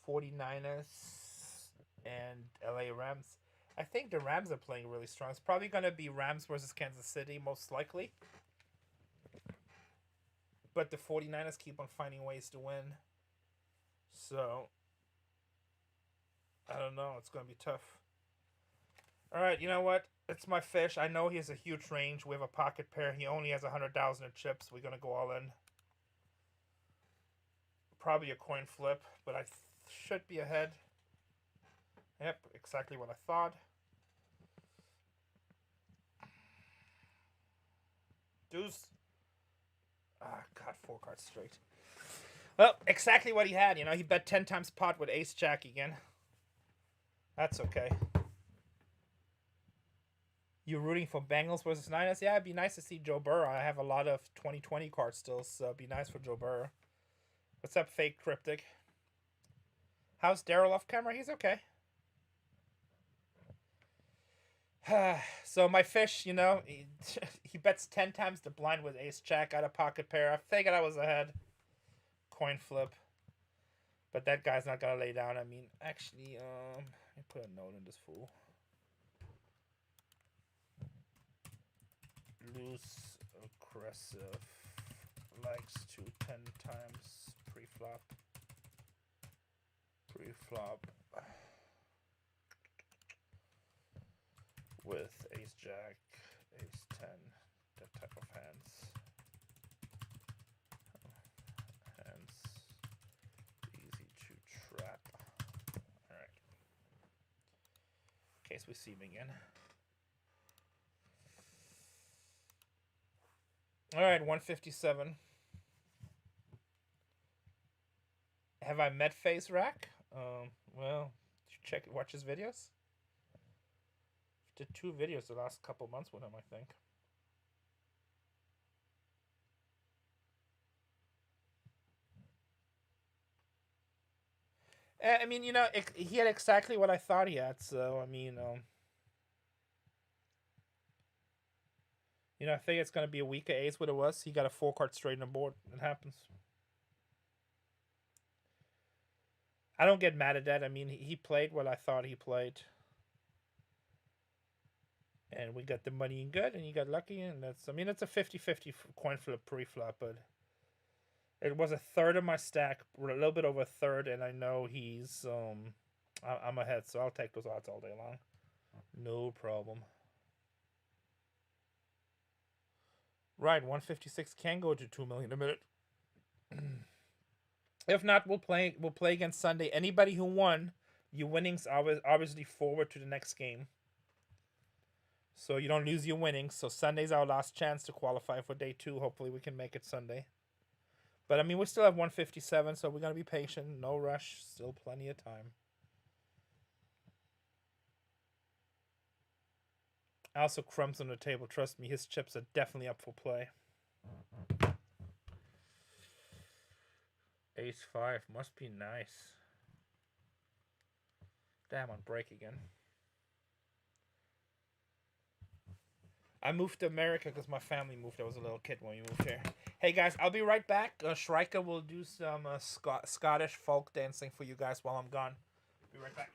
'49ers and LA Rams. I think the Rams are playing really strong. It's probably going to be Rams versus Kansas City, most likely. But the 49ers keep on finding ways to win. So, I don't know. It's going to be tough. All right, you know what? It's my fish. I know he has a huge range. We have a pocket pair. He only has 100,000 in chips. We're going to go all in. Probably a coin flip, but I should be ahead. Yep, exactly what I thought. Deuce. Ah, God, 4 cards straight. Well, exactly what he had. You know, he bet 10 times pot with ace jack again. That's okay. You rooting for Bengals versus Niners? Yeah, it'd be nice to see Joe Burrow. I have a lot of 2020 cards still, so it'd be nice for Joe Burrow. What's up, fake cryptic? How's Daryl off camera? He's okay. So my fish, you know, he bets 10 times the blind with ace jack out of pocket pair. I figured I was ahead. Coin flip. But that guy's not gonna lay down. I mean, actually, let me put a note in this fool. Loose, aggressive, likes to 10 times pre-flop. Pre-flop with ace jack, ace 10, that type of hands. Hands easy to trap. All right. In case we see him again. All right, 157. Have I met Face Rack? Well, watch his videos. Did 2 videos the last couple months with him, I think. I mean, you know, he had exactly what I thought he had. So, I mean, you know, I think it's going to be a weaker ace what it was. He got a 4-card straight on the board. It happens. I don't get mad at that. I mean, he played what I thought he played. And we got the money in good, and he got lucky. And that's, I mean, it's a 50-50 coin flip pre-flop, but it was a third of my stack, a little bit over a third, and I know he's, I'm ahead, so I'll take those odds all day long. No problem. Right, 156 can go to 2 million a minute. If not, we'll play again Sunday. Anybody who won, your winnings obviously forward to the next game. So you don't lose your winnings. So Sunday's our last chance to qualify for day 2. Hopefully we can make it Sunday. But I mean, we still have 157, so we're going to be patient. No rush. Still plenty of time. Also, crumbs on the table. Trust me, his chips are definitely up for play. Ace 5 must be nice. Damn, on break again. I moved to America because my family moved. I was a little kid when we moved here. Hey guys, I'll be right back. Shrika will do some Scottish folk dancing for you guys while I'm gone. Be right back.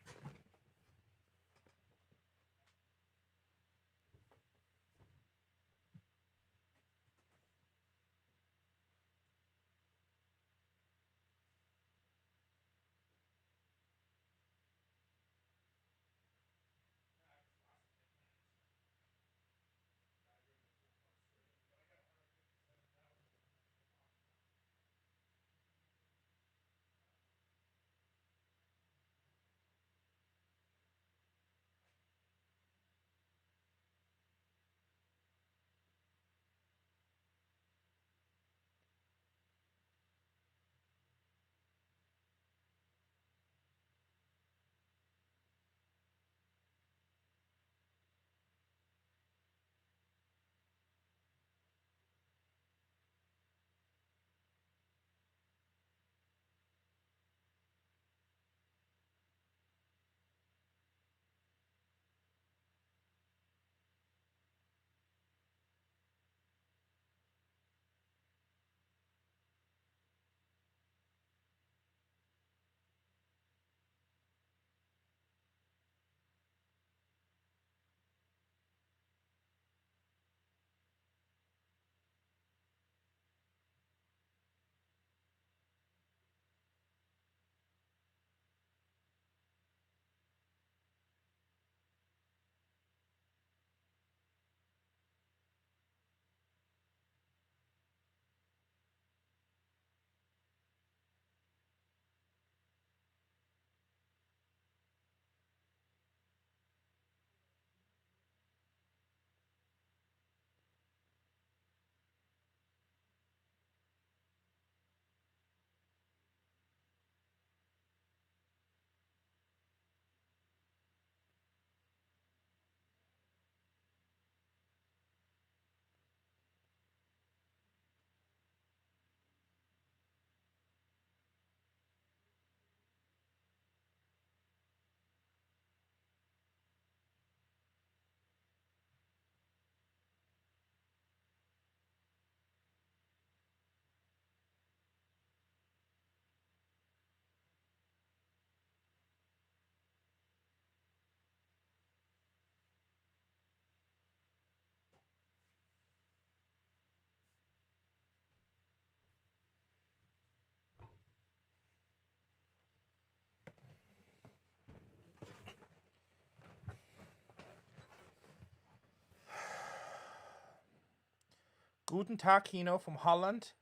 Guten Tag, Kino from Holland.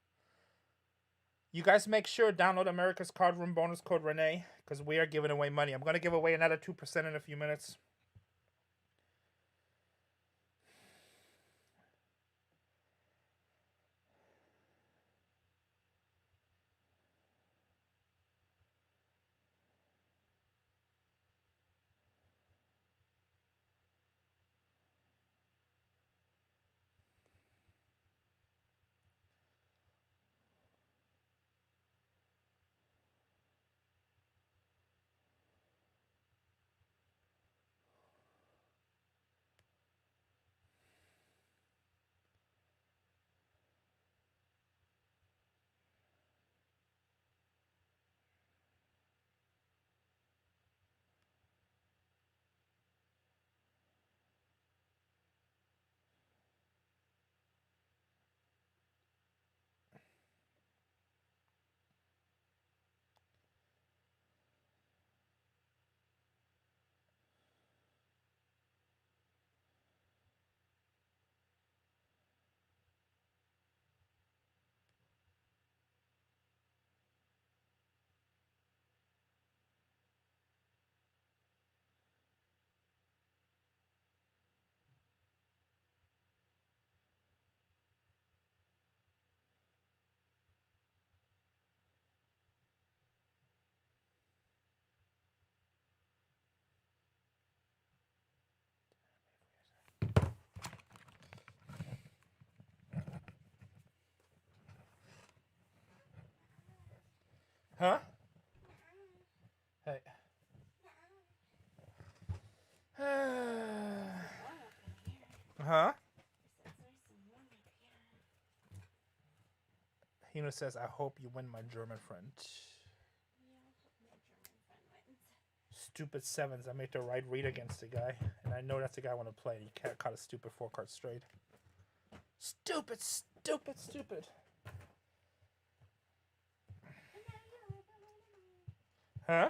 You guys make sure download America's Cardroom bonus code RENE because we are giving away money. I'm going to give away another 2% in a few minutes. Huh? Hey. Huh? Hino says, I hope you win, my German friend. Yeah, I hope my German friend wins. Stupid sevens. I made the right read against the guy. And I know that's the guy I want to play. He caught a stupid 4-card straight. Stupid, stupid, stupid. Huh?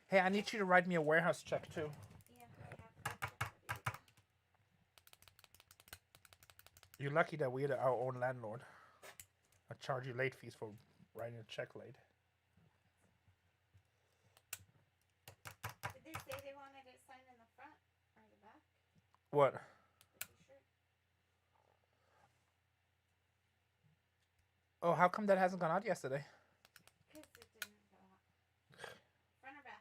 Hey, I need you to write me a warehouse check, too. Yeah, I have. You're lucky that we're our own landlord. I charge you late fees for writing a check late. Did they say they wanted it signed in the front or the back? What? Oh, how come that hasn't gone out yesterday? Because it didn't go out. Front or back?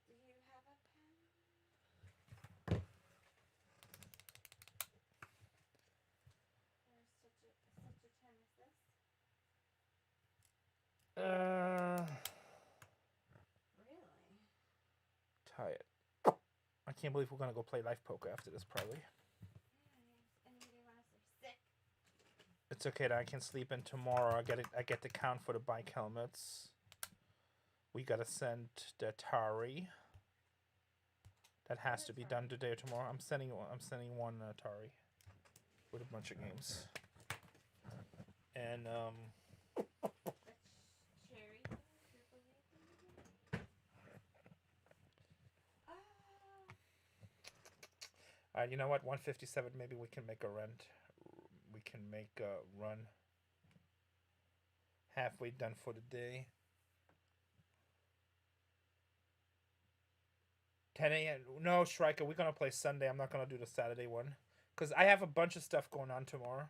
Do you have a pen? Or such a time as this? Really? Tie it. I can't believe we're gonna go play life poker after this, probably. Yeah, anybody want us are sick? It's okay that I can sleep in tomorrow. I get the count for the bike helmets. We gotta send the Atari. That has to be done today or tomorrow. I'm sending one Atari with a bunch of games. And Cherry. you know what? 157. Maybe we can make a rent. We can make a run. Halfway done for the day. 10 a.m. No, Shrika, we're gonna play Sunday. I'm not gonna do the Saturday one because I have a bunch of stuff going on tomorrow.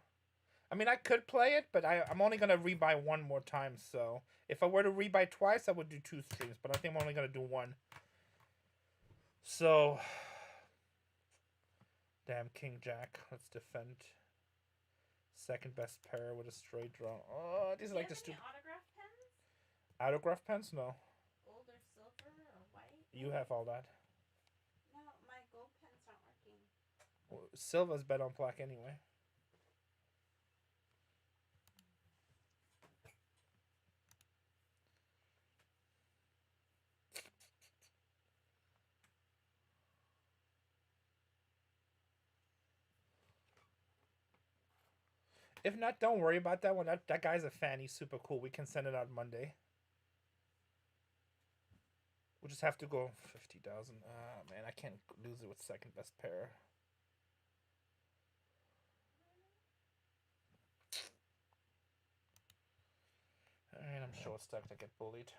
I mean, I could play it, but I'm only gonna rebuy one more time. So if I were to rebuy twice, I would do 2 streams. But I think I'm only gonna do one. So, damn King Jack. Let's defend. Second best pair with a straight draw. Oh, these are like the stupid. Autograph pens? Autograph pens? No. Gold or silver or white? You have all that. No, my gold pen's not working. Well, Silva's bet on black anyway. If not, don't worry about that one. That guy's a fan. He's super cool. We can send it out Monday. We'll just have to go 50,000. Ah, man, I can't lose it with second best pair. And I'm short stacked. I get bullied.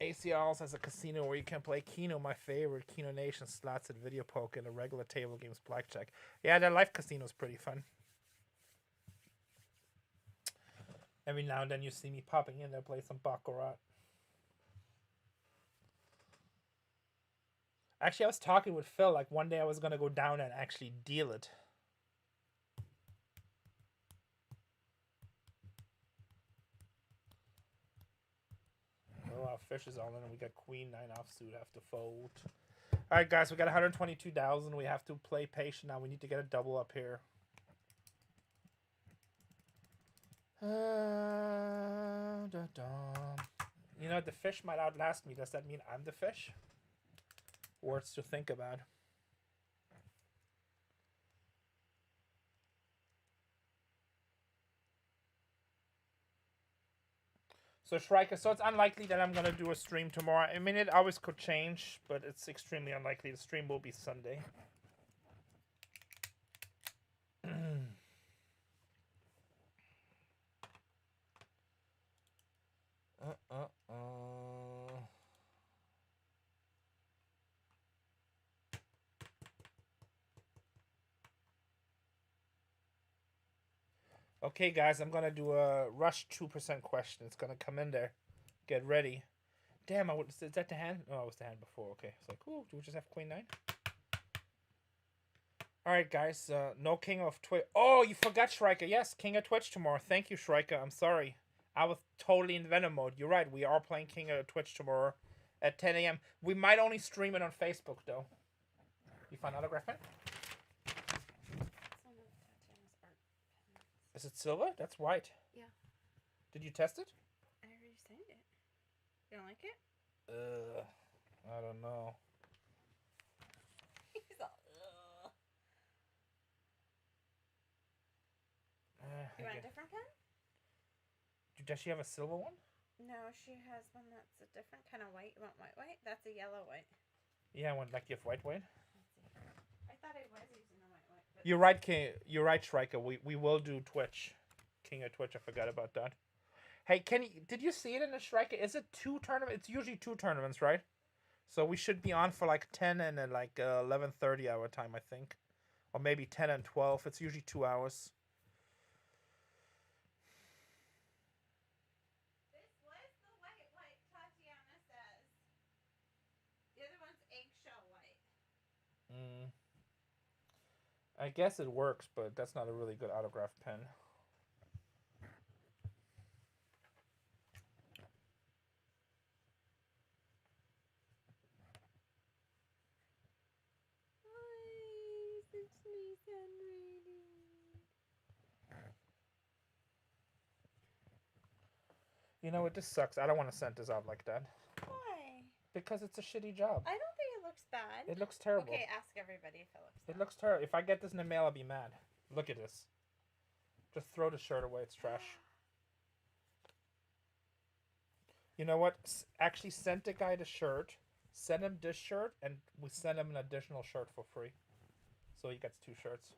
ACLs has a casino where you can play Keno, my favorite. Keno Nation slots at video poker and the regular table games blackjack. Yeah, their live casino is pretty fun. Every now and then you see me popping in there, play some baccarat. Actually, I was talking with Phil, like one day I was going to go down and actually deal it. Oh, our fish is all in and we got queen 9 offsuit, have to fold. Alright guys, we got 122,000. We have to play patient now. We need to get a double up here. You know, the fish might outlast me. Does that mean I'm the fish? Words to think about. So Shrika, so it's unlikely that I'm gonna do a stream tomorrow. I mean, it always could change, but it's extremely unlikely. The stream will be Sunday. Okay, guys, I'm gonna do a rush 2% question. It's gonna come in there. Get ready. Damn, is that the hand? Oh, it was the hand before. Okay, it's like, ooh, do we just have Queen 9? All right, guys. No King of Twitch. Oh, you forgot Shrika. Yes, King of Twitch tomorrow. Thank you, Shrika. I'm sorry. I was totally in Venom mode. You're right. We are playing King of Twitch tomorrow at 10 a.m. We might only stream it on Facebook, though. You found autograph pen? Is it silver? That's white. Yeah. Did you test it? I already signed it. You don't like it? I don't know. He's all, ugh. You want a different pen? Does she have a silver one? No, she has one that's a different kind of white. You want white? That's a yellow white. Yeah, I want like you have white. I thought I was using the white. You're right, King. You're right, Shrika. We will do Twitch, King of Twitch. I forgot about that. Hey, did you see it in the Shrika? Is it 2 tournaments? It's usually 2 tournaments, right? So we should be on for like 10 and then like 11:30 our time, I think, or maybe 10 and 12. It's usually 2 hours. This was the white Tatiana says. The other one's eggshell white. I guess it works, but that's not a really good autograph pen. You know what? This sucks. I don't want to send this out like that. Why? Because it's a shitty job. I don't think it looks bad. It looks terrible. Okay, ask everybody if it looks bad. It looks terrible. If I get this in the mail, I'll be mad. Look at this. Just throw the shirt away. It's trash. You know what? Actually, send the guy the shirt. Send him this shirt, and we send him an additional shirt for free. So he gets 2 shirts.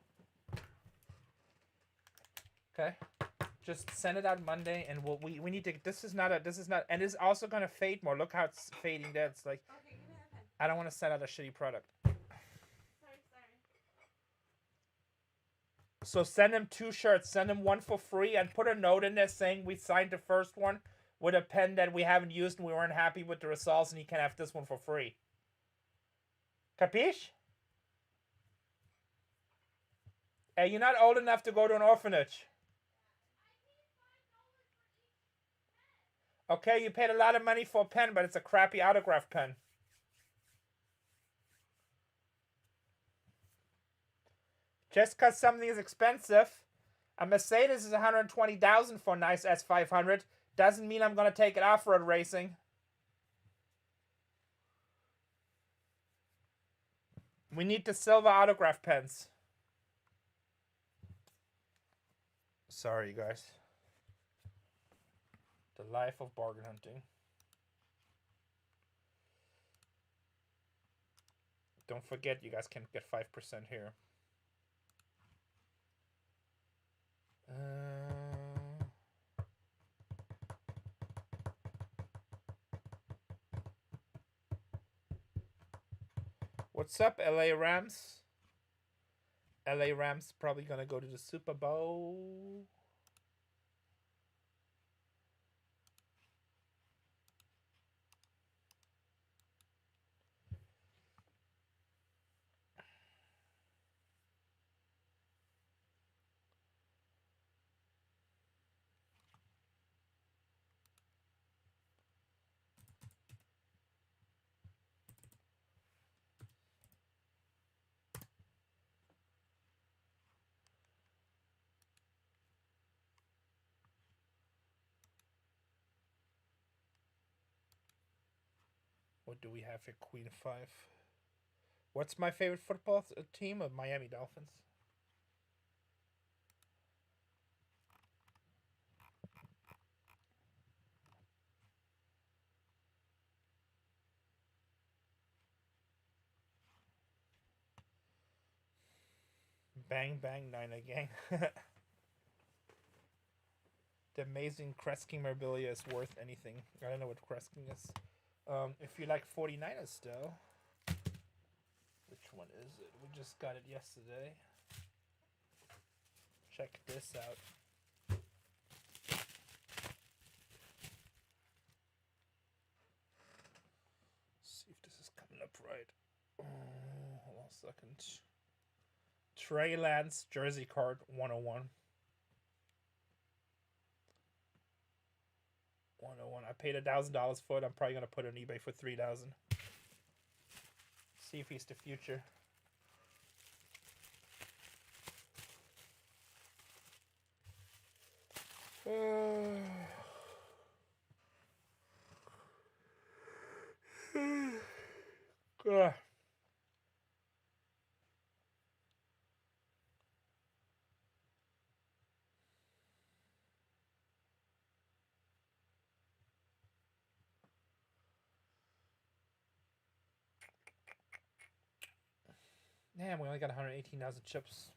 Okay? Just send it out Monday, and we need to. This is not, and it's also gonna fade more. Look how it's fading there. It's like, Okay, give me that pen. I don't want to send out a shitty product. Sorry. So send him 2 shirts. Send him 1 for free, and put a note in there saying we signed the first one with a pen that we haven't used and we weren't happy with the results, and he can have this one for free. Capiche? Hey, you're not old enough to go to an orphanage. Okay, you paid a lot of money for a pen, but it's a crappy autograph pen. Just because something is expensive, a Mercedes is $120,000 for a nice S500, doesn't mean I'm going to take it off-road racing. We need the silver autograph pens. Sorry, you guys. The life of bargain hunting. Don't forget, you guys can get 5% here. What's up, LA Rams? LA Rams probably gonna go to the Super Bowl. What do we have here? Queen 5. What's my favorite football team? Of Miami Dolphins. Bang bang Niner gang. The amazing Kresking memorabilia is worth anything. I don't know what Kresking is. If you like 49ers still, which one is it? We just got it yesterday. Check this out. second. Trey Lance jersey card 101. 101. I paid $1,000 for it. I'm probably gonna put it on eBay for $3,000. See if he's the future. Damn, we only got 118,000 chips.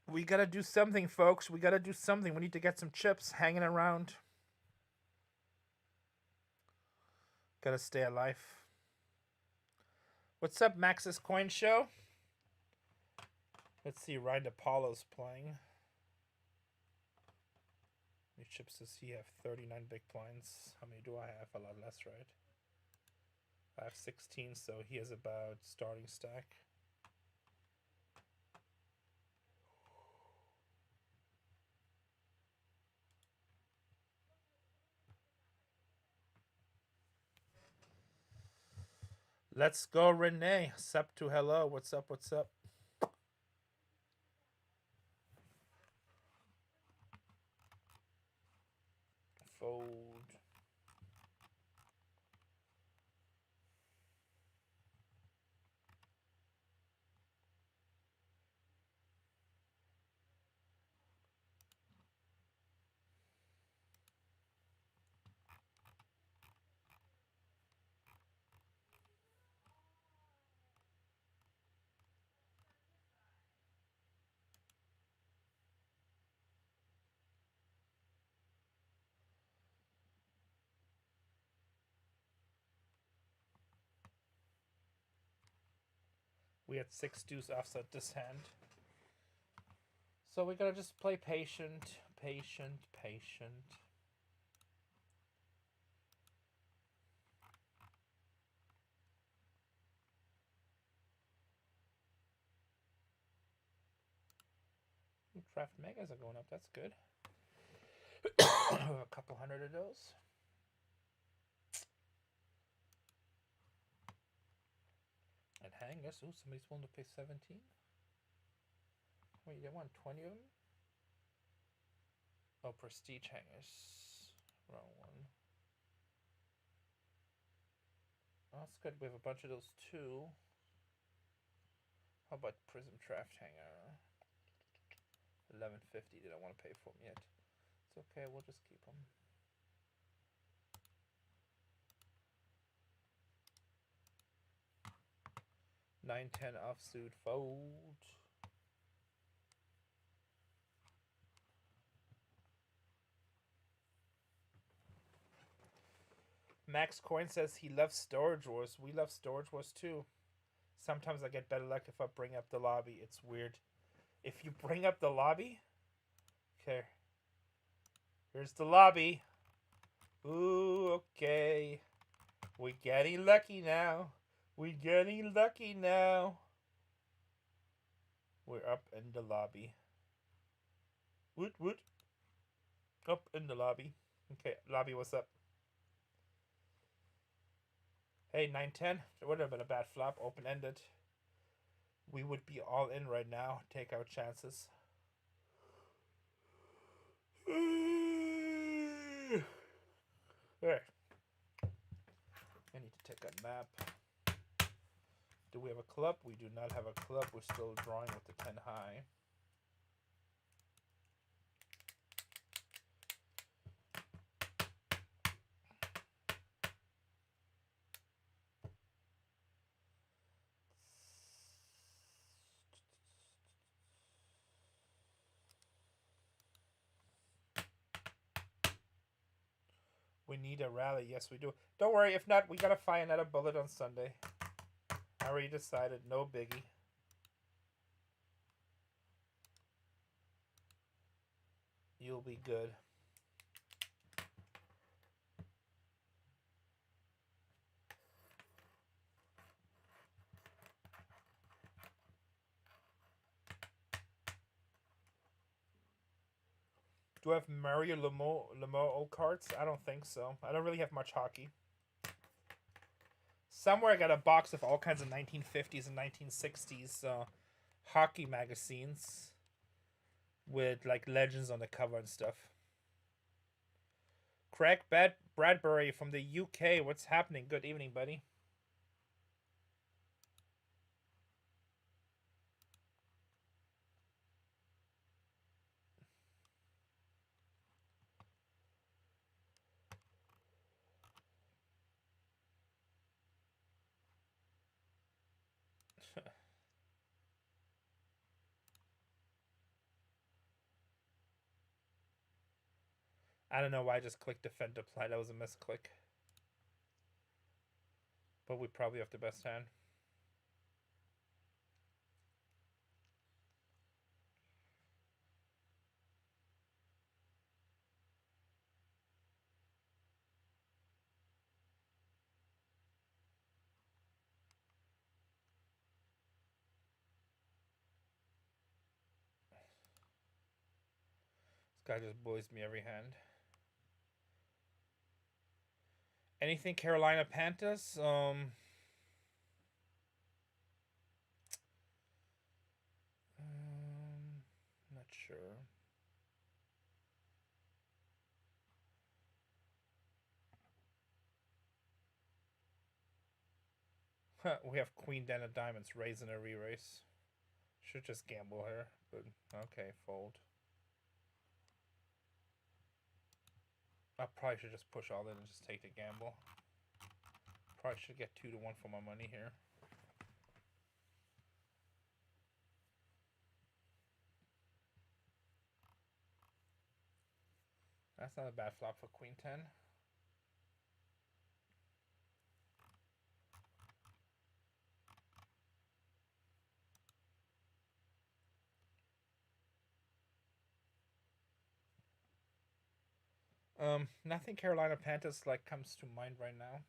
We gotta do something, folks. We gotta do something. We need to get some chips hanging around. Gotta stay alive. What's up, Max's Coin Show? Let's see, Ryan Apollo's playing. How many chips does he have? 39 big blinds. How many do I have? A lot less, right? I have 16, so he has about starting stack. Let's go, Renee. Sup to hello. What's up? What's up? Fold. We had 6 deuce offset this hand. So we gotta just play patient, patient, patient. Draft megas are going up. That's good. A couple hundred of those. And hangers. Ooh, somebody's willing to pay 17. Wait, they want 20 of them? Oh, prestige hangers. Wrong one. Oh, that's good. We have a bunch of those too. How about prism draft hanger? 1150. They don't want to pay for them yet. It's okay. We'll just keep them. $9.10 offsuit fold. Max Coin says he loves Storage Wars. We love Storage Wars too. Sometimes I get better luck if I bring up the lobby. It's weird. If you bring up the lobby, okay. Here's the lobby. Ooh, okay. We're getting lucky now. We're getting lucky now. We're up in the lobby. Woot. Up in the lobby. Okay, lobby, what's up? Hey, 9-10. It would have been a bad flop. Open-ended. We would be all in right now. Take our chances. Alright. I need to take a nap. Do we have a club? We do not have a club. We're still drawing with the 10 high. We need a rally. Yes, we do. Don't worry. If not, we got to find another bullet on Sunday. I already decided. No biggie. You'll be good. Do I have Mario Lemo old cards? I don't think so. I don't really have much hockey. Somewhere I got a box of all kinds of 1950s and 1960s hockey magazines with like legends on the cover and stuff. Craig Bradbury from the UK. What's happening? Good evening, buddy. I don't know why I just clicked defend apply. That was a misclick. But we probably have the best hand. This guy just bullies me every hand. Anything Carolina Panthers? Not sure. We have Queen Den of Diamonds raising a re-race. Should just gamble here, but okay, fold. I probably should just push all in and just take the gamble. Probably should get 2-1 for my money here. That's not a bad flop for Queen 10. Nothing Carolina Panthers like comes to mind right now.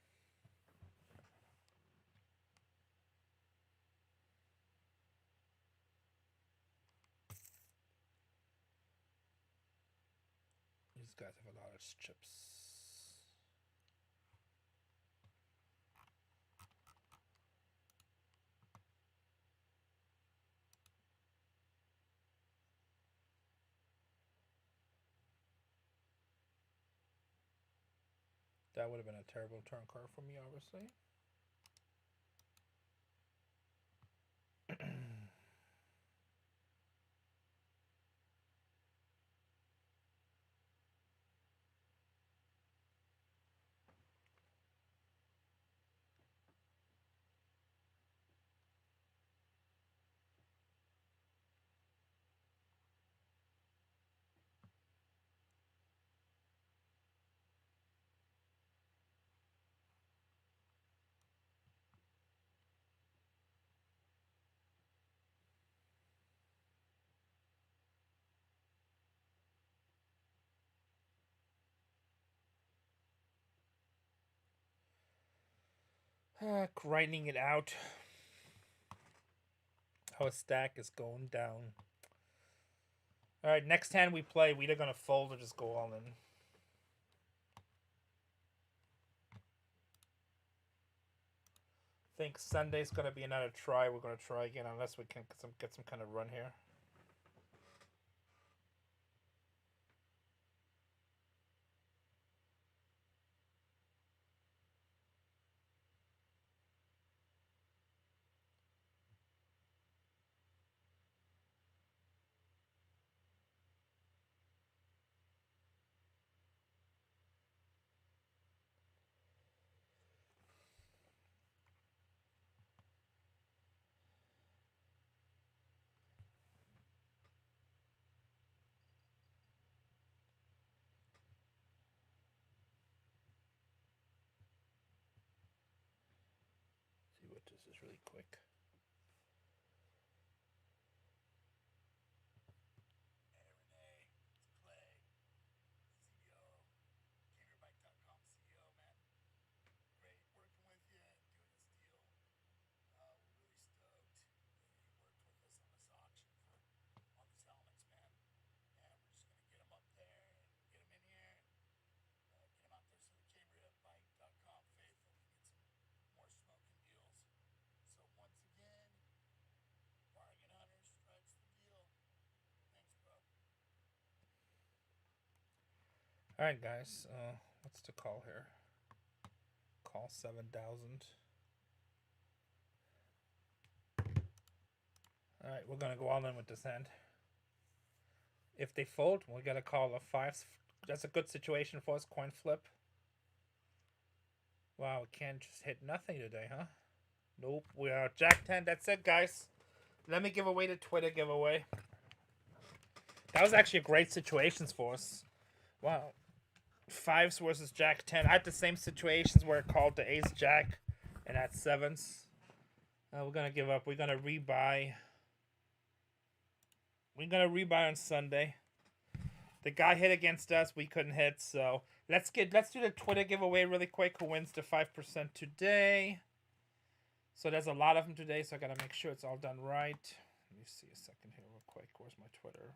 These guys have a lot of chips. That would have been a terrible turn card for me, obviously. Grinding it out. Our stack is going down. Alright, next hand we play, we're either going to fold or just go all in. I think Sunday's going to be another try. We're going to try again unless we can get some kind of run here. See what this is really quick. Hey Renee, it's Clay, CEO, GamerBike.com CEO, man. Great working with you and doing this deal. We're really stoked that you worked with us on this auction on these helmets, man. And we're just gonna get them up there Alright, guys. What's the call here? Call 7,000. Alright, we're gonna go all in with this hand. If they fold, we got a call of 5. That's a good situation for us. Coin flip. Wow, we can't just hit nothing today, huh? Nope, we are Jack 10. That's it, guys. Let me give away the Twitter giveaway. That was actually a great situations for us. Wow. 5s versus Jack 10. I had the same situations where it called the Ace Jack and at 7s. We're gonna give up. We're gonna rebuy. We're gonna rebuy on Sunday. The guy hit against us. We couldn't hit, so let's do the Twitter giveaway really quick. Who wins the 5% today? So there's a lot of them today, so I gotta make sure it's all done right. Let me see a second here real quick. Where's my Twitter?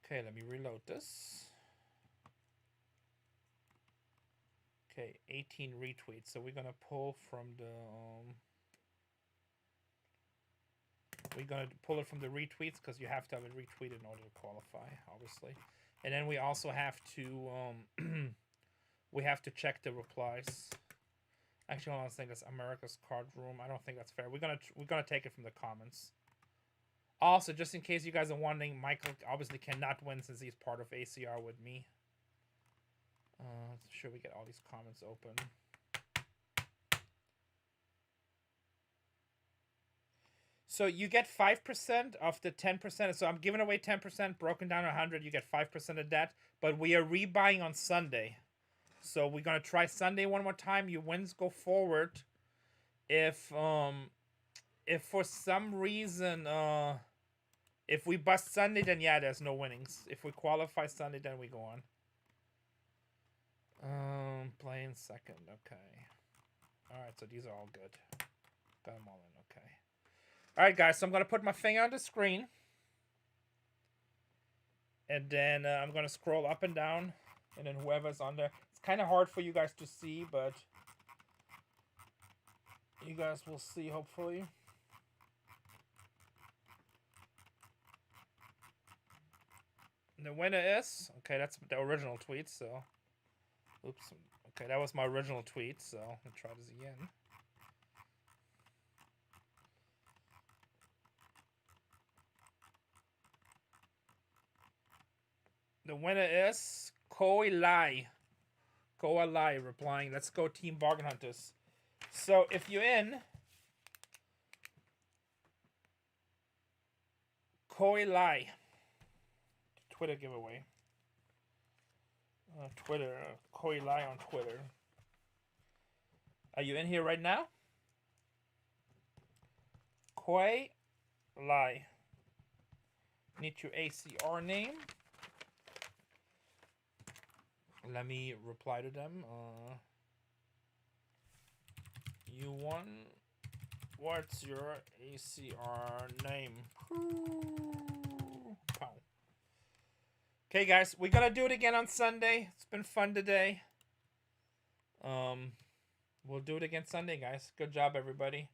Okay, let me reload this. Okay, 18 retweets. So we're gonna pull from the we're gonna pull it from the retweets because you have to have it retweeted in order to qualify, obviously. And then we also have to we have to check the replies. Actually, I don't think that's America's Cardroom. I don't think that's fair. We're gonna take it from the comments. Also, just in case you guys are wondering, Michael obviously cannot win since he's part of ACR with me. Let's sure we get all these comments open. So you get 5% of the 10%. So I'm giving away 10%, broken down 100. You get 5% of that. But we are rebuying on Sunday. So we're gonna try Sunday one more time. Your wins go forward. If for some reason if we bust Sunday, then yeah, there's no winnings. If we qualify Sunday, then we go on. Playing second, okay. Alright, so these are all good. Got them all in, okay. Alright, guys, so I'm gonna put my finger on the screen. And then I'm gonna scroll up and down. And then whoever's on there. It's kind of hard for you guys to see, but you guys will see, hopefully. The winner is, okay, that's the original tweet, so, oops, okay, that was my original tweet, so I'll try this again. The winner is Koi Lai replying, let's go Team Bargain Hunters. So if you're in, Koi Lai, Twitter giveaway. Twitter, Koi Lai on Twitter. Are you in here right now? Koi Lai. Need your ACR name. Let me reply to them. You won. What's your ACR name? Pow. Okay, guys, we're gonna do it again on Sunday. It's been fun today. We'll do it again Sunday, guys. Good job, everybody.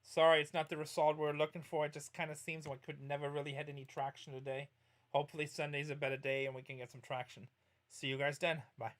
Sorry, it's not the result we're looking for. It just kind of seems like we could never really had any traction today. Hopefully Sunday's a better day and we can get some traction. See you guys then. Bye.